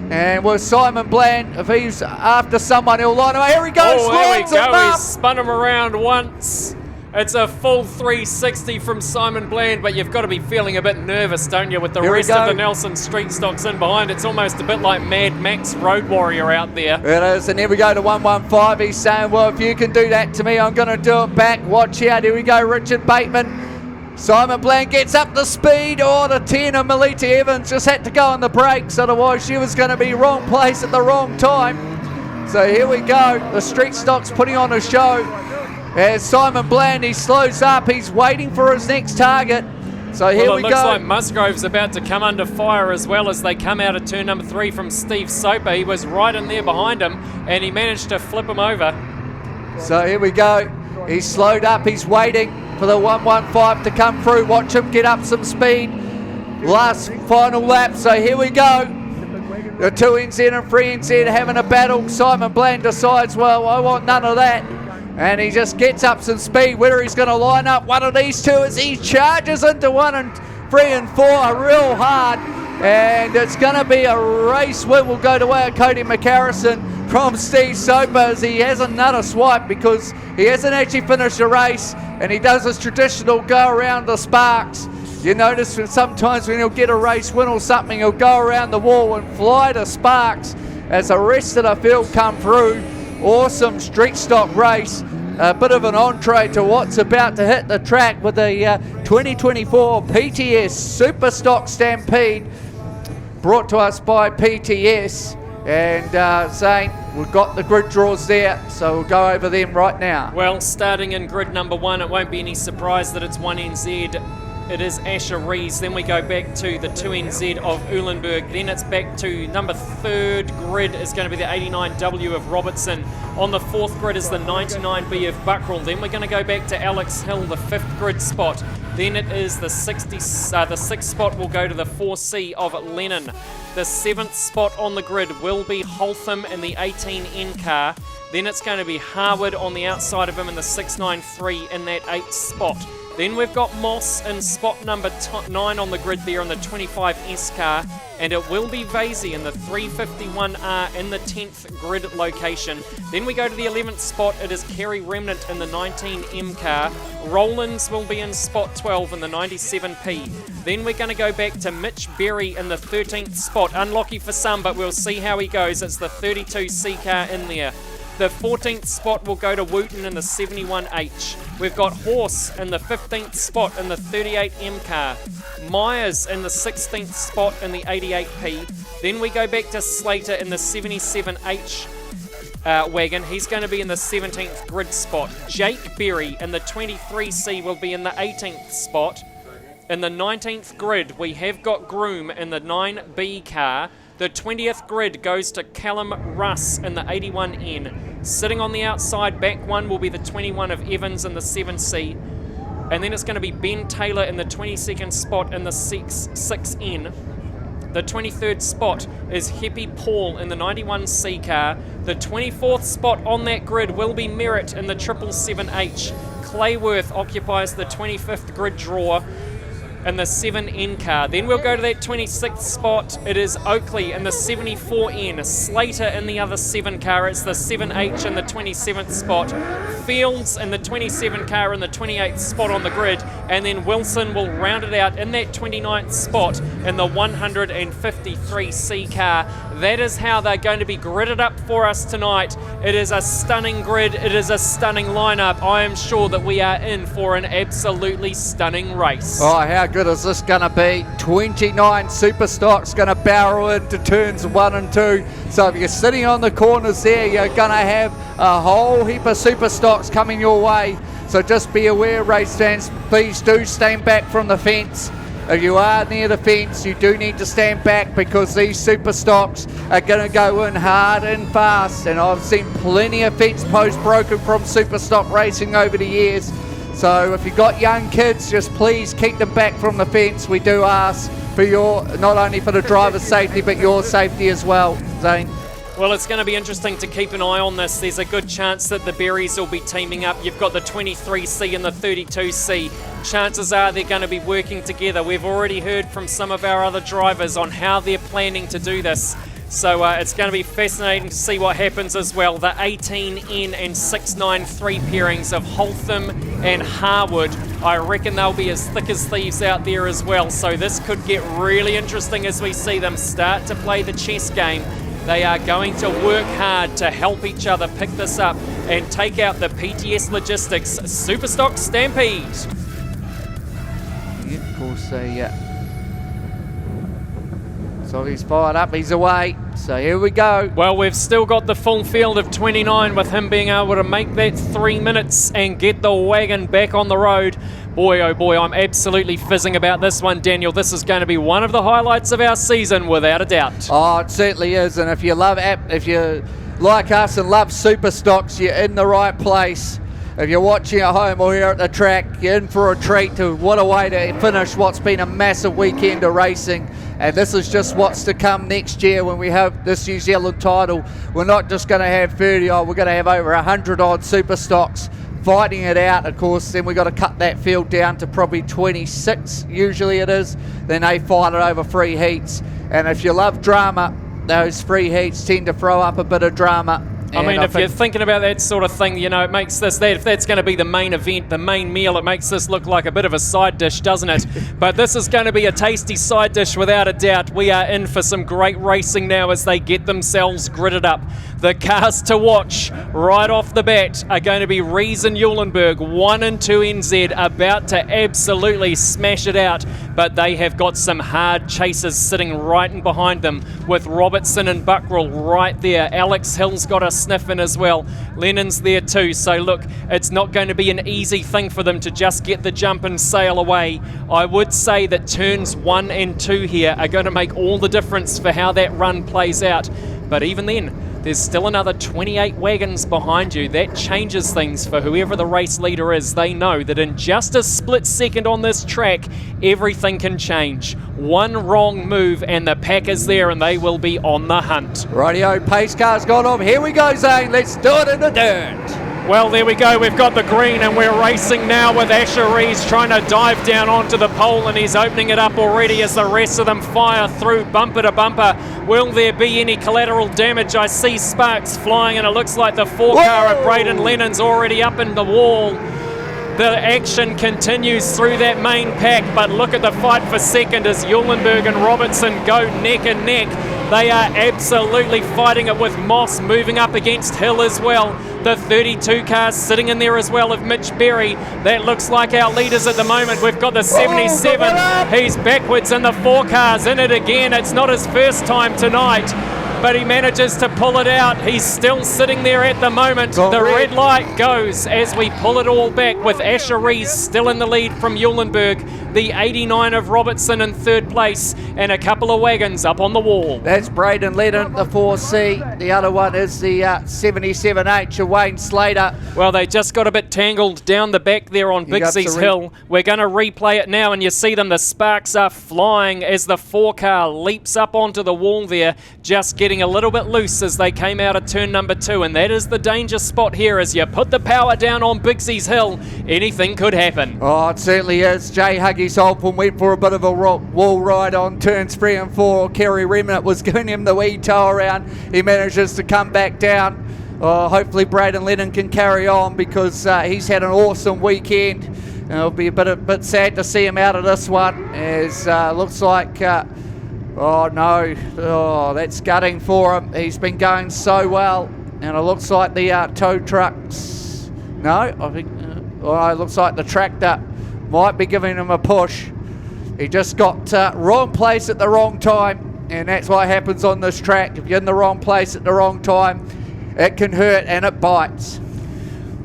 And with Simon Bland, if he's after someone, he'll line him up. Here he goes. Oh, there we go. He's spun him around once. It's a full 360 from Simon Bland, but you've got to be feeling a bit nervous, don't you, with the rest of the Nelson Street Stocks in behind. It's almost a bit like Mad Max Road Warrior out there. It is, and here we go to 115. He's saying, well, if you can do that to me, I'm going to do it back. Watch out. Here we go, Richard Bateman. Simon Bland gets up the speed. Oh, the 10 of Melita Evans just had to go on the brakes, otherwise she was going to be wrong place at the wrong time. So here we go. The Street Stock's putting on a show. As Simon Bland, he slows up. He's waiting for his next target. So here we go. It looks like Musgrove's about to come under fire as well as they come out of turn number 3 from Steve Soper. He was right in there behind him, and he managed to flip him over. So here we go. He's slowed up. He's waiting for the 115 to come through. Watch him get up some speed. Last final lap. So here we go. The 2NZ and 3NZ having a battle. Simon Bland decides, well, I want none of that. And he just gets up some speed. Whether he's going to line up one of these two as he charges into 1 and 3 and 4 real hard. And it's going to be a race win. Will go the way of Kade McCarrison from Steve Soper as he has another swipe because he hasn't actually finished the race. And he does his traditional go around the sparks. You notice sometimes when he'll get a race win or something, he'll go around the wall and fly the sparks as the rest of the field come through. Awesome street stock race. A bit of an entree to what's about to hit the track with the 2024 PTS Superstock Stampede, brought to us by PTS. And saying we've got the grid draws there, so we'll go over them right now. Well, starting in grid number 1, it won't be any surprise that it's 1NZ. It is Asher Rees. Then we go back to the 2NZ of Uulenberg. Then it's back to number 3rd grid is going to be the 89W of Robertson. On the 4th grid is the 99B of Buckrell. Then we're going to go back to Alex Hill, the 5th grid spot. Then it is the 6th spot will go to the 4C of Lennon. The 7th spot on the grid will be Holtham in the 18N car. Then it's going to be Harwood on the outside of him in the 693 in that 8th spot. Then we've got Moss in spot number 9 on the grid there in the 25S car, and it will be Vasey in the 351R in the 10th grid location. Then we go to the 11th spot. It is Kade Remnant in the 19M car. Rollins will be in spot 12 in the 97P. Then we're going to go back to Mitch Berry in the 13th spot. Unlucky for some, but we'll see how he goes. It's the 32C car in there. The 14th spot will go to Wooten in the 71H. We've got Horse in the 15th spot in the 38M car. Myers in the 16th spot in the 88P. Then we go back to Slater in the 77H wagon. He's going to be in the 17th grid spot. Jake Berry in the 23C will be in the 18th spot. In the 19th grid, we have got Groom in the 9B car. The 20th grid goes to Callum Russ in the 81N. Sitting on the outside, back one will be the 21 of Evans in the 7C. And then it's going to be Ben Taylor in the 22nd spot in the 6N. The 23rd spot is Hippie Paul in the 91C car. The 24th spot on that grid will be Merritt in the 777H. Clayworth occupies the 25th grid draw in the 7N car. Then we'll go to that 26th spot. It is Oakley in the 74N. Slater in the other 7 car. It's the 7H in the 27th spot. Fields in the 27 car in the 28th spot on the grid. And then Wilson will round it out in that 29th spot in the 153C car. That is how they're going to be gridded up for us tonight. It is a stunning grid. It is a stunning lineup. I am sure that we are in for an absolutely stunning race. Oh, how good is this going to be? 29 Superstocks going to barrel into turns 1 and 2. So if you're sitting on the corners there, you're going to have a whole heap of Superstocks coming your way. So just be aware, race fans, please do stand back from the fence. If you are near the fence, you do need to stand back because these Superstocks are going to go in hard and fast. And I've seen plenty of fence posts broken from Superstock racing over the years. So if you've got young kids, just please keep them back from the fence. We do ask for your, not only for the driver's safety, but your safety as well, Zane. Well, it's going to be interesting to keep an eye on this. There's a good chance that the Berries will be teaming up. You've got the 23C and the 32C. Chances are they're going to be working together. We've already heard from some of our other drivers on how they're planning to do this. So it's going to be fascinating to see what happens as well. The 18N and 693 pairings of Holtham and Harwood, I reckon they'll be as thick as thieves out there as well. So this could get really interesting as we see them start to play the chess game. They are going to work hard to help each other pick this up and take out the PTS Logistics Superstock Stampede. Yeah, of course they... So he's fired up, he's away. So here we go. Well, we've still got the full field of 29 with him being able to make that 3 minutes and get the wagon back on the road. Boy, oh boy, I'm absolutely fizzing about this one, Daniel. This is going to be one of the highlights of our season, without a doubt. Oh, it certainly is. And if you like us and love Superstocks, you're in the right place. If you're watching at home or here at the track, you're in for a treat. What a way to finish what's been a massive weekend of racing. And this is just what's to come next year when we have this New Zealand title. We're not just going to have 30 odd, we're going to have over 100 odd Superstocks fighting it out. Of course, then we've got to cut that field down to probably 26, usually it is. Then they fight it over 3 heats. And if you love drama, those 3 heats tend to throw up a bit of drama. I mean, if you're thinking about that sort of thing, you know, it makes this, if that's going to be the main event, the main meal, it makes this look like a bit of a side dish, doesn't it? But this is going to be a tasty side dish without a doubt. We are in for some great racing now as they get themselves gridded up. The cars to watch right off the bat are going to be Rees and Uulenberg, 1 and 2 NZ, about to absolutely smash it out. But they have got some hard chasers sitting right in behind them with Robertson and Buckrill right there. Alex Hill's got a sniff in as well. Lennon's there too. So look, it's not going to be an easy thing for them to just get the jump and sail away. I would say that turns 1 and 2 here are going to make all the difference for how that run plays out. But even then, there's still another 28 wagons behind you. That changes things for whoever the race leader is. They know that in just a split second on this track, everything can change. One wrong move and the pack is there and they will be on the hunt. Rightio, pace car's gone off. Here we go, Zane. Let's do it in the dirt. Well, there we go. We've got the green and we're racing now with Asher Rees trying to dive down onto the pole, and he's opening it up already as the rest of them fire through bumper to bumper. Will there be any collateral damage? I see sparks flying and it looks like the 4-car of Braden Lennon's already up in the wall. The action continues through that main pack, but look at the fight for second as Uulenberg and Robertson go neck and neck. They are absolutely fighting it with Moss moving up against Hill as well. The 32 cars sitting in there as well of Mitch Berry. That looks like our leaders at the moment. We've got the 77. He's backwards and the 4 cars in it again. It's not his first time tonight, but he manages to pull it out. He's still sitting there at the moment. The red light goes as we pull it all back with Asher Rees still in the lead from Uulenberg, the 89 of Robertson in third place, and a couple of wagons up on the wall. That's Braden Lennon, the 4C. The other one is the 77H of Wayne Slater. Well, they just got a bit tangled down the back there on Bigsy's Hill. We're going to replay it now, and you see them. The sparks are flying as the 4-car leaps up onto the wall there, just getting a little bit loose as they came out of turn number 2, and that is the danger spot here. As you put the power down on Bigsy's Hill, anything could happen. Oh, it certainly is. Jay Huggies Holpen went for a bit of a wall ride on turns 3 and 4. Kade Remnant was giving him the wee toe around. He manages to come back down. Hopefully Braden Lennon can carry on because he's had an awesome weekend. It'll be a bit sad to see him out of this one, as looks like oh no, that's gutting for him. He's been going so well, and it looks like the tow trucks, no, I think, it looks like the tractor might be giving him a push. He just got wrong place at the wrong time, and that's what happens on this track. If you're in the wrong place at the wrong time, it can hurt and it bites.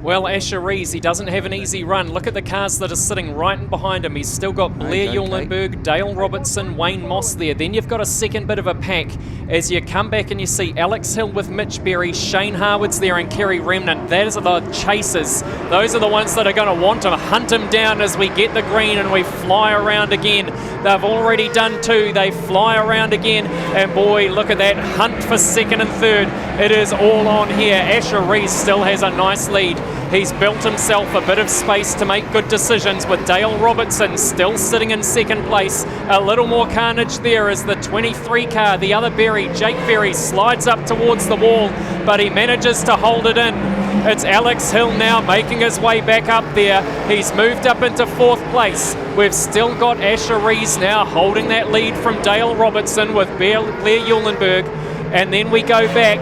Well, Asher Rees, he doesn't have an easy run. Look at the cars that are sitting right in behind him. He's still got Blair Uulenberg, Dale Robertson, Wayne Moss there. Then you've got a second bit of a pack as you come back and you see Alex Hill with Mitch Berry, Shane Harwood's there, and Kade Remnant. Those are the chasers. Those are the ones that are going to want to hunt him down as we get the green and we fly around again. They've already done 2. They fly around again, and boy, look at that hunt for second and third. It is all on here. Asher Rees still has a nice lead. He's built himself a bit of space to make good decisions with Dale Robertson still sitting in second place. A little more carnage there as the 23 car, the other Berry, Jake Berry, slides up towards the wall, but he manages to hold it in. It's Alex Hill now making his way back up there. He's moved up into 4th place. We've still got Asher Rees now holding that lead from Dale Robertson with Blair Uulenberg. And then we go back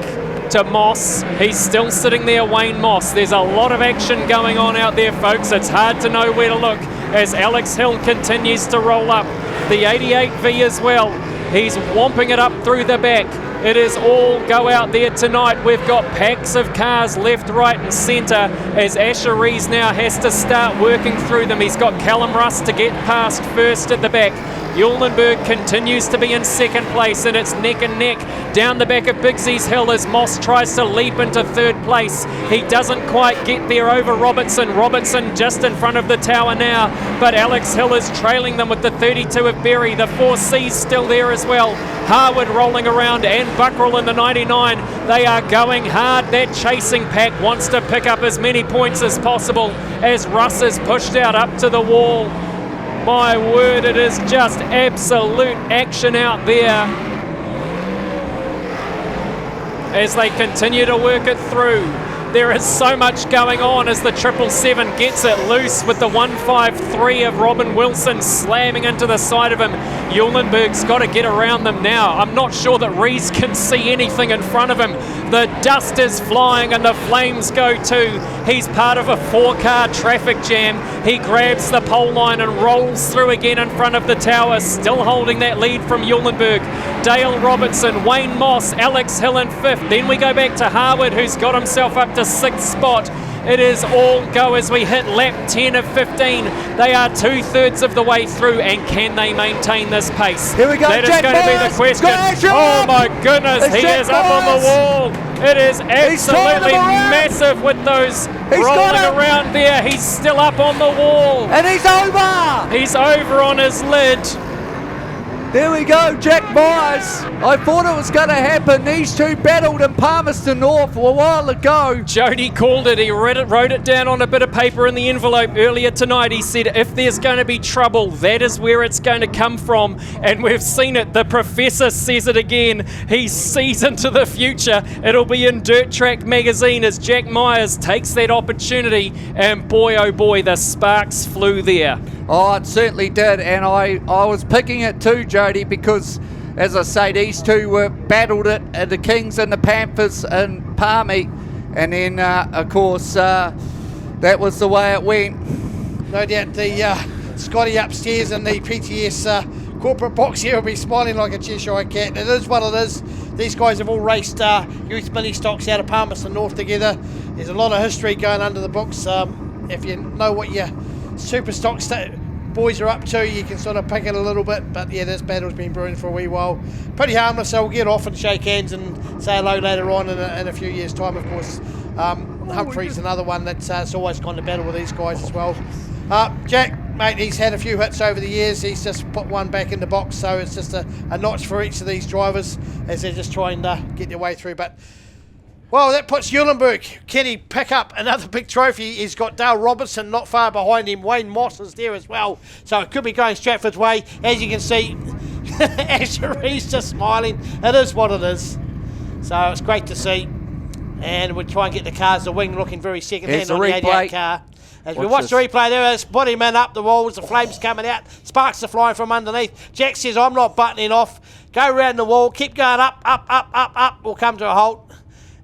to Moss. He's still sitting there, Wayne Moss. There's a lot of action going on out there, folks. It's hard to know where to look as Alex Hill continues to roll up. The 88V as well. He's whomping it up through the back. It is all go out there tonight. We've got packs of cars left, right and centre as Asher Rees now has to start working through them. He's got Callum Russ to get past first at the back. Uulenberg continues to be in second place, and it's neck and neck down the back of Bigsy's Hill as Moss tries to leap into third place. He doesn't quite get there over Robertson. Robertson just in front of the tower now, but Alex Hill is trailing them with the 32 of Berry. The 4C's still there as well. Harwood rolling around and Buckrill in the 99. They are going hard. That chasing pack wants to pick up as many points as possible as Russ is pushed out up to the wall. My word, it is just absolute action out there as they continue to work it through. There is so much going on as the 777 gets it loose with the 153 of Robin Wilson slamming into the side of him. Uulenberg's got to get around them now. I'm not sure that Rees can see anything in front of him. The dust is flying and the flames go too. He's part of a 4-car traffic jam. He grabs the pole line and rolls through again in front of the tower, still holding that lead from Uulenberg. Dale Robertson, Wayne Moss, Alex Hill in 5th. Then we go back to Harwood, who's got himself up to 6th spot. It is all go as we hit lap 10 of 15. They are 2/3 of the way through, and can they maintain this pace? Here we go, That is Jack going to be the Myers. question. Oh my goodness, It's he Jack is up on the Myers. wall. It is absolutely him around. massive with those He's got rolling it. around there. He's still up on the wall. And he's over! He's over on his lid. There we go, Jack Myers. I thought it was going to happen. These two battled in Palmerston North a while ago. Jody called it. He wrote it down on a bit of paper in the envelope earlier tonight. He said, if there's going to be trouble, that is where it's going to come from. And we've seen it. The professor says it again. He sees into the future. It'll be in Dirt Track magazine as Jack Myers takes that opportunity. And boy, oh boy, the sparks flew there. Oh, it certainly did, and I was picking it too, Jody, because, as I say, these two were battled it at the Kings and the Panthers in Palmy, and then, of course, that was the way it went. No doubt the Scotty upstairs in the PTS corporate box here will be smiling like a Cheshire cat. It is what it is. These guys have all raced youth mini stocks out of Palmerston North together. There's a lot of history going under the books. If you know what your super stock boys are up to, you can sort of pick it a little bit, but yeah, this battle's been brewing for a wee while. Pretty harmless, so we'll get off and shake hands and say hello later on in a few years' time, of course. Humphrey's another one that's always gone to battle with these guys as well. Jack, mate, he's had a few hits over the years. He's just put one back in the box, so it's just a notch for each of these drivers as they're just trying to get their way through. But well, that puts Uulenberg. Can he pick up another big trophy? He's got Dale Robertson not far behind him. Wayne Moss is there as well. So it could be going Stratford's way. As you can see, Ashery's just smiling. It is what it is. So it's great to see. And we'll try and get the cars, the wing looking very second-hand on the 88 car. As we watch the replay, there is Bodyman up the walls, the flames coming out, sparks are flying from underneath. Jack says, I'm not buttoning off. Go around the wall, keep going up, up, up, up, up. We'll come to a halt.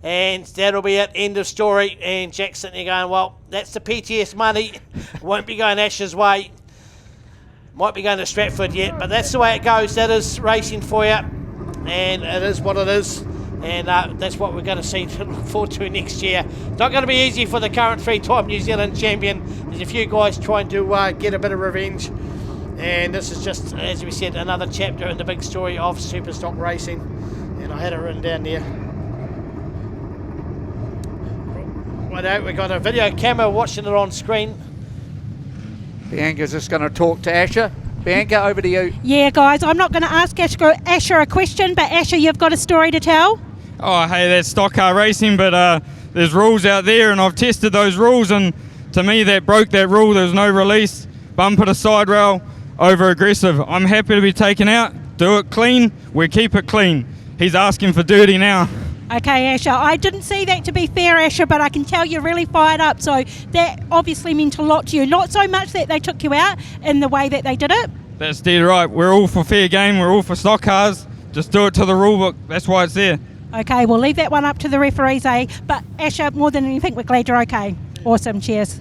And that'll be it, end of story. And Jack's sitting there going, well, that's the PTS money. Won't be going Ash's way. Might be going to Stratford yet, but that's the way it goes. That is racing for you. And it is what it is. And that's what we're going to see to look forward to next year. It's not going to be easy for the current three-time New Zealand champion. There's a few guys trying to get a bit of revenge. And this is just, as we said, another chapter in the big story of Superstock racing. And I had it written down there. Right, we've got a video camera watching it on screen. Bianca's just going to talk to Asher. Bianca, over to you. Yeah, guys, I'm not going to ask Asher a question, but Asher, you've got a story to tell? Oh, hey, that's stock car racing, but there's rules out there, and I've tested those rules, and to me, that broke that rule. There's no release, bumper to side rail, over aggressive. I'm happy to be taken out. Do it clean. We keep it clean. He's asking for dirty now. Okay, Asher, I didn't see that to be fair, Asher, but I can tell you're really fired up, so that obviously meant a lot to you. Not so much that they took you out in the way that they did it. That's dead right. We're all for fair game. We're all for stock cars. Just do it to the rule book. That's why it's there. Okay, we'll leave that one up to the referees, eh? But Asher, more than anything, we're glad you're okay. Awesome, cheers.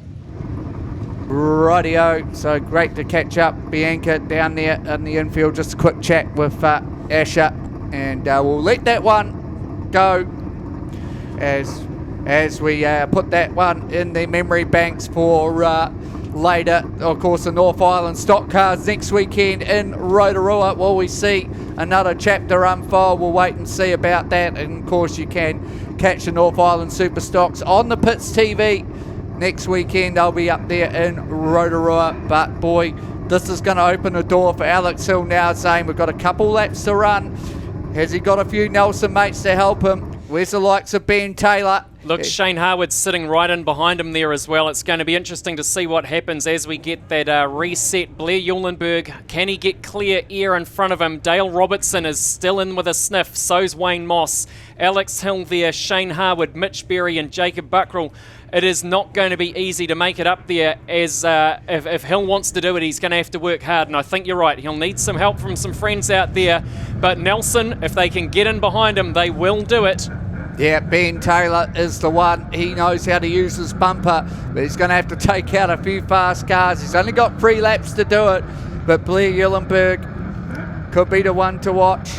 Rightio, so great to catch up, Bianca, down there in the infield. Just a quick chat with Asher, and we'll let that one go as we put that one in the memory banks for later. Of course, the North Island stock cars next weekend in Rotorua. Will we see another chapter unfold? We'll wait and see about that. And of course, you can catch the North Island Super Stocks on the Pits TV next weekend. I'll be up there in Rotorua. But boy, this is going to open the door for Alex Hill now, saying we've got a couple laps to run. Has he got a few Nelson mates to help him? Where's the likes of Ben Taylor? Look, Shane Harwood's sitting right in behind him there as well. It's going to be interesting to see what happens as we get that reset. Blair Uulenberg, can he get clear air in front of him? Dale Robertson is still in with a sniff. So's Wayne Moss. Alex Hill there, Shane Harwood, Mitch Berry and Jacob Buckrill. It is not going to be easy to make it up there, as if Hill wants to do it, he's going to have to work hard. And I think you're right, he'll need some help from some friends out there. But Nelson, if they can get in behind him, they will do it. Yeah, Ben Taylor is the one. He knows how to use his bumper, but he's going to have to take out a few fast cars. He's only got 3 laps to do it, but Blair Uulenberg could be the one to watch.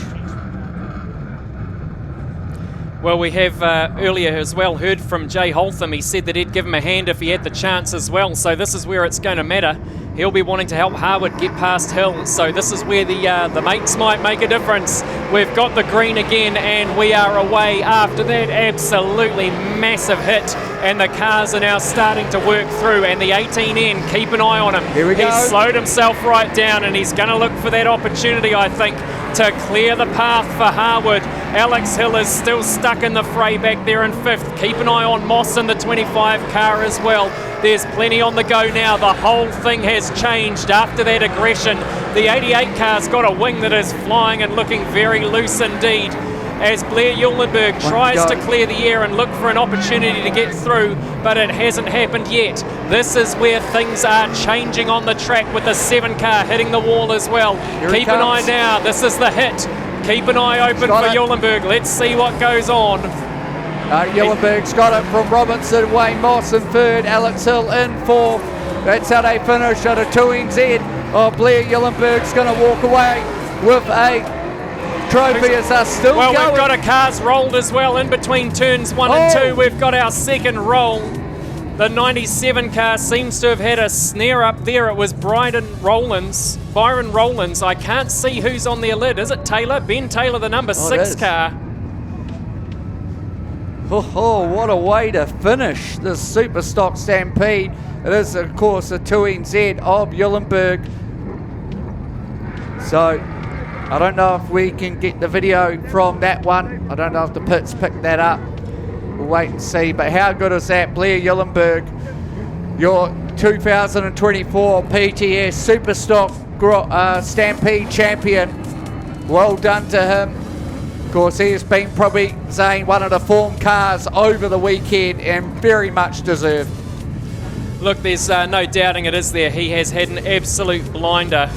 Well, we have earlier as well heard from Jay Holtham. He said that he'd give him a hand if he had the chance as well. So this is where it's going to matter. He'll be wanting to help Harwood get past Hill. So this is where the mates might make a difference. We've got the green again, and we are away after that absolutely massive hit. And the cars are now starting to work through. And the 18N, keep an eye on him. Here we go. He's slowed himself right down, and he's going to look for that opportunity, I think, to clear the path for Harwood. Alex Hill is still stuck in the fray back there in 5th. Keep an eye on Moss in the 25 car as well. There's plenty on the go now. The whole thing has changed after that aggression. The 88 car's got a wing that is flying and looking very loose indeed, as Blair Uulenberg tries to clear the air and look for an opportunity to get through, but it hasn't happened yet. This is where things are changing on the track, with the 7 car hitting the wall as well. Keep an eye now. This is the hit. Keep an eye open for Uulenberg. Let's see what goes on. Uulenberg's got it from Robinson, Wayne Moss in 3rd, Alex Hill in 4th. That's how they finish at a 2NZ. Blair Uulenberg's going to walk away with a trophy as they're still going. Well, we've got a cars rolled as well in between turns 1 and 2. We've got our second roll. The 97 car seems to have had a snare up there. It was Byron Rowlands. I can't see who's on their lid. Is it Taylor? Ben Taylor, the number 6 car. Oh, what a way to finish this Superstock Stampede. It is, of course, a 2NZ of Uulenberg. So, I don't know if we can get the video from that one. I don't know if the pits picked that up. We'll wait and see. But how good is that? Blair Uulenberg, your 2024 PTS Superstock Stampede champion. Well done to him. Of course, he has been probably saying one of the form cars over the weekend, and very much deserved. Look, there's no doubting it is there. He has had an absolute blinder.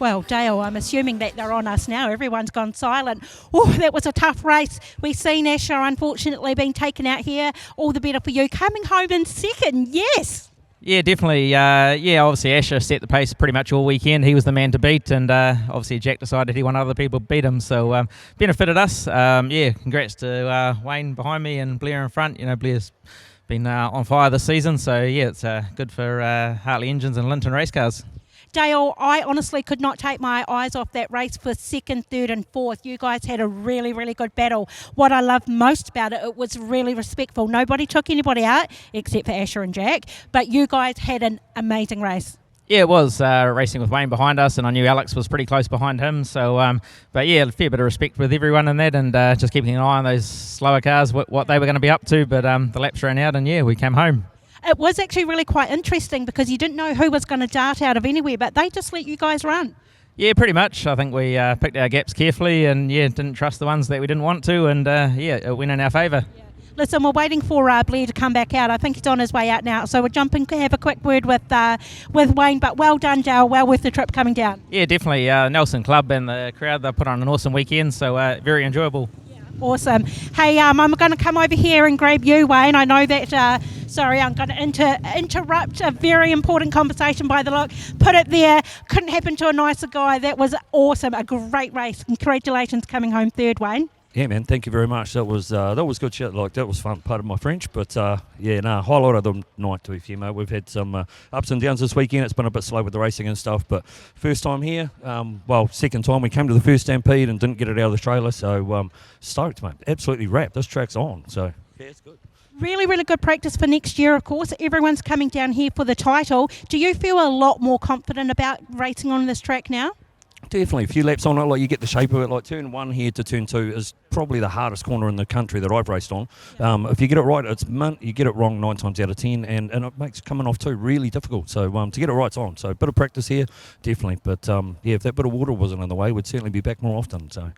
Well, Dale, I'm assuming that they're on us now. Everyone's gone silent. Oh, that was a tough race. We've seen Asher, unfortunately, being taken out here. All the better for you. Coming home in second, yes. Yeah, definitely. Obviously Asher set the pace pretty much all weekend. He was the man to beat, and obviously Jack decided he wanted other people to beat him, so benefited us. Congrats to Wayne behind me and Blair in front. You know, Blair's been on fire this season, so yeah, it's good for Hartley Engines and Linton race cars. Dale, I honestly could not take my eyes off that race for 2nd, 3rd and 4th. You guys had a really, really good battle. What I loved most about it, it was really respectful. Nobody took anybody out except for Asher and Jack, but you guys had an amazing race. Yeah, it was racing with Wayne behind us, and I knew Alex was pretty close behind him. So, a fair bit of respect with everyone in that, and just keeping an eye on those slower cars, what they were going to be up to. But the laps ran out, and we came home. It was actually really quite interesting because you didn't know who was going to dart out of anywhere, but they just let you guys run. Yeah, pretty much. I think we picked our gaps carefully and, didn't trust the ones that we didn't want to, and, it went in our favour. Yeah. Listen, we're waiting for Blair to come back out. I think he's on his way out now, so we'll jump in and have a quick word with Wayne, but well done, Dale. Well worth the trip coming down. Yeah, definitely. Nelson Club and the crowd, they put on an awesome weekend, so very enjoyable. Awesome. Hey, I'm going to come over here and grab you, Wayne. I know that, I'm going to interrupt a very important conversation by the look. Put it there. Couldn't happen to a nicer guy. That was awesome. A great race. Congratulations coming home 3rd, Wayne. Yeah, man, thank you very much. That was good shit. Like, that was fun, part of my French. But, highlight of the night, to be fair, mate. We've had some ups and downs this weekend. It's been a bit slow with the racing and stuff. But first time here, second time we came to the first Stampede and didn't get it out of the trailer. So, stoked, mate. Absolutely wrapped. This track's on. So, yeah, it's good. Really, really good practice for next year, of course. Everyone's coming down here for the title. Do you feel a lot more confident about racing on this track now? Definitely, a few laps on it, like you get the shape of it. Like turn 1 here to turn 2 is probably the hardest corner in the country that I've raced on. If you get it right, it's mint. You get it wrong 9 times out of 10, and it makes coming off 2 really difficult. So to get it right, it's on. So a bit of practice here, definitely. But if that bit of water wasn't in the way, we'd certainly be back more often. So.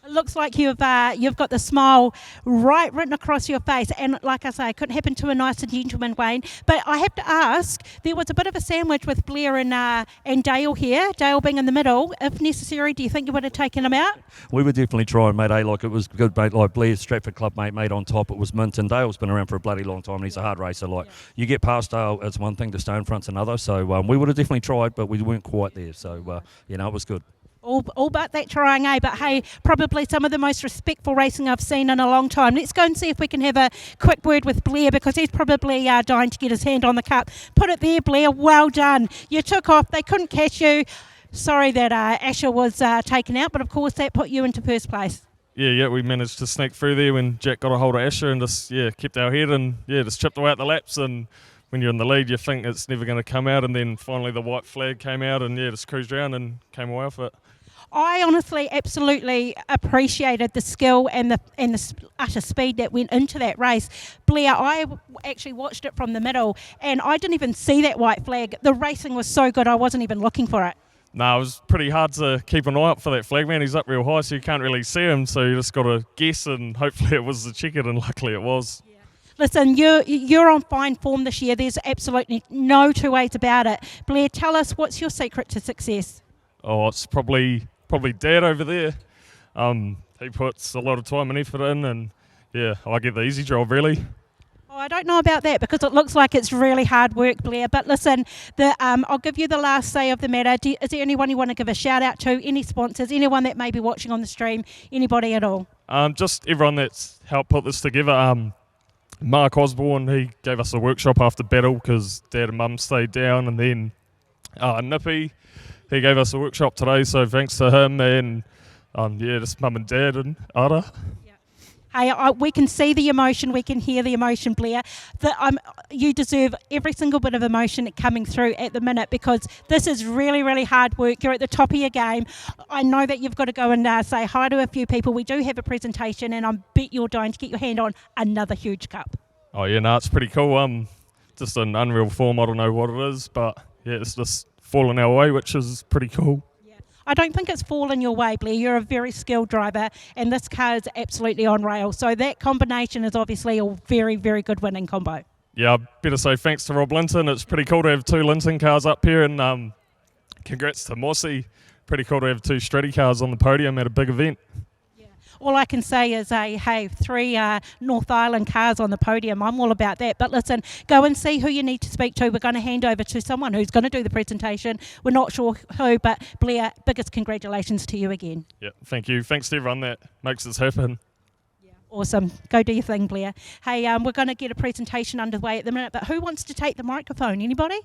It looks like you've got the smile right written across your face, and like I say, it couldn't happen to a nicer gentleman, Wayne. But I have to ask, there was a bit of a sandwich with Blair and Dale here, Dale being in the middle. If necessary, do you think you would have taken him out? We would definitely try, mate. Like it was good, mate. Like Blair's Stratford club mate on top. It was mint, and Dale's been around for a bloody long time, and he's a hard racer. Like you get past Dale, it's one thing, to stay in front's another. So we would have definitely tried, but we weren't quite there. So it was good. All but that trying, eh? But hey, probably some of the most respectful racing I've seen in a long time. Let's go and see if we can have a quick word with Blair, because he's probably dying to get his hand on the cup. Put it there, Blair. Well done. You took off. They couldn't catch you. Sorry that Asher was taken out, but of course that put you into first place. Yeah, we managed to sneak through there when Jack got a hold of Asher and just kept our head and just chipped away at the laps. And when you're in the lead, you think it's never going to come out, and then finally the white flag came out and just cruised around and came away with it. I honestly absolutely appreciated the skill and the utter speed that went into that race. Blair, I actually watched it from the middle, and I didn't even see that white flag. The racing was so good, I wasn't even looking for it. No, it was pretty hard to keep an eye out for that flag, man. He's up real high, so you can't really see him, so you just got to guess, and hopefully it was the checkered, and luckily it was. Listen, you're on fine form this year. There's absolutely no two ways about it. Blair, tell us, what's your secret to success? Oh, it's probably Dad over there. He puts a lot of time and effort in, and I get the easy job, really. Oh, I don't know about that, because it looks like it's really hard work, Blair. But listen, I'll give you the last say of the matter. Is there anyone you want to give a shout out to? Any sponsors? Anyone that may be watching on the stream? Anybody at all? Just everyone that's helped put this together. Mark Osborne, he gave us a workshop after battle because Dad and Mum stayed down, and then Nippy, he gave us a workshop today, so thanks to him, and just Mum and Dad and Ada. Hey, we can see the emotion, we can hear the emotion, Blair. You deserve every single bit of emotion coming through at the minute, because this is really, really hard work. You're at the top of your game. I know that you've got to go and say hi to a few people. We do have a presentation, and I bet you're dying to get your hand on another huge cup. Oh yeah, no, it's pretty cool. Just an unreal form. I don't know what it is, but it's just fallen our way, which is pretty cool. I don't think it's fallen your way, Blair. You're a very skilled driver, and this car is absolutely on rail. So that combination is obviously a very, very good winning combo. Yeah, I better say thanks to Rob Linton. It's pretty cool to have 2 Linton cars up here, and congrats to Mossy. Pretty cool to have 2 Stratty cars on the podium at a big event. All I can say is, hey, 3 North Island cars on the podium. I'm all about that. But listen, go and see who you need to speak to. We're going to hand over to someone who's going to do the presentation. We're not sure who, but Blair, biggest congratulations to you again. Yeah, thank you. Thanks to everyone that makes this happen. Awesome. Go do your thing, Blair. Hey, we're going to get a presentation underway at the minute, but who wants to take the microphone? Anybody?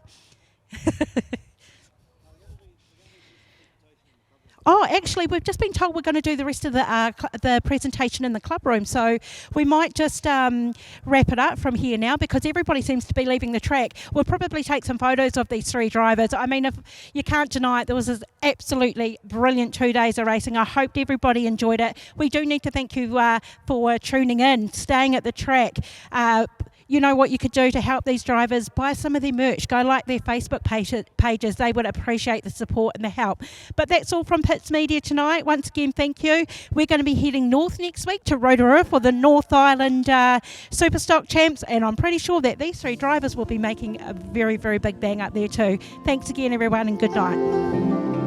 Oh, actually, we've just been told we're going to do the rest of the presentation in the club room, so we might just wrap it up from here now, because everybody seems to be leaving the track. We'll probably take some photos of these 3 drivers. I mean, if you can't deny it, there was an absolutely brilliant 2 days of racing. I hope everybody enjoyed it. We do need to thank you for tuning in, staying at the track. You know what you could do to help these drivers? Buy some of their merch. Go like their Facebook pages. They would appreciate the support and the help. But that's all from Pits Media tonight. Once again, thank you. We're going to be heading north next week to Rotorua for the North Island Superstock Champs, and I'm pretty sure that these 3 drivers will be making a very, very big bang up there too. Thanks again, everyone, and good night.